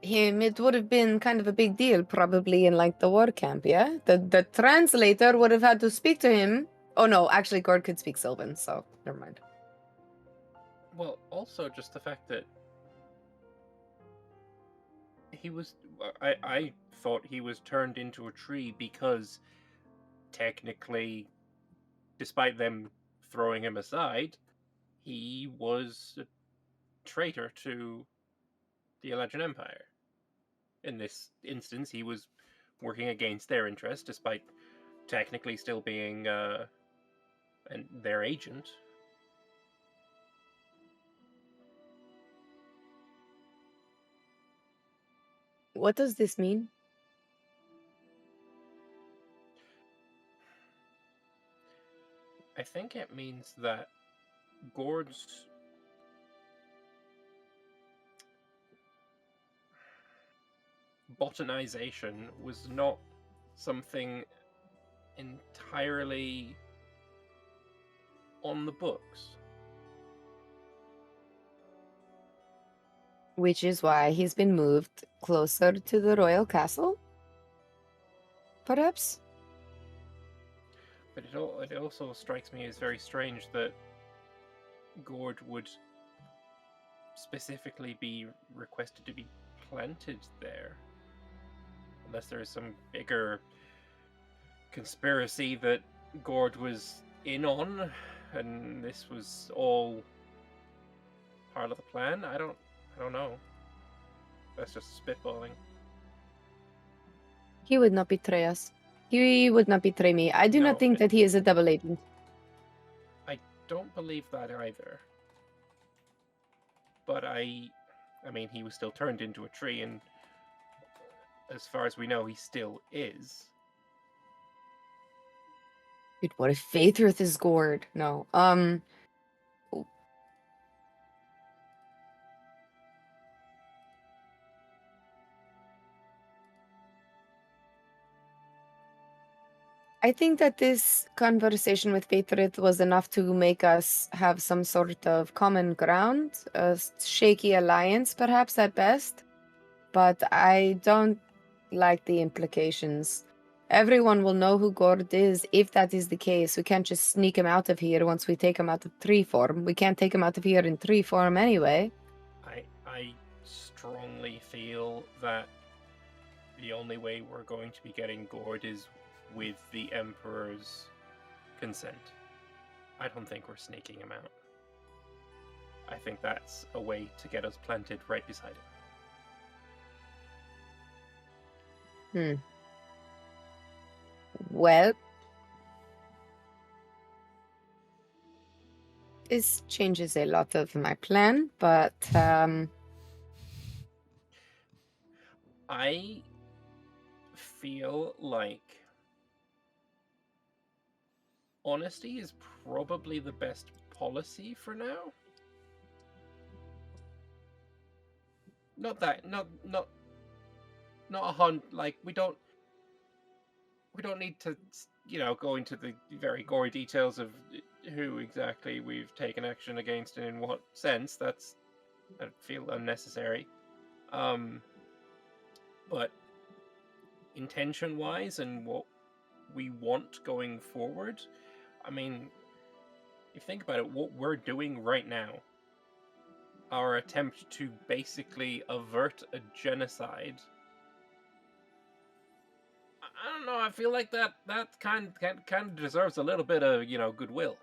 him, it would have been kind of a big deal, probably in like the war camp, yeah? The translator would have had to speak to him. Oh no, actually Gourd could speak Sylvan, so never mind. Well, also just the fact that he was... I thought he was turned into a tree because technically, despite them throwing him aside, he was a traitor to the Eladrin Empire. In this instance, he was working against their interest, despite technically still being their agent. What does this mean? I think it means that Gourd's botanization was not something entirely on the books. Which is why he's been moved closer to the royal castle? Perhaps? But it also strikes me as very strange that Gourd would specifically be requested to be planted there. Unless there is some bigger conspiracy that Gourd was in on, and this was all part of the plan. I don't know. That's just spitballing. He would not betray us. He would not betray me. I do not think that he is a double agent. I don't believe that either. But I mean, he was still turned into a tree, and as far as we know, he still is. Dude, what if Faithrit is Gourd? No. I think that this conversation with Faithrit was enough to make us have some sort of common ground, a shaky alliance perhaps at best, but I don't like the implications. Everyone will know who Gourd is if that is the case. We can't just sneak him out of here once we take him out of tree form. We can't take him out of here in tree form anyway. I strongly feel that the only way we're going to be getting Gourd is with the Emperor's consent. I don't think we're sneaking him out. I think that's a way to get us planted right beside him. Well, this changes a lot of my plan, but I feel like honesty is probably the best policy for now. Not a hunt. Like we don't need to, go into the very gory details of who exactly we've taken action against and in what sense. I feel unnecessary. But intention-wise and what we want going forward, I mean, if you think about it, what we're doing right now, our attempt to basically avert a genocide, I don't know, I feel like that kind of deserves a little bit of, goodwill.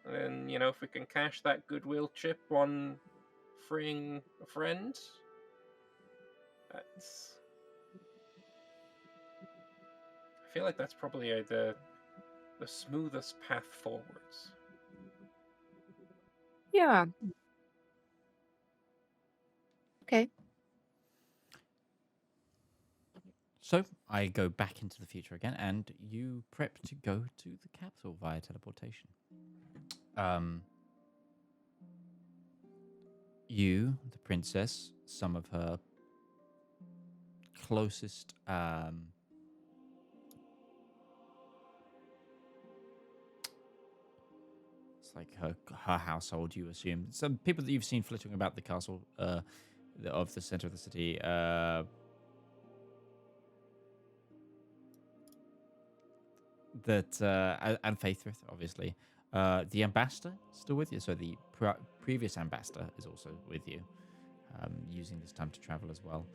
And, if we can cash that goodwill chip on freeing a friend, I feel like that's probably the smoothest path forwards. Yeah. Okay. So I go back into the future again, and you prep to go to the capital via teleportation. You, the princess, some of her closest it's like her household, you assume. Some people that you've seen flitting about the castle of the center of the city. And Faithrith, obviously. The ambassador still with you, so the previous ambassador is also with you, using this time to travel as well.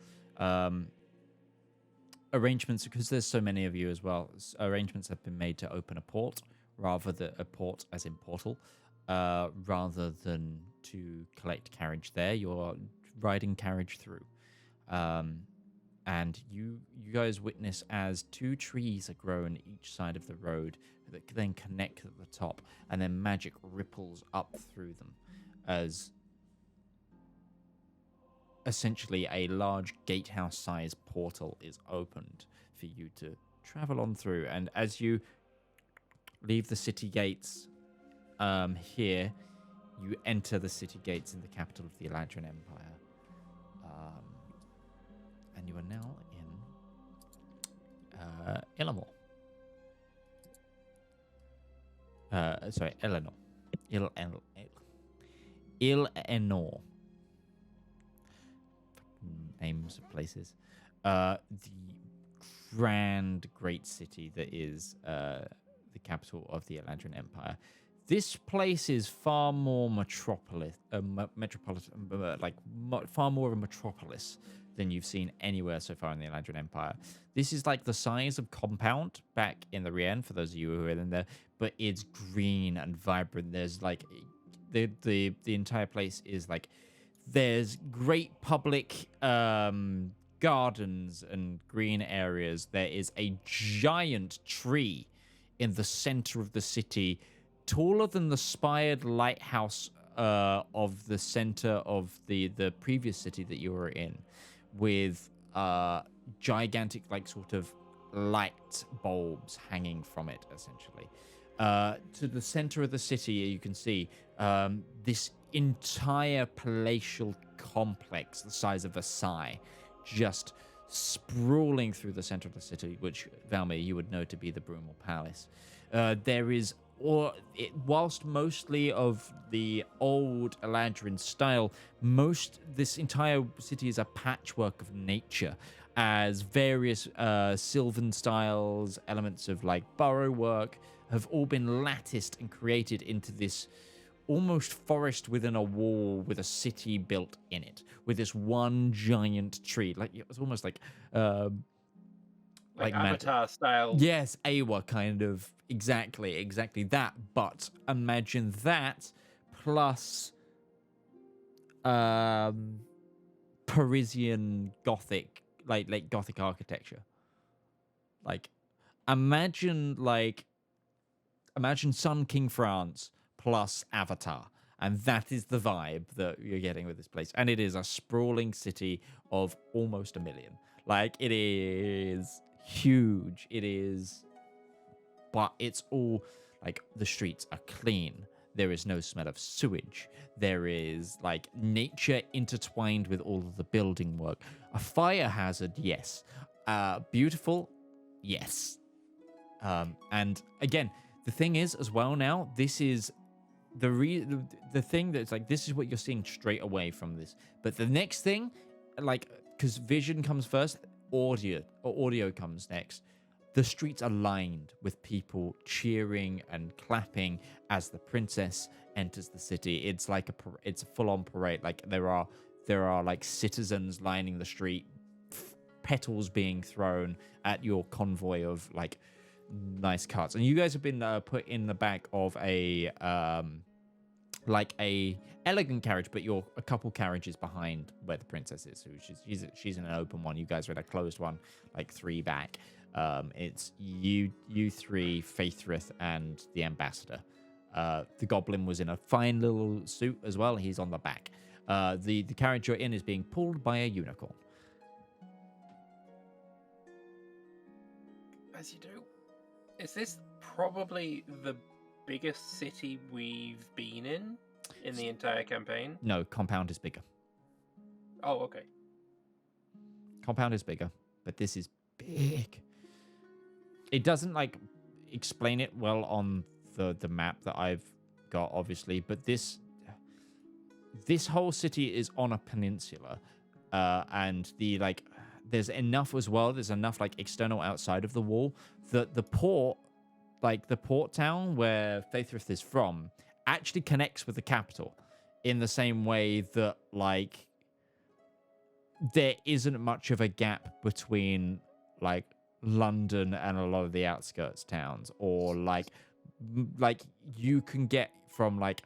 Arrangements, because there's so many of you as well, arrangements have been made to open a port, a port as in portal, rather than to collect carriage there. You're riding carriage through. And you guys witness as 2 trees are grown each side of the road that then connect at the top, and then magic ripples up through them as essentially a large gatehouse-sized portal is opened for you to travel on through. And as you leave the city gates here, you enter the city gates in the capital of the Eladrin Empire. And you are now in Illamor. Eleanor. Illenor. Names of places. The grand, great city that is the capital of the Eladrin Empire. This place is far more metropolitan, far more of a metropolis than you've seen anywhere so far in the Eladrin Empire. This is like the size of Compound back in the Rien, for those of you who are in there, but it's green and vibrant. There's like the entire place is like, there's great public gardens and green areas. There is a giant tree in the center of the city, taller than the spired lighthouse of the center of the previous city that you were in, with gigantic, like, sort of light bulbs hanging from it, essentially. To the center of the city, you can see this entire palatial complex the size of Versailles just sprawling through the center of the city, which, Valymr, you would know to be the Brumal Palace. There is, whilst mostly of the old Eladrin style, this entire city is a patchwork of nature, as various Sylvan styles, elements of like burrow work, have all been latticed and created into this almost forest within a wall with a city built in it, with this one giant tree. Like, it's almost like Avatar style. Yes, Awa kind of. Exactly that. But imagine that plus Parisian Gothic, like Gothic architecture. Like, imagine Sun King France plus Avatar. And that is the vibe that you're getting with this place. And it is a sprawling city of almost 1 million. Like, it is huge. It is, but it's all like the streets are clean. There is no smell of sewage. There is like nature intertwined with all of the building work. A fire hazard, yes. Beautiful, yes. And again, the thing is as well now, this is the thing that's like, this is what you're seeing straight away from this. But the next thing, like, because vision comes first, audio comes next. The streets are lined with people cheering and clapping as the princess enters the city. It's like it's a full-on parade. Like there are like citizens lining the street, petals being thrown at your convoy of like nice carts. And you guys have been put in the back of a like a elegant carriage, but you're a couple carriages behind where the princess is. She's in an open one. You guys are in a closed one, like 3 back. It's you three, Faithrith, and the ambassador. The goblin was in a fine little suit as well. He's on the back. The carriage you're in is being pulled by a unicorn. As you do. Is this probably the biggest city we've been in the entire campaign? No, Compound is bigger. Oh, okay. Compound is bigger, but this is big. It doesn't like explain it well on the map that I've got, obviously, but this whole city is on a peninsula, and the like there's enough as well. There's enough like external outside of the wall that the port town where Faithrith is from actually connects with the capital in the same way that like there isn't much of a gap between like London and a lot of the outskirts towns, or like you can get from like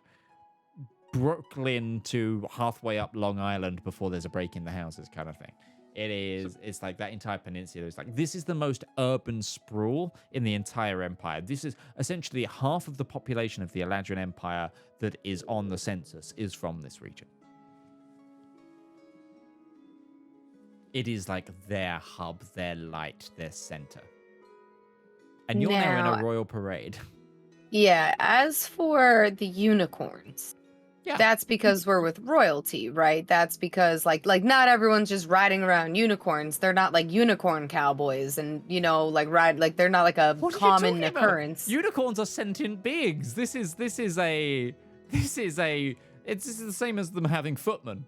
Brooklyn to halfway up Long Island before there's a break in the houses kind of thing. It's like that entire peninsula is like, this is the most urban sprawl in the entire empire. This is essentially half of the population of the Eladrin Empire that is on the census is from this region. It is like their hub, their light, their center. And you're now in a royal parade. Yeah, as for the unicorns, that's because we're with royalty, right? That's because like not everyone's just riding around unicorns. They're not like unicorn cowboys and, you know, like they're not like a common occurrence. Unicorns are sentient beings. This is the same as them having footmen.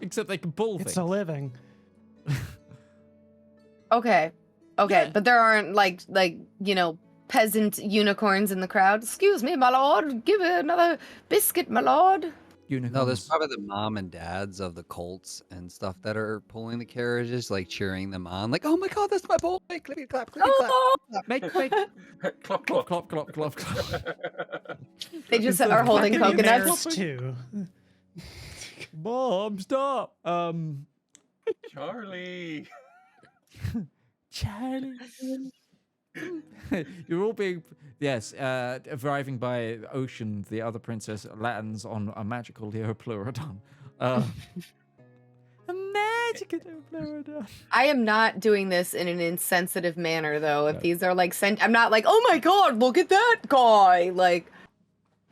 Except they can pull things. It's a living. Okay. Yeah. But there aren't like, you know, peasant unicorns in the crowd. Excuse me, my lord. Give me another biscuit, my lord. Unicorns. No, there's probably the mom and dads of the colts and stuff that are pulling the carriages, like cheering them on, like, "Oh my god, that's my boy!" Clickety clap, clickety clap. Make Clop, clop, clop. clop, clop, clop. They just are holding coconuts. Too. Mom, stop. Charlie. Charlie. You're all being, yes, arriving by ocean, the other princess lands on a magical Leopleurodon. A magical Leopleurodon. I am not doing this in an insensitive manner, though. If these are like I'm not like, oh my god, look at that guy. Like,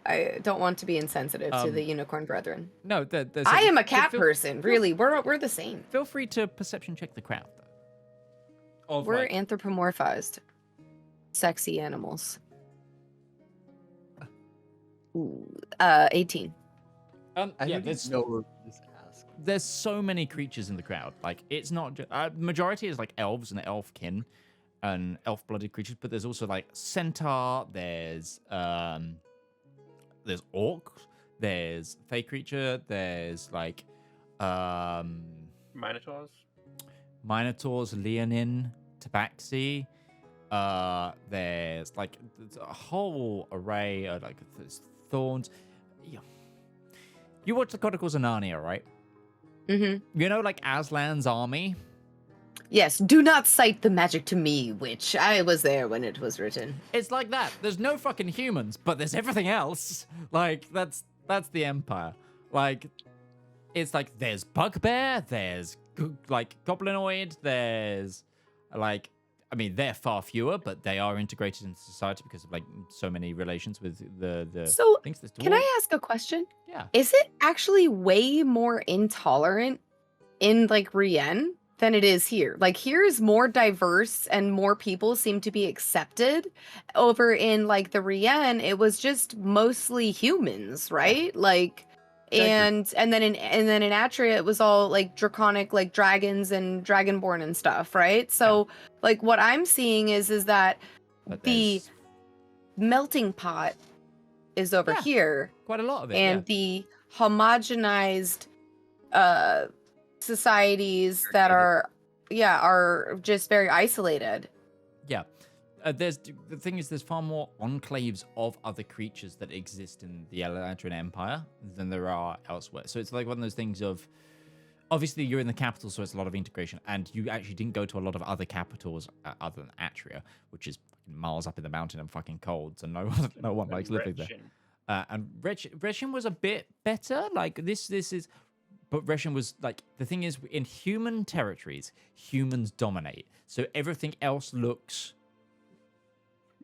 I don't want to be insensitive to the unicorn brethren. No, I am a cat person. Really, we're the same. Feel free to perception check the crowd, though. We're anthropomorphized. Sexy animals. Ooh, 18. There's so many creatures in the crowd. Like, it's not just, majority is like elves and elfkin and elf-blooded creatures, but there's also like centaur. There's orc. There's fey creature. There's like Minotaurs, Leonin, Tabaxi. There's a whole array of like there's thorns. You watch the Chronicles of Narnia, right? Mm-hmm. You know, like Aslan's army. Yes. Do not cite the magic to me, witch. I was there when it was written. It's like that. There's no fucking humans, but there's everything else. Like that's the Empire. Like it's like there's bugbear, there's like goblinoid, there's like, I mean, they're far fewer, but they are integrated into society because of like so many relations with the So, things. There's can dwarves. I ask a question? Yeah. Is it actually way more intolerant in like Rien than it is here? Like here is more diverse and more people seem to be accepted. Over in like the Rien, it was just mostly humans, right? Like and then in Atria it was all like draconic like dragons and dragonborn and stuff, right? So like what I'm seeing is that But the there's melting pot is over Yeah. here quite a lot of it. and the homogenized societies that are just very isolated. Yeah. There's the thing is, there's far more enclaves of other creatures that exist in the Eladrin Empire than there are elsewhere. So it's like one of those things of, obviously you're in the capital, so it's a lot of integration, and you actually didn't go to a lot of other capitals other than Atria, which is miles up in the mountain and fucking cold, so no one likes living there. And Reshin was a bit better. Like this is, but Reshin was like, the thing is, in human territories, humans dominate, so everything else looks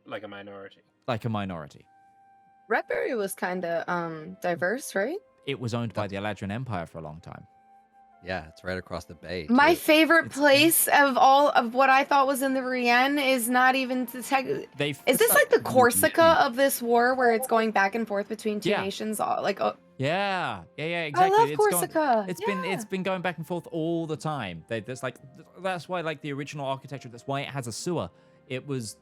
like a minority. Redberry was kind of diverse, right? It was owned by the Eladrin Empire for a long time. Yeah, it's right across the bay. My too. favorite place of all of what I thought was in the Rien is not even the tech. Is this like the Corsica of this war, where it's going back and forth between two nations? Like, Yeah, exactly. I love Corsica. It's been going back and forth all the time. That's why like the original architecture. That's why it has a sewer. It was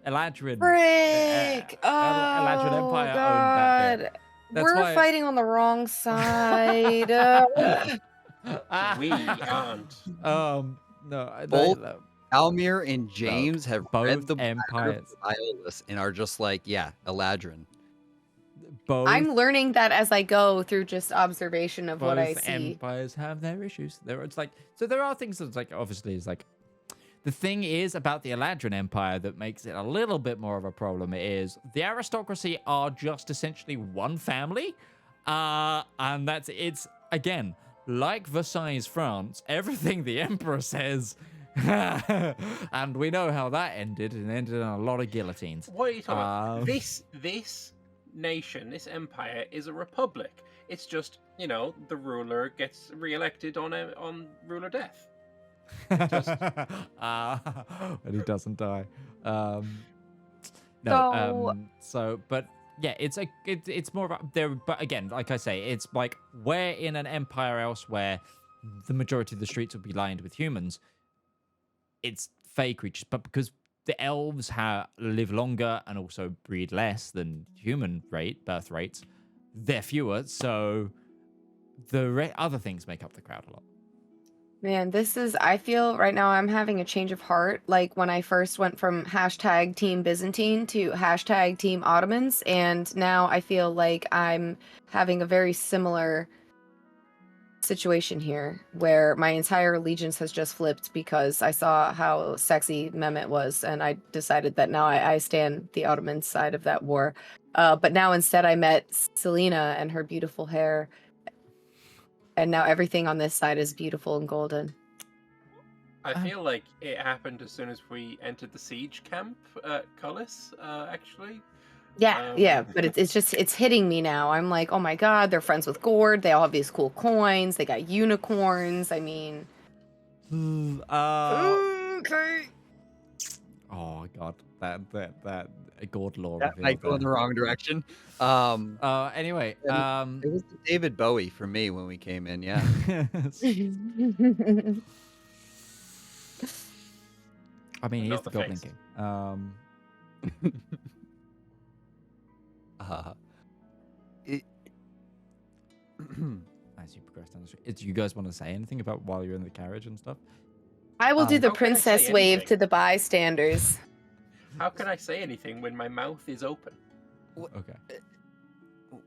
Eladrin. Frick! Eladrin Empire God. owned that bit. We're fighting on the wrong side. We aren't. Both No. Almir and James have read both the empires Iolus and are just like, Eladrin. Both I'm learning that as I go through just observation of what I see. empires have their issues. There are things that's like, obviously, it's like, the thing is about the Eladrin Empire that makes it a little bit more of a problem is the aristocracy are just essentially one family, and it's again like Versailles, France. Everything the emperor says, and we know how that ended. It ended in a lot of guillotines. What are you talking about? This nation, this empire, is a republic. It's just, the ruler gets re-elected on ruler death. But he doesn't die. But yeah, it's more about there. But again, like I say, it's like we're in an empire elsewhere. The majority of the streets will be lined with humans. It's fey creatures, but because the elves live longer and also breed less than human birth rates, they're fewer. So the other things make up the crowd a lot. Man, I feel right now I'm having a change of heart. Like when I first went from hashtag Team Byzantine to hashtag Team Ottomans, and now I feel like I'm having a very similar situation here, where my entire allegiance has just flipped because I saw how sexy Mehmet was, and I decided that now I stand the Ottoman side of that war. But now instead I met Selena and her beautiful hair. And now everything on this side is beautiful and golden. I feel like it happened as soon as we entered the siege camp at Cullis, actually. Yeah, but it's hitting me now. I'm like, oh my god, they're friends with Gourd. They all have these cool coins. They got unicorns. I mean, okay. Oh god, that Gourd lore. That might go in the wrong direction. Anyway, it was David Bowie for me when we came in. Yeah. I mean, he's the Goblin King. As you progress down the street, do you guys want to say anything about while you're in the carriage and stuff? I will do the princess wave to the bystanders. How can I say anything when my mouth is open? Okay.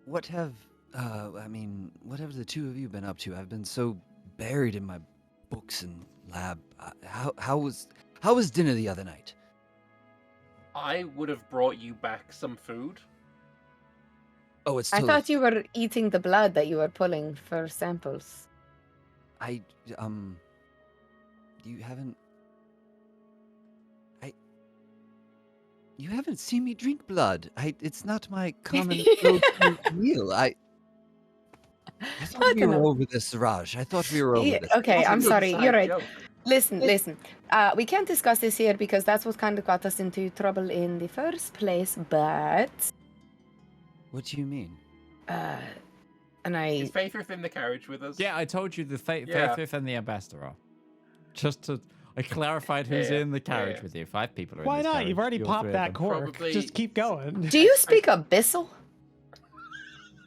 What have the two of you been up to? I've been so buried in my books and lab. How was dinner the other night? I would have brought you back some food. Oh, it's. I thought you were eating the blood that you were pulling for samples. You haven't. You haven't seen me drink blood. It's not my common go-to meal. I thought we were over this, Raj. I thought we were over this. Okay, I'm It's an sorry. inside You're right. joke. Listen. We can't discuss this here because that's what kind of got us into trouble in the first place. But, What do you mean? and Is Faithrith in the carriage with us? Yeah, I told you the Yeah. Faith and the Ambassador are. I clarified who's Yeah, in the carriage yeah. with you. 5 people are in Why this not? carriage. You've already You're popped 3 of that them. cork. Probably- Just keep going. do you speak Abyssal?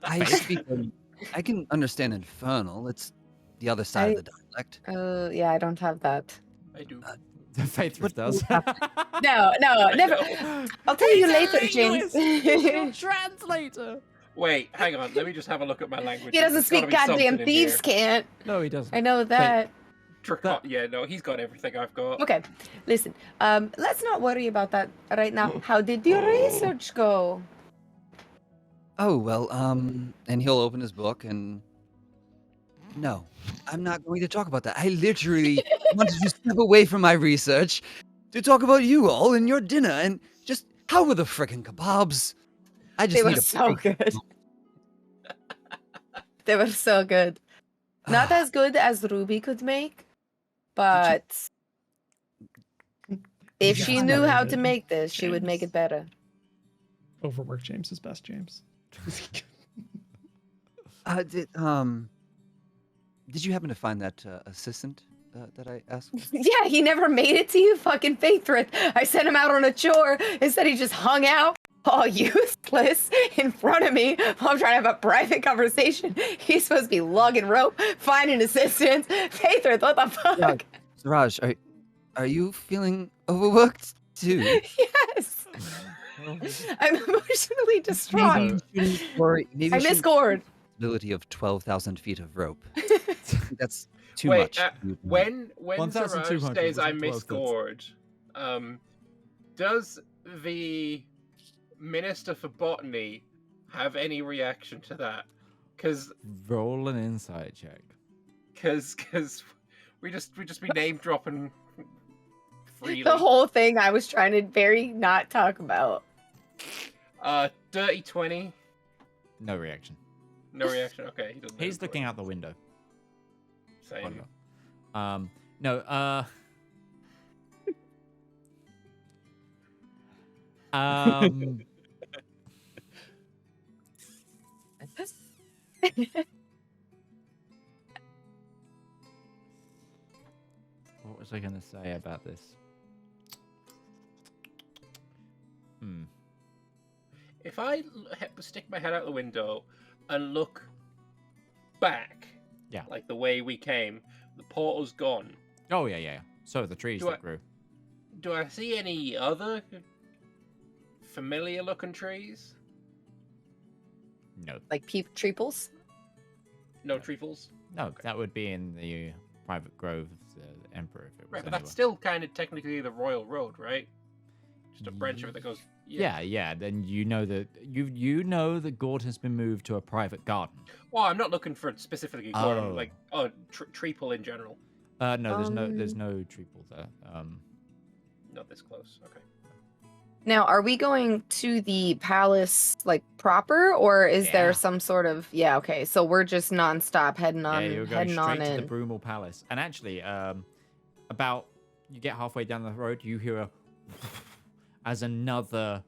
I speak. I can understand Infernal. It's the other side of the dialect. Yeah, I don't have that. I do. Faith What- does. No, never. I'll tell you He's a later, James. linguist! He's your translator. Wait, hang on. Let me just have a look at my language. He doesn't There's gotta speak be something goddamn in thieves here. can't. No, he doesn't. I know that. Yeah, no, he's got everything I've got. Okay, listen. Let's not worry about that right now. How did your research go? Oh well. And he'll open his book and. No, I'm not going to talk about that. I literally wanted to step away from my research to talk about you all and your dinner and just how were the frickin' kebabs? I just They were need a so break. good. They were so good. Not as good as Ruby could make, but if Yeah, she it's knew better how than to make this, she would make James. it better. Overwork James is best, James. Did you happen to find that assistant that I asked for? Yeah, he never made it to you, fucking Faithrith. I sent him out on a chore. Instead, he just hung out, all useless, in front of me while I'm trying to have a private conversation. He's supposed to be lugging rope, finding assistants. Faithrith, what the fuck? Raj, are you feeling overworked too? Yes. I'm emotionally distraught. Maybe you shouldn't worry. Maybe I you miss shouldn't Gourd. ability of 12,000 feet of rope. That's too Wait, much. when 1,200 Zaraj says I wasn't miss 12, Gourd, does the Minister for Botany have any reaction to that? Because Roll an insight check. we just be name dropping freely. The whole thing I was trying to very not talk about. Dirty 20. No reaction. No reaction. Okay, he doesn't. He's looking out the window. Same. No, what was I going to say about this? If I stick my head out the window and look back, Yeah. like the way we came, the portal's gone. Oh, yeah. So the trees Do that grew. Do I see any other familiar looking trees? No. Like treeples? No treefles? No, that would be in the private grove of the Emperor if it was Right, but anywhere. that's still kind of technically the Royal Road, right? Just a branch of it that goes. Yeah. Then you know that that Gourd has been moved to a private garden. Well, I'm not looking for specifically Gordon, Oh. like treeple in general. No, there's no treeple there. Not this close. Okay. Now, are we going to the palace like proper, or is Yeah. there some sort of okay? So we're just nonstop heading on, Yeah, you're going heading on straight to in. the Brumal Palace. And actually, you get halfway down the road, you hear a as another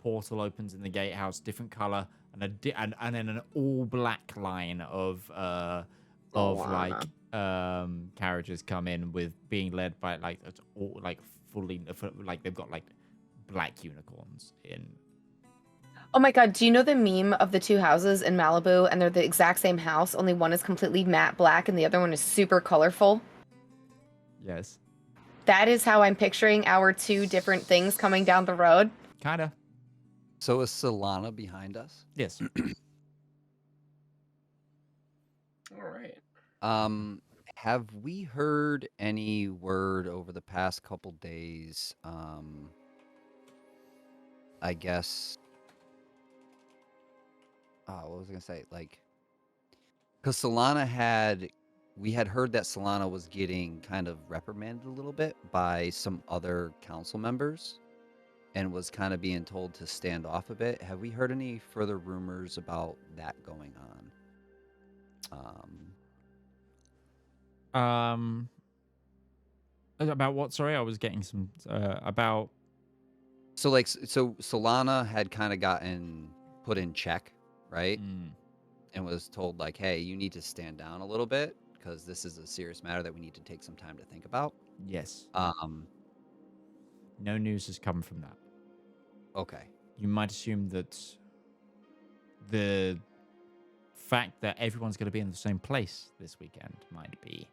portal opens in the gatehouse, different color, and then an all black line of carriages come in with being led by it's all fully they've got black unicorns in. Oh my god, do you know the meme of the two houses in Malibu, and they're the exact same house, only one is completely matte black and the other one is super colorful? Yes. That is how I'm picturing our two different things coming down the road. Kinda. So is Solana behind us? Yes. All right. Have we heard any word over the past couple days? I guess. What was I gonna say? Because we had heard that Solana was getting kind of reprimanded a little bit by some other council members, and was kind of being told to stand off a bit. Have we heard any further rumors about that going on? About what? Sorry, I was getting some about. So Solana had kind of gotten put in check, right? And was told like, hey, you need to stand down a little bit because this is a serious matter that we need to take some time to think about. Yes. No news has come from that. Okay. You might assume that the fact that everyone's going to be in the same place this weekend might be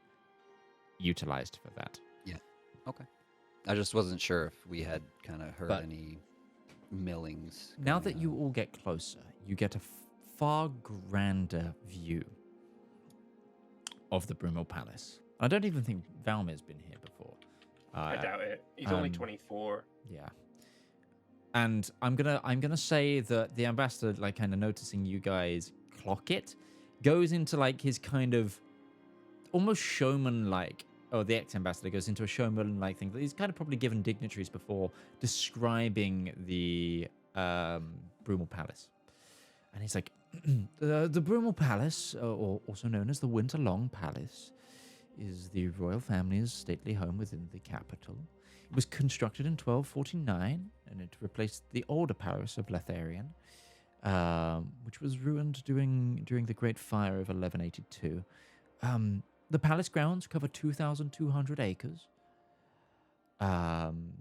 utilized for that. Yeah. Okay. I just wasn't sure if we had kind of heard any millings. Now that you all get closer, you get a far grander view of the Brumel Palace. I don't even think Valymr's been here before. I doubt it. He's only 24. Yeah. And I'm gonna say that the ambassador, like kind of noticing you guys clock it, goes into like his kind of almost showman-like. Oh, the ex-ambassador goes into a showman-like thing that he's kind of probably given dignitaries before, describing the Brumel Palace. And he's like, the Brumel Palace, or also known as the Winterlong Palace, is the royal family's stately home within the capital. It was constructed in 1249, and it replaced the older palace of Letharian, which was ruined during the Great Fire of 1182. The palace grounds cover 2,200 acres, and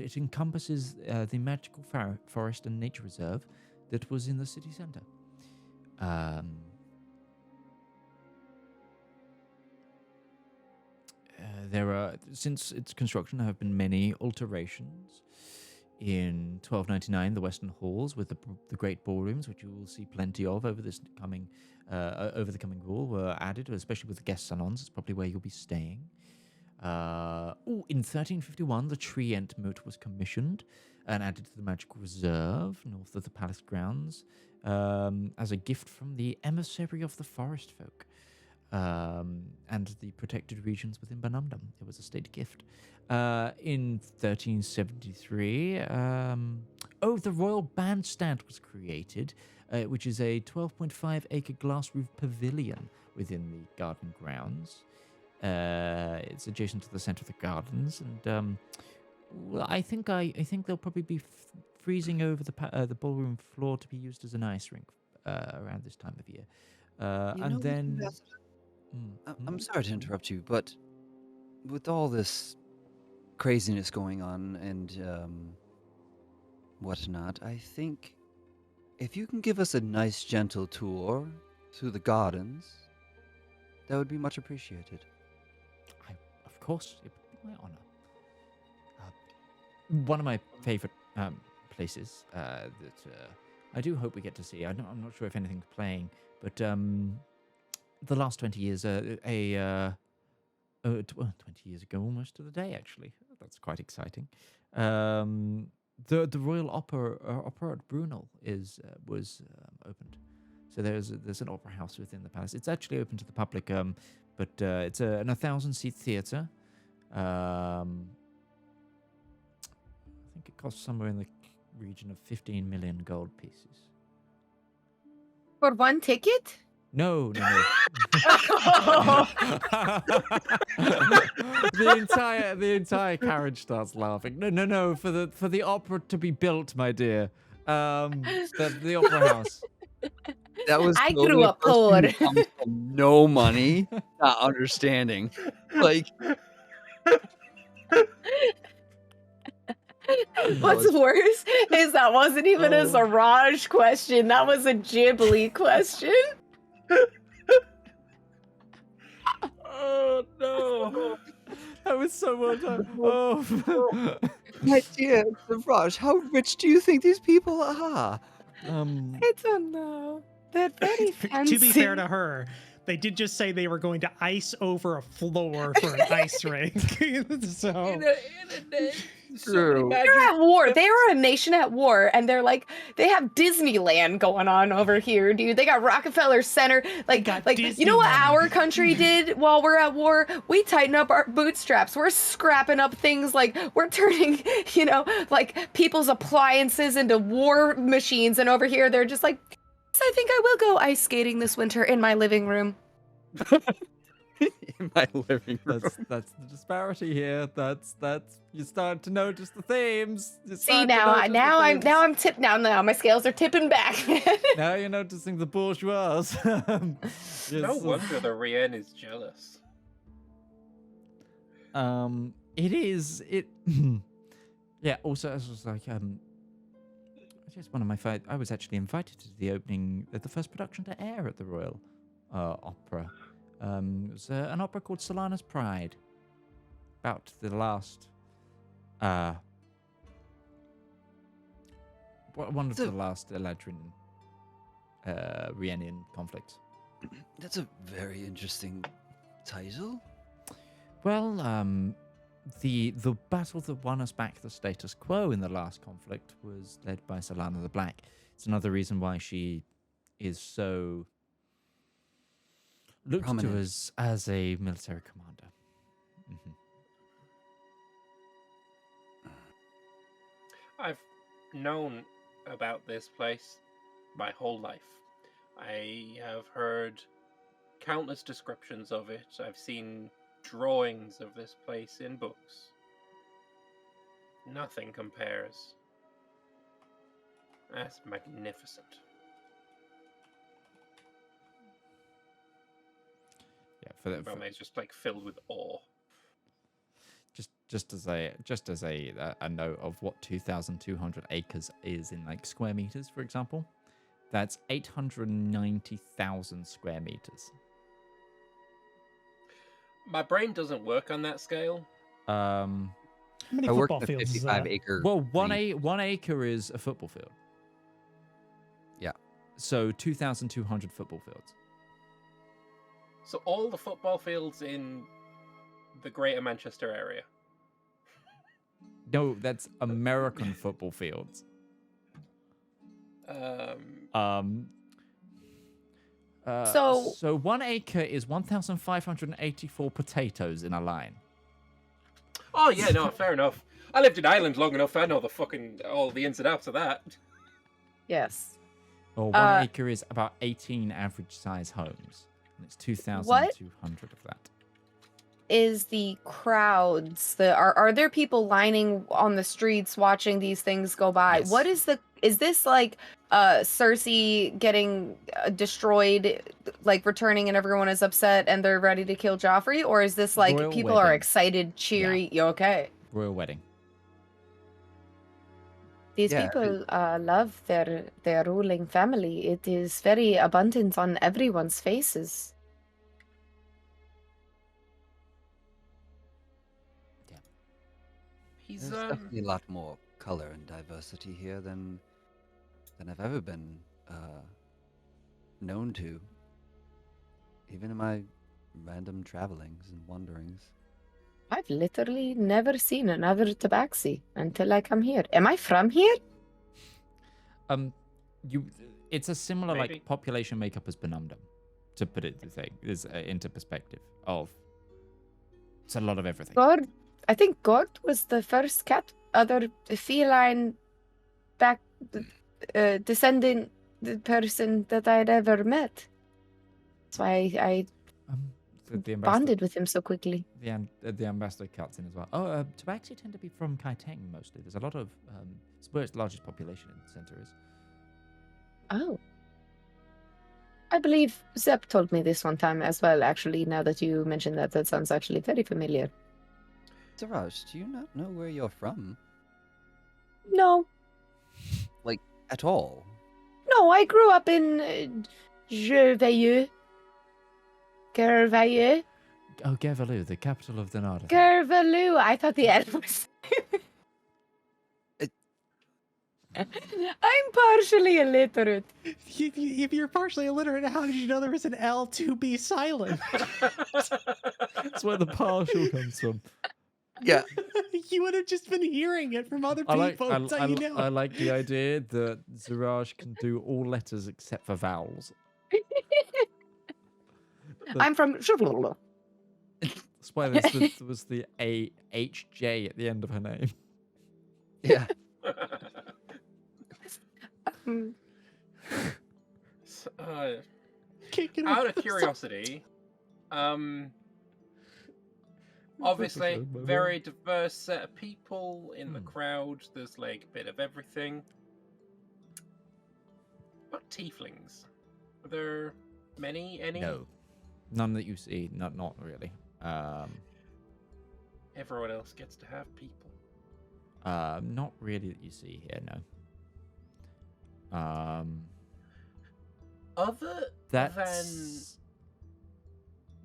it encompasses the magical forest and nature reserve that was in the city center. There are, since its construction, there have been many alterations. In 1299, the Western Halls with the great ballrooms, which you will see plenty of over the coming rule, were added, especially with the guest salons. It's probably where you'll be staying. In 1351, the Trient Moat was commissioned and added to the magical reserve north of the palace grounds as a gift from the emissary of the forest folk. And the protected regions within Banumdum. It was a state gift. In 1373, the Royal Bandstand was created, which is a 12.5-acre glass roof pavilion within the garden grounds. It's adjacent to the center of the gardens, and I think they'll probably be freezing over the ballroom floor to be used as an ice rink around this time of year. I'm sorry to interrupt you, but with all this craziness going on and whatnot, I think if you can give us a nice, gentle tour through the gardens, that would be much appreciated. Of course, it would be my honor. One of my favorite places that I do hope we get to see. I'm not sure if anything's playing, but the last 20 years, 20 years ago, almost to the day, actually. That's quite exciting. The Royal Opera at Brunel was opened. So there's an opera house within the palace. It's actually open to the public, but it's an 1,000-seat theatre. I think it costs somewhere in the region of 15 million gold pieces. For one ticket? No. The entire carriage starts laughing. No. For the opera to be built, my dear. The opera house. That was I grew up poor. No money, not understanding. Like, what's worse is that wasn't even a Zeraj question. That was a Ghibli question. Oh no! That was so well done. Oh, my dear Raj, how rich do you think these people are? I don't know. They're very fancy. To be fair to her, they did just say they were going to ice over a floor for an ice rink. So They're at war. They are a nation at war, and they're like, they have Disneyland going on over here, dude. They got Rockefeller Center. Like you know what our country did while we're at war? We tighten up our bootstraps. We're scrapping up things, like we're turning, like people's appliances into war machines, and over here they're just like, I think I will go ice skating this winter in my living room. In my living room. That's the disparity here. That's you start to notice the themes. See now my scales are tipping back. Now you're noticing the bourgeois. No wonder the Rien is jealous. Yeah. Also, I was like, just one of my I was actually invited to the opening, the first production to air at the Royal Opera. It was an opera called Solana's Pride. About the last, one of the last Eladrin Rienian conflicts. That's a very interesting title. Well, the battle that won us back the status quo in the last conflict was led by Solana the Black. It's another reason why she is so looked prominent to as a military commander. Mm-hmm. I've known about this place my whole life. I have heard countless descriptions of it. I've seen drawings of this place in books. Nothing compares. That's magnificent. Yeah, for It's just like filled with awe. just as a note of what 2,200 acres is in like square meters, for example, that's 890,000 square meters. My brain doesn't work on that scale. how many I work football in a fields is 55 that? acre. Well, one region. acre is a football field. Yeah. So 2,200 football fields. So all the football fields in the Greater Manchester area. No, that's American football fields. So 1 acre is 1,584 potatoes in a line. Oh yeah, no, fair enough. I lived in Ireland long enough. I know all the ins and outs of that. Yes. Or 1 acre is about 18 average size homes. And it's 2,200 of that. Is the crowds are there people lining on the streets watching these things go by? Yes. What is this like Cersei getting destroyed, like returning and everyone is upset and they're ready to kill Joffrey, or is this like Royal people are wedding. excited, cheery? You okay? Royal wedding. These Yeah, people love their ruling family. It is very abundant on everyone's faces. He's There's definitely a lot more color and diversity here than I've ever been known to, even in my random travelings and wanderings. I've literally never seen another tabaxi until I come here. Am I from here? It's a similar Maybe. like population makeup as Benumdum, to put it into perspective. It's a lot of everything. Gourd, I think Gourd was the first other feline descendant person that I'd ever met. That's why I The bonded with him so quickly. The ambassador cuts in as well. Tabaxi tend to be from Kaiteng mostly. There's a lot of it's where its largest population in the center is. Oh. I believe Zep told me this one time as well, actually, now that you mentioned that sounds actually very familiar. Siraj, do you not know where you're from? No. Like, at all? No, I grew up in Gerveilleux. Gerveilleux? Oh, Gervalu, the capital of the Nard. Gerveilleux. I thought the N was... I'm partially illiterate. If you're partially illiterate, how did you know there was an L to be silent? That's where the partial comes from. Yeah. You would have just been hearing it from other people. That's how you know. I like the idea that Zedaar can do all letters except for vowels. I'm from. That's why there was the AHJ at the end of her name. Yeah. Out of curiosity, obviously, very diverse set of people in the crowd. There's like a bit of everything. What tieflings? Are there many? Any? No, none that you see. Not really. Everyone else gets to have people. Not really that you see here. No. Other That's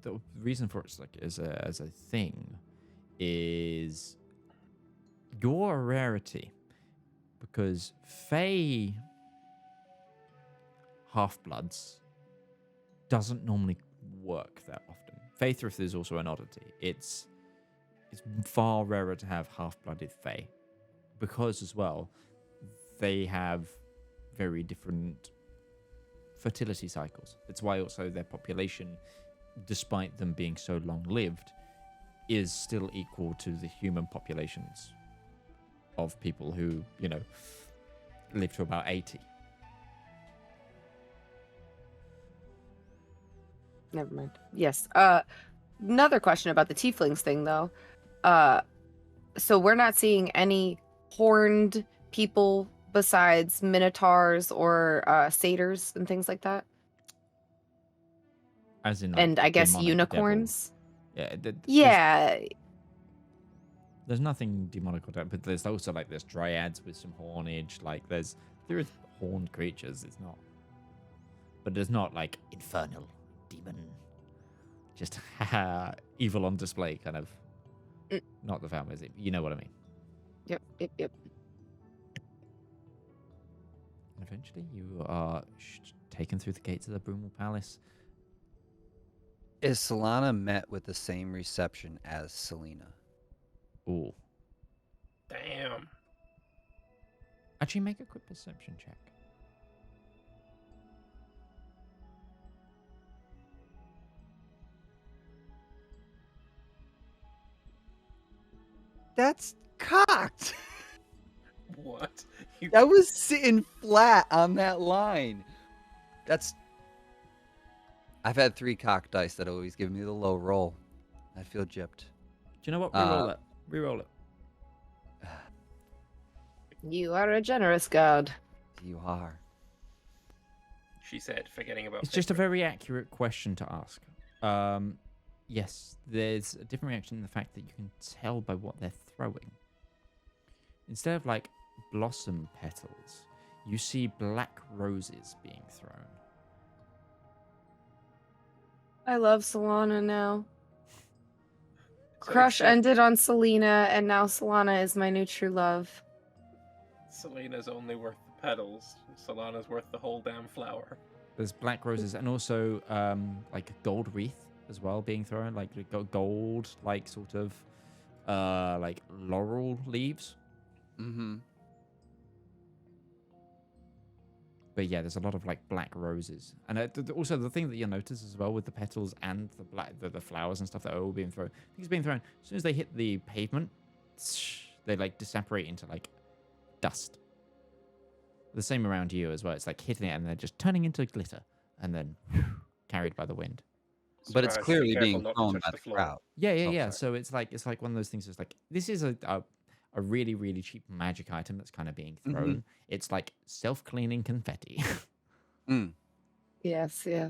the reason for it's like as a thing is you're a rarity because Fae half-bloods doesn't normally work that often. Faithrift is also an oddity. It's far rarer to have half-blooded Fae because as well they have very different fertility cycles. It's why also their population, despite them being so long-lived, is still equal to the human populations of people who, live to about 80. Never mind. Yes. Another question about the tieflings thing, though. So we're not seeing any horned people besides minotaurs or satyrs and things like that. As in, and I guess unicorns. Devil. Yeah. There's nothing demonic or that, but there's also like there's dryads with some hornage. Like there is horned creatures. It's not, but there's not like infernal demon, just evil on display kind of. Not the families. You know what I mean? Yep. And eventually, you are taken through the gates of the Brumel Palace. Is Solana met with the same reception as Selena? Ooh. Damn. Actually, make a quick perception check. That's cocked. What? That was sitting flat on that line. I've had 3 cocked dice that always give me the low roll. I feel gypped. Do you know what? Reroll it. Reroll it. You are a generous god. You are. She said, forgetting about. It's just a very accurate question to ask. Yes, there's a different reaction in the fact that you can tell by what they're throwing. Instead of like blossom petals, you see black roses being thrown. I love Solana now. So Crush except ended on Selena, and now Solana is my new true love. Selena's only worth the petals. Solana's worth the whole damn flower. There's black roses and also like a gold wreath as well being thrown, like gold, like sort of like laurel leaves. Mm-hmm. But yeah, there's a lot of like black roses, and also the thing that you'll notice as well with the petals and the flowers and stuff that are all being thrown. Things being thrown as soon as they hit the pavement, they like disapparate into like dust. The same around you as well. It's like hitting it and they're just turning into glitter, and then carried by the wind. But it's Surprised, clearly be careful being not to thrown touch by the the floor. crowd. Yeah. sorry. So it's like one of those things. It's like this is a really, really cheap magic item that's kind of being thrown. It's like self-cleaning confetti. Mm. Yes. They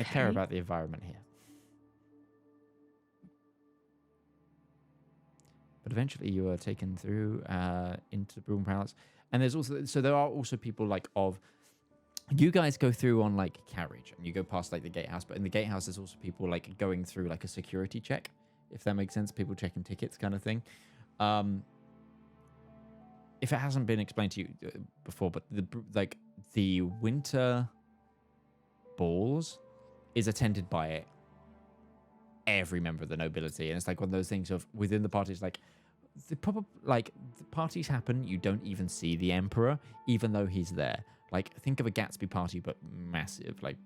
care about the environment here. But eventually you are taken through into the Broom Palace. And there are also people like you guys go through on like carriage and you go past like the gatehouse, but in the gatehouse there's also people like going through like a security check, if that makes sense. People checking tickets kind of thing. if it hasn't been explained to you before, but the winter balls is attended by every member of the nobility, and it's like one of those things of within the parties, like the parties happen, you don't even see the emperor, even though he's there. Like, think of a Gatsby party, but massive, like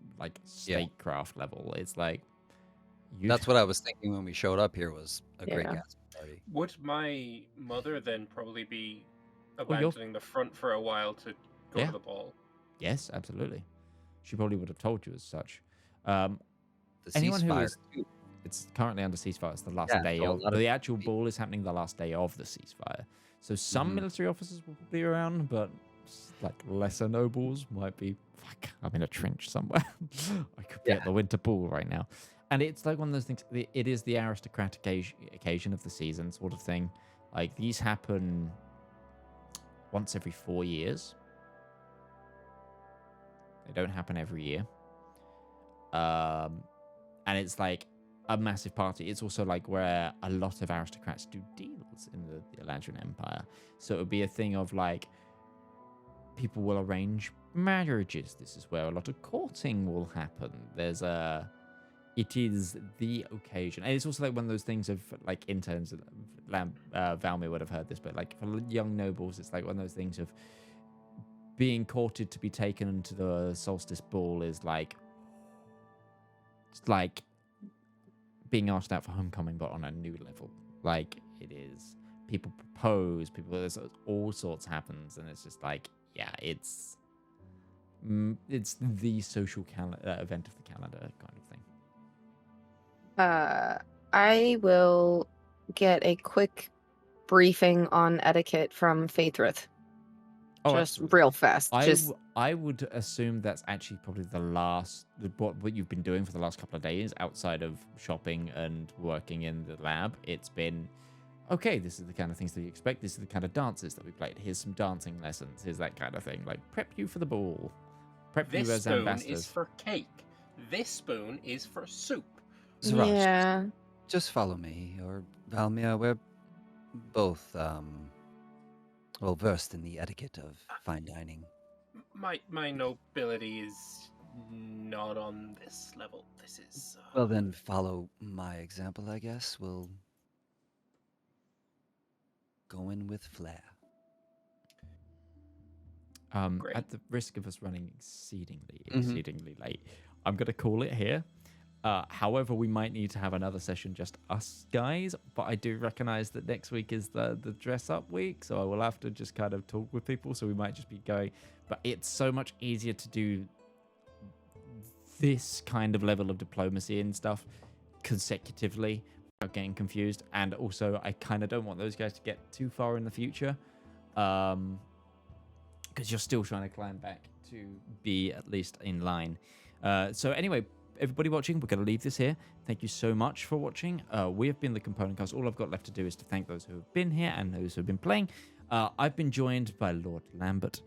statecraft level. It's like That's what I was thinking when we showed up here, was a great Yeah. Gatsby party. Would my mother then probably be Well, you're- abandoning the front for a while to go Yeah. to the ball? Yes, absolutely. She probably would have told you as such. The Anyone who ceasefire, is- too. It's currently under ceasefire. It's the last Yeah, day so a of lot of the actual people- ball is happening the last day of the ceasefire. So some Mhm. military officers will be around, but like lesser nobles might be. Fuck, I'm in a trench somewhere. I could be at Yeah. the winter ball right now. And it's like one of those things. It is the aristocratic occasion of the season, sort of thing. Like these happen once every 4 years. They don't happen every year. And it's like a massive party. It's also like where a lot of aristocrats do deals in the Eladrin Empire. So it would be a thing of like people will arrange marriages. This is where a lot of courting will happen. It is the occasion. And it's also like one of those things of like interns, Valymr would have heard this, but like for young nobles, it's like one of those things of being courted to be taken to the solstice ball is like, it's like being asked out for homecoming, but on a new level. Like it is, people propose, there's all sorts happens, and it's just like, yeah, it's the social event of the calendar kind of thing. I will get a quick briefing on etiquette from Phaedrith. Oh, Just absolutely. real fast. I would assume that's actually probably what you've been doing for the last couple of days outside of shopping and working in the lab. It's been, okay, this is the kind of things that you expect. This is the kind of dances that we played. Here's some dancing lessons. Here's that kind of thing. Like, prep you for the ball. Prep This you as spoon ambassadors. is for cake. This spoon is for soup. Zarash, yeah. just follow me, or Valymr. We're both, well versed in the etiquette of fine dining. My nobility is not on this level. This is. Well, then follow my example, I guess. We'll go in with flair. Great. At the risk of us running exceedingly Mhm. late, I'm going to call it here. However, we might need to have another session, just us guys. But I do recognize that next week is the dress up week, so I will have to just kind of talk with people. So we might just be going. But it's so much easier to do this kind of level of diplomacy and stuff consecutively without getting confused. And also, I kind of don't want those guys to get too far in the future, because you're still trying to climb back to be at least in line. So anyway, everybody watching, we're going to leave this here. Thank you so much for watching. We have been the Component Cast. All I've got left to do is to thank those who have been here and those who have been playing. I've been joined by Lord Lambert,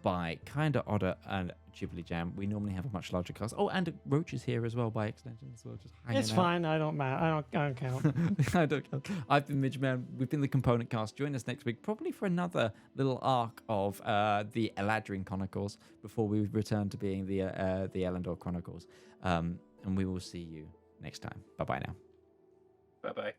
by Kinda Odder and Ghibli Jam. We normally have a much larger cast. Oh, and Roach is here as well by extension. So just hanging It's out. fine. I don't matter. I don't count. I don't know. I've been Midgeman. We've been the Component Cast. Join us next week, probably for another little arc of the Eladrin Chronicles before we return to being the Elendor Chronicles. And we will see you next time. Bye-bye now. Bye bye.